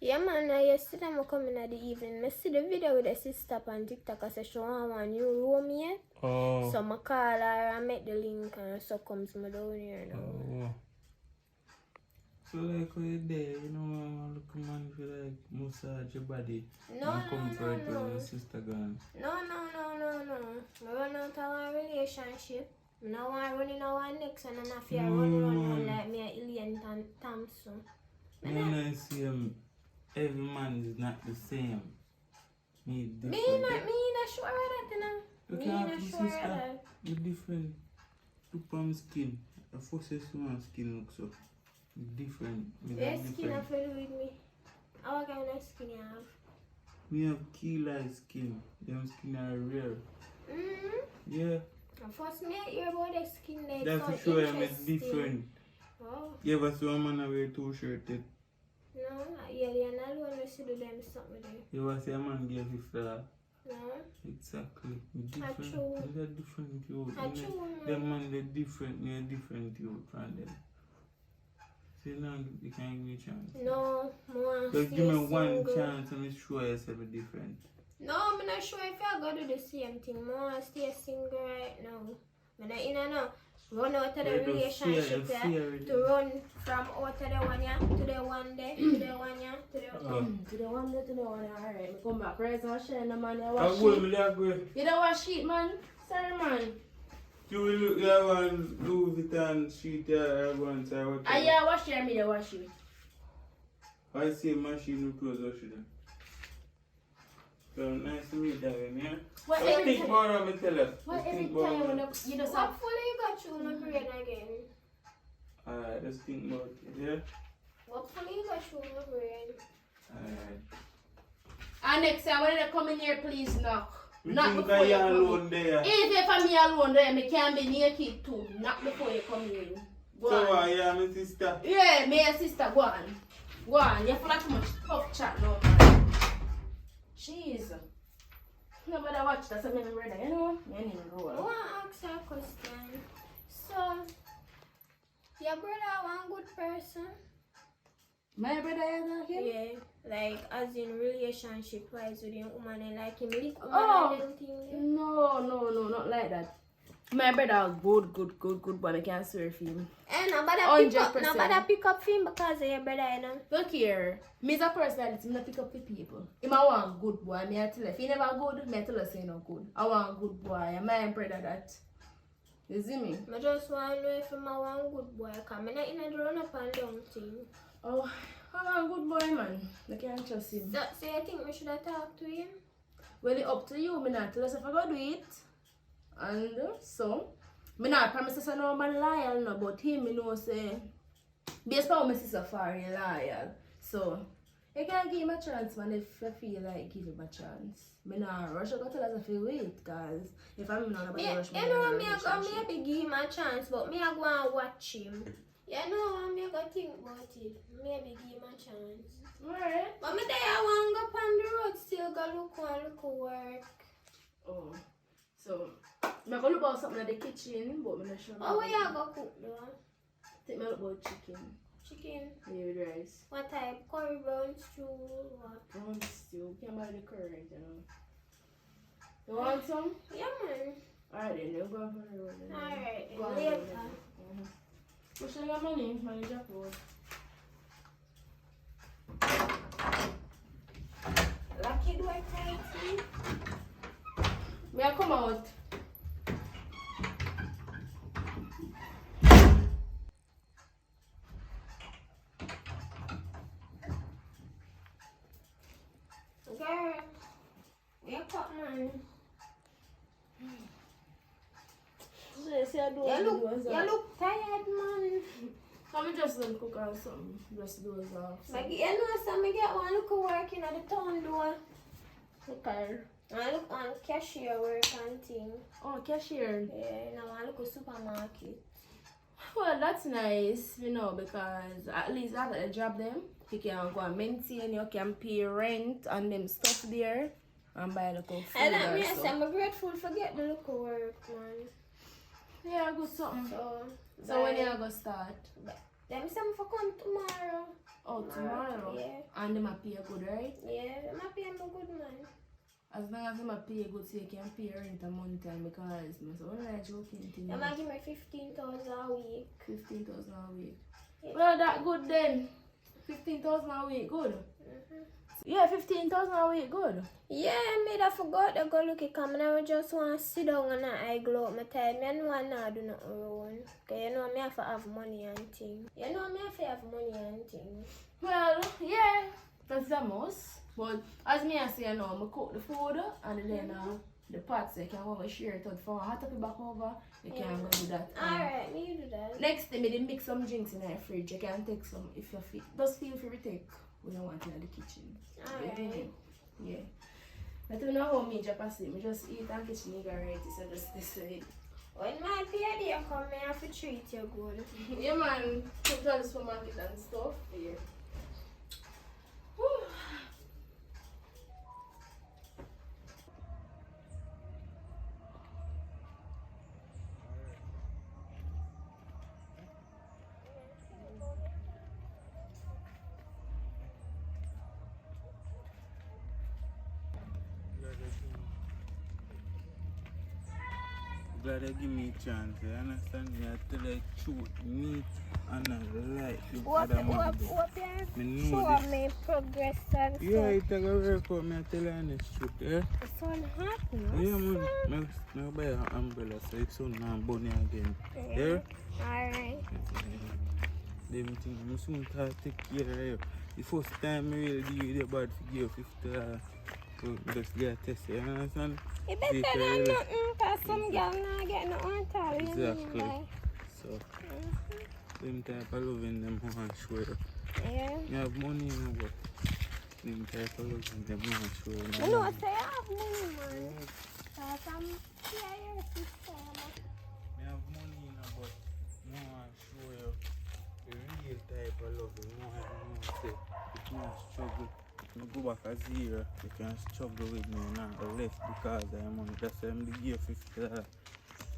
Speaker 8: Yeah man, yesterday I come in at the evening. I see the video with the sister on TikTok. I said she want one new room yet.
Speaker 9: Oh.
Speaker 8: So I call her and make the link and so comes me down here now.
Speaker 9: Oh. So like when you're there, you know, look man feel like massage your body.
Speaker 8: No,
Speaker 9: and comfort
Speaker 8: no.
Speaker 9: when your sister gone.
Speaker 8: No. I run out of a relationship. I don't want to run in our next and I feel run like me and Ilian Thompson.
Speaker 9: When I see every man is not the same. Me different.
Speaker 8: Me not sure of that, you know.
Speaker 9: You
Speaker 8: Me
Speaker 9: can't
Speaker 8: not
Speaker 9: be
Speaker 8: sure of
Speaker 9: sister.
Speaker 8: that.
Speaker 9: You're different. Look on skin. The first one skin looks so different. Me
Speaker 8: Your
Speaker 9: that
Speaker 8: skin
Speaker 9: different.
Speaker 8: feel with me. What kind of skin you have?
Speaker 9: Me have key light skin. Them skin are rare. Yeah.
Speaker 8: First me I hear about the skin like
Speaker 9: That's
Speaker 8: so
Speaker 9: for sure I'm
Speaker 8: interesting.
Speaker 9: different.
Speaker 8: Oh.
Speaker 9: You ever see a man wear two shirts?
Speaker 8: No, yeah, you're not alone to do them something there.
Speaker 9: You ever see a man give you flat?
Speaker 8: No.
Speaker 9: Exactly. We different.
Speaker 8: Achoo.
Speaker 9: They're different youth.
Speaker 8: Achoo,
Speaker 9: Them man they're different. They're different youth from them. See now you can't give me a chance.
Speaker 8: No, more.
Speaker 9: Just give me one chance and make sure yourself different.
Speaker 8: No, I'm not sure if I go do the same thing. More stay single right now. I'm not in a run out of the relationship to run from out of the one yeah to the one there to the one yeah to the
Speaker 3: To the one there, to the one there. Alright, me come back. Rise and shine the man. You
Speaker 9: I
Speaker 3: wash
Speaker 9: will
Speaker 3: sheet.
Speaker 9: be that way.
Speaker 3: You don't wash sheet, man. Sorry, man.
Speaker 9: You will look at one Louis Vuitton sheet there once I watch.
Speaker 3: Ah, yeah, wash your me, wash you.
Speaker 9: I see a machine with clothes wash them. So nice to meet them, yeah?
Speaker 3: What
Speaker 9: Just
Speaker 3: every
Speaker 9: think
Speaker 3: time-
Speaker 9: about it, tell us.
Speaker 3: What
Speaker 9: Just
Speaker 3: every
Speaker 9: think about
Speaker 3: time
Speaker 9: it.
Speaker 3: when you just have...
Speaker 8: Hopefully you got you in a brain again.
Speaker 9: Alright, just think about it, yeah?
Speaker 8: Hopefully you got you in a brain.
Speaker 9: Alright.
Speaker 3: And next time when they come in here, please knock.
Speaker 9: We
Speaker 3: Not
Speaker 9: think
Speaker 3: before
Speaker 9: I
Speaker 3: you
Speaker 9: am
Speaker 3: come
Speaker 9: alone
Speaker 3: in.
Speaker 9: there.
Speaker 3: If you're for me alone there, me can be naked too. Not before you come in. Go
Speaker 9: So
Speaker 3: on.
Speaker 9: yeah, my sister.
Speaker 3: Yeah, me and sister, go on. Go on. You're full of too much tough chat now, man. Jeez. Nobody watch that, so I'm ready, you know? Me ain't even
Speaker 8: I
Speaker 3: roll.
Speaker 8: want to ask you a question. So, your brother one good person?
Speaker 3: My brother is like him?
Speaker 8: Yeah, like as in relationship wise with him woman and like him lick woman
Speaker 3: Oh,
Speaker 8: and them thing.
Speaker 3: no, not like that. My brother good, but I can't swear for him.
Speaker 8: And nobody pick up him because of your brother, you know.
Speaker 3: Look here, me's a personality, me not pick up with people. If I want good boy, me I tell her. If he never good, me I tell her say no good. I want good boy, and my brother that. You see me?
Speaker 8: I just want to know if I'm a one good boy, because I'm not in a run up and down thing.
Speaker 3: Oh, I want good boy, man. I can't trust him.
Speaker 8: So you think we should have talked to him?
Speaker 3: Well, it's up to you. Me not tell us if I go do it. And so, me not promise us no man loyal, no, but him, me know say, based on my sister far, he loyal. So, you can give him a chance, man, if you feel like give him a chance. Me not rush, I go tell us if you wait, because if I'm not about to rush,
Speaker 8: You know, me I go maybe give him a chance, but me I go and watch him. You know, me I go think about it. Maybe give him a chance.
Speaker 3: Alright.
Speaker 8: But me there I want to go on the road, still go look work.
Speaker 3: Oh, so, I'm going to look about something in the kitchen, but I'm not sure.
Speaker 8: Oh, where you go cook though?
Speaker 3: Take me look about chicken.
Speaker 8: Chicken?
Speaker 3: Yeah, with rice.
Speaker 8: What type? Curry, brown stew, what?
Speaker 3: Brown stew. Can't buy the curry, you know. You want some?
Speaker 8: Yeah, man.
Speaker 3: Alright then, you go for the road.
Speaker 8: Alright,
Speaker 3: Go on,
Speaker 8: later.
Speaker 3: go on. Push your money, money drop road.
Speaker 8: Lucky do I tight.
Speaker 3: May I come out?
Speaker 8: Girl, wake up, man. You look tired, man.
Speaker 3: I'm just gonna cook or something. Just do it off.
Speaker 8: Like, you know, so I get one look working at the town door.
Speaker 3: Okay.
Speaker 8: I look on cashier work and thing.
Speaker 3: Oh, cashier.
Speaker 8: Yeah, now I look at supermarket.
Speaker 3: Well, that's nice, you know, because at least after the job them, you can go and maintain, you can pay rent and them stuff there and buy the food.
Speaker 8: And that means I'm grateful for getting the look work, man.
Speaker 3: Yeah, good something.
Speaker 8: So
Speaker 3: when you gonna start?
Speaker 8: Them say for come tomorrow.
Speaker 3: Oh, tomorrow?
Speaker 8: Yeah.
Speaker 3: And them a pay good, right?
Speaker 8: Yeah, them a pay me good, man.
Speaker 3: As long as them a pay good, so you can pay rent a month time because I'm so not joking to you.
Speaker 8: Them a give me 15,000 a week.
Speaker 3: 15,000 a week.
Speaker 8: Yeah.
Speaker 3: Well, that good then. 15,000 a week, good. Yeah, 15,000 a week, good.
Speaker 8: Yeah, I made I forgot to go look at come and I just want to sit down and I glow up my time. I know I not do nothing wrong. Because you know me have to have money and things. You know me have to have money and things.
Speaker 3: Well, yeah, that's the most. But as me I say, you know, I cook the food and then the pots, you can go and share it out for hot up back over. You can go do that.
Speaker 8: Alright, me do that.
Speaker 3: Next time, I mix some drinks in the fridge. You can take some if you feel. Just feel free to take. We don't want it in the kitchen.
Speaker 8: Alright.
Speaker 3: Yeah. But you know how me just I just eat and kitchen right, so just this way.
Speaker 8: When my baby come, I have to treat you good.
Speaker 3: Yeah, man. Come to the supermarket and stuff. Yeah.
Speaker 9: Glad they give me a chance, you understand me? I tell the truth, me and I like the other man.
Speaker 8: Show me progress and
Speaker 9: yeah, it take a work out, me I tell you the truth, yeah?
Speaker 8: It's so hot, no?
Speaker 9: Yeah, man. I buy an umbrella so it's so not bunny again. Yeah?
Speaker 8: Alright.
Speaker 9: Them things, I soon start take care of you. The first time I really deal with your bad figure, $50. So just get a test, you understand?
Speaker 8: It better than nothing, because some girl not get no on tell you.
Speaker 9: Exactly. So, them type of loving them who want to show you.
Speaker 8: Yeah.
Speaker 9: You have money, you know, but them type of loving them who want to show you.
Speaker 8: You know, I say I have money, man. Because I'm here, sister.
Speaker 9: I have money, you know, but no one show you the real type of love. You know, I say, if you struggle, you go back a zero, you can struggle with me now, left because I am money. That's why I'm the year $50.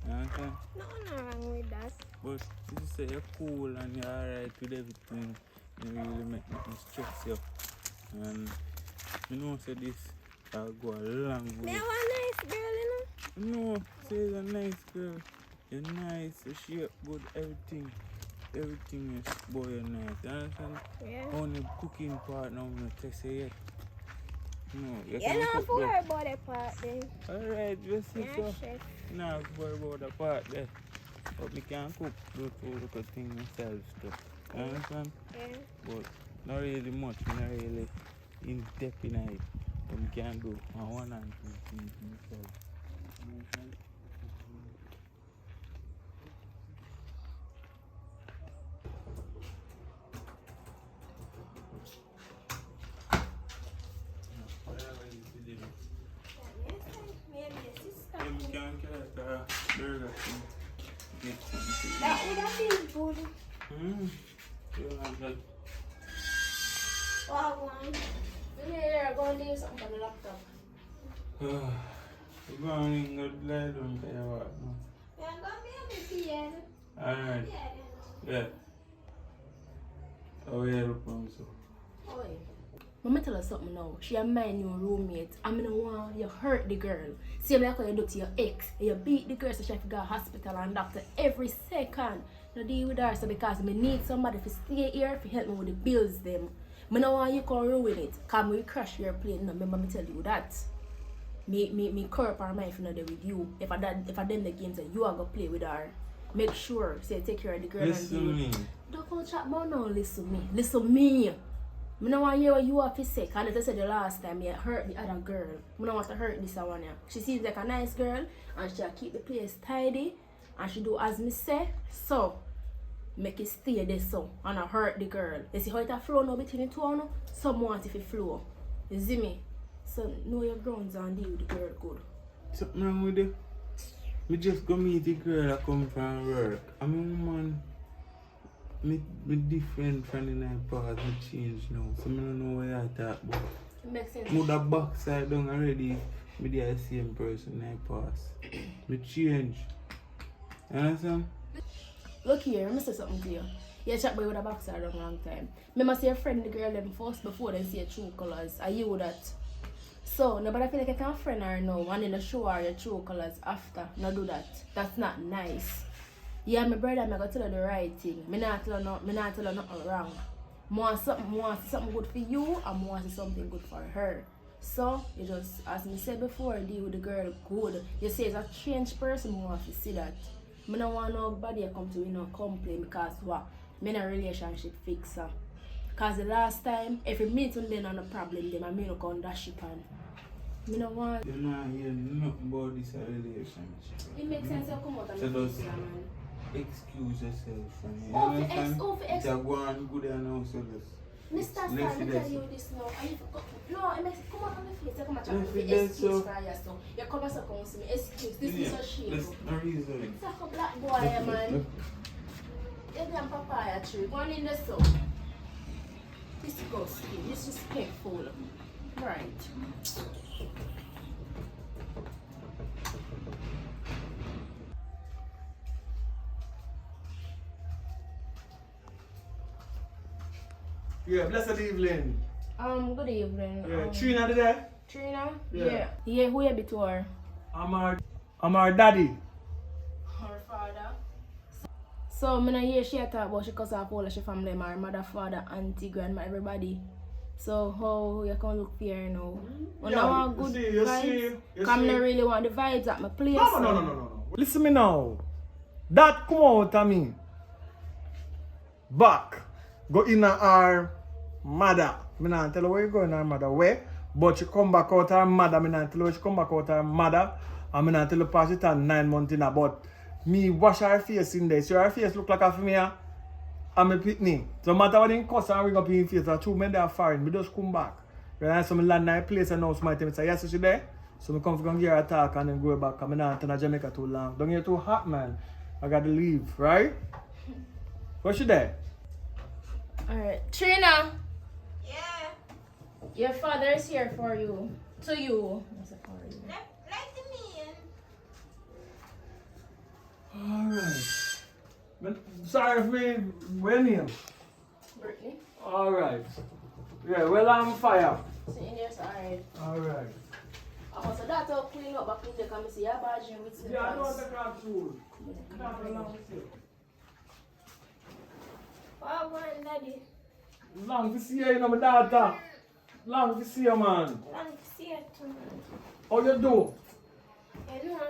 Speaker 9: You understand?
Speaker 8: Nothing wrong with that.
Speaker 9: But you say you're cool and you're alright with everything, you really make me stress you. And you know, say this, I'll go a long way.
Speaker 8: You're a nice girl, you know?
Speaker 9: No, say you're a nice girl. You're nice, you shape good, everything. Everything is boy, you're nice. You understand?
Speaker 8: Yeah.
Speaker 9: Only cooking part now, I'm not test you yet. No, you
Speaker 8: You're not for worry about that part then.
Speaker 9: Alright, just sit
Speaker 8: Yeah,
Speaker 9: up.
Speaker 8: chef.
Speaker 9: Nah, worry about the part there. But we can cook those two little things myself too. You understand?
Speaker 8: Yeah.
Speaker 9: But not really much, not really in depth in it. But we can do one and two things myself. You understand?
Speaker 8: That would have been good. What one?
Speaker 3: Yeah, go and do something on the laptop.
Speaker 9: You're going to go lie down there, what?
Speaker 8: Yeah, I'm going to be able to
Speaker 9: Alright. Yeah. Oh, yeah, look on so.
Speaker 3: Oh, yeah. Let me tell you something now. She a my new roommate. I mean, want you hurt the girl. Same like how you do to your ex. You beat the girl so she have to go to hospital and doctor every second. You deal with her so because I need somebody to stay here to help me with the bills them. I don't want you to ruin it. Come we crash your plane. No, remember me tell you that. Me curb her mind if not there with you. If I them the games that you are gonna play with her. Make sure say take care of the girl
Speaker 9: Listen
Speaker 3: and
Speaker 9: me.
Speaker 3: don't come chat about no listen me. Listen me. I don't want to hear what you have to say. Because I said the last time you hurt the other girl. I don't want to hurt this one here. She seems like a nice girl and she'll keep the place tidy and she do as me say. So make it stay there so and not hurt the girl. You see how it a flow now between the two of them? Some want if it flow. You see me? So know your grounds and deal with the girl good.
Speaker 9: Something wrong with you? Me just go meet the girl that come from work. I'm a woman. Me different from the night past. Me change now. So I don't know what I talk about.
Speaker 3: It makes sense.
Speaker 9: Move the backside down already. Me the same person night past. Me change. You understand?
Speaker 3: Look here, let me say something to you. You chat boy with a backside a long time. Remember say your friend the girl them first before they see your true colours. Are you that? So nobody feel like I can friend her now and then show her your true colours after. No do that. That's not nice. Yeah, my brother, I'm gonna tell her the right thing. Me not tell her nothing wrong. More something good for you and more something good for her. So you just, as me said before, deal with the girl good. You say it's a changed person, I want to see that. I don't want nobody to come to me and complain because what? I'm in a relationship fixer. Because the last time, if you meet them on a problem, then I'm not going to dash it on. I don't want.
Speaker 9: You know, hear nothing about this relationship.
Speaker 3: It makes sense to come out and
Speaker 9: So
Speaker 3: fix
Speaker 9: just
Speaker 3: it, man.
Speaker 9: excuse yourself from it.
Speaker 3: Oh,
Speaker 9: You understand?
Speaker 3: for
Speaker 9: If you're going good and now, so just.
Speaker 3: Mr. Star, let me tell you this now. No, it makes come out on the face. You come out and excuse for you, so you come as a counsel me. Excuse. This is a shame.
Speaker 9: That's no reason.
Speaker 3: It's like a black boy, man. You damn papaya tree. One in the sun. Disgusting. Disrespectful. Right.
Speaker 1: Yeah, blessed evening.
Speaker 3: Good evening.
Speaker 1: Yeah, Trina there?
Speaker 3: Trina?
Speaker 1: Yeah.
Speaker 3: Yeah, who you before?
Speaker 1: I'm her daddy.
Speaker 3: Her father. So, I don't hear she talk about she cause of all of she family, my mother, father, auntie, grandma, everybody. So, how you can look here now? When I want good vibes, come I really want the vibes at my place.
Speaker 1: No. Listen me now. That come out of me. Back. Go in her mother. Me not tell her where you going her mother where. But she come back out her mother. Me not tell her she come back out her mother. And me not tell her pass it on 9 months in her. But me wash her face in there. So her face look like a for me. And me pitney. So no matter what they cuss and ring up in face. The two men they are foreign. Me just come back. When I saw me land in a place and now so my time say yes she there. So me come for give her a talk and then go back. And me not turn to Jamaica too long. Don't get too hot, man. I gotta leave, right? Where she there?
Speaker 3: Alright. Trina! Yeah? Your father is here for you. To you.
Speaker 1: Alright. Sorry for me. Where name?
Speaker 3: Brittany.
Speaker 1: Alright. Yeah, well I'm fire.
Speaker 3: So in there, so alright.
Speaker 1: Alright.
Speaker 3: So that's all clean up back in there. Come see your badge with slippers.
Speaker 1: Yeah, I know the crab food. Not along with you.
Speaker 8: What one, Daddy?
Speaker 1: Long to see you, you know, my daughter. Long to see you, man.
Speaker 8: Long to see you too.
Speaker 1: How you do?
Speaker 8: You know.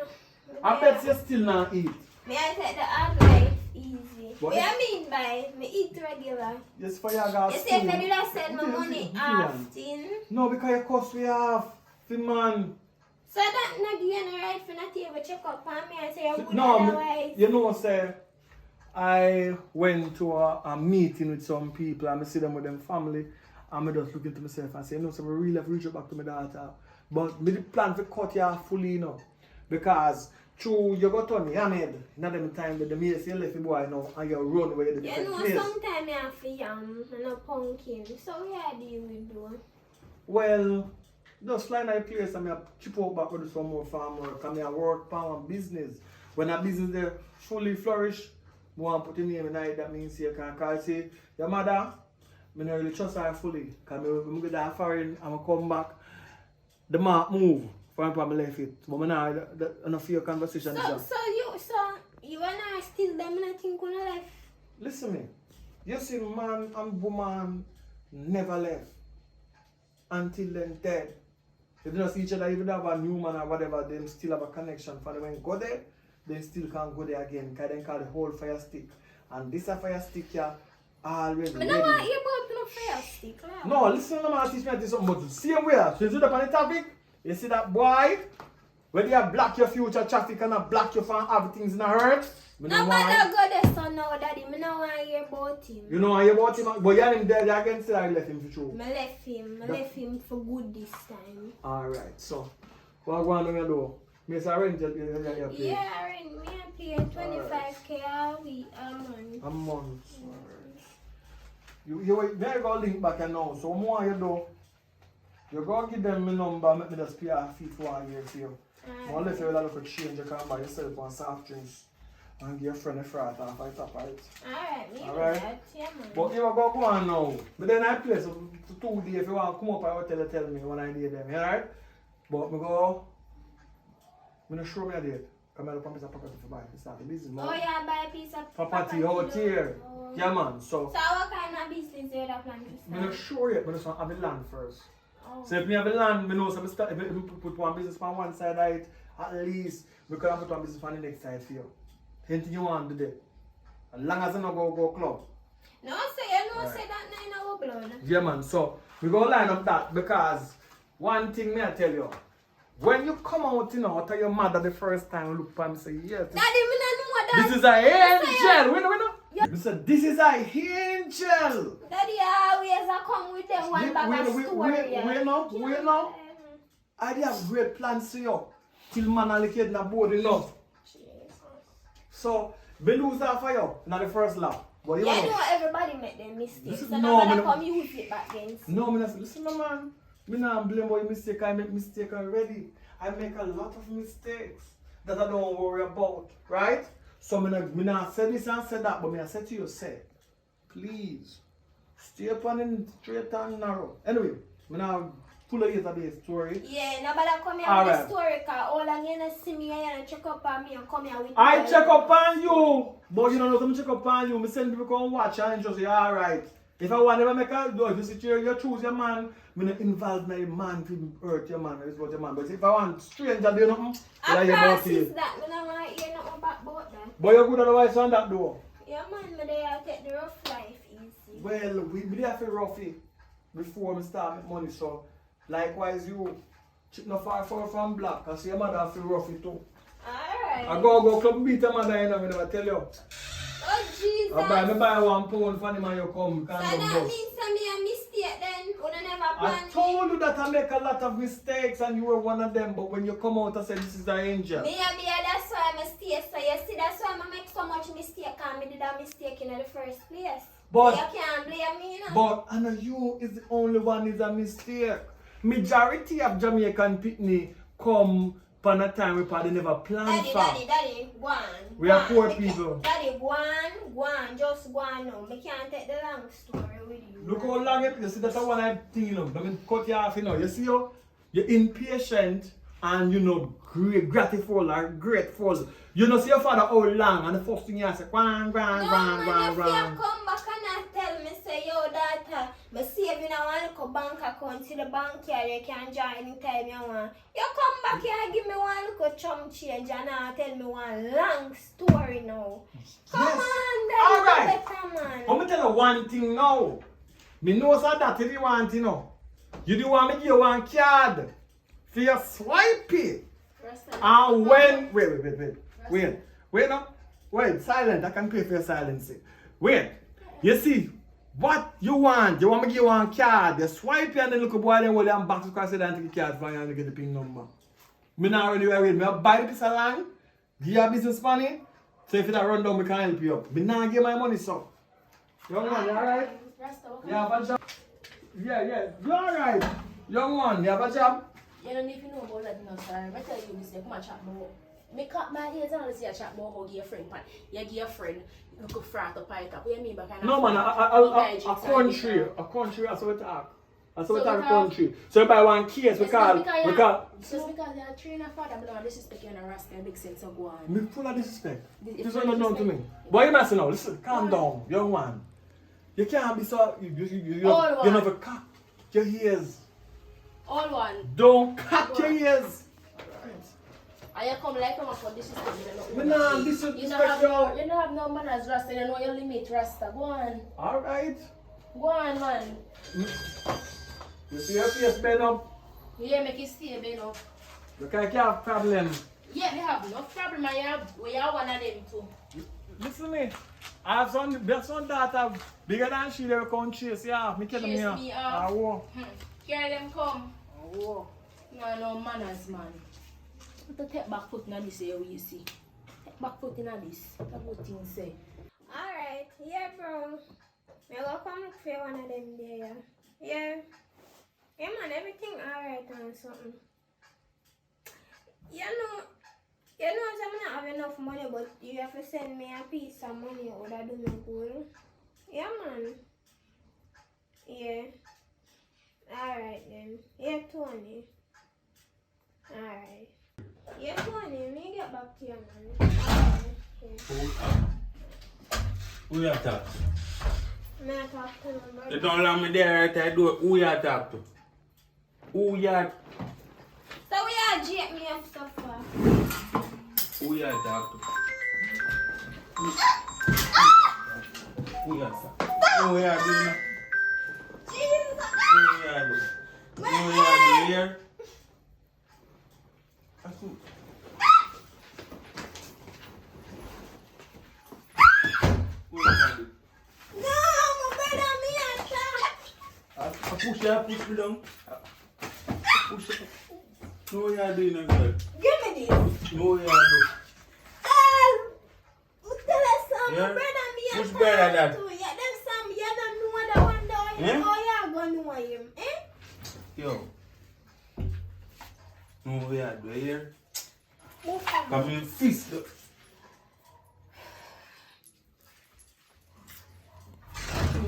Speaker 1: I bet you still not eat.
Speaker 8: May I take the hard life easy?
Speaker 1: What?
Speaker 8: What I mean by me eat regular?
Speaker 1: Yes, for your gas.
Speaker 8: You say if I did I send my money often?
Speaker 1: No, because you cost me half, man.
Speaker 8: So that not give you no right for not to ever check up on me and say you're good
Speaker 1: No,
Speaker 8: otherwise.
Speaker 1: you know, sir. I went to a meeting with some people and I see them with them family and I just looking to myself and say, you know, so I really have to reach out back to my daughter. But I plan to cut you off fully, you know. Because true, you got on your head, not every time that the mates you left the boy now and you run away to the different place.
Speaker 8: You know, sometimes I have to yam and a pumpkin. So what do you do?
Speaker 1: Well, just fly in a place and I chip out back with some more farm work and I work on business. When a business there fully flourish, I want to put your name in it, that means you can call say, your mother, I don't really trust her fully. Because I go to foreign and I come back, the mark move from where I left it. But I don't feel conversation.
Speaker 8: So you and I still them and I think on life.
Speaker 1: Listen me. You see man and woman never left. Until them dead. If they don't see each other, even have a new man or whatever, them still have a connection. For them when go there, they still can't go there again. Because they call the whole fire stick. And this a fire stick here already
Speaker 8: I
Speaker 1: ready.
Speaker 8: don't want to hear about no fire stick.
Speaker 1: No, listen, I'm going to teach me something. But the same way, so you see the topic, you see that boy, when you block your future traffic and block your fan, have things in a hurt.
Speaker 8: Nobody go there, so now, daddy. I don't want to hear about him.
Speaker 1: You know hear about him, but you had him there again, still I left him for sure.
Speaker 8: I left him for good this time.
Speaker 1: Alright, so what go on to do? Miss I rent your place?
Speaker 8: Yeah, I rent me a pay 25k a week, a month.
Speaker 1: A month. Alright. You better go link back and now. So more you do, you go give them my number, make me just pay a fee for 1 year for you. Unless you will look for change, you can buy yourself one soft drinks and give your friend a frat and fight up, right?
Speaker 8: Alright, me
Speaker 1: Alright.
Speaker 8: that, yeah man.
Speaker 1: But you go on now. But then I play so 2 days if you want to come up I will tell me when I did them, alright? But me go, I'm not sure me a date. Come here, promise a property for buy. It's not a business, man.
Speaker 8: Oh yeah, buy a piece of
Speaker 1: Property out here.
Speaker 8: Oh.
Speaker 1: Yeah man, so
Speaker 8: So what kind of business you have plan to
Speaker 1: I'm
Speaker 8: start?
Speaker 1: not sure yet, but I just want to have the land first.
Speaker 8: Oh.
Speaker 1: So if me have the land, I know so if I put one business on one side of it, at least we can put one business on the next side for you. Anything you want to do. As long as you don't go club.
Speaker 8: No, say you know, say that nine our blood.
Speaker 1: Yeah man, so we go line up that because one thing me I tell you, when you come out, you know, tell your mother the first time look for me say, yes,
Speaker 8: Daddy, me not know that.
Speaker 1: this is an angel. We know. We said, this is an angel.
Speaker 8: Daddy always a come with them one bag of story.
Speaker 1: We know. I have great plans for you. Till man and the kid na board enough. So, we lose that for you, not the first lap. But you
Speaker 8: Yeah,
Speaker 1: know,
Speaker 8: you know everybody make them mistakes. So
Speaker 1: no,
Speaker 8: nobody
Speaker 1: me
Speaker 8: come use it back against.
Speaker 1: no, listen, man. Me not blame boy mistake. I make mistake already. I make a lot of mistakes that I don't worry about, right? So me not say this and say that, but me I say to you, say, please stay upon it straight and narrow. Anyway, me now pull a database story.
Speaker 8: Yeah, nobody come here
Speaker 1: All
Speaker 8: with
Speaker 1: right.
Speaker 8: the story cause all I'm gonna see me here and check up on me and come here with
Speaker 1: I check up on you, but you know, I'm check up on you. Me send people come watch and just say, all right. If I want to make a do, if you sit here, you choose your man. Me not involve my man to hurt your man. It's about your man. But if I want stranger do nothing,
Speaker 8: I
Speaker 1: hear about
Speaker 8: process
Speaker 1: it.
Speaker 8: that. I don't want to hear nothing about that.
Speaker 1: But you're good otherwise on that door.
Speaker 8: Yeah, man, but they have to take the rough life easy.
Speaker 1: Well, we have to rough it before we start make money. So, likewise, you chip no far from black. I see your mother have to rough it too.
Speaker 8: Alright.
Speaker 1: I go club beat your mother, you know, I never tell you.
Speaker 8: Oh, Jesus.
Speaker 1: I buy £1 for the man you come.
Speaker 8: So that means that me a mistake then? Would I never plan
Speaker 1: I told you that I make a lot of mistakes and you were one of them, but when you come out I said this is an angel.
Speaker 8: Me and me, that's why I mistake. So you see, that's why I make so much mistake and me did a mistake in the first place.
Speaker 1: But
Speaker 8: you can't blame me, you know.
Speaker 1: But I know you is the only one is a mistake. Majority of Jamaican pitney come upon a time we probably never planned for.
Speaker 8: Daddy, go on.
Speaker 1: We are poor people.
Speaker 8: Daddy, go on, just go on now. Me can't take the long story with you.
Speaker 1: Look how long it is. See, that's one I think, you know. I mean, cut you off, you know. You see, you're impatient and, you know, grateful or grateful. You know, see your father how long and the first thing you say,
Speaker 8: No, man, if you come back and tell me, say, yo, daughter, me save in a one little bank account to the bank here, you can join anytime you want. You come back here and give me one little chum change and now tell me one long story now. Come on, daddy,
Speaker 1: All right.
Speaker 8: better, man.
Speaker 1: I'm going to tell you one thing now. Me know so that if you want, you know. You do want me give you one card for your swipe it. And when, wait now. Wait, silent, I can pay for your silence. Wait, you see, what you want me give you one card, you swipe it and then look at boy then hold them back to cross it and take the card for you and get the pin number. Me not really wait, me buy the piece of land, give you a business money, so if it run down, me can help you up. Me not give my money, so. Young man, you alright? You have a job? Yeah, you alright? Young man, you have a job?
Speaker 15: You don't even know about that, no, sir. I tell you this, come and chat more. Make up my ears and see a chat more about your friend. You give your friend, you could frat up, pipe up. What do you mean by kind of?
Speaker 1: No, man, a country, that's what we talk. That's what we talk, country. So you buy one case, we call.
Speaker 15: Just because they are trained a father, but don't disrespect you and a rascal, big sense of go on.
Speaker 1: Me full of disrespect. This is not known to me. Boy, you messing now. Listen, calm down, young man. You can't be so. You
Speaker 15: All one.
Speaker 1: never cock your ears.
Speaker 15: All one.
Speaker 1: Don't cock your ears.
Speaker 15: And you come like come for this system.
Speaker 1: This
Speaker 15: you don't have no manners, Rasta. You know your limit, Rasta. Go on.
Speaker 1: Alright.
Speaker 15: Go on, man.
Speaker 1: You see your face bend up?
Speaker 15: Yeah, make it stay bend up.
Speaker 1: You can't have problem.
Speaker 15: Yeah, me have no problem. We are one of them too.
Speaker 1: Listen to me. I have some daughter bigger than she, they will come chase you off. Me tell them
Speaker 15: Chase
Speaker 1: here.
Speaker 15: me off.
Speaker 1: I
Speaker 15: Carry them come.
Speaker 1: war.
Speaker 15: No manners, man. To take back foot in this here, you see. Take back foot in this. That's what things say.
Speaker 8: Alright, yeah, bro. Me go come look for one of them there. Yeah. Yeah, man, everything alright and something. You know, I'm not have enough money, but you have to send me a piece of money or that do me good. Yeah, man. Yeah. Alright then. Yeah, Tony. Alright. Yeah, Tony, me get back to you, man. Alright. Yeah.
Speaker 9: Who you talk to?
Speaker 8: Me talk to my brother.
Speaker 9: You don't let me there right I do it. Who you talk to? Who you
Speaker 8: So we are jet me and stuff for.
Speaker 9: Who you talk to? Who you talk to? Who you doing?
Speaker 8: Jesus!
Speaker 9: Who you doing? Who you doing here?
Speaker 8: No, my brother, me and
Speaker 9: push me down. Push it. No, what you are doing, girl?
Speaker 8: give me this.
Speaker 9: No, what you are doing?
Speaker 8: Tell us some,
Speaker 9: Yeah?
Speaker 8: my brother, me and
Speaker 9: Which brother that?
Speaker 8: too. Yeah, them some, you don't know that one down here.
Speaker 9: Yeah?
Speaker 8: Oh, you gonna know him, eh?
Speaker 9: Yo. No, what you are doing here?
Speaker 8: Move from
Speaker 9: Come in fist.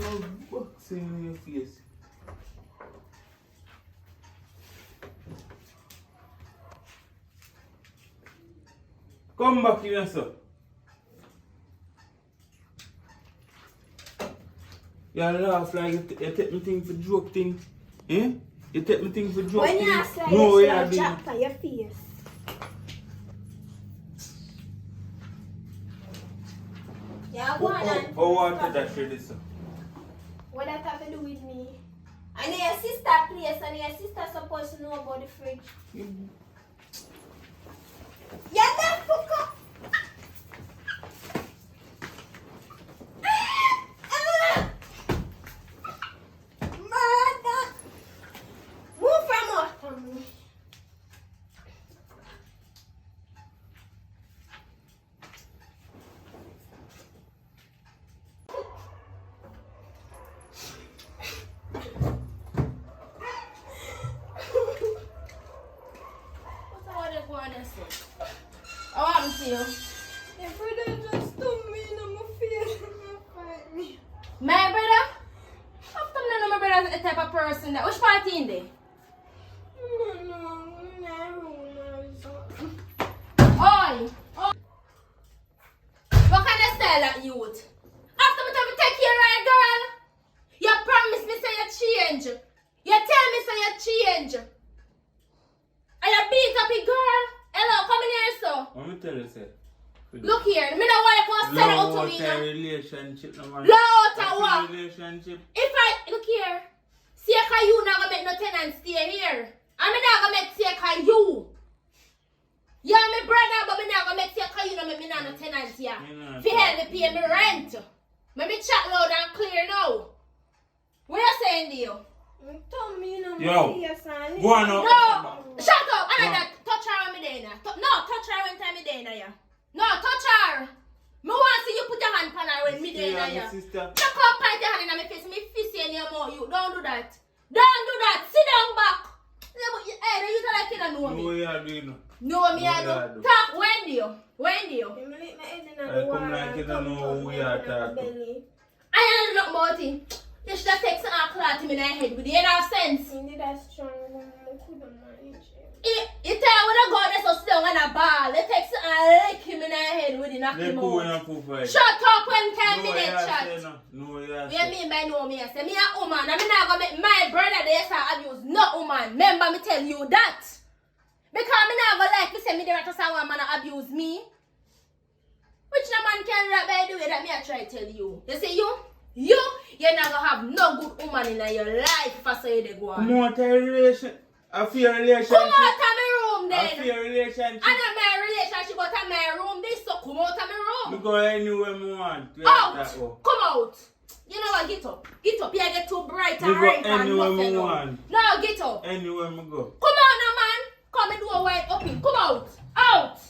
Speaker 9: No boxing in your face. Come back here, sir. You laugh like you take me thing for joke thing. Eh? You take me thing for joke
Speaker 8: when
Speaker 9: thing.
Speaker 8: you slide,
Speaker 9: No,
Speaker 8: you
Speaker 9: you are
Speaker 8: slide
Speaker 9: doing.
Speaker 8: drop on your face. Yeah, go on and
Speaker 9: Oh, what that shit is, sir?
Speaker 8: what that have to do with me? And your sister place and your sister supposed to know about the fridge. Yeah, that fuck up. Mother. Move from after me.
Speaker 15: What you going to say? How happened to you?
Speaker 8: Your brother just told me in my face and fight me.
Speaker 15: My brother? How come you know my brother is the type of person that? Which party in there? Oi! Oh. What kind of style that youth? After me tell me take care of a girl, you promise me say you change. You tell me say you change. And you beat up a girl. Hello, come in here, so.
Speaker 9: Let me tell you, sir.
Speaker 15: Look here, me don't want you to sell out to me.
Speaker 9: Low relationship, no man.
Speaker 15: Low to what?
Speaker 9: Relationship.
Speaker 15: If I look here, see how you not gonna make no tenant stay here. I'm not gonna make see how you. Yeah, my brother, but me not gonna make see how you not make me not no tenant here. If you help me pay me rent, let me chat loud and clear now. What you saying, deal?
Speaker 8: Tell me in my
Speaker 9: Yo,
Speaker 8: face and
Speaker 9: go on now.
Speaker 15: No, shut up. I like that. Touch her when me there now. No, touch her when time me there now. Yeah. No, touch her. Me want to see you put your hand on her when me there now. Yeah.
Speaker 9: Sister.
Speaker 15: Chuck up, point your hand in my face. Me fist you in your mouth. You don't do that. Don't do that. Sit down back. Hey, you tell like you don't know me.
Speaker 9: No, you are doing.
Speaker 15: No, me I do. Talk. When do you? When do you?
Speaker 9: I come like you don't know who you are talking.
Speaker 15: I don't know about it. You should have taken some cloth in my head. Would you have sense?
Speaker 8: Indeed, that's strong. I couldn't manage it.
Speaker 15: You tell when I go there so slow and a ball. They take and lick him in the head with the knock him out. Shut up when 10 minutes chat.
Speaker 9: No,
Speaker 15: What do you mean by no me? I say me a woman. I mean I go make my brother there start abuse no woman. Remember me tell you that. Because me not go like me say me there to say one man abuse me. Which no man can do that by the way that me I try to tell you. You see you're not gonna have no good woman in your life if I say they go on.
Speaker 9: More relation. I feel relationship.
Speaker 15: Come out of my room then.
Speaker 9: I feel relationship.
Speaker 15: I not my relationship but in my room this so come out of my room.
Speaker 9: We go anywhere we want.
Speaker 15: Out. Come out. You know what, get up. Get up. You get too bright and red and nothing. No, get up.
Speaker 9: Anywhere we go.
Speaker 15: Come on now man. Come and do a wide open. Come out. Out.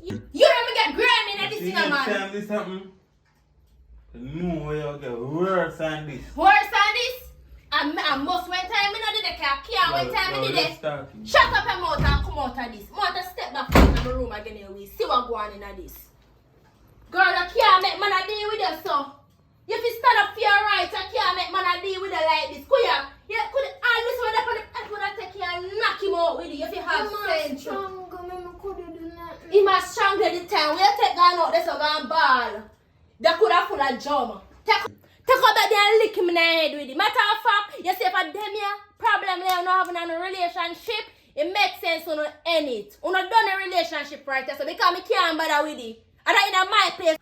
Speaker 15: You don't even get grimy in this thing, man.
Speaker 9: Time this happen. No, you get worse than this.
Speaker 15: Worse than this? I must when time in the can't when time in the shut up your mouth and come out of this. I want to step back in the room again and we see what going on in this. Girl, I can't make man a deal with you, so. If you stand up for your rights, I can't make man a deal with you like this. Could you? Yeah, could all this one up on the would take you and knock him out with you if you have sense. He must stronger the time. We take gone out there so gone ball. That could have full of jump. Take out that there and lick him in the head with it. Matter of fact, you see if a them here problem there not having a relationship, it makes sense to end it. You not done a relationship right there, so because me can't bother with it. And in my place,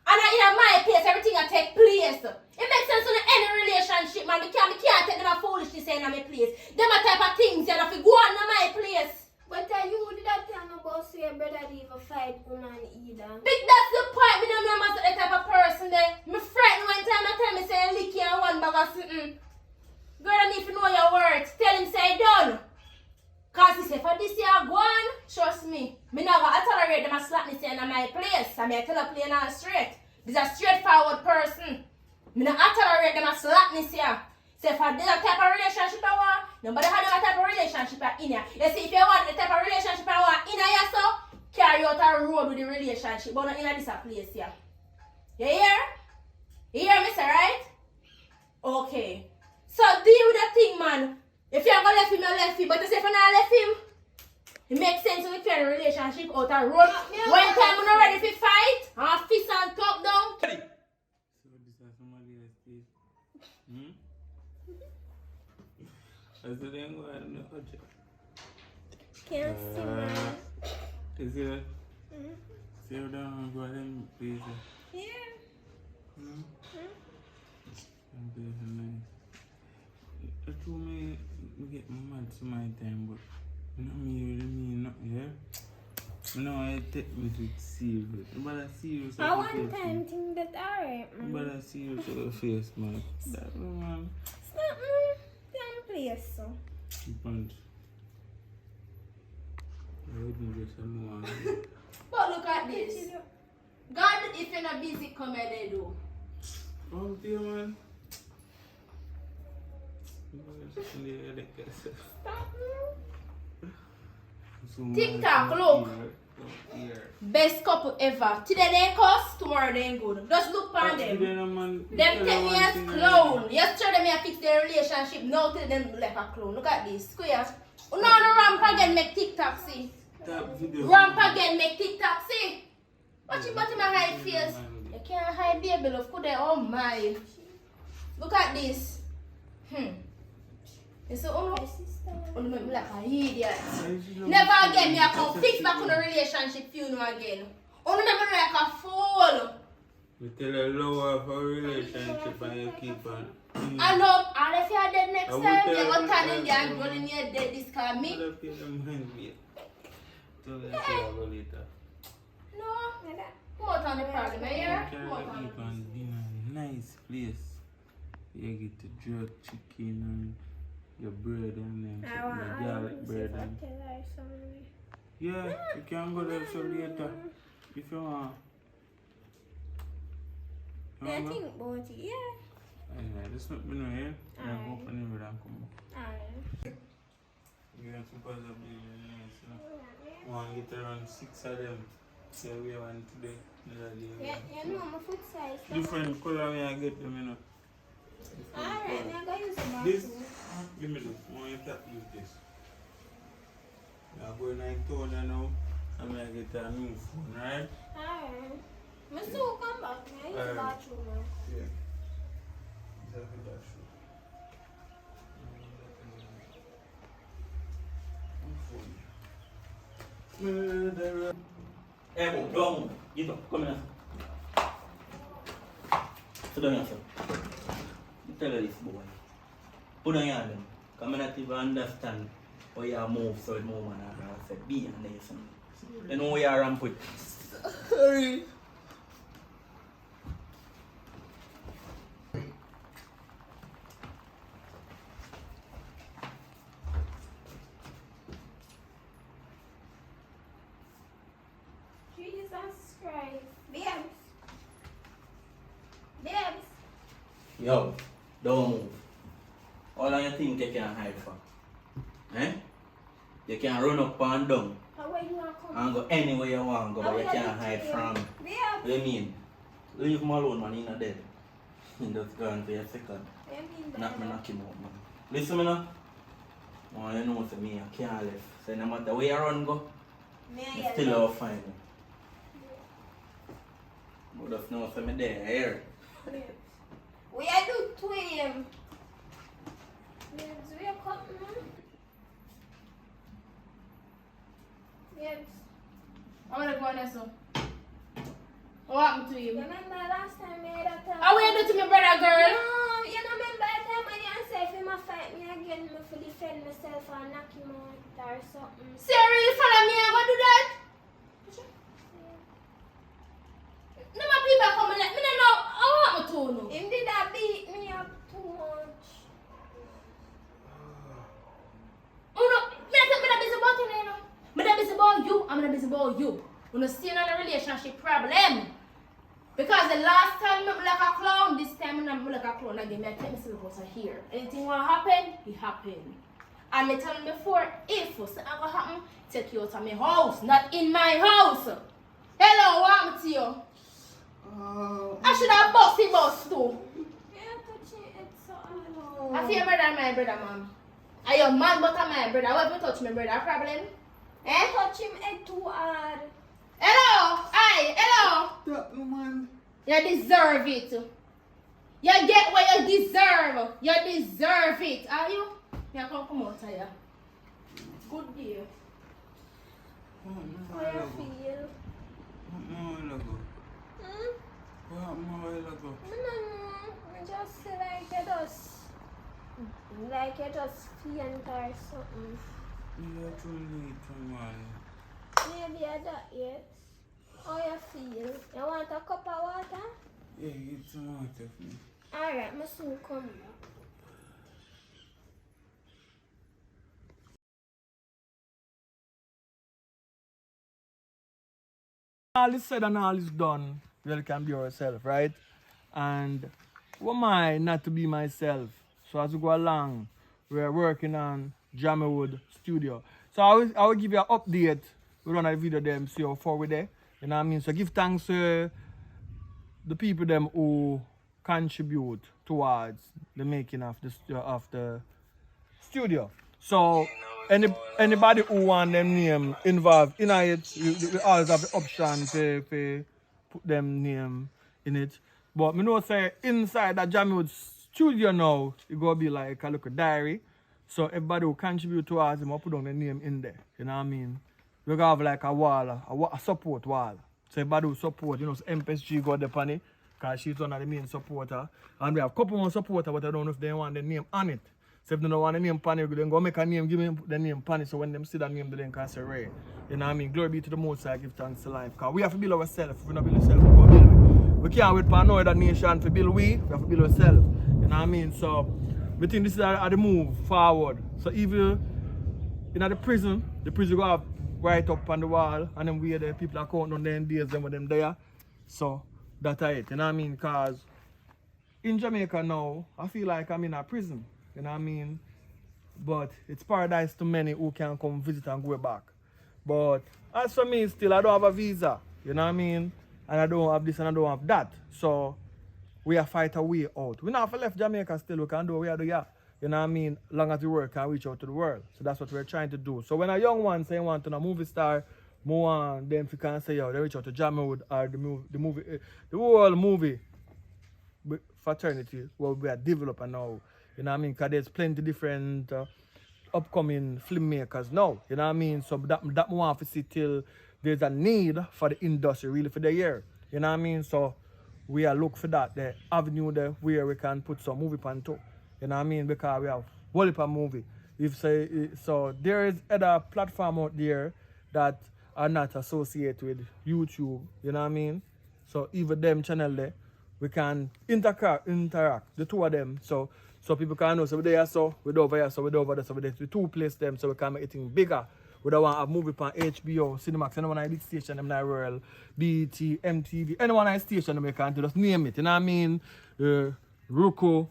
Speaker 15: everything will take place. It makes sense to end a relationship, man. Me can't take them a foolishness in my place. Them a type of things you have to go on in my place.
Speaker 8: But you did that thing about say your brother didn't even fight woman either.
Speaker 15: Big, that's the point. Me don't know that type of person there. My friend one time I tell me say lick you and one bag of something. Girl, I need to know your words. Tell him say done. Cause he say for this year go on, trust me. Me not gonna tolerate them and slap me say in my place. I mean I tell her plain and straight. This is a straightforward person. Me not tolerate them and slap me say. Say for this type of relationship I want, nobody have that type of relationship in here. You see, if you want the type of relationship I want in here, so carry out a road with the relationship, but not in this place here. You hear? You hear me say, right? Okay. So deal with that thing, man. If you're gonna left him, you left him. But if you're not left him, it makes sense to carry a relationship out a road. When time we're not ready to fight, and fist and top down.
Speaker 9: So this is somebody else, please. I said, I'm going to touch it.
Speaker 8: Can't see man.
Speaker 9: Is it? See you down, go ahead, please.
Speaker 8: Yeah.
Speaker 9: Nice. It told me get my mad to my time, but you know me really mean nothing, yeah? No, I take me to serious. But I serious.
Speaker 8: I want time think that alright, man.
Speaker 9: But I serious to the face, man. That man.
Speaker 8: Stop, damn place, so.
Speaker 9: Punch. I wouldn't just know.
Speaker 15: But look at this. God, if you're not busy, come here, they do.
Speaker 9: Oh, dear man.
Speaker 15: TikTok, look. Best couple ever. Today they cost, tomorrow they ain't good. Just look on them. Them take me as clown. Yesterday me I fix their relationship. Now tell them like a clown. Look at this. Square. No, ramp again make TikTok see. Ramp again make TikTok see. Watch it but my hide face. You can't hide baby love. Could they? Oh my. Look at this. You see, only make me like an idiot. Never again me I come fix back on a relationship you know again. Only never like a fool.
Speaker 9: You tell a lower of a relationship and you keep on.
Speaker 15: I know, and if you are dead next time, you're going to turn in there and running your dead this call me. No, come out on the problem, here. Come out on the problem.
Speaker 9: Nice place. You get the jerk chicken and your bread and then the garlic bread and yeah, you can go there so later if you want.
Speaker 8: I think about it, yeah.
Speaker 9: Yeah, just let me know, yeah? I'll open it and come back.
Speaker 8: Alright.
Speaker 9: You have to possibly nice, you know? One get around 6 of them. So we have one today.
Speaker 8: Yeah, you know my foot size.
Speaker 9: Different color when I get them, you know.
Speaker 8: Alright, I'm going to use the
Speaker 9: This, give me this. I want you to use this. I'm going to town now. I'm going to get a new phone, right?
Speaker 8: Alright. I still come back. I use the bathroom now.
Speaker 9: Yeah. Exactly that's true.
Speaker 5: Hey, boy, don't. Get up. Come here. Sit down here, sir. Tell her this, boy. Put on your hand. Come and not even understand how you move so it move and I said, be and there, son. You know where you are and put.
Speaker 9: Sorry.
Speaker 8: Jesus Christ. Babes. Babes.
Speaker 5: Yo, don't move. All of you think you can hide from. Eh? You can run up and down
Speaker 8: How are you want to come?
Speaker 5: and go anywhere you want to go,
Speaker 8: How
Speaker 5: but you
Speaker 8: will I
Speaker 5: can't
Speaker 8: get
Speaker 5: hide
Speaker 8: to you?
Speaker 5: from me.
Speaker 8: Babes.
Speaker 5: What do you mean? Leave him alone, man, he's not dead. He just gone for a second.
Speaker 8: I mean that.
Speaker 5: Knock him out, man. Listen me now. Oh, you know what me, I can't left. So no matter where you run go,
Speaker 8: Me
Speaker 5: you
Speaker 8: and
Speaker 5: still
Speaker 8: you.
Speaker 5: will find me. But just know so me there, here.
Speaker 8: Babes. We are do to him. Babes, we are coming. Babes.
Speaker 15: I'm gonna go on there, so. What happened to you?
Speaker 8: Remember last time we had a talk?
Speaker 15: How will you do to me, brother, girl?
Speaker 8: No, you know remember that time when you say if him a fight me again, me for defend myself and knock him out or something.
Speaker 15: See, you really follow me and go do that? No, my people come and let me know how happened to you.
Speaker 8: Him did that beat me up too much.
Speaker 15: Oh no, me not busy about you, you know. Me not busy about you, I'm not busy about you. We not still in a relationship problem. Because the last time me like a clown, this time I'm like a clown again. I tell myself what's here. Anything will happen, it happen. And me tell him before, if something will happen, take you out of my house, not in my house. Hello, what happened to you? I should have bust too.
Speaker 8: You're touching it so hard.
Speaker 15: I feel your brother and my brother, mom. Are you man but I'm my brother? What if you touch my brother? Problem? Eh?
Speaker 8: Touch him head too hard.
Speaker 15: Hello? Hi, hello?
Speaker 9: Stop, man.
Speaker 15: You deserve it. You get what you deserve. You deserve it. Are you? You come out of here. Good deal.
Speaker 8: How you feel? I just feel like you just faint or something.
Speaker 9: You're too late, man.
Speaker 8: Maybe I that yet. How you feel? You want a cup of water?
Speaker 9: Yeah, get some water for me.
Speaker 8: Alright, I soon come back.
Speaker 1: All is said and all is done, you can be yourself, right? And who am I not to be myself? So as we go along, we're working on Jamaican studio. So I will give you an update. We run a video them, see how far we're there. You know what I mean? So give thanks to the people them who contribute towards the making of the studio. So anybody who want them name involved in it, we always have the option to put them name in it. But me know say inside that Jamwood studio now, it gonna be like a little diary. So everybody who contribute towards him, I put down the name in there. You know what I mean? We gonna have like a wall, a support wall. So everybody who support, you know, so MSG got the on it, because she's one of the main supporter. And we have a couple more supporters, but I don't know if they want the name on it. So if they don't want the name on it, then go make a name, give me the name on it. So when them see that name, they can say, Ray. You know what I mean? Glory be to the Most High, give thanks to life. Because we have to build ourselves. If we don't build ourselves, we go build it. We can't wait for another nation to build we have to build ourselves. You know what I mean? So we think this is the move forward. So if you in the prison go have right up on the wall, and then where the people are counting on them days them with them there. So that's it. You know what I mean? Because in Jamaica now, I feel like I'm in a prison. You know what I mean? But it's paradise to many who can come visit and go back. But as for me, still, I don't have a visa. You know what I mean? And I don't have this and I don't have that. So we are fight a way out. We not have left Jamaica still. We can do what we are doing. Yeah. You know what I mean? Long as the work can reach out to the world. So that's what we're trying to do. So when a young one say want to a movie star, more on them if you can say yo, they reach out to Jamaican or the whole movie fraternity where we are developing now. You know what I mean? Because there's plenty different upcoming filmmakers now. You know what I mean? So that more want to see till there's a need for the industry really for the year. You know what I mean? So we are look for that, the avenue there where we can put some movie pan too. You know what I mean? Because we have whole heap of movie. If say so there is other platform out there that are not associated with YouTube, you know what I mean? So even them channel there, we can interact the two of them. So people can know so we there so we over here, so we over there, so we there. We two place them so we can make it bigger. We don't want to have movie on HBO, Cinemax, anyone on the station, them in the world, BET, MTV, anyone on the station they can do, just name it, you know what I mean? Roku,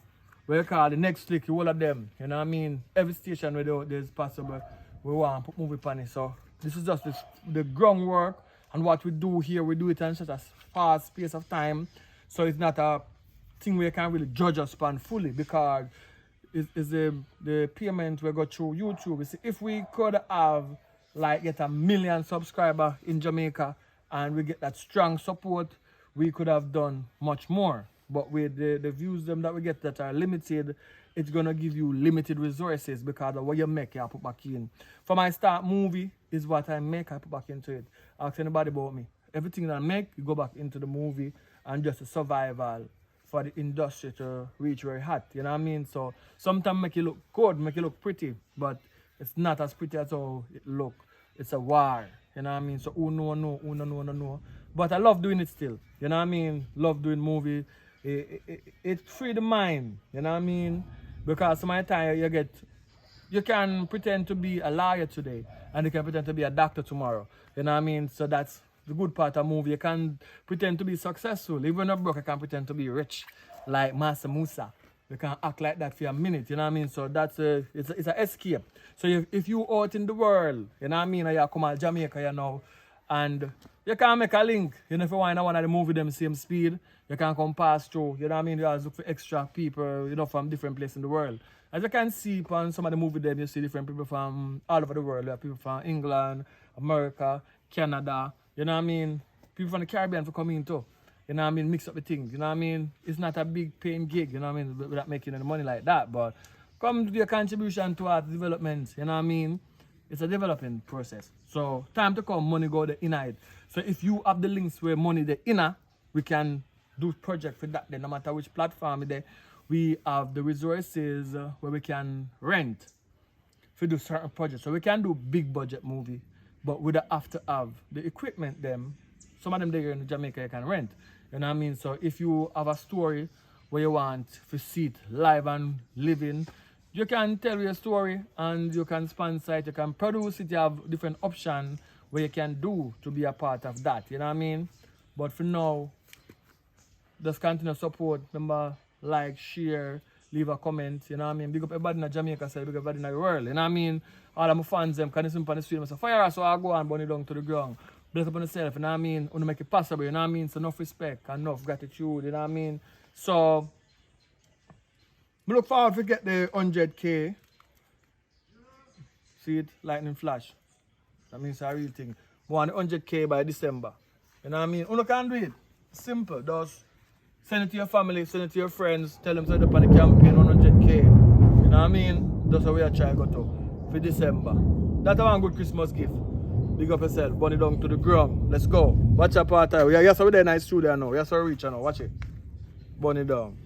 Speaker 1: what you call the next click, all of them, you know what I mean? Every station where there's possible, we want to put movie on it. So this is just the groundwork, and what we do here, we do it in such a fast space of time, so it's not a thing where you can really judge us upon fully, because is the payment we go through YouTube. You see, if we could have like get 1 million subscribers in Jamaica and we get that strong support, we could have done much more. But with the views them that we get that are limited, it's gonna give you limited resources because of what you make, you put back in. For my start movie is what I make, I put back into it. Ask anybody about me. Everything that I make, you go back into the movie and just a survival for the industry to reach where it's hot, you know what I mean? So sometimes make it look good, make it look pretty, but it's not as pretty as how it look. It's a war, you know what I mean? So who know. But I love doing it still, you know what I mean? Love doing movie. It free the mind, you know what I mean? Because some of the time you can pretend to be a lawyer today and you can pretend to be a doctor tomorrow, you know what I mean? So that's the good part of movie. You can pretend to be successful. Even when you're broke, you can pretend to be rich, like Master Musa. You can act like that for a minute, you know what I mean? So that's it's an escape. So if you out in the world, you know what I mean, or you come out Jamaica, you know, and you can make a link, you know, if you want one of the movie them same speed, you can come pass through, you know what I mean? You always look for extra people, you know, from different places in the world. As you can see on some of the movie them, you see different people from all over the world. You have people from England, America, Canada, you know what I mean? People from the Caribbean for coming too. You know what I mean? Mix up the things. You know what I mean? It's not a big paying gig, you know what I mean? Without making any money like that. But come to your contribution to art development, you know what I mean? It's a developing process. So time to come, money go the inner it. So if you have the links where money the inner, we can do project for that then, no matter which platform there. We have the resources where we can rent for do certain projects. So we can do big budget movie, but we don't have to have the equipment them. Some of them there in Jamaica you can rent. You know what I mean? So if you have a story where you want to see it live and living, you can tell your story and you can sponsor it, you can produce it, you have different options where you can do to be a part of that. You know what I mean? But for now, just continue to support. Remember, like, share, leave a comment, you know what I mean? Big up everybody in Jamaica, say big up everybody in the world, you know what I mean? All of my fans, them, can you see me on the street, I say, fire, so I go and burn it down to the ground. Bless up on yourself, you know what I mean? Want to make it possible, you know what I mean? So enough respect, enough gratitude, you know what I mean? So, I look forward to get the 100K. See it? Lightning flash. That means a real thing. I want the 100K by December. You know what I mean? You can do it. Simple. Just send it to your family, send it to your friends, tell them to set up on the campaign 100K. You know what I mean? That's how we are trying to go to for December. That's one good Christmas gift. Big up yourself, burn it down to the ground. Let's go. Watch your part time. Yeah, yes, we're there nice studio now. Yes, we're rich now. Watch it. Burn it down.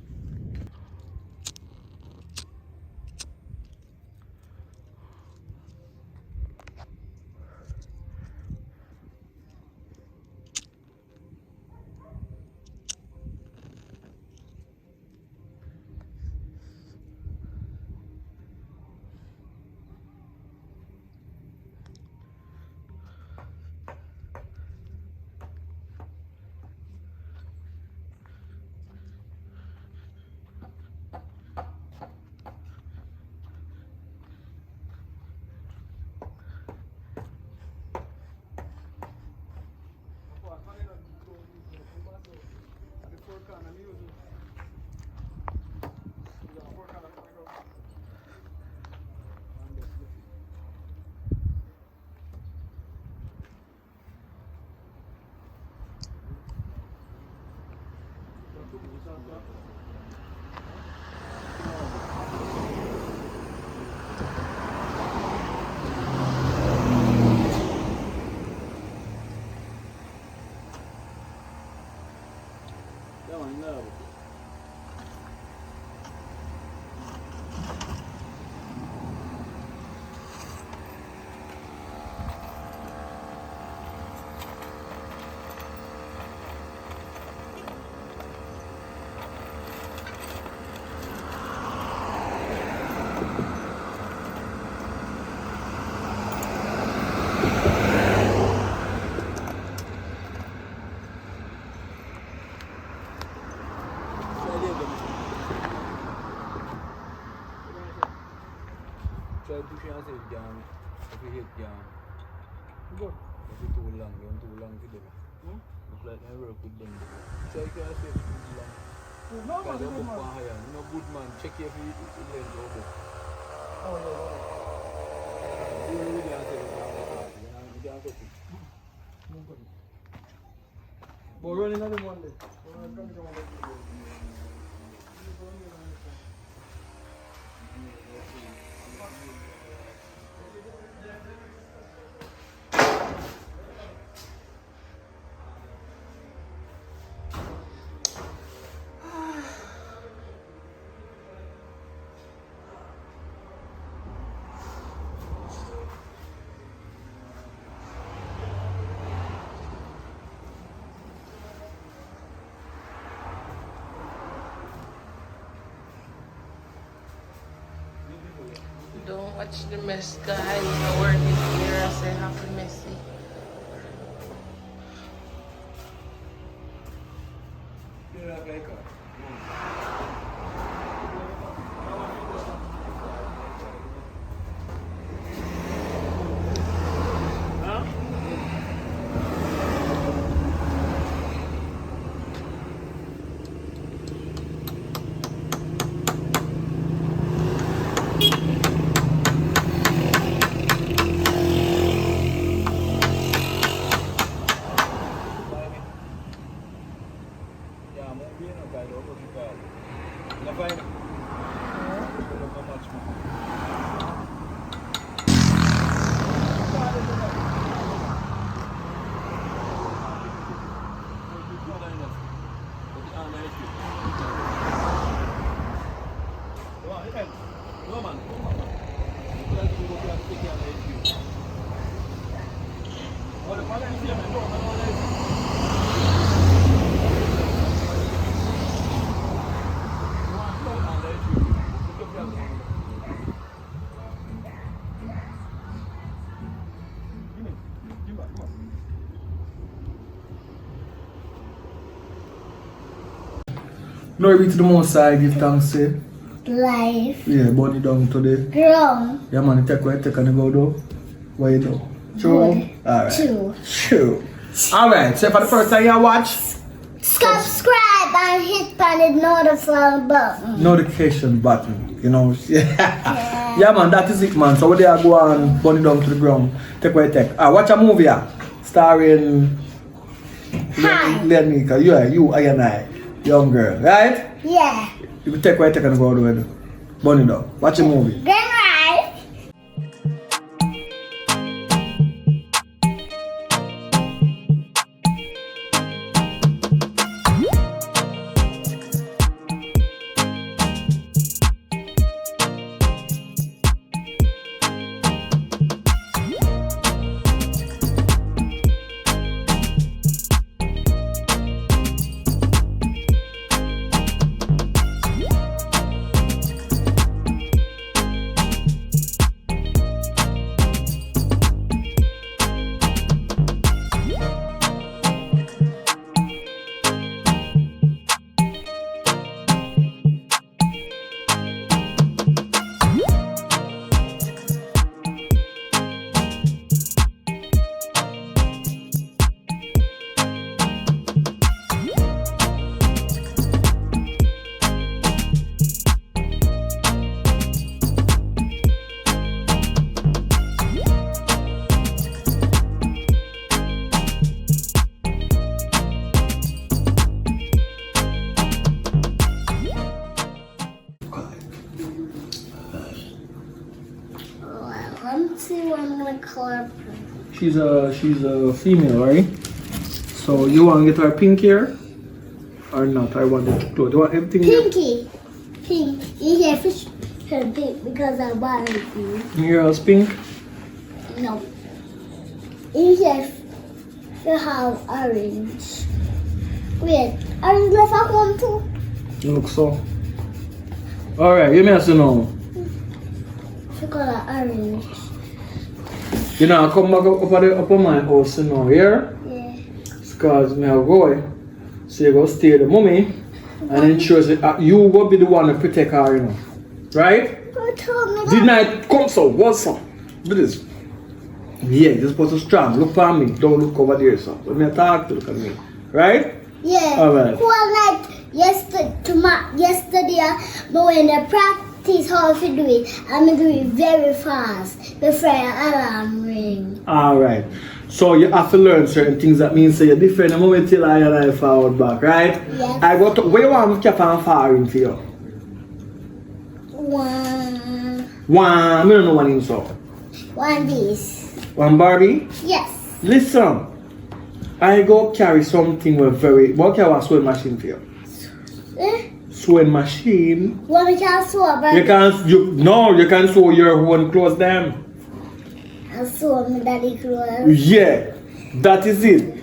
Speaker 12: Try pushing yourself down. If you hit down. Good. If it's too long, you're too long to them. Look like I work with them. Try to yourself too long.
Speaker 11: No,
Speaker 12: because you're book higher. No good man. Check your feet. Length of book.
Speaker 11: Oh, yeah.
Speaker 12: You really can't say it. You can't touch it.
Speaker 11: But running on the Monday.
Speaker 2: Don't watch the mess, guys. The word is here. I say happy messy.
Speaker 1: Glory be to the Most High, give thanks to
Speaker 8: Life.
Speaker 1: yeah, burn it down today.
Speaker 8: Ground.
Speaker 1: Yeah man, take what you take and you go do. What you do? True? Alright. True. Alright, so for the first time you watch,
Speaker 8: Subscribe and hit the notification button.
Speaker 1: notification button, you know. Yeah man, that is it man. So what they are go and burn it down to the ground. Take what you take. Watch a movie starring Lenica. You, I and I. Young girl, right?
Speaker 8: Yeah.
Speaker 1: You take what you take and go do it. Burn it down. Watch a movie.
Speaker 8: Good night. color?
Speaker 1: She's a female, right? So you want to get her pink hair or not? I want it to. Do you want everything?
Speaker 8: Pinky. Pink. You have fish her pink because I want it pink.
Speaker 1: Your hair is pink?
Speaker 8: No. You have to have orange. Wait, orange left at home too?
Speaker 1: You look so. Alright, you may have to know.
Speaker 8: She color orange.
Speaker 1: You know, I come back up on my house, you know, here.
Speaker 8: Yeah.
Speaker 1: Because me have go. So you go stay with the mommy and ensure that you will be the one to protect her, you know. Right?
Speaker 8: Who told me that?
Speaker 1: Didn't I come so? What's up? Do this. Yeah, you're supposed to strong. Look for me. Don't look over there, so. When me talk to look at me. Right?
Speaker 8: Yeah.
Speaker 1: Alright.
Speaker 8: One night yesterday, but when I practice how to do it, I'm do it very fast before alarm ring.
Speaker 1: Alright. So you have to learn certain things. That means so you're different the moment till I forward back, right?
Speaker 8: Yes.
Speaker 1: I got to, where you want me to keep on firing for you? One, I don't know what in so.
Speaker 8: One this.
Speaker 1: One Barbie?
Speaker 8: Yes.
Speaker 1: Listen. I go carry something with very, what can I sewing machine for you? Sewing machine.
Speaker 8: What we can sew, but
Speaker 1: You can sew your own clothes them.
Speaker 8: I sew my daddy clothes.
Speaker 1: Yeah, that is it.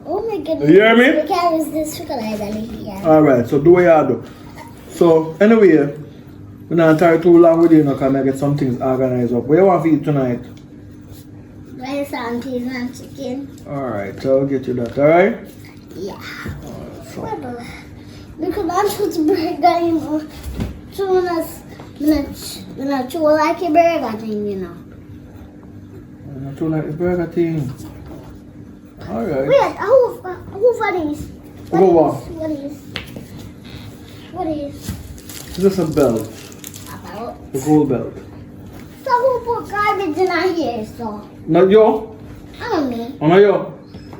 Speaker 8: Oh my goodness.
Speaker 1: You hear me?
Speaker 8: We can use this fertilizer here.
Speaker 1: Alright, so do what you do. So, anyway, we're not tired too long with you, because I get some things organized up. What you want to eat tonight?
Speaker 8: Rice and peas and chicken.
Speaker 1: Alright, so I'll get you that, alright?
Speaker 8: Yeah.
Speaker 1: So,
Speaker 8: Because I'm supposed to burger, you know. So when I chew like a burger thing, you know.
Speaker 1: I'm not too like the burger thing. Alright.
Speaker 8: Wait, who for these?
Speaker 1: What?
Speaker 8: What is?
Speaker 1: Is this a belt?
Speaker 8: A belt?
Speaker 1: A gold belt.
Speaker 8: So who put garbage in our hair, so?
Speaker 1: Not you?
Speaker 8: I don't mean.
Speaker 1: Not you?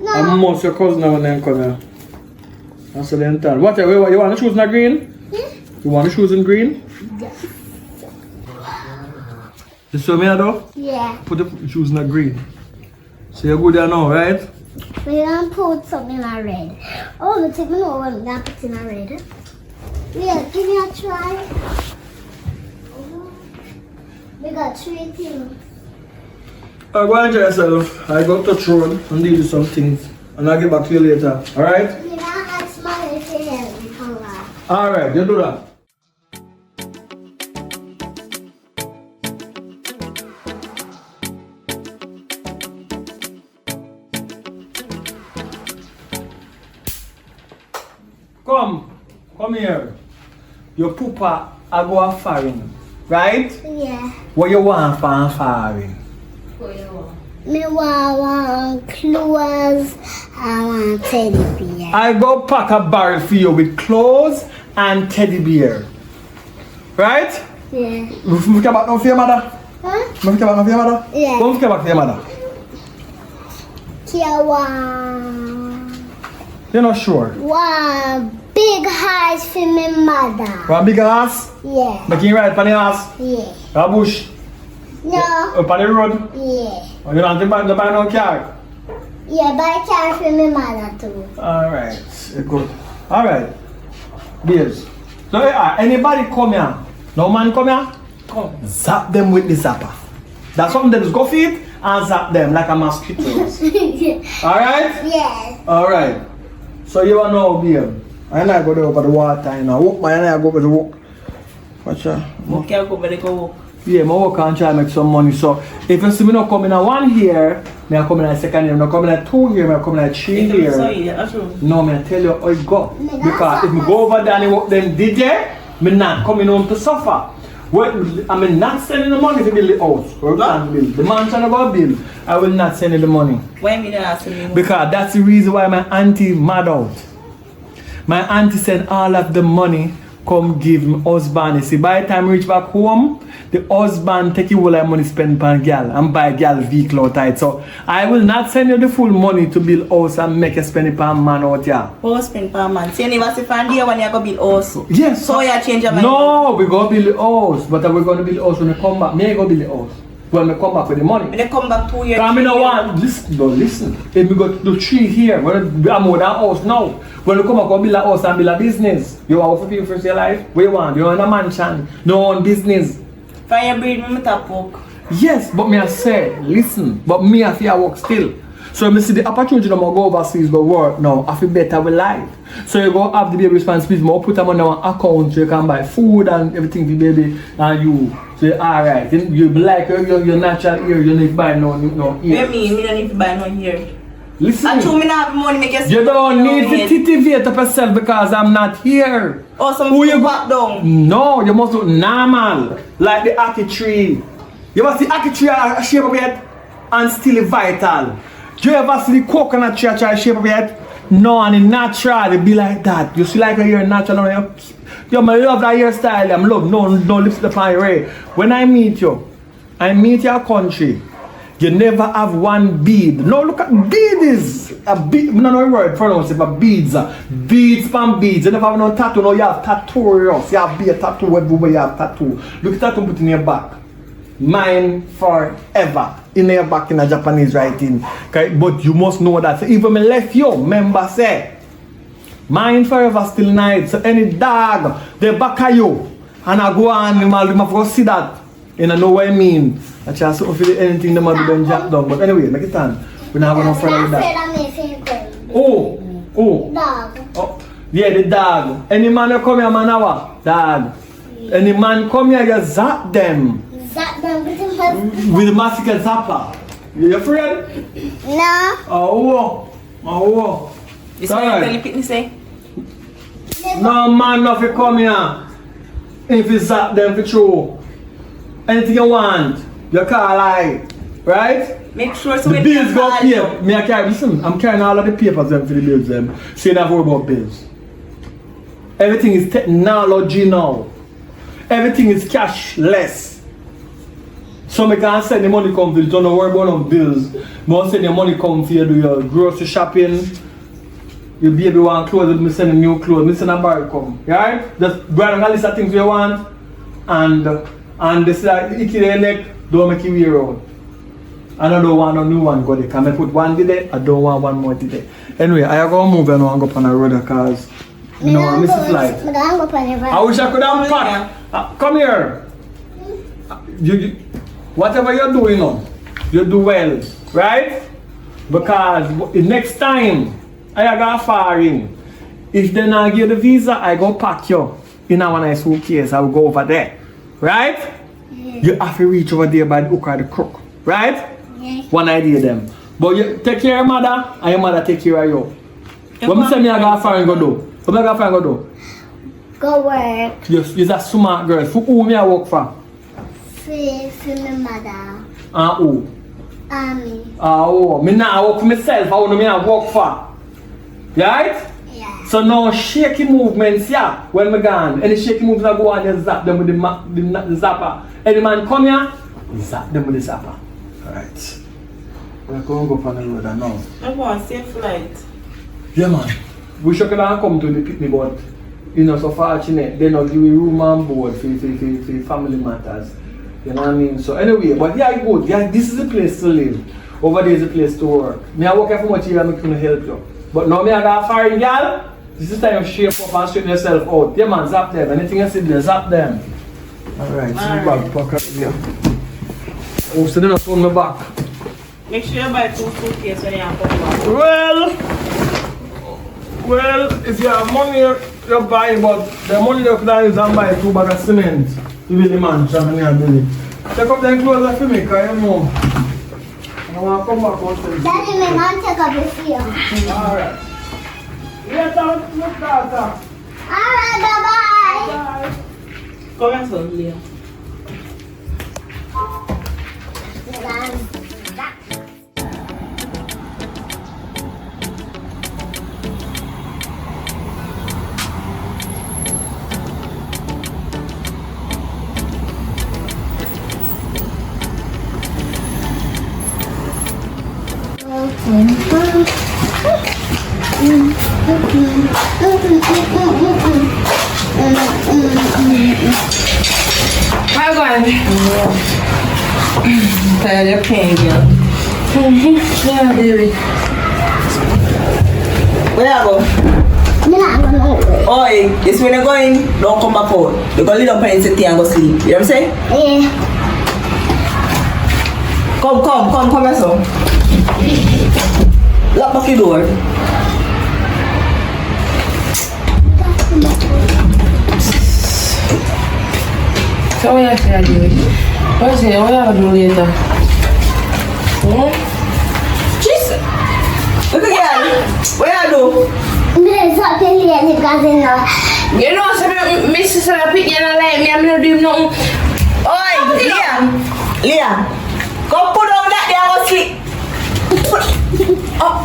Speaker 8: No.
Speaker 1: I'm most your cousin when they come here. That's the time. What, you want the shoes in green?
Speaker 8: Yeah.
Speaker 1: You want the shoes in green?
Speaker 8: Yes.
Speaker 1: You see me though?
Speaker 8: Yeah.
Speaker 1: Put the shoes in green. So you're good there now, right?
Speaker 8: We're gonna put something in our red. Oh, but take me over and we're gonna put in our red. Yeah, give me a try. We got 3 things.
Speaker 1: Go enjoy yourself. I got to throne and deal with some things. And I'll get back to you later. Alright?
Speaker 8: You know, I smile if you help me come back.
Speaker 1: Alright, you do that. Come here. Your poopa I go a foreign, right?
Speaker 8: Yeah.
Speaker 1: What you want for foreign?
Speaker 8: Me want clothes. I want teddy bear.
Speaker 1: I go pack a barrel for you with clothes and teddy bear. Right?
Speaker 8: Yeah.
Speaker 1: You come back now for your mother?
Speaker 8: Huh?
Speaker 1: You come back now for your mother?
Speaker 8: Yeah.
Speaker 1: Come back for your mother. You're not sure?
Speaker 8: One big house for my mother.
Speaker 1: One big ass?
Speaker 8: Yeah.
Speaker 1: Making right on the ass?
Speaker 8: Yeah.
Speaker 1: A bush?
Speaker 8: No.
Speaker 1: Up on the road?
Speaker 8: Yeah.
Speaker 1: Or you want to buy no car?
Speaker 8: Yeah, buy a car for my mother too.
Speaker 1: Alright, good. Alright. Babes. So anybody come here? No man come here? Come. Zap them with the zapper. That's something that is go feed and zap them like a mosquito. Alright?
Speaker 8: Yes.
Speaker 1: Alright. So you want to know, babe? I know I go there over the water, you know. Walk, man, I go over the walk. Watch out.
Speaker 4: Okay, I'll go over the go.
Speaker 1: Yeah, I work and try to make some money. So if you see me not coming at 1 year, me I come in at 2nd year. Not coming at 2 year, me I coming at 3 year. No, me I tell you how it go. Because if me go over there and work them DJ, me not coming home to suffer. Well, I mean not sending the money to build the house. Or build. The man trying to go build. I will not send you the money.
Speaker 4: Why me not asking me?
Speaker 1: Because that's the reason why my auntie mad out. My auntie sent all of the money come give me husband. You see, by the time I reach back home, the husband take you all the money spend per girl and buy girl vehicle out tight. So I will not send you the full money to build house and make you spend it per man out here.
Speaker 4: How spend per man? See, you never see from there when you go build house.
Speaker 1: Yes.
Speaker 4: So you change your mind?
Speaker 1: No, we go build the house. But we're going to build the house when we come back. Me I go build the house. when I come back with the money.
Speaker 4: When I come back 2 years.
Speaker 1: I mean, I want, listen. If we go to do 3 here, I'm more than house now. When you come back, build a house and build a business. You want to pay for your life? What you want? You want a mansion? No one business.
Speaker 4: Fire breed, me tap work.
Speaker 1: Yes, but me I say, listen, but me I feel I work still. So when I see the opportunity to go overseas, go work now, I feel better with life. So you go have the baby responsibility, more put them on our account so you can buy food and everything for the baby and you. So you're alright. You be like your natural ear, you need to buy no ear.
Speaker 4: What me don't need to buy no ear.
Speaker 1: Listen.
Speaker 4: I told me not have money, make
Speaker 1: you don't need to titivate up yourself because I'm not here.
Speaker 4: Oh, some
Speaker 1: who you
Speaker 4: back down?
Speaker 1: No, you must look normal. Like the ackee tree. You must see ackee tree a shape of it and still vital. Do you ever see the coconut tree try shape of it? No, and in natural, it be like that. You see like a hair natural. Yo, I love that hairstyle. I'm love no lipstick on your hair. When I meet you, I meet your country. You never have one bead. No, look at beads. A bead. No, no word pronounce it, but beads. Beads from beads. You never have no tattoo. No, you have tattoo. You have be a tattoo everywhere you have tattoo. Look at tattoo put in your back. Mine forever. In your back in a Japanese writing. Okay? But you must know that. So even me left you, member say, mine forever still night. So any dog, they back at you. And I go on, you must go see that. You know what I mean? I try to feel anything they might do jump down. But anyway, make it time. We're not going to further with that. Oh.
Speaker 8: Dog.
Speaker 1: Oh. Yeah, the dog. Any man who come here, man, what? Dog. Any man come here, you zap them.
Speaker 8: Zap them with
Speaker 1: the massacre zapper. You afraid?
Speaker 8: No.
Speaker 1: Oh.
Speaker 4: This one you tell the say?
Speaker 1: No man, no, if you come here. If you zap them for true. Anything you want, you call I, right?
Speaker 4: Make sure so
Speaker 1: the bills go pay. Me I carry, listen, I'm carrying all of the papers them for the bills them. So you don't worry about bills. Everything is technology now. Everything is cashless. So I can send the money come for you, don't worry about no bills. I send your money come for you, do your grocery shopping. Your baby want clothes, I send a new clothes, I send a bar come. Right? Just go and list of things you want and this is like icky their neck, don't make it wear out. And I don't want a new one go there. Can I put one today? I don't want one more today. Anyway, I go move and go up on the road because you know I miss the flight. I wish I could have packed. Come here. You, whatever you're doing now, you do well, right? Because next time I go foreign, if they not give the visa, I go pack you in a nice suitcase. I will go over there. Right? You have to reach over there by the hook or the crook. Right? One idea them. But you take care of your mother and your mother take care of you. What me say me I go far and go do? What me I go far and go do?
Speaker 8: Go work.
Speaker 1: You're a smart girl. For who me I work for?
Speaker 8: For my mother.
Speaker 1: And who?
Speaker 8: Me.
Speaker 1: Me not work for myself. How do me I work for? Right? So now shaky movements, yeah, when we gone. Any shaky movements that go on, you zap them with the zapper. Any man come here, you zap them with the zapper. Alright. We're going to go on the road now.
Speaker 4: I want a safe flight.
Speaker 1: Yeah man. We should come to the picnic, but you know, so fortunate, they not give you room and board for family matters. You know what I mean? So anyway, but yeah, good. Yeah, this is the place to live. Over there is the place to work. Me I work here for much years and I couldn't help you. But now me I got a foreign girl. This is time to shape up and straighten yourself out. Yeah man, zap them. Anything you see there, zap them. Alright, so back pocket here. Oh, so then I phone me back.
Speaker 4: Make sure you buy 2 suitcases when you come back.
Speaker 1: Well, if you have money, you buy, but the money you can use and buy 2 bags of cement. You will the man, Jamaican and Billy. Take up them clothes for me, because you know. I want to come back out.
Speaker 8: Daddy, my man take up your fear.
Speaker 1: Alright. Yes, look daughter.
Speaker 8: Alright, bye-bye.
Speaker 4: Come here, son, Leah.
Speaker 2: How going?
Speaker 4: Tired of pain, girl.
Speaker 2: Yeah, baby.
Speaker 4: Where you go? Oi, this when you're going, don't come back out. You're going to lay down and sit here and go sleep. You know what I'm saying?
Speaker 8: Yeah.
Speaker 4: Come here, son. Lock back your door.
Speaker 2: So what you have to do? What you have to do later?
Speaker 4: Jesus! Look again. What you do?
Speaker 8: There's something here because
Speaker 2: you know, so my sister pick you and like me, I'm not doing nothing.
Speaker 4: Oi, Leah, come put on that there and go sleep.
Speaker 2: Oh,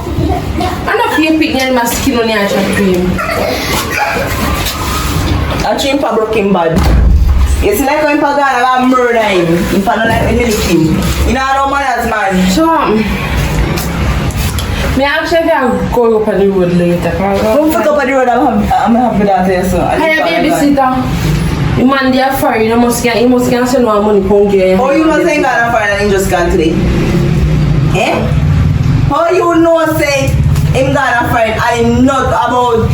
Speaker 2: I'm not here picking any my skin on your cream.
Speaker 4: I dream for broken bad. You see like when Pagana got murder him, if I don't like the milk him. You know no manners, man.
Speaker 2: So, me actually go up on the road later.
Speaker 4: Don't pick up on the road, I'm happy that here, so.
Speaker 2: Hey, babysitter. You man there for you must get send more money from you.
Speaker 4: Oh, you know saying that for and he just gone today? Eh? How you know say him gonna find I'm not about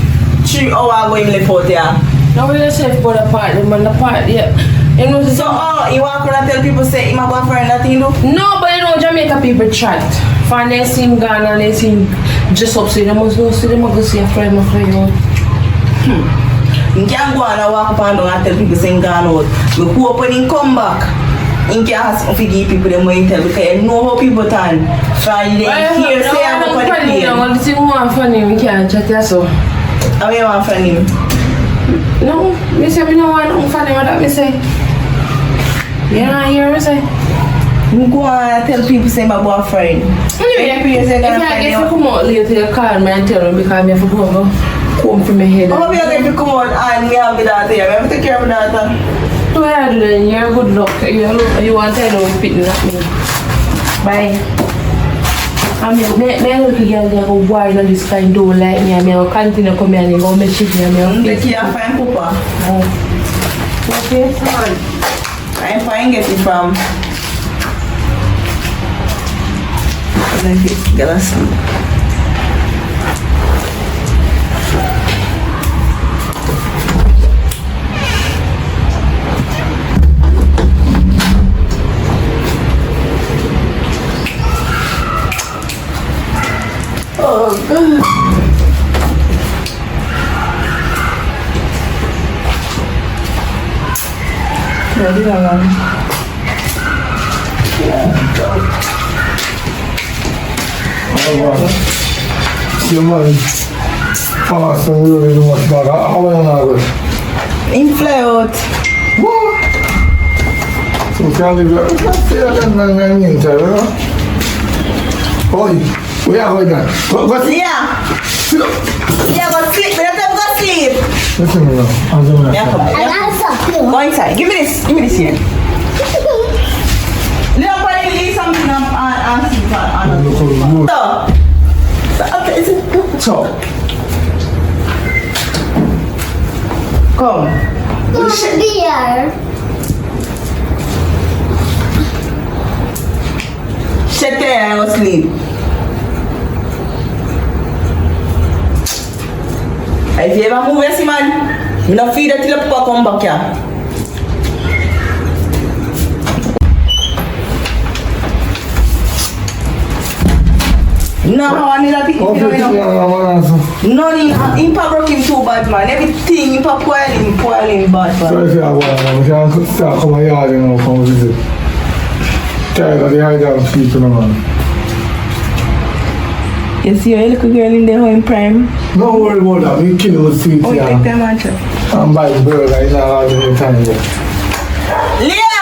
Speaker 4: 3 hours going left out there?
Speaker 2: Now we just say for the party, man, the party, yeah. You know,
Speaker 4: so, you want to tell people say him a boyfriend that thing do?
Speaker 2: No, but you know, Jamaica people chat. For they see him gone and they see him just up, so they must go see them, go see a friend of mine.
Speaker 4: You can't go and walk up and down and tell people say him gone out. But who open him come back? You can't ask to give people them what you tell because you know how people turn. From them here say I'm up on the plane.
Speaker 2: No, the thing want for him, we can't chat here so.
Speaker 4: How you want for him?
Speaker 2: No, me say me no want nothing for him, what that me say. You don't hear me say?
Speaker 4: You go and tell people say my boyfriend.
Speaker 2: Anyway, if I come out later, you call me and tell me because I have to go comb for my head.
Speaker 4: How are you come out and me have the daughter here? I have to take care of the daughter.
Speaker 2: So what are you doing? You're good luck. You want to know fitting at me. Bye. I mean, me look again, they go wine on this kind don't like me. I mean, I'll continue to come here and go make shit me. I'm
Speaker 4: take care of fine papa.
Speaker 2: Okay, son.
Speaker 4: I'm fine get it from. Like this, get us. Oh God. Ready or not?
Speaker 6: You man, awesome, really much better. How are you now?
Speaker 4: In fly out.
Speaker 6: What? So we can't leave that. Let's see that and inside, you know? Oi, where are we going? Go sleep.
Speaker 4: Yeah, go sleep. But I'm go sleep.
Speaker 6: Listen to me now. I'm doing that.
Speaker 4: Yeah, come. Go inside. Give me this. Give me this here. Little boy, leave something on sleep. So. Come.
Speaker 8: Don't be here.
Speaker 4: Shut there and go sleep. If you ever move, yes, man, you don't feed it till you come back here. No, I need a bit. No, he broke him too bad, man. Everything, he spoil him bad, man.
Speaker 6: So if you have one, we can start coming here, you know, come visit. Tired of the idea of people, man.
Speaker 4: You see your little girl in there in prime?
Speaker 6: Don't worry about that, we kill with sweet,
Speaker 4: oh,
Speaker 6: yeah.
Speaker 4: Take them and check.
Speaker 6: I'm buying burger, you know, all the time, yeah.
Speaker 4: Leah!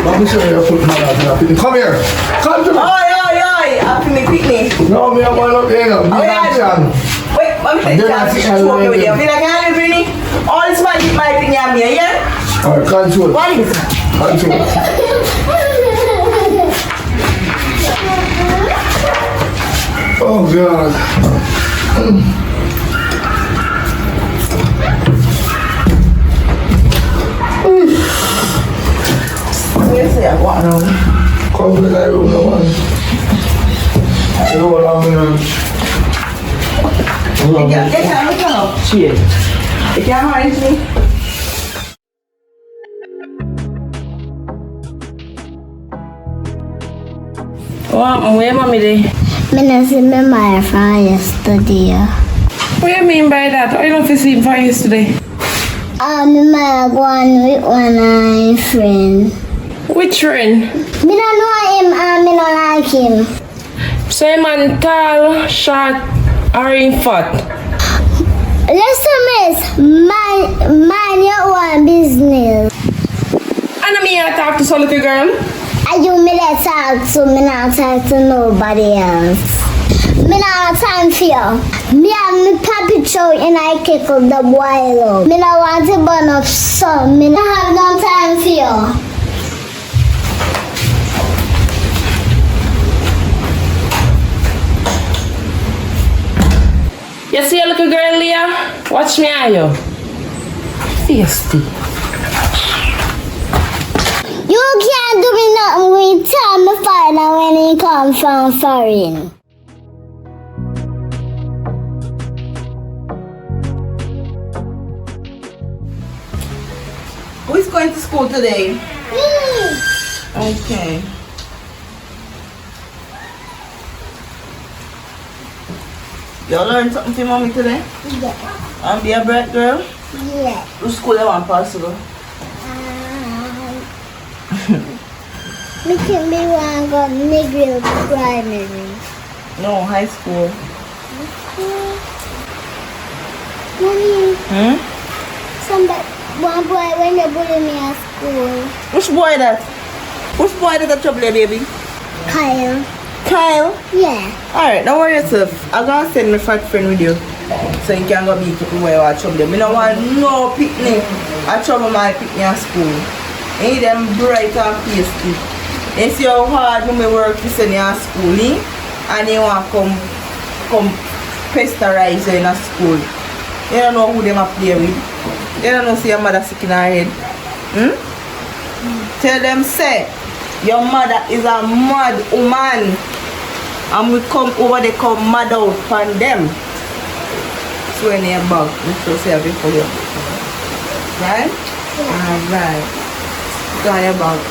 Speaker 6: Let me show you your foot, man. Come here. Come to me.
Speaker 4: Oi, after me picnic.
Speaker 6: No, me have one up here now.
Speaker 4: Oh, yeah. Wait, let me take that. Smoke with you. Feel like I have any? All this man eat my picnic here, yeah?
Speaker 6: Alright, control.
Speaker 4: What is it?
Speaker 6: Control. Oh, God.
Speaker 4: say I want now?
Speaker 1: Come to the room, no man. Roll on me.
Speaker 4: You can't come up.
Speaker 1: Shit.
Speaker 4: You can't manage me.
Speaker 2: What? Where mommy dey?
Speaker 8: Me not see my mother from yesterday.
Speaker 2: What do you mean by that? I don't see him for yesterday.
Speaker 8: My mother go on with one of my friend.
Speaker 2: Which friend?
Speaker 8: Me don't know him and me don't like him.
Speaker 2: So a man tall, short, or in fat?
Speaker 8: Listen, miss, mind your own business.
Speaker 2: And me I talk to some little girl?
Speaker 8: And you me let talk to me not talk to nobody else. Me not have time for you. Me have me papi show and I kick up the boy up. Me not want to burn up some. Me not have no time for you.
Speaker 2: You see a little girl, Leah? Watch me eye you. Feisty.
Speaker 8: You can't do me nothing when you tell me father when he come from foreign.
Speaker 4: Who is going to school today? Okay. You learn something for mommy today?
Speaker 8: Yeah.
Speaker 4: And be a bright girl?
Speaker 8: Yeah.
Speaker 4: Which school you want possible?
Speaker 8: Me think me want to go Negril primary.
Speaker 4: No, high school.
Speaker 8: Mommy, somebody, one boy when they bully me at school.
Speaker 4: Which boy that? Which boy that trouble you, baby?
Speaker 8: Kyle.
Speaker 4: Kyle?
Speaker 8: Yeah.
Speaker 4: Alright, don't worry yourself. I'm gonna send my fat friend with you. So you can go beat people where you trouble them. I don't want no picnic. I trouble my picnic at school. I need them bright and pasty. You see how hard when we work to send you at school, eh? And you want to come pesterize you in a school. You don't know who them are play with. You don't know see your mother sick in her head. Tell them say your mother is a mad woman. And we come over they come mad out on them. So in your bag, let's just say a bit for you. Right? Alright. Go on your bag.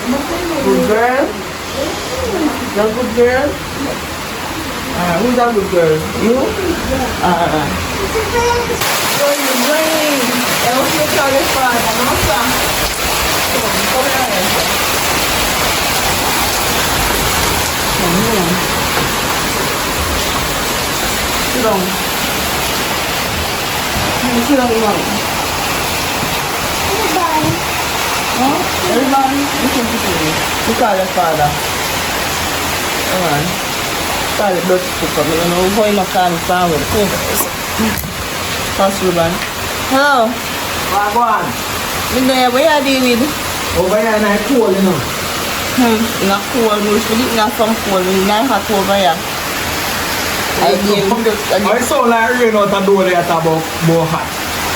Speaker 4: Good girl. You're a good girl. Who's a good girl? You? Alright. Where are you going? I want to tell your father. No, sir. Come here. Come here. Sit down. Sit down, Mom. Huh? Everybody, listen to me. You call your father. Come on. Call the blood to come. I don't know how you not call me father. Pass Ruben. Hello.
Speaker 1: Go on.
Speaker 4: Me there, where are you with?
Speaker 1: Over here and I cold, you know.
Speaker 4: In a cold, we should eat in some cold. In a hot over here. I
Speaker 1: sound like rain out the door there about hot.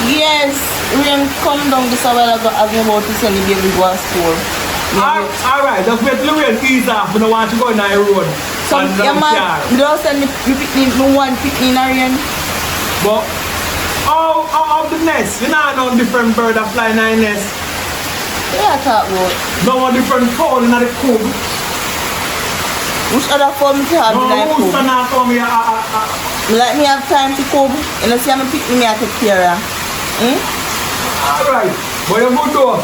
Speaker 4: Yes, rain come down this while ago as we about to send the baby to school.
Speaker 1: Alright, just wait till the rain ease off. We don't want to go on the road.
Speaker 4: So, yeah, man, you don't send me picnic, no one picnic in the rain.
Speaker 1: But, how the nest? You know different bird that fly in the nest.
Speaker 4: Yeah, I talk about.
Speaker 1: No different fowl in the coop.
Speaker 4: Which other phone you have in the coop?
Speaker 1: No, not come here.
Speaker 4: Like me have time to cook. You know, see I'm picnic, I take care of.
Speaker 1: Alright, but you good though.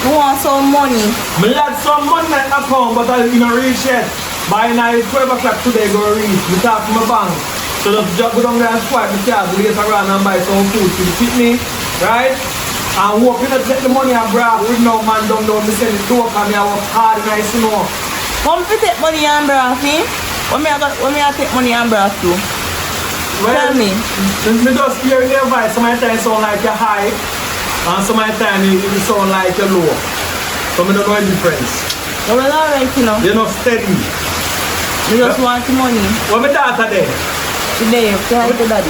Speaker 4: You want some money?
Speaker 1: I had some money in the account, but I didn't reach yet. By 12 o'clock today, go reach. We talk to my bank. So just go down there and swipe the card later on and buy some food to the picnic, right? And hope you not take the money and brag with no man down there. Me send it to work and I work hard and I know.
Speaker 4: Come to take money and brag, eh? When I take money and brag to?
Speaker 1: Well,
Speaker 4: tell me.
Speaker 1: Me just hear your voice. Sometimes it sound like you're high, and sometimes it sound like you're low. So I don't know the difference.
Speaker 4: Well, alright, you know.
Speaker 1: You're not steady.
Speaker 4: You just want the money.
Speaker 1: What my daughter there?
Speaker 4: Today, say hi to daddy.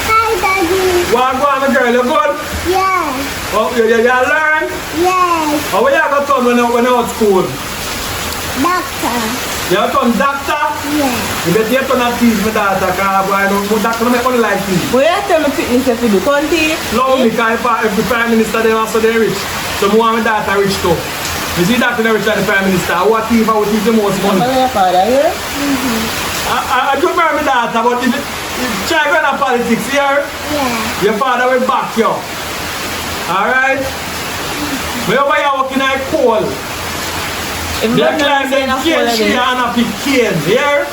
Speaker 8: Hi, Daddy.
Speaker 1: What go on, girl? You good?
Speaker 8: Yes.
Speaker 1: Oh, you learn?
Speaker 8: Yes.
Speaker 1: How where you got done when you out school?
Speaker 8: Doctor.
Speaker 1: You have done doctor?
Speaker 8: Yeah.
Speaker 1: You better get on that teeth my daughter, because boy, doctor don't make money like teeth.
Speaker 4: But you tell me fitness if you do, can't you?
Speaker 1: No, because if the Prime Minister they also they rich. So more my daughter rich too. You see doctor rich like the Prime Minister. What teeth I would teach the most money?
Speaker 4: Your father, yeah?
Speaker 1: I do marry my daughter, but if try going to politics here,
Speaker 8: Yeah.
Speaker 1: your father will back you. Alright? Whenever you're working at coal, they climb them cane tree and a pick cane. Here?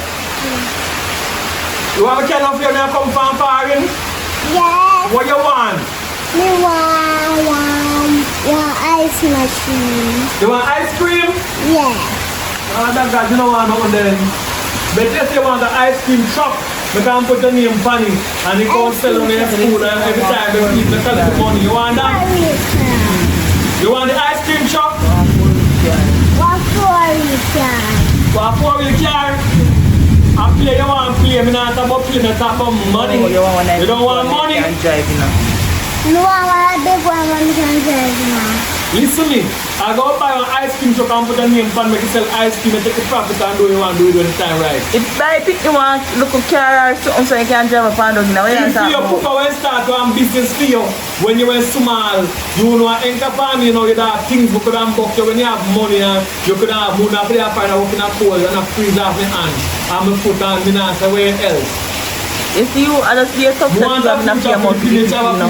Speaker 1: You want a can of you when you come from foreign?
Speaker 8: Yes.
Speaker 1: What you want?
Speaker 8: Me want ice machine.
Speaker 1: You want ice cream?
Speaker 8: Yeah.
Speaker 1: Oh, that God, you don't want nothing then. But let's say you want the ice cream truck, you can put your name on it and you go sell on your food and every time you keep the collect money. You want that? You want the ice cream truck?
Speaker 8: What for-wheel car?
Speaker 1: What for-wheel car? I play, you want to play, I'm not about play, I'm talking about money.
Speaker 4: Oh,
Speaker 1: you don't want money?
Speaker 4: You can't drive, you know.
Speaker 8: No, I want a big one when you can drive now.
Speaker 1: Listen me, I go buy an ice cream truck and put a name on make you sell ice cream and take the profit and do what you want to do it when the time right.
Speaker 4: If I pick you want look a car or something so you can drive up and down now,
Speaker 1: if you put away start one business for you when you were small, you know anchor farm, you know you have things you could have booked you when you have money and you could have moon up there find out working at cold and a freeze off my hand and my foot and me not say where else.
Speaker 4: If you are just be a tough that you have enough your money, you know.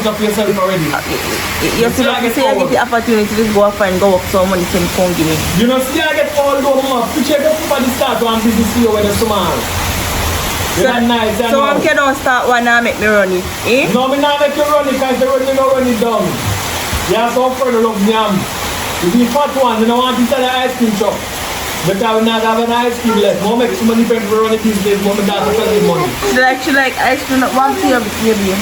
Speaker 4: You feel like you say I get the opportunity to go off and go work some money can come give me.
Speaker 1: You know, see I get all those money. You check up for the start one business for you when it's small.
Speaker 4: So I'm don't start one and make me run it, eh?
Speaker 1: No, me not make you run it because you don't run it down. You have to offer the love yam. If you fat one, you don't want to sell the ice cream shop. But I will not have an ice cream left. More make some money for running business, more than that for the money.
Speaker 4: She like ice cream, not one for your baby.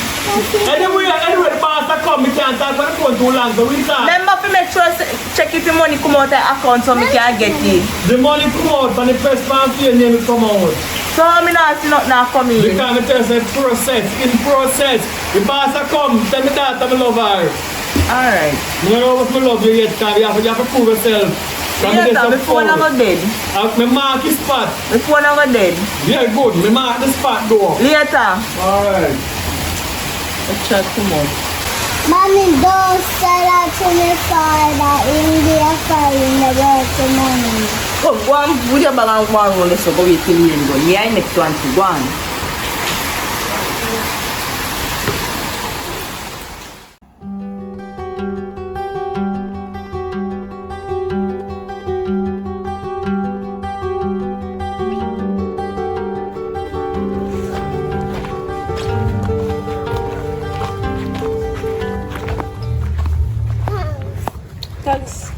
Speaker 1: Anyway, the pastor come, we can't talk for the phone too long, so we start.
Speaker 4: Remember to make sure check if the money come out of the account so we can get it.
Speaker 1: The money come out, but the first man fee name will come out.
Speaker 4: So I'm not see nothing now coming.
Speaker 1: Because I tell you, process, in process. The pastor come, tell me that I love her.
Speaker 4: Alright.
Speaker 1: You know what I love you yet, because you have to prove yourself.
Speaker 4: Yes, before I go dead.
Speaker 1: Me mark the spot.
Speaker 4: Before I go dead.
Speaker 1: Yeah, good. Me mark the spot though.
Speaker 4: Later.
Speaker 1: Alright.
Speaker 4: Let's chat too much.
Speaker 8: Mommy, don't say that to me, father. In the affair, in the world to money.
Speaker 4: Oh, go on, put your bag and go and roll it so go wait till you go. Me I next one to go on.
Speaker 2: Thanks.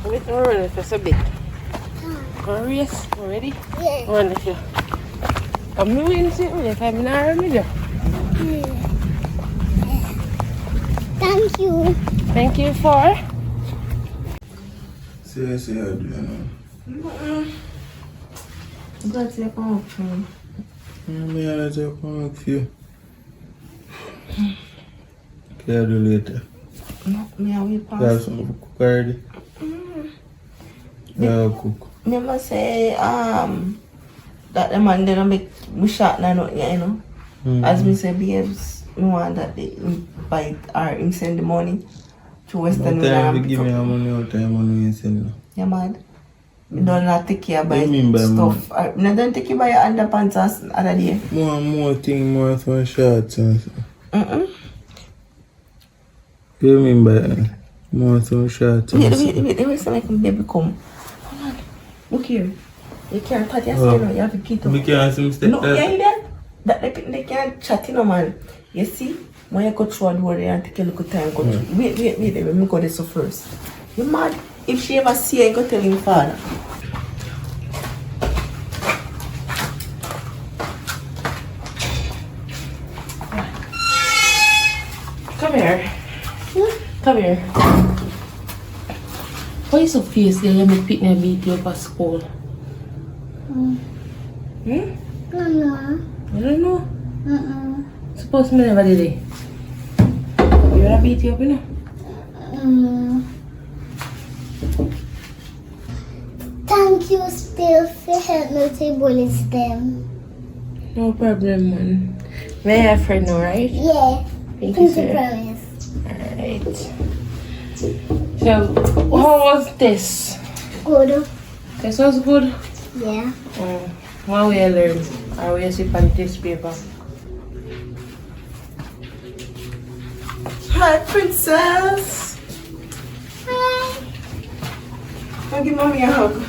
Speaker 2: We're ready for a bit. Yes, ready?
Speaker 8: Yeah.
Speaker 2: Wonderful. I'm moving to me if I'm not ready.
Speaker 8: Thank you.
Speaker 2: Thank you for.
Speaker 9: Seriously, I do, you know.
Speaker 4: I'm glad to come up for me.
Speaker 9: I'm glad to come up for you. Can I do later?
Speaker 4: No, me I will pass.
Speaker 9: You have some cook already? Yeah, cook.
Speaker 4: Me must say, that the man didn't make me shot now, not yet, you know. As me say, babes, me want that they bite or him send the money to Western Union.
Speaker 9: Time to give me money, what time money you send?
Speaker 4: Yeah, mad. Me don't not take care by stuff. I don't take care by your underpants as other day.
Speaker 9: More thing, more for shots and so. What do you mean by more some shots?
Speaker 4: Wait, so I can baby come. Hold on. Look here. You can't touch your skin, you have to keep up.
Speaker 9: We can't see step.
Speaker 4: No, yeah, you there? That they can't chat, you know, man. You see? When you go through a door, they and take a look at time. Go through. Wait, let me go this first. You mad? If she ever see you, go tell him father.
Speaker 2: Come here. Come here. Why you so fierce there? You make Pitney beat you up at school.
Speaker 8: No.
Speaker 2: You don't know? Suppose me never did it. You wanna beat you up, you know?
Speaker 8: Thank you still for helping me to bullies them.
Speaker 2: No problem, man. May I have a friend now, right?
Speaker 8: Yeah.
Speaker 2: Thank you,
Speaker 8: Pinky
Speaker 2: sir.
Speaker 8: promise.
Speaker 2: Alright. So, how was this?
Speaker 8: Good.
Speaker 2: This was good?
Speaker 8: Yeah.
Speaker 2: What we learn? Or we see on this paper?
Speaker 4: Hi, princess.
Speaker 8: Hi.
Speaker 4: Come give mommy a hug.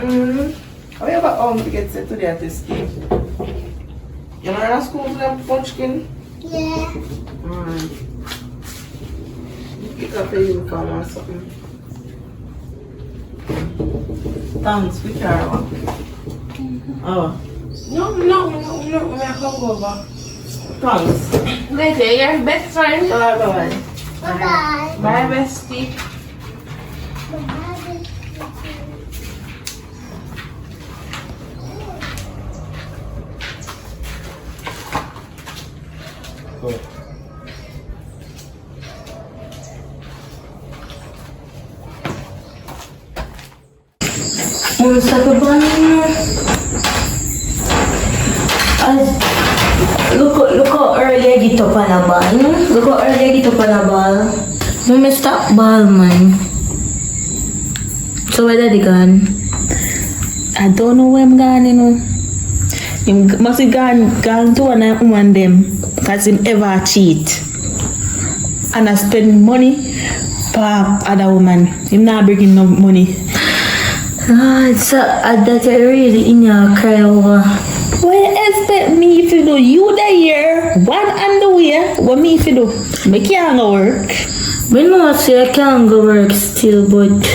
Speaker 4: How you about home to get set today at this game? You know at school to them punchkin?
Speaker 8: Yeah.
Speaker 4: Alright. Pick up a uniform or something. Thanks, we carry one. Oh.
Speaker 2: No, I come over.
Speaker 4: Thanks.
Speaker 2: Later, your best friend.
Speaker 4: Bye.
Speaker 8: Bye-bye.
Speaker 2: Bye, bestie.
Speaker 16: Look how early I get up on a ball. Look how early I get up on a ball. Mama stop ball, man. So where daddy gone?
Speaker 7: I don't know where I'm going, you know. Him must have gone to one of woman them because him ever cheat. And I spend money for other woman. Him not bringing no money.
Speaker 16: It's that I really in your cry over.
Speaker 7: What you expect me to do? You the year, one underwear. What me to do? Me can't go work.
Speaker 16: We know say I can't go work still, but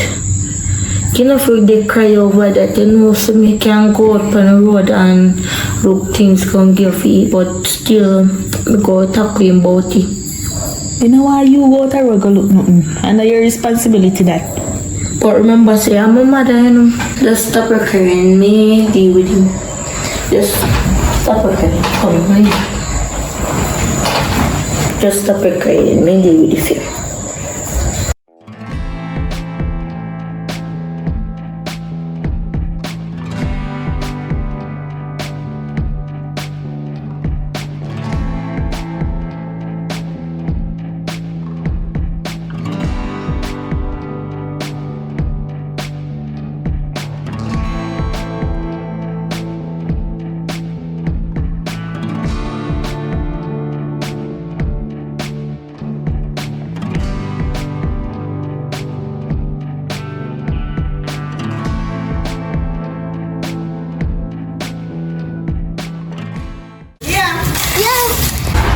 Speaker 16: you know for they cry over that, you know, so me can't go out on the road and look things come give you, but still me go talk to him about it.
Speaker 7: You know why you go out the road go look nothing, and your responsibility that.
Speaker 16: But remember, say I'm a mother, you know. Just stop her crying, me deal with him. Just stop her crying. Come, man. Just stop her crying, me deal with the fear.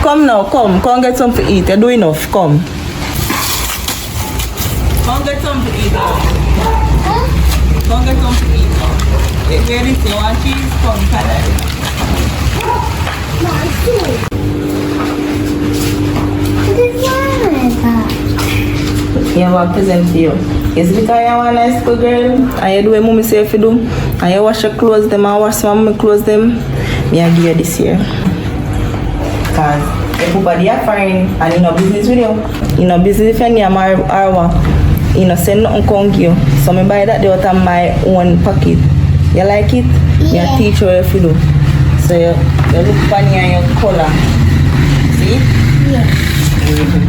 Speaker 4: Come now, come get something to eat. You're doing enough, come. Come get something to eat. Come get something to eat. If you're this, you want cheese, come, Yeah, I present for you. It's because you're a nice good girl and you do what mommy say if you do. And you wash your clothes them and wash some of my clothes them. Me I give you this year. Because everybody are fine and you know business with you. You know business if you name or you know send nothing come give you. So I buy that out of my own pocket. You like it? Yeah. Me teach you if you do. So you look funny and you color. See?
Speaker 8: Yeah. You can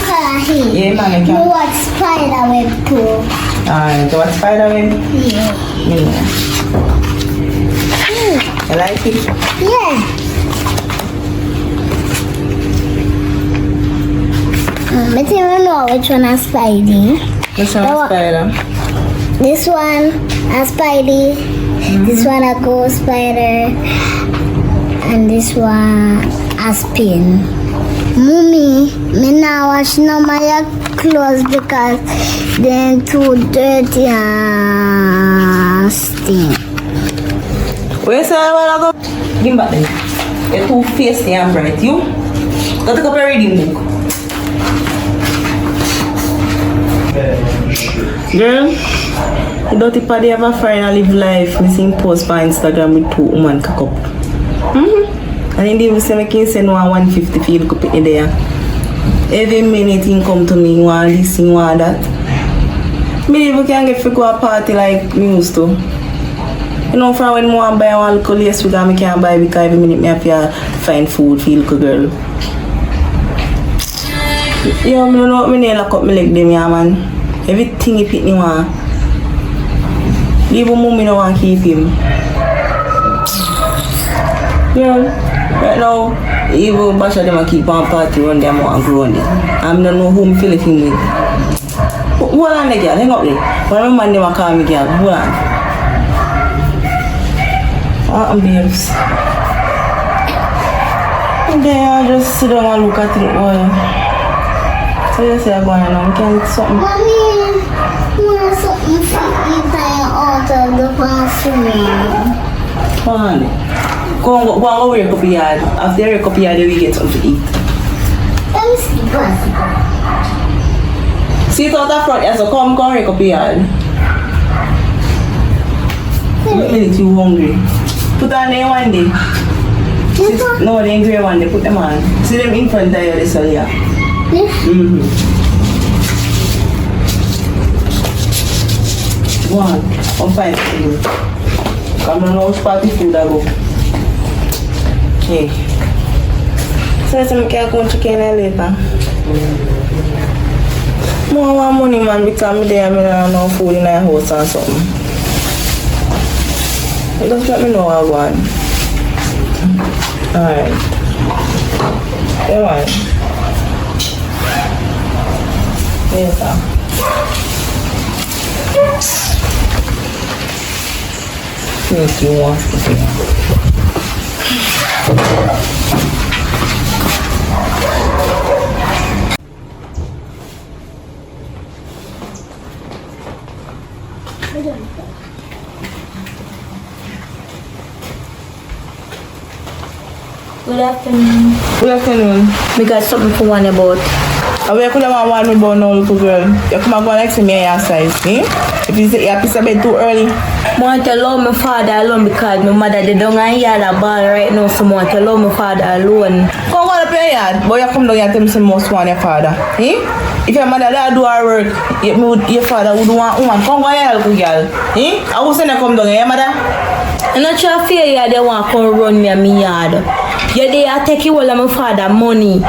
Speaker 8: color him.
Speaker 4: Yeah, man, you can.
Speaker 8: You watch spider web too.
Speaker 4: Alright, you watch spider web?
Speaker 8: Yeah.
Speaker 4: You like it?
Speaker 8: Yeah. I think I know which one has Spidey.
Speaker 4: Which one has Spider?
Speaker 8: This one has Spidey. This one a Ghost Spider. And this one has Pin. Mommy, me now wash no my clothes because they're too dirty and stink.
Speaker 4: Where you say I go? Give me back then. You're too feisty and bright. You? Go take up a reading book. Girl, you don't think they ever finally live life missing post by Instagram with 2 women cock up. And in the say I can send 150 for you to put it there. Every minute you come to me, you want this, you want that. Me even can get to go a party like me used to. You know, from when I buy one little lace wig, I can't buy because every minute I have to find food for little girl. Yeah, I don't know what I lock up my leg them, yeah, man. Everything he pick me want. Even mom, I don't want to keep him. Yeah, right now, even Basha them keep on party run them and grow on it. I don't know who I'm feeling him with. Hold on there, girl, hang up there. When my man them call me, girl, hold on. I'm babes. There, I just sit down and look at it, boy. So you say I'm going on, we can eat something.
Speaker 17: Mommy, I want something to eat out of the bathroom.
Speaker 4: Hold on there. Go and wake up the yard. After you wake up the yard, we get something to eat.
Speaker 17: Let me see the bathroom.
Speaker 4: Sit out the front, yeah, so come wake up the yard. Wait a minute, you hungry. Put on there one day. No, the grey one, they put them on. See them in front of you, this one, yeah. Go on, come find food. Come on, which party food I go. Okay. So I can come to Kenya later. More want money, man, because I'm there, I don't know food in my house or something. Just let me know what I want. Alright. Come on. Yes, sir. Yes, you want to see.
Speaker 16: Good afternoon.
Speaker 4: Good afternoon.
Speaker 16: We got something for one about.
Speaker 4: I could have one about now, little girl. You come and go next to me your size, eh? If you say you're piece of bed too early.
Speaker 16: I want to allow my father alone because my mother they don't want to hear the ball right now, so I want to allow my father alone.
Speaker 4: Come on up your yard, but you come down here and tell me some most want your father, eh? If your mother don't do her work, your father would want woman. Come go here, little girl, eh? I will send you come down here, your mother.
Speaker 16: I'm not sure if you they want to come run me in my yard. Yeah, they are taking all of my father money.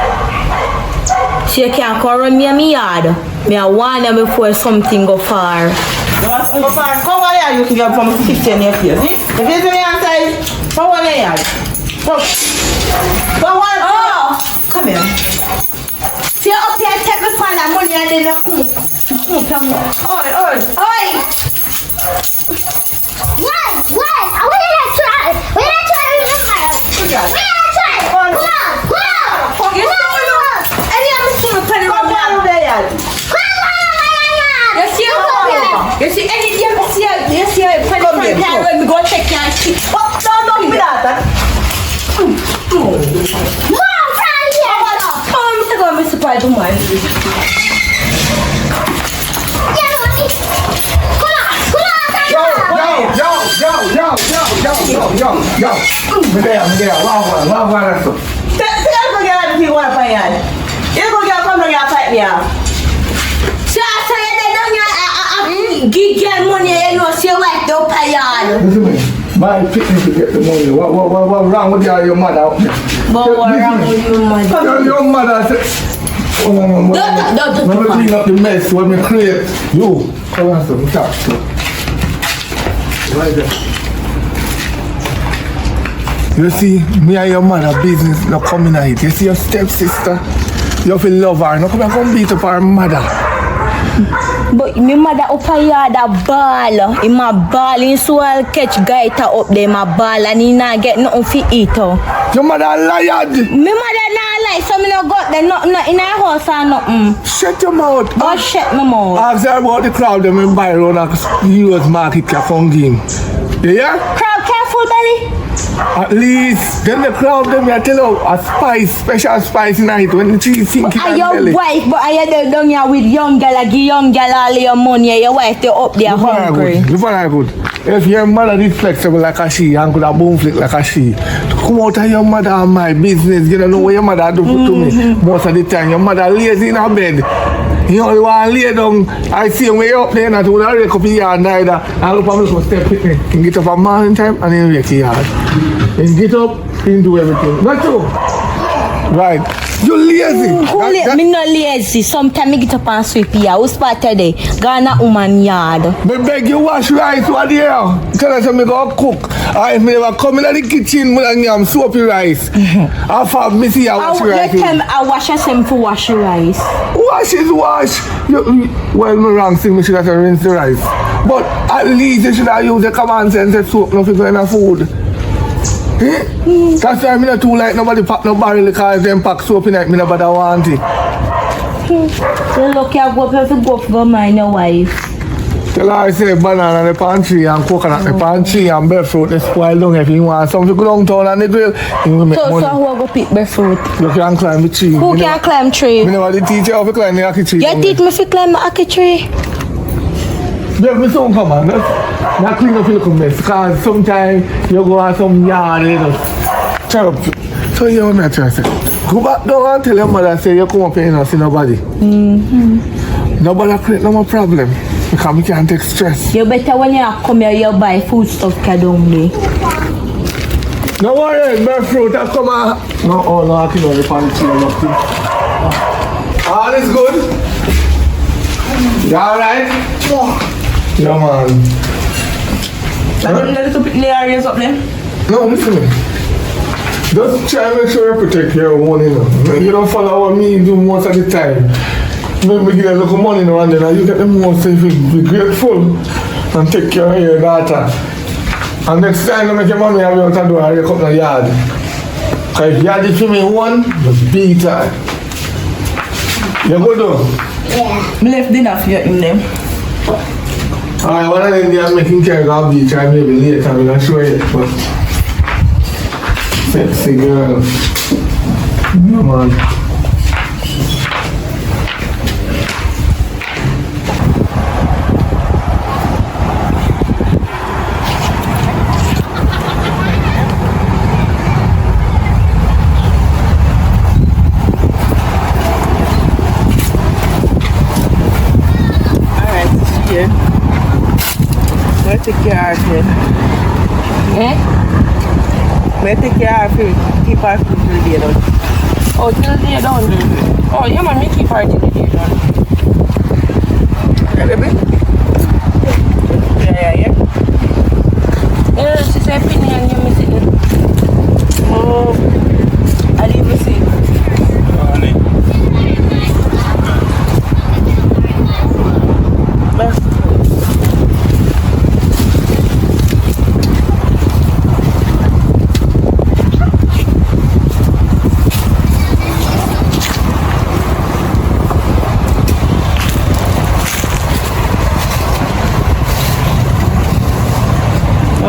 Speaker 16: So you can't come run me in my yard. Me I warn them before something go far.
Speaker 4: Go far. Come on here, you can get from 15 years, eh? If you see me outside, come on here. Come on.
Speaker 16: Oh, come here. See you up here and take my father money and then you come. Oi.
Speaker 17: What? I want to try. We're not trying to try. Come on.
Speaker 16: You see, any of the people put it on my yard. You see, any of them see you put it on my yard when we go check your shit.
Speaker 4: Oh, don't give me that.
Speaker 17: Mom, try here.
Speaker 16: Oh, I'm going to Mr. Pride, woman.
Speaker 6: Yo. Me there. Wow, that's so.
Speaker 4: Tell go get out if you want to find yard. You go get come down here and fight me out.
Speaker 16: So you don't give your money, you know, so you wipe the upper yard.
Speaker 6: Listen to me. My picnic to get the money. What wrong with your mother out there?
Speaker 16: But what wrong with your mother?
Speaker 6: Tell your mother. Don't clean up the mess when we create. You come on, some talk. Right there. You see, me and your mother business not coming at it. You see your stepsister, you have to love her. Not come beat up her mother.
Speaker 16: But my mother up a yard a ball. In my ball, in so I'll catch gaita up there, my ball, and he not get nothing to eat.
Speaker 6: Your mother lied.
Speaker 16: My mother not lie, so me not got there nothing in her house or nothing.
Speaker 6: Shut your mouth.
Speaker 16: Oh, shut my mouth.
Speaker 6: Ask her about the crowd them in buy around the US market can come game. You hear?
Speaker 16: Crowd careful, belly.
Speaker 6: At least, then the crowd them I tell you a spice, special spice in it when the cheese think it
Speaker 16: Are your wife, but are you down here with young girl, give young girl all your money, your wife they up there hungry.
Speaker 6: Look what good. If your mother is flexible like a she and could have boom flick like a she, come out of your mother and my business. You don't know what your mother do to me. Most of the time, your mother lazy in her bed. You only want to lay down. I see him way up there and I would have wake up in the yard neither. I look at me step with me. He get up at morning time and he wake the yard. He get up, he do everything. Not true. Right. You lazy.
Speaker 16: Me not lazy. Sometimes me get up and sweep here. Who spot today? Ghana woman yard.
Speaker 6: Me beg you wash rice what here. Tell us me go cook. If me never come in the kitchen, me and yam soapy rice. After me see I wash rice.
Speaker 16: Let them I wash them for wash rice.
Speaker 6: Wash is wash. Well, me wrong thing. Me should have to rinse the rice. But at least you should have used the common sense that soap not go in a food. That's why I'm not too like nobody pack no barrel because them pack soap in it, me nobody want it.
Speaker 16: So look, you go for mine, your wife.
Speaker 6: Tell her I say banana in the pantry and coconut in the pantry and breadfruit they spoil down if you want something go downtown and the grill. You make money.
Speaker 16: So who go pick breadfruit?
Speaker 6: You can climb the tree.
Speaker 16: Who can climb tree?
Speaker 6: Me never teach you how to climb the ackee tree.
Speaker 16: You teach me to climb the ackee tree?
Speaker 6: Yeah, me soon come on. Not clean up your mess because sometimes you go on some yard and you just tear up. So you know what I'm trying to say? Go back down and tell your mother say you come up here and not see nobody. Nobody create no more problem because we can't take stress.
Speaker 16: You better when you come here you buy food stuff down there.
Speaker 6: No worry, my fruit I come out. No, oh no, I can't the pantry or nothing. All is good? You alright?
Speaker 17: Yeah.
Speaker 6: Yeah, man.
Speaker 4: I don't need to put the areas up there.
Speaker 6: No, listen to me. Just try and make sure you protect your own, you know. You don't follow what me do most of the time. Maybe give a little money now and then you get the most if you be grateful and take care of your daughter. And next time you make your mommy have you out to do a come to the yard. Because if you had it for me one, just beat her. You go down?
Speaker 17: Yeah.
Speaker 4: I left dinner for you in them.
Speaker 6: Alright, one of them they are making care of the beach, I maybe later, I'm not sure yet, but sexy girl. No man.
Speaker 4: Alright, here. Where take care of it? Where take care of it? Keep our food till the day done.
Speaker 2: Oh, till the day done? Oh, yeah, man, me keep her till the day done.
Speaker 4: Yeah, baby? Yeah.
Speaker 2: Yeah, she said penny and you miss it.
Speaker 4: Oh, I didn't even see.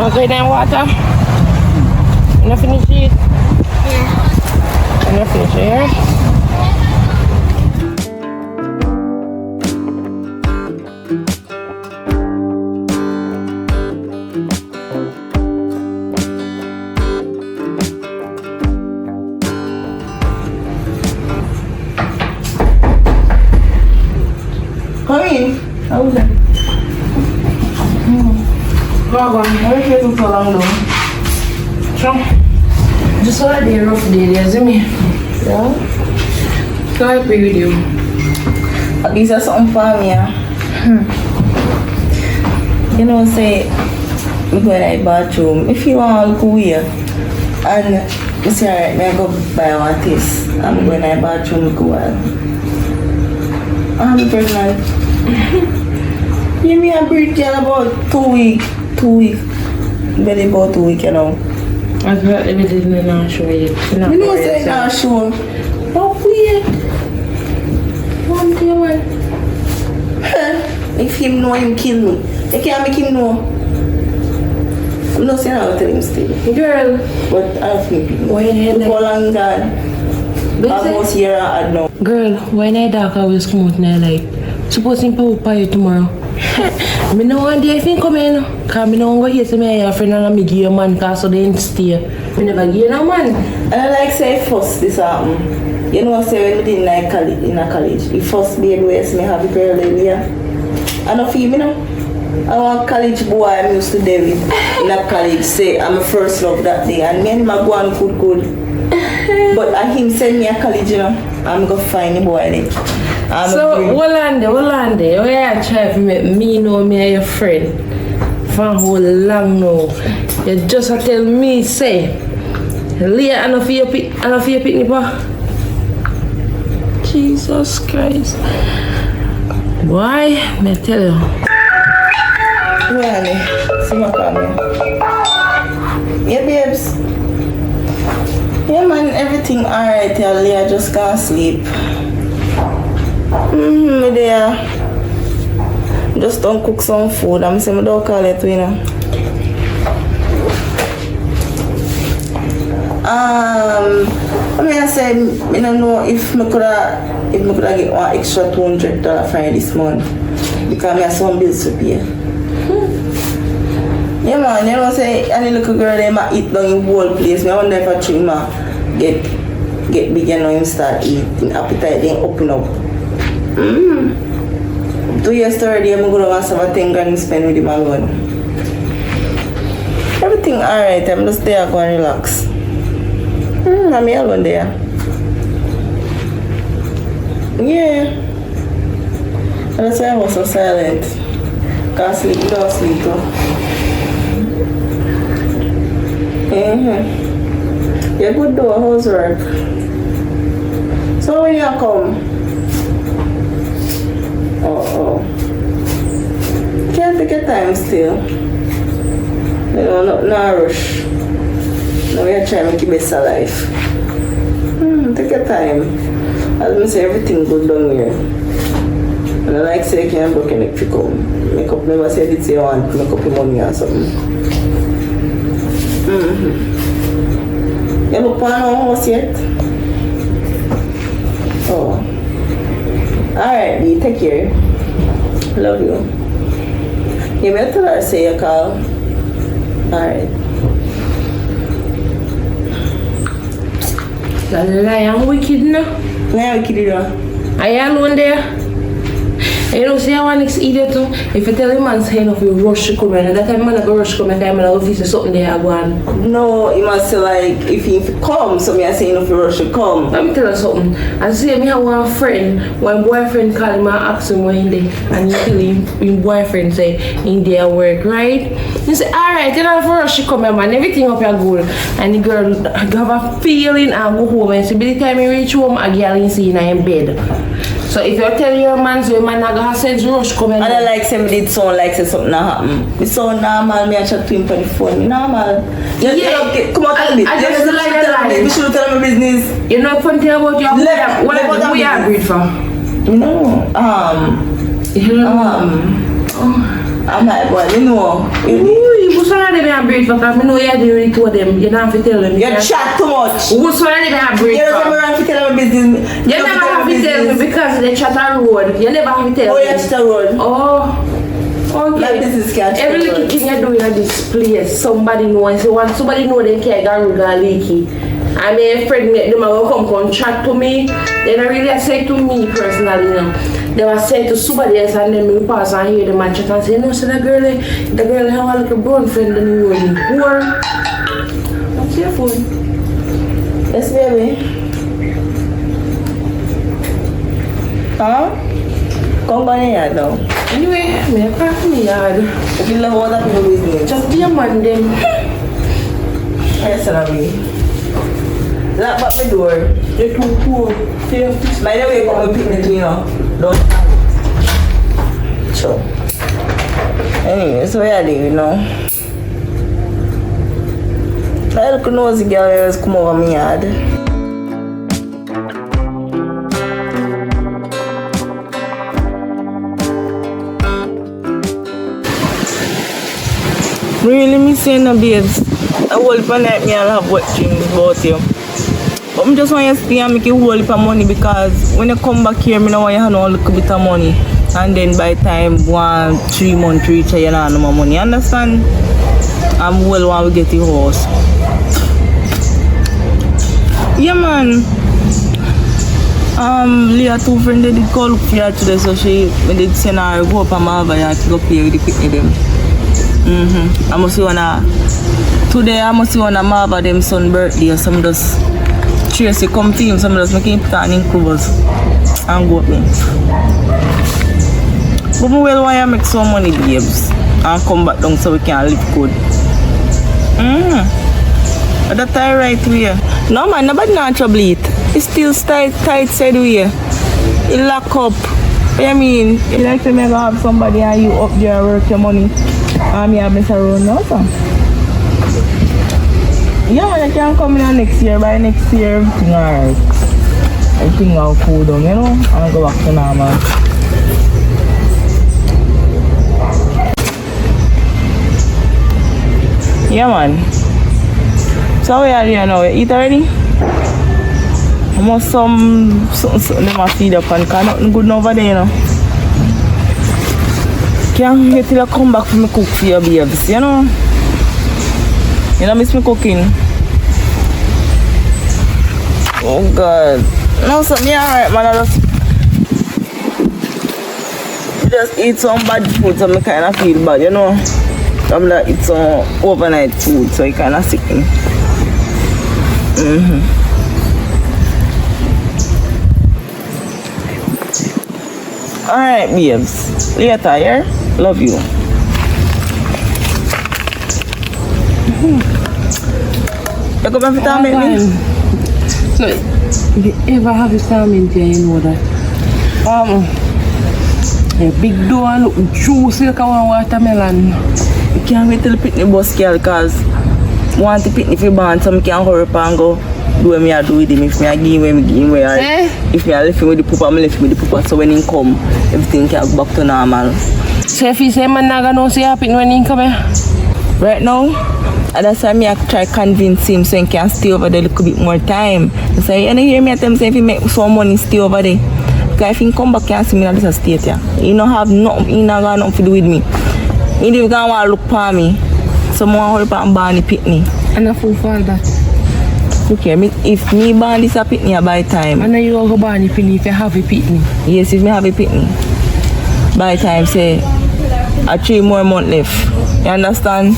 Speaker 2: Okay, then water. You not finish it? Yeah. You not finish it, yeah?
Speaker 4: Come in. How was that? Why are you taking so long though?
Speaker 2: Just had a rough day there, see me? Yeah? So I agree with you.
Speaker 4: At least that's something for me, yeah. You know, say, we go in the bathroom. If you want to go here, and you say, alright, I go buy one taste. I'm going in the bathroom, go on. I'm pregnant. Give me a break, girl, about 2 weeks. 2 weeks. Barely about 2 weeks, you know.
Speaker 2: I got everything in our show yet.
Speaker 4: You know, say not sure. How weird. One day, one. If him know, him kill me. You can't make him know. I'm not saying I'll tell him stay.
Speaker 2: Girl.
Speaker 4: But I think
Speaker 2: why you
Speaker 4: like how long gone? Almost year I had now.
Speaker 2: Girl, when I dark I always come out now like supposing to pay you tomorrow. Me no one day if you come in. Cause me no go here say me a friend and me give you man cause so they stay. Me never give you no man.
Speaker 4: And I like say first this happen. You know, say when we did in a college, the first baby we me have a girl in here. I don't feel me now. I want college boy I used to deal with in a college say I'm a first love that day and me and him go on good. But him send me a college, you know, I'm gonna find the boy there.
Speaker 2: So hold on there, where I try to make me know me and your friend for how long now. You just tell me say Leah I don't feel picnic pa. Jesus Christ. Why? Me tell you.
Speaker 4: Really? See my camera. Yeah, babes. Yeah, man, everything alright. I just can't sleep. Me there. Just don't cook some food. I'm saying, I don't call it, you know. I mean, I said, I don't know if I could get one extra $200 for this month because I have some bills to pay. Yeah, man, you know, say, any little girl, they might eat down in the whole place. I wonder if a tree get big and now him start eating. Appetite, then open up. 2 years already, I'm going to have some 10 grand to spend with him alone. Everything alright, I'm just there going to relax. I'm here alone there. Yeah. That's why I was so silent. Can't sleep, don't sleep though. Yeah, good though, housework. So when you come? Oh. Can't take your time still. You know, no rush. Now we are trying to keep it alive. Take your time. As I say, everything good down here. And I like say you can't book electrical. Make up, never said it's you want to make up your money or something. You look for no house yet? Oh. Alright, B, take care. Love you. You better tell her say you call. Alright.
Speaker 2: That lie, I'm wicked now.
Speaker 4: Why wicked you know?
Speaker 2: Are you alone there? You know, say I want to eat it too. If you tell him man say enough, you rush to come in. And that time man go rush come in, time man go visit something there I go on.
Speaker 4: No, he must say like if he come, so me I say enough you rush to come.
Speaker 2: Let me tell you something. I say me have one friend, one boyfriend call him and ask him where in there. And he tell him his boyfriend say in there work, right? He say, alright, you don't have to rush to come here man, everything up your good. And the girl have a feeling and go home and say by the time he reach home, a girl in see in bed. So if you tell your man, so your man not gonna sense rush come in.
Speaker 4: I don't like say me did sound like say something happen. It's so normal, me I chat to him on the phone. Normal. Yeah, come on, tell me.
Speaker 2: I just like that.
Speaker 4: You should tell me business.
Speaker 2: You know fun thing about your what we agreed for?
Speaker 4: You know, I'm like, well, you know.
Speaker 2: You must not have a breed for because I know you didn't to them. You don't have to tell them.
Speaker 4: You chat too much.
Speaker 2: You must not have a breed for.
Speaker 4: You never have to tell them business.
Speaker 2: You never have to tell me because they chat a road. You never have to tell me.
Speaker 4: Oh, you chat a road.
Speaker 2: Oh. Okay.
Speaker 4: Like this is catch.
Speaker 2: Every little thing you're doing at this place, somebody knows. So once somebody know they can't go leaky. I mean, friend, them will come chat to me. They don't really say to me personally, you know. They will say to somebody else and then we pass and hear them and chat and say, no, so the girl have a little brown friend and you really poor. What's your phone?
Speaker 4: Yes, baby. Huh? Come on here now.
Speaker 2: Anyway, me park in the yard.
Speaker 4: If you love other people business.
Speaker 2: Just be a man then.
Speaker 4: Yes, Salami. Lock back the door.
Speaker 2: You're too poor.
Speaker 4: By the way, come and pick the you know. Don't. So. Anyway, so where are they, you know? I look nosy girl come over my yard. Really miss you no babes. I hold for night me I'll have wet dreams about you. But I just want you to stay and make you hold for money because when you come back here, I don't want you to have a little bit of money. And then by the time 3 months reach, you don't have no more money. You understand? I'm well when we get the house. Yeah man. Leah, two friends they did call look for her today, so we did send her go up and over here to go play with the picnic them. I must see today I must see one of Marva them son birthday, some just Tracy come to him, some just make him put on in covers and go up there. But we will want to make some money, babes, and come back down so we can live good. That's the right way. No man, nobody not trouble it. It's still tight side way. It lock up. I mean, you like to make have somebody and you up there work your money. And me have Mr. Around now, so. Yeah man, you can come in next year. By next year, everything alright. Everything will cool down, you know, and go back to normal. Yeah man. So we are here now. You eat already? I must something them a feed up and cause nothing good over there, you know. Can't wait till I come back for me cook for your babes, you know. You don't miss me cooking. Oh God. No, so me alright man, I just eat some bad food so me kinda feel bad, you know. I'm like eat some overnight food so it kinda sick me. Alright, babes. Later, yeah? Love you. You come every time, baby?
Speaker 2: So, if you ever have a salmon there, you know that. A big door and look juicy like a watermelon.
Speaker 4: You can't wait till the picnic bus, girl, because I want the picnic for born so I can hurry up and go do what I do with him. If I give him, if I left him with the pooper, I left him with the pooper. So when he come, everything can go back to normal.
Speaker 2: So if you say man not gonna see happen when he come here?
Speaker 4: Right now, and that's why I try to convince him so he can stay over there a little bit more time. So you hear me at them say if he make some money, stay over there. Because if he come back and see me in this state here, he don't have nothing, he not got nothing to do with me. He don't want to look for me. So I want to hurry up and buy the picnic.
Speaker 2: And I fool for that.
Speaker 4: Okay, if me buy this a picnic by time.
Speaker 2: And then you go buy the picnic if you have a picnic?
Speaker 4: Yes, if me have a picnic. By time say, 3 more months left. You understand?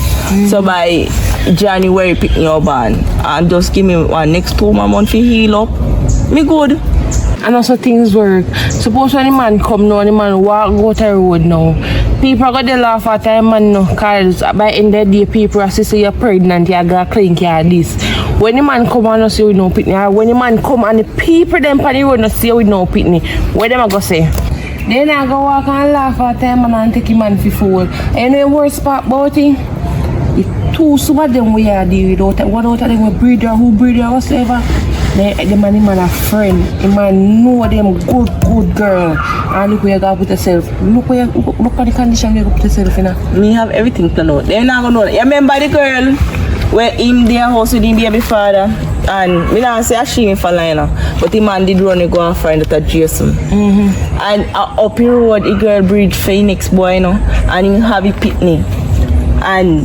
Speaker 4: So by January picnic your born. And just give me one next 2 more months to heal up. Me good.
Speaker 2: And also things work. Suppose when the man come now and the man walk go to the road now, people are going to laugh at the man now because by the end of the day people are saying you're pregnant, you got clean care this. When the man come and not see with no picnic, when the man come and the people them on the road not see with no picnic, what them are going to say? They not go walk and laugh at the man and take him man for fool. And you know the worst part about it? The two some of them we are dealing with, one out of them will breed or who breed or whatsoever. The man a friend. The man know them good girl. And look where you got put yourself. Look at the condition you put yourself in.
Speaker 4: Me have everything planned out. They're not gonna know that. You remember the girl where him their house with him baby father? And me not say she for Lina, but the man did run and go and find out Jason. And up the road the girl breed Phoenix boy, you know, and he have a picnic. And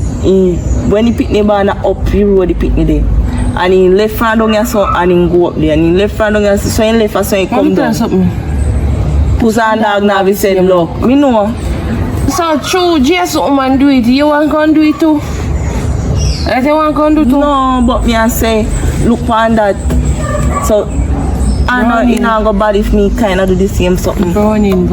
Speaker 4: when the picnic born up the road the picnic there. And he left front down here so and he go up there. And he left front down here so he left and so he come down. Puss and dog now we said look. Me know.
Speaker 2: So true, Jason woman do it. You want to do it too? That you want to do too?
Speaker 4: No, but me I say look on that. So I know it not go bad if me kind of do the same something.
Speaker 2: Burning.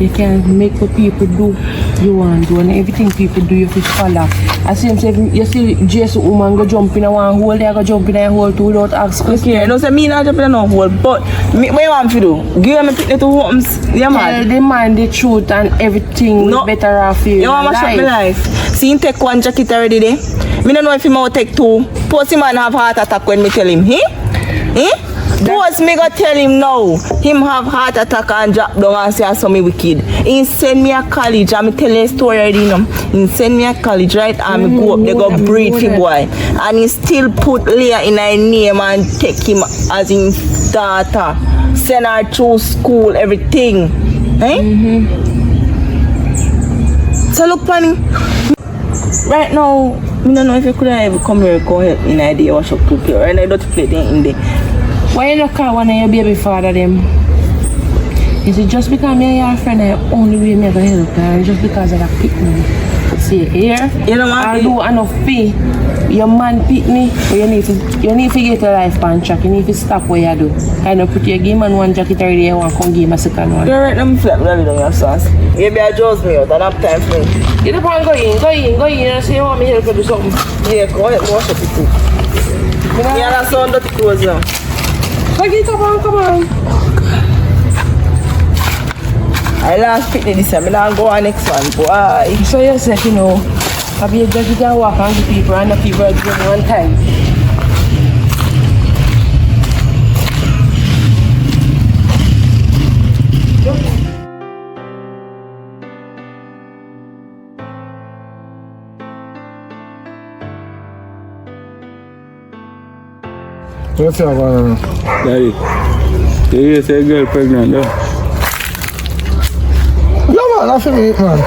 Speaker 2: You can make what people do you want to do and everything people do you have to follow. I see you see Jason woman go jump in a one hole, they go jump in a hole too without asking questions.
Speaker 4: Okay, don't say me not jump in a hole, but me, what you want to do? Give me picnic to homes, yeah man.
Speaker 2: Tell the man the truth and everything no. Better off you.
Speaker 4: You want to shut my life? See him take one jacket already there? Me don't know if he might take 2. Post him and have heart attack when me tell him, Post me go tell him now. Him have heart attack and drop down and say so me wicked. He send me a college and me tell you a story already you know. He send me a college right and me go up they go breed for boy. And he still put Leah in her name and take him as his daughter. Send her through school, everything. So look funny. Right now, I don't know if you could ever come here and go help me in idea wash up 2 people. Right now I don't play there in there.
Speaker 2: Why you not call one of your baby father them? Is it just because me and your friend are only way me gonna help her? Just because of that pick me? See here?
Speaker 4: You know what?
Speaker 2: I do enough fee. Your man pick me, but you need to get your life on track. You need to stop what you do. Kind of put your give man one jacket already, you want to come give him a second one.
Speaker 4: You're right, let me flip really down your sauce. You be a just me out, I don't have time for me.
Speaker 2: You don't want to go in, and say you want me help you do something.
Speaker 4: Yeah, go ahead, wash up the too. Yeah, that's all dirty clothes now.
Speaker 2: Come on.
Speaker 4: I last picnic this time, I don't go on next one, boy.
Speaker 2: So yourself, you know, have you just can walk on the people and the people are doing one time.
Speaker 6: What's up, man?
Speaker 9: Daddy, you say girl pregnant, though?
Speaker 6: Yeah, man, I feel it, man.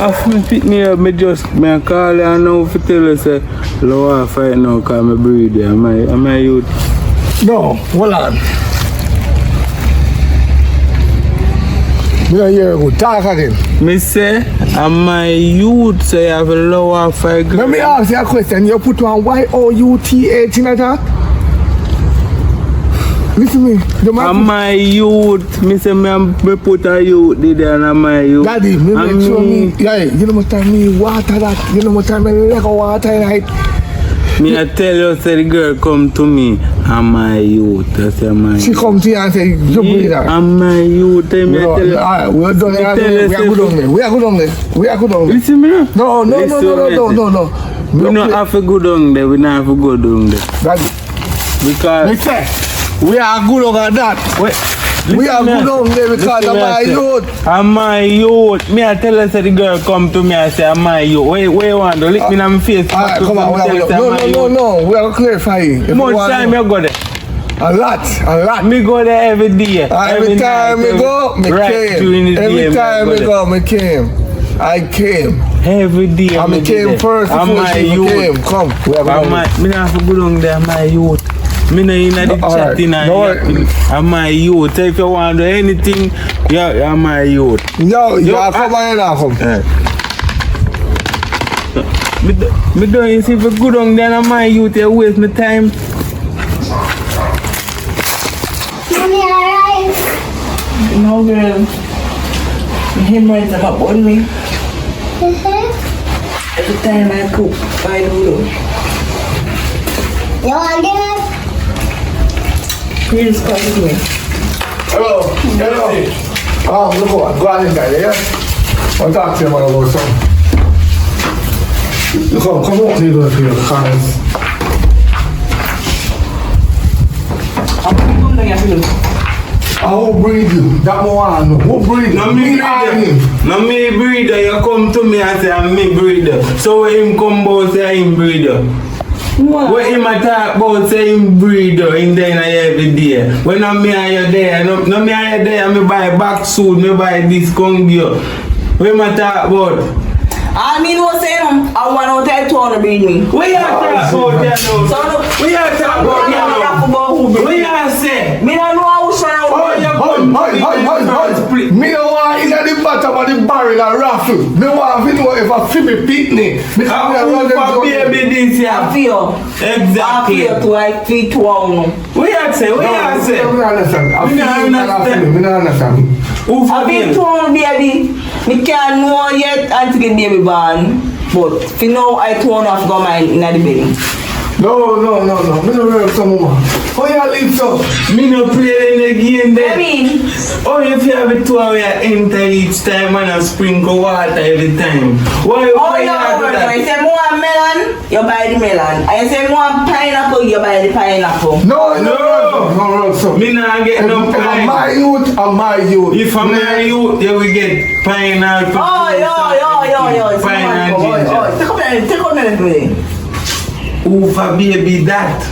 Speaker 9: After me pick me up, me call her and now to tell her, say, low fight now because I breed there. Am I youth?
Speaker 6: No, hold on. Me don't hear you. Talk again.
Speaker 9: Me say, am I youth, say I have a lower fight girl?
Speaker 6: Let me ask you a question. You put one Y-O-U-T-H in that? Listen to me.
Speaker 9: Am I youth? Me say me put a youth there and am I youth?
Speaker 6: Daddy, me make sure me. Yeah, you know what time me water that. You know what time me like water right.
Speaker 9: Me I tell you, say the girl come to me. Am I youth? I say am I youth.
Speaker 6: She come to you and say, you breathe her.
Speaker 9: Am I youth? Me I tell you.
Speaker 6: Alright, we're done. We are good on there. We are good on there. We are good on there.
Speaker 9: Listen me now.
Speaker 6: No.
Speaker 9: We not have to go down there. We not have to go down there.
Speaker 6: Daddy.
Speaker 9: Because
Speaker 6: me say, we are good on that. We are good on there because of my youth.
Speaker 9: Am I youth? Me I tell her, say the girl come to me and say, am I youth? Where you want to lick me in my face?
Speaker 6: Alright, come on. No. We are clarify it.
Speaker 9: How much time you go there?
Speaker 6: A lot.
Speaker 9: Me go there every day.
Speaker 6: Every time me go, me came. Every time me go, me came. I came.
Speaker 9: Every day.
Speaker 6: I came first before she came. Come. We are going
Speaker 9: me not have to go down there, am I youth? Me no in the chatting and my youth. So if you want to do anything, you're my youth.
Speaker 6: Yo, you are come and you come.
Speaker 9: Me don't see if you go down there and my youth, you waste my time.
Speaker 17: Mommy, alright?
Speaker 4: No, girl. My hemorrhoids are up on me. Every time I cook, I do.
Speaker 17: You want dinner?
Speaker 4: Please come with me.
Speaker 6: Hello. Look what, go on inside, yeah? I'll talk to you about something. Come on, please go to your cars. I will breed you. That one, who breed you?
Speaker 9: No me breeder. You come to me and say I'm me breeder. So when him come about say I'm breeder. When him talk about say him breeder in there every day. When I'm me and you there, no me and you there, me buy back suit, me buy this congear. When him talk about?
Speaker 4: I mean, what's saying? I want to tell to bring me.
Speaker 9: We are talking about that now. We are talking about that now. We are saying.
Speaker 4: Me don't know how to
Speaker 6: Me don't want in the bottom of the barrel and raffle. Me want to know if I feel me picnic. Me
Speaker 9: I baby this year.
Speaker 4: I feel.
Speaker 9: Exactly.
Speaker 4: I feel to like feet one.
Speaker 9: We are saying. We don't
Speaker 6: understand. I
Speaker 4: feel torn, baby. Me can't know yet until the baby born. But for now, I turn off go mine in the belly.
Speaker 6: No. Me no work some more. How you live so?
Speaker 9: Me no play in the game there.
Speaker 4: I mean,
Speaker 9: oh, if you have a 2 hour enter each time and a sprinkle water every time. Why you
Speaker 4: do that? I say more melon, you buy the melon. I say more pineapple, you buy the pineapple.
Speaker 6: No. So
Speaker 9: me not get no pineapple.
Speaker 6: I'm my youth.
Speaker 9: If I'm my youth, you will get pineapple.
Speaker 4: Oh, yo. Take up that way.
Speaker 9: Ooh, for baby that.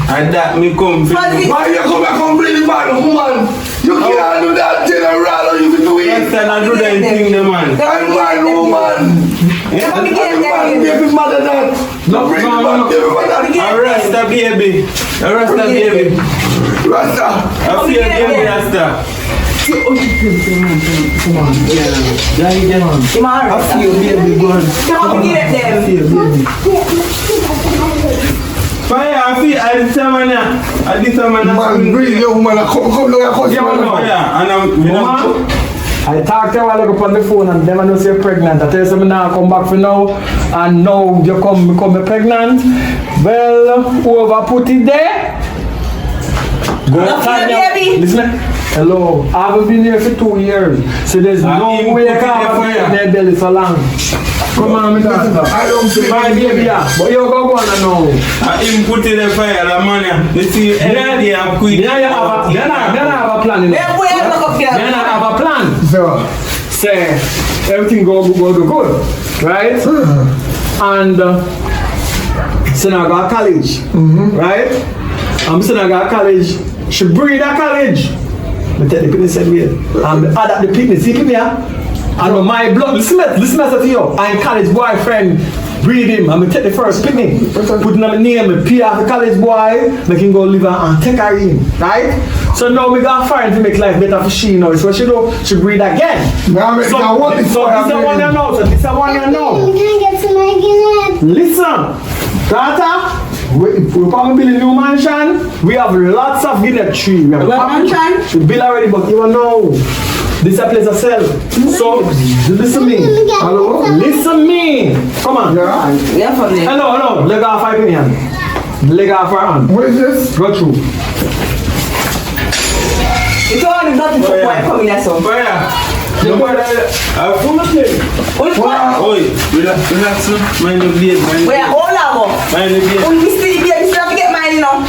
Speaker 9: And that me come for you.
Speaker 6: Why you come back and bring the man, woman? You can't do that general or you can do it.
Speaker 9: Yes, and I do that thing, the man.
Speaker 6: I'm my woman. Baby mother that. No, bring back baby mother.
Speaker 9: Arrest the baby. Arrest the baby.
Speaker 6: Rasta.
Speaker 9: I feel baby Rasta.
Speaker 1: Come on, yeah, get on.
Speaker 4: I
Speaker 1: feel baby, go on.
Speaker 4: Come get them.
Speaker 1: I feel baby.
Speaker 9: Fire, I feel at this time
Speaker 6: man, breathe, young man. Come look at
Speaker 9: Fire,
Speaker 1: I talked to you while ago on the phone and them know say you're pregnant. I tell you something now, come back for now and now you become pregnant. Well, whoever put it there, go Tanya. Listen, hello, I haven't been here for 2 years, so there's no way I can have their belly so long. Come on, me talk about.
Speaker 6: I don't say
Speaker 1: my baby, but you go on and now.
Speaker 9: I him put in the fire, the money. You see, every day I'm quick.
Speaker 1: Then I have a plan. Then I have a plan. So, say everything go good, right? And so now I got college, right? I'm saying I got college. She breed at college. I tell the people said wait. Add up the people. See people here. I know my blood. Listen to you. I'm college boyfriend. Breed him. I'm gonna take the first picnic. Put in my name. Me pay off the college boy. Make him go live and take her in, right? So now we got find to make life better for she now. So what she do? She breed again.
Speaker 6: Now
Speaker 1: so this is the one you know. So this is the one you know. Listen, Carter. We probably build a new mansion. We have lots of Guinea tree. We have mansion. We build already, but you don't know. This is a place to sell. So listen me. Hello? Listen me. Come on.
Speaker 4: Yeah, for me.
Speaker 1: Hello. Leg off 5 million. Leg off her hand.
Speaker 6: What is this?
Speaker 1: Go through.
Speaker 4: It's all nothing for point coming at some.
Speaker 9: No matter, I'm full of it. Relax, mind the blade.
Speaker 4: Where all our
Speaker 9: mind the blade.
Speaker 4: We still be able to get mine, you know.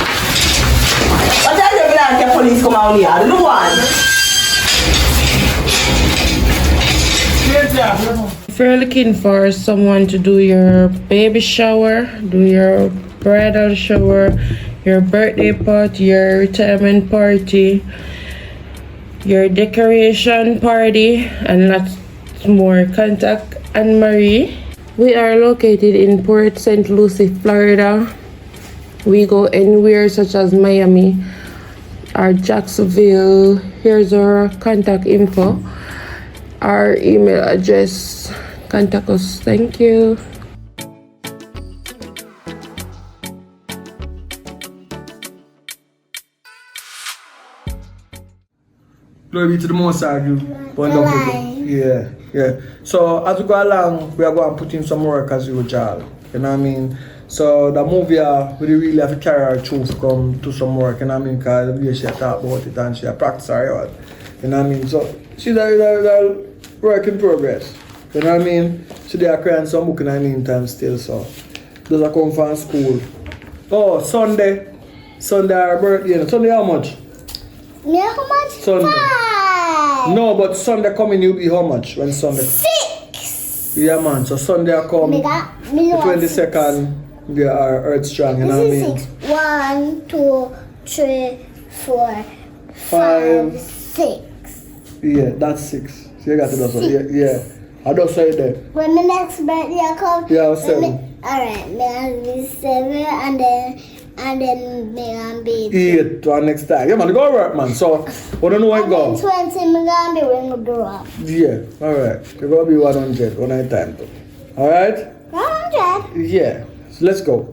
Speaker 4: What time you going to police come out here? I don't know why.
Speaker 2: If you're looking for someone to do your baby shower, do your bridal shower, your birthday party, your retirement party, your decoration party, and lots more, contact Anne-Marie. We are located in Port St. Lucie, Florida. We go anywhere such as Miami or Jacksonville. Here's our contact info, our email address. Contact us. Thank you.
Speaker 1: Glory be to the Most High. Yeah. So as we go along, we are going to put in some work as usual. You know what I mean? So the movie, we really have to carry her through to come to some work. You know what I mean? Because the way she talk about it and she practice her out. You know what I mean? So she's a work in progress. You know what I mean? She are creating some book in the meantime still. So those are come from school. Oh, Sunday her birthday. Sunday how much?
Speaker 17: Me how much?
Speaker 1: Sunday.
Speaker 17: 5.
Speaker 1: No, but Sunday coming you be how much when Sunday?
Speaker 17: 6.
Speaker 1: Yeah man, so Sunday I come the 22nd we are Earth Strong, you know what I mean?
Speaker 17: 6. 1, 2, 3, 4, 5, 6.
Speaker 1: Yeah, that's 6. So you got to do so. Yeah. I don't say that.
Speaker 17: When my next birthday I come.
Speaker 1: Yeah, I was 7.
Speaker 17: Alright, me I'll be 7 and then me and be
Speaker 1: 8 to our next time. Yeah man, go work man. So we don't know where it go.
Speaker 17: 20 me gonna be when we grow up.
Speaker 1: Yeah, alright. You're gonna be 100 one at time though. Alright?
Speaker 17: 100?
Speaker 1: Yeah. So let's go.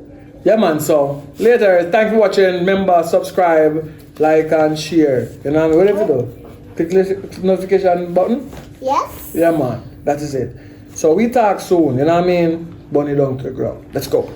Speaker 1: Yeah man, so later, thank you for watching. Remember, subscribe, like and share. You know what I mean? Whatever you do. Click the notification button.
Speaker 17: Yes.
Speaker 1: Yeah man, that is it. So we talk soon, you know what I mean? Burn it down to the ground. Let's go.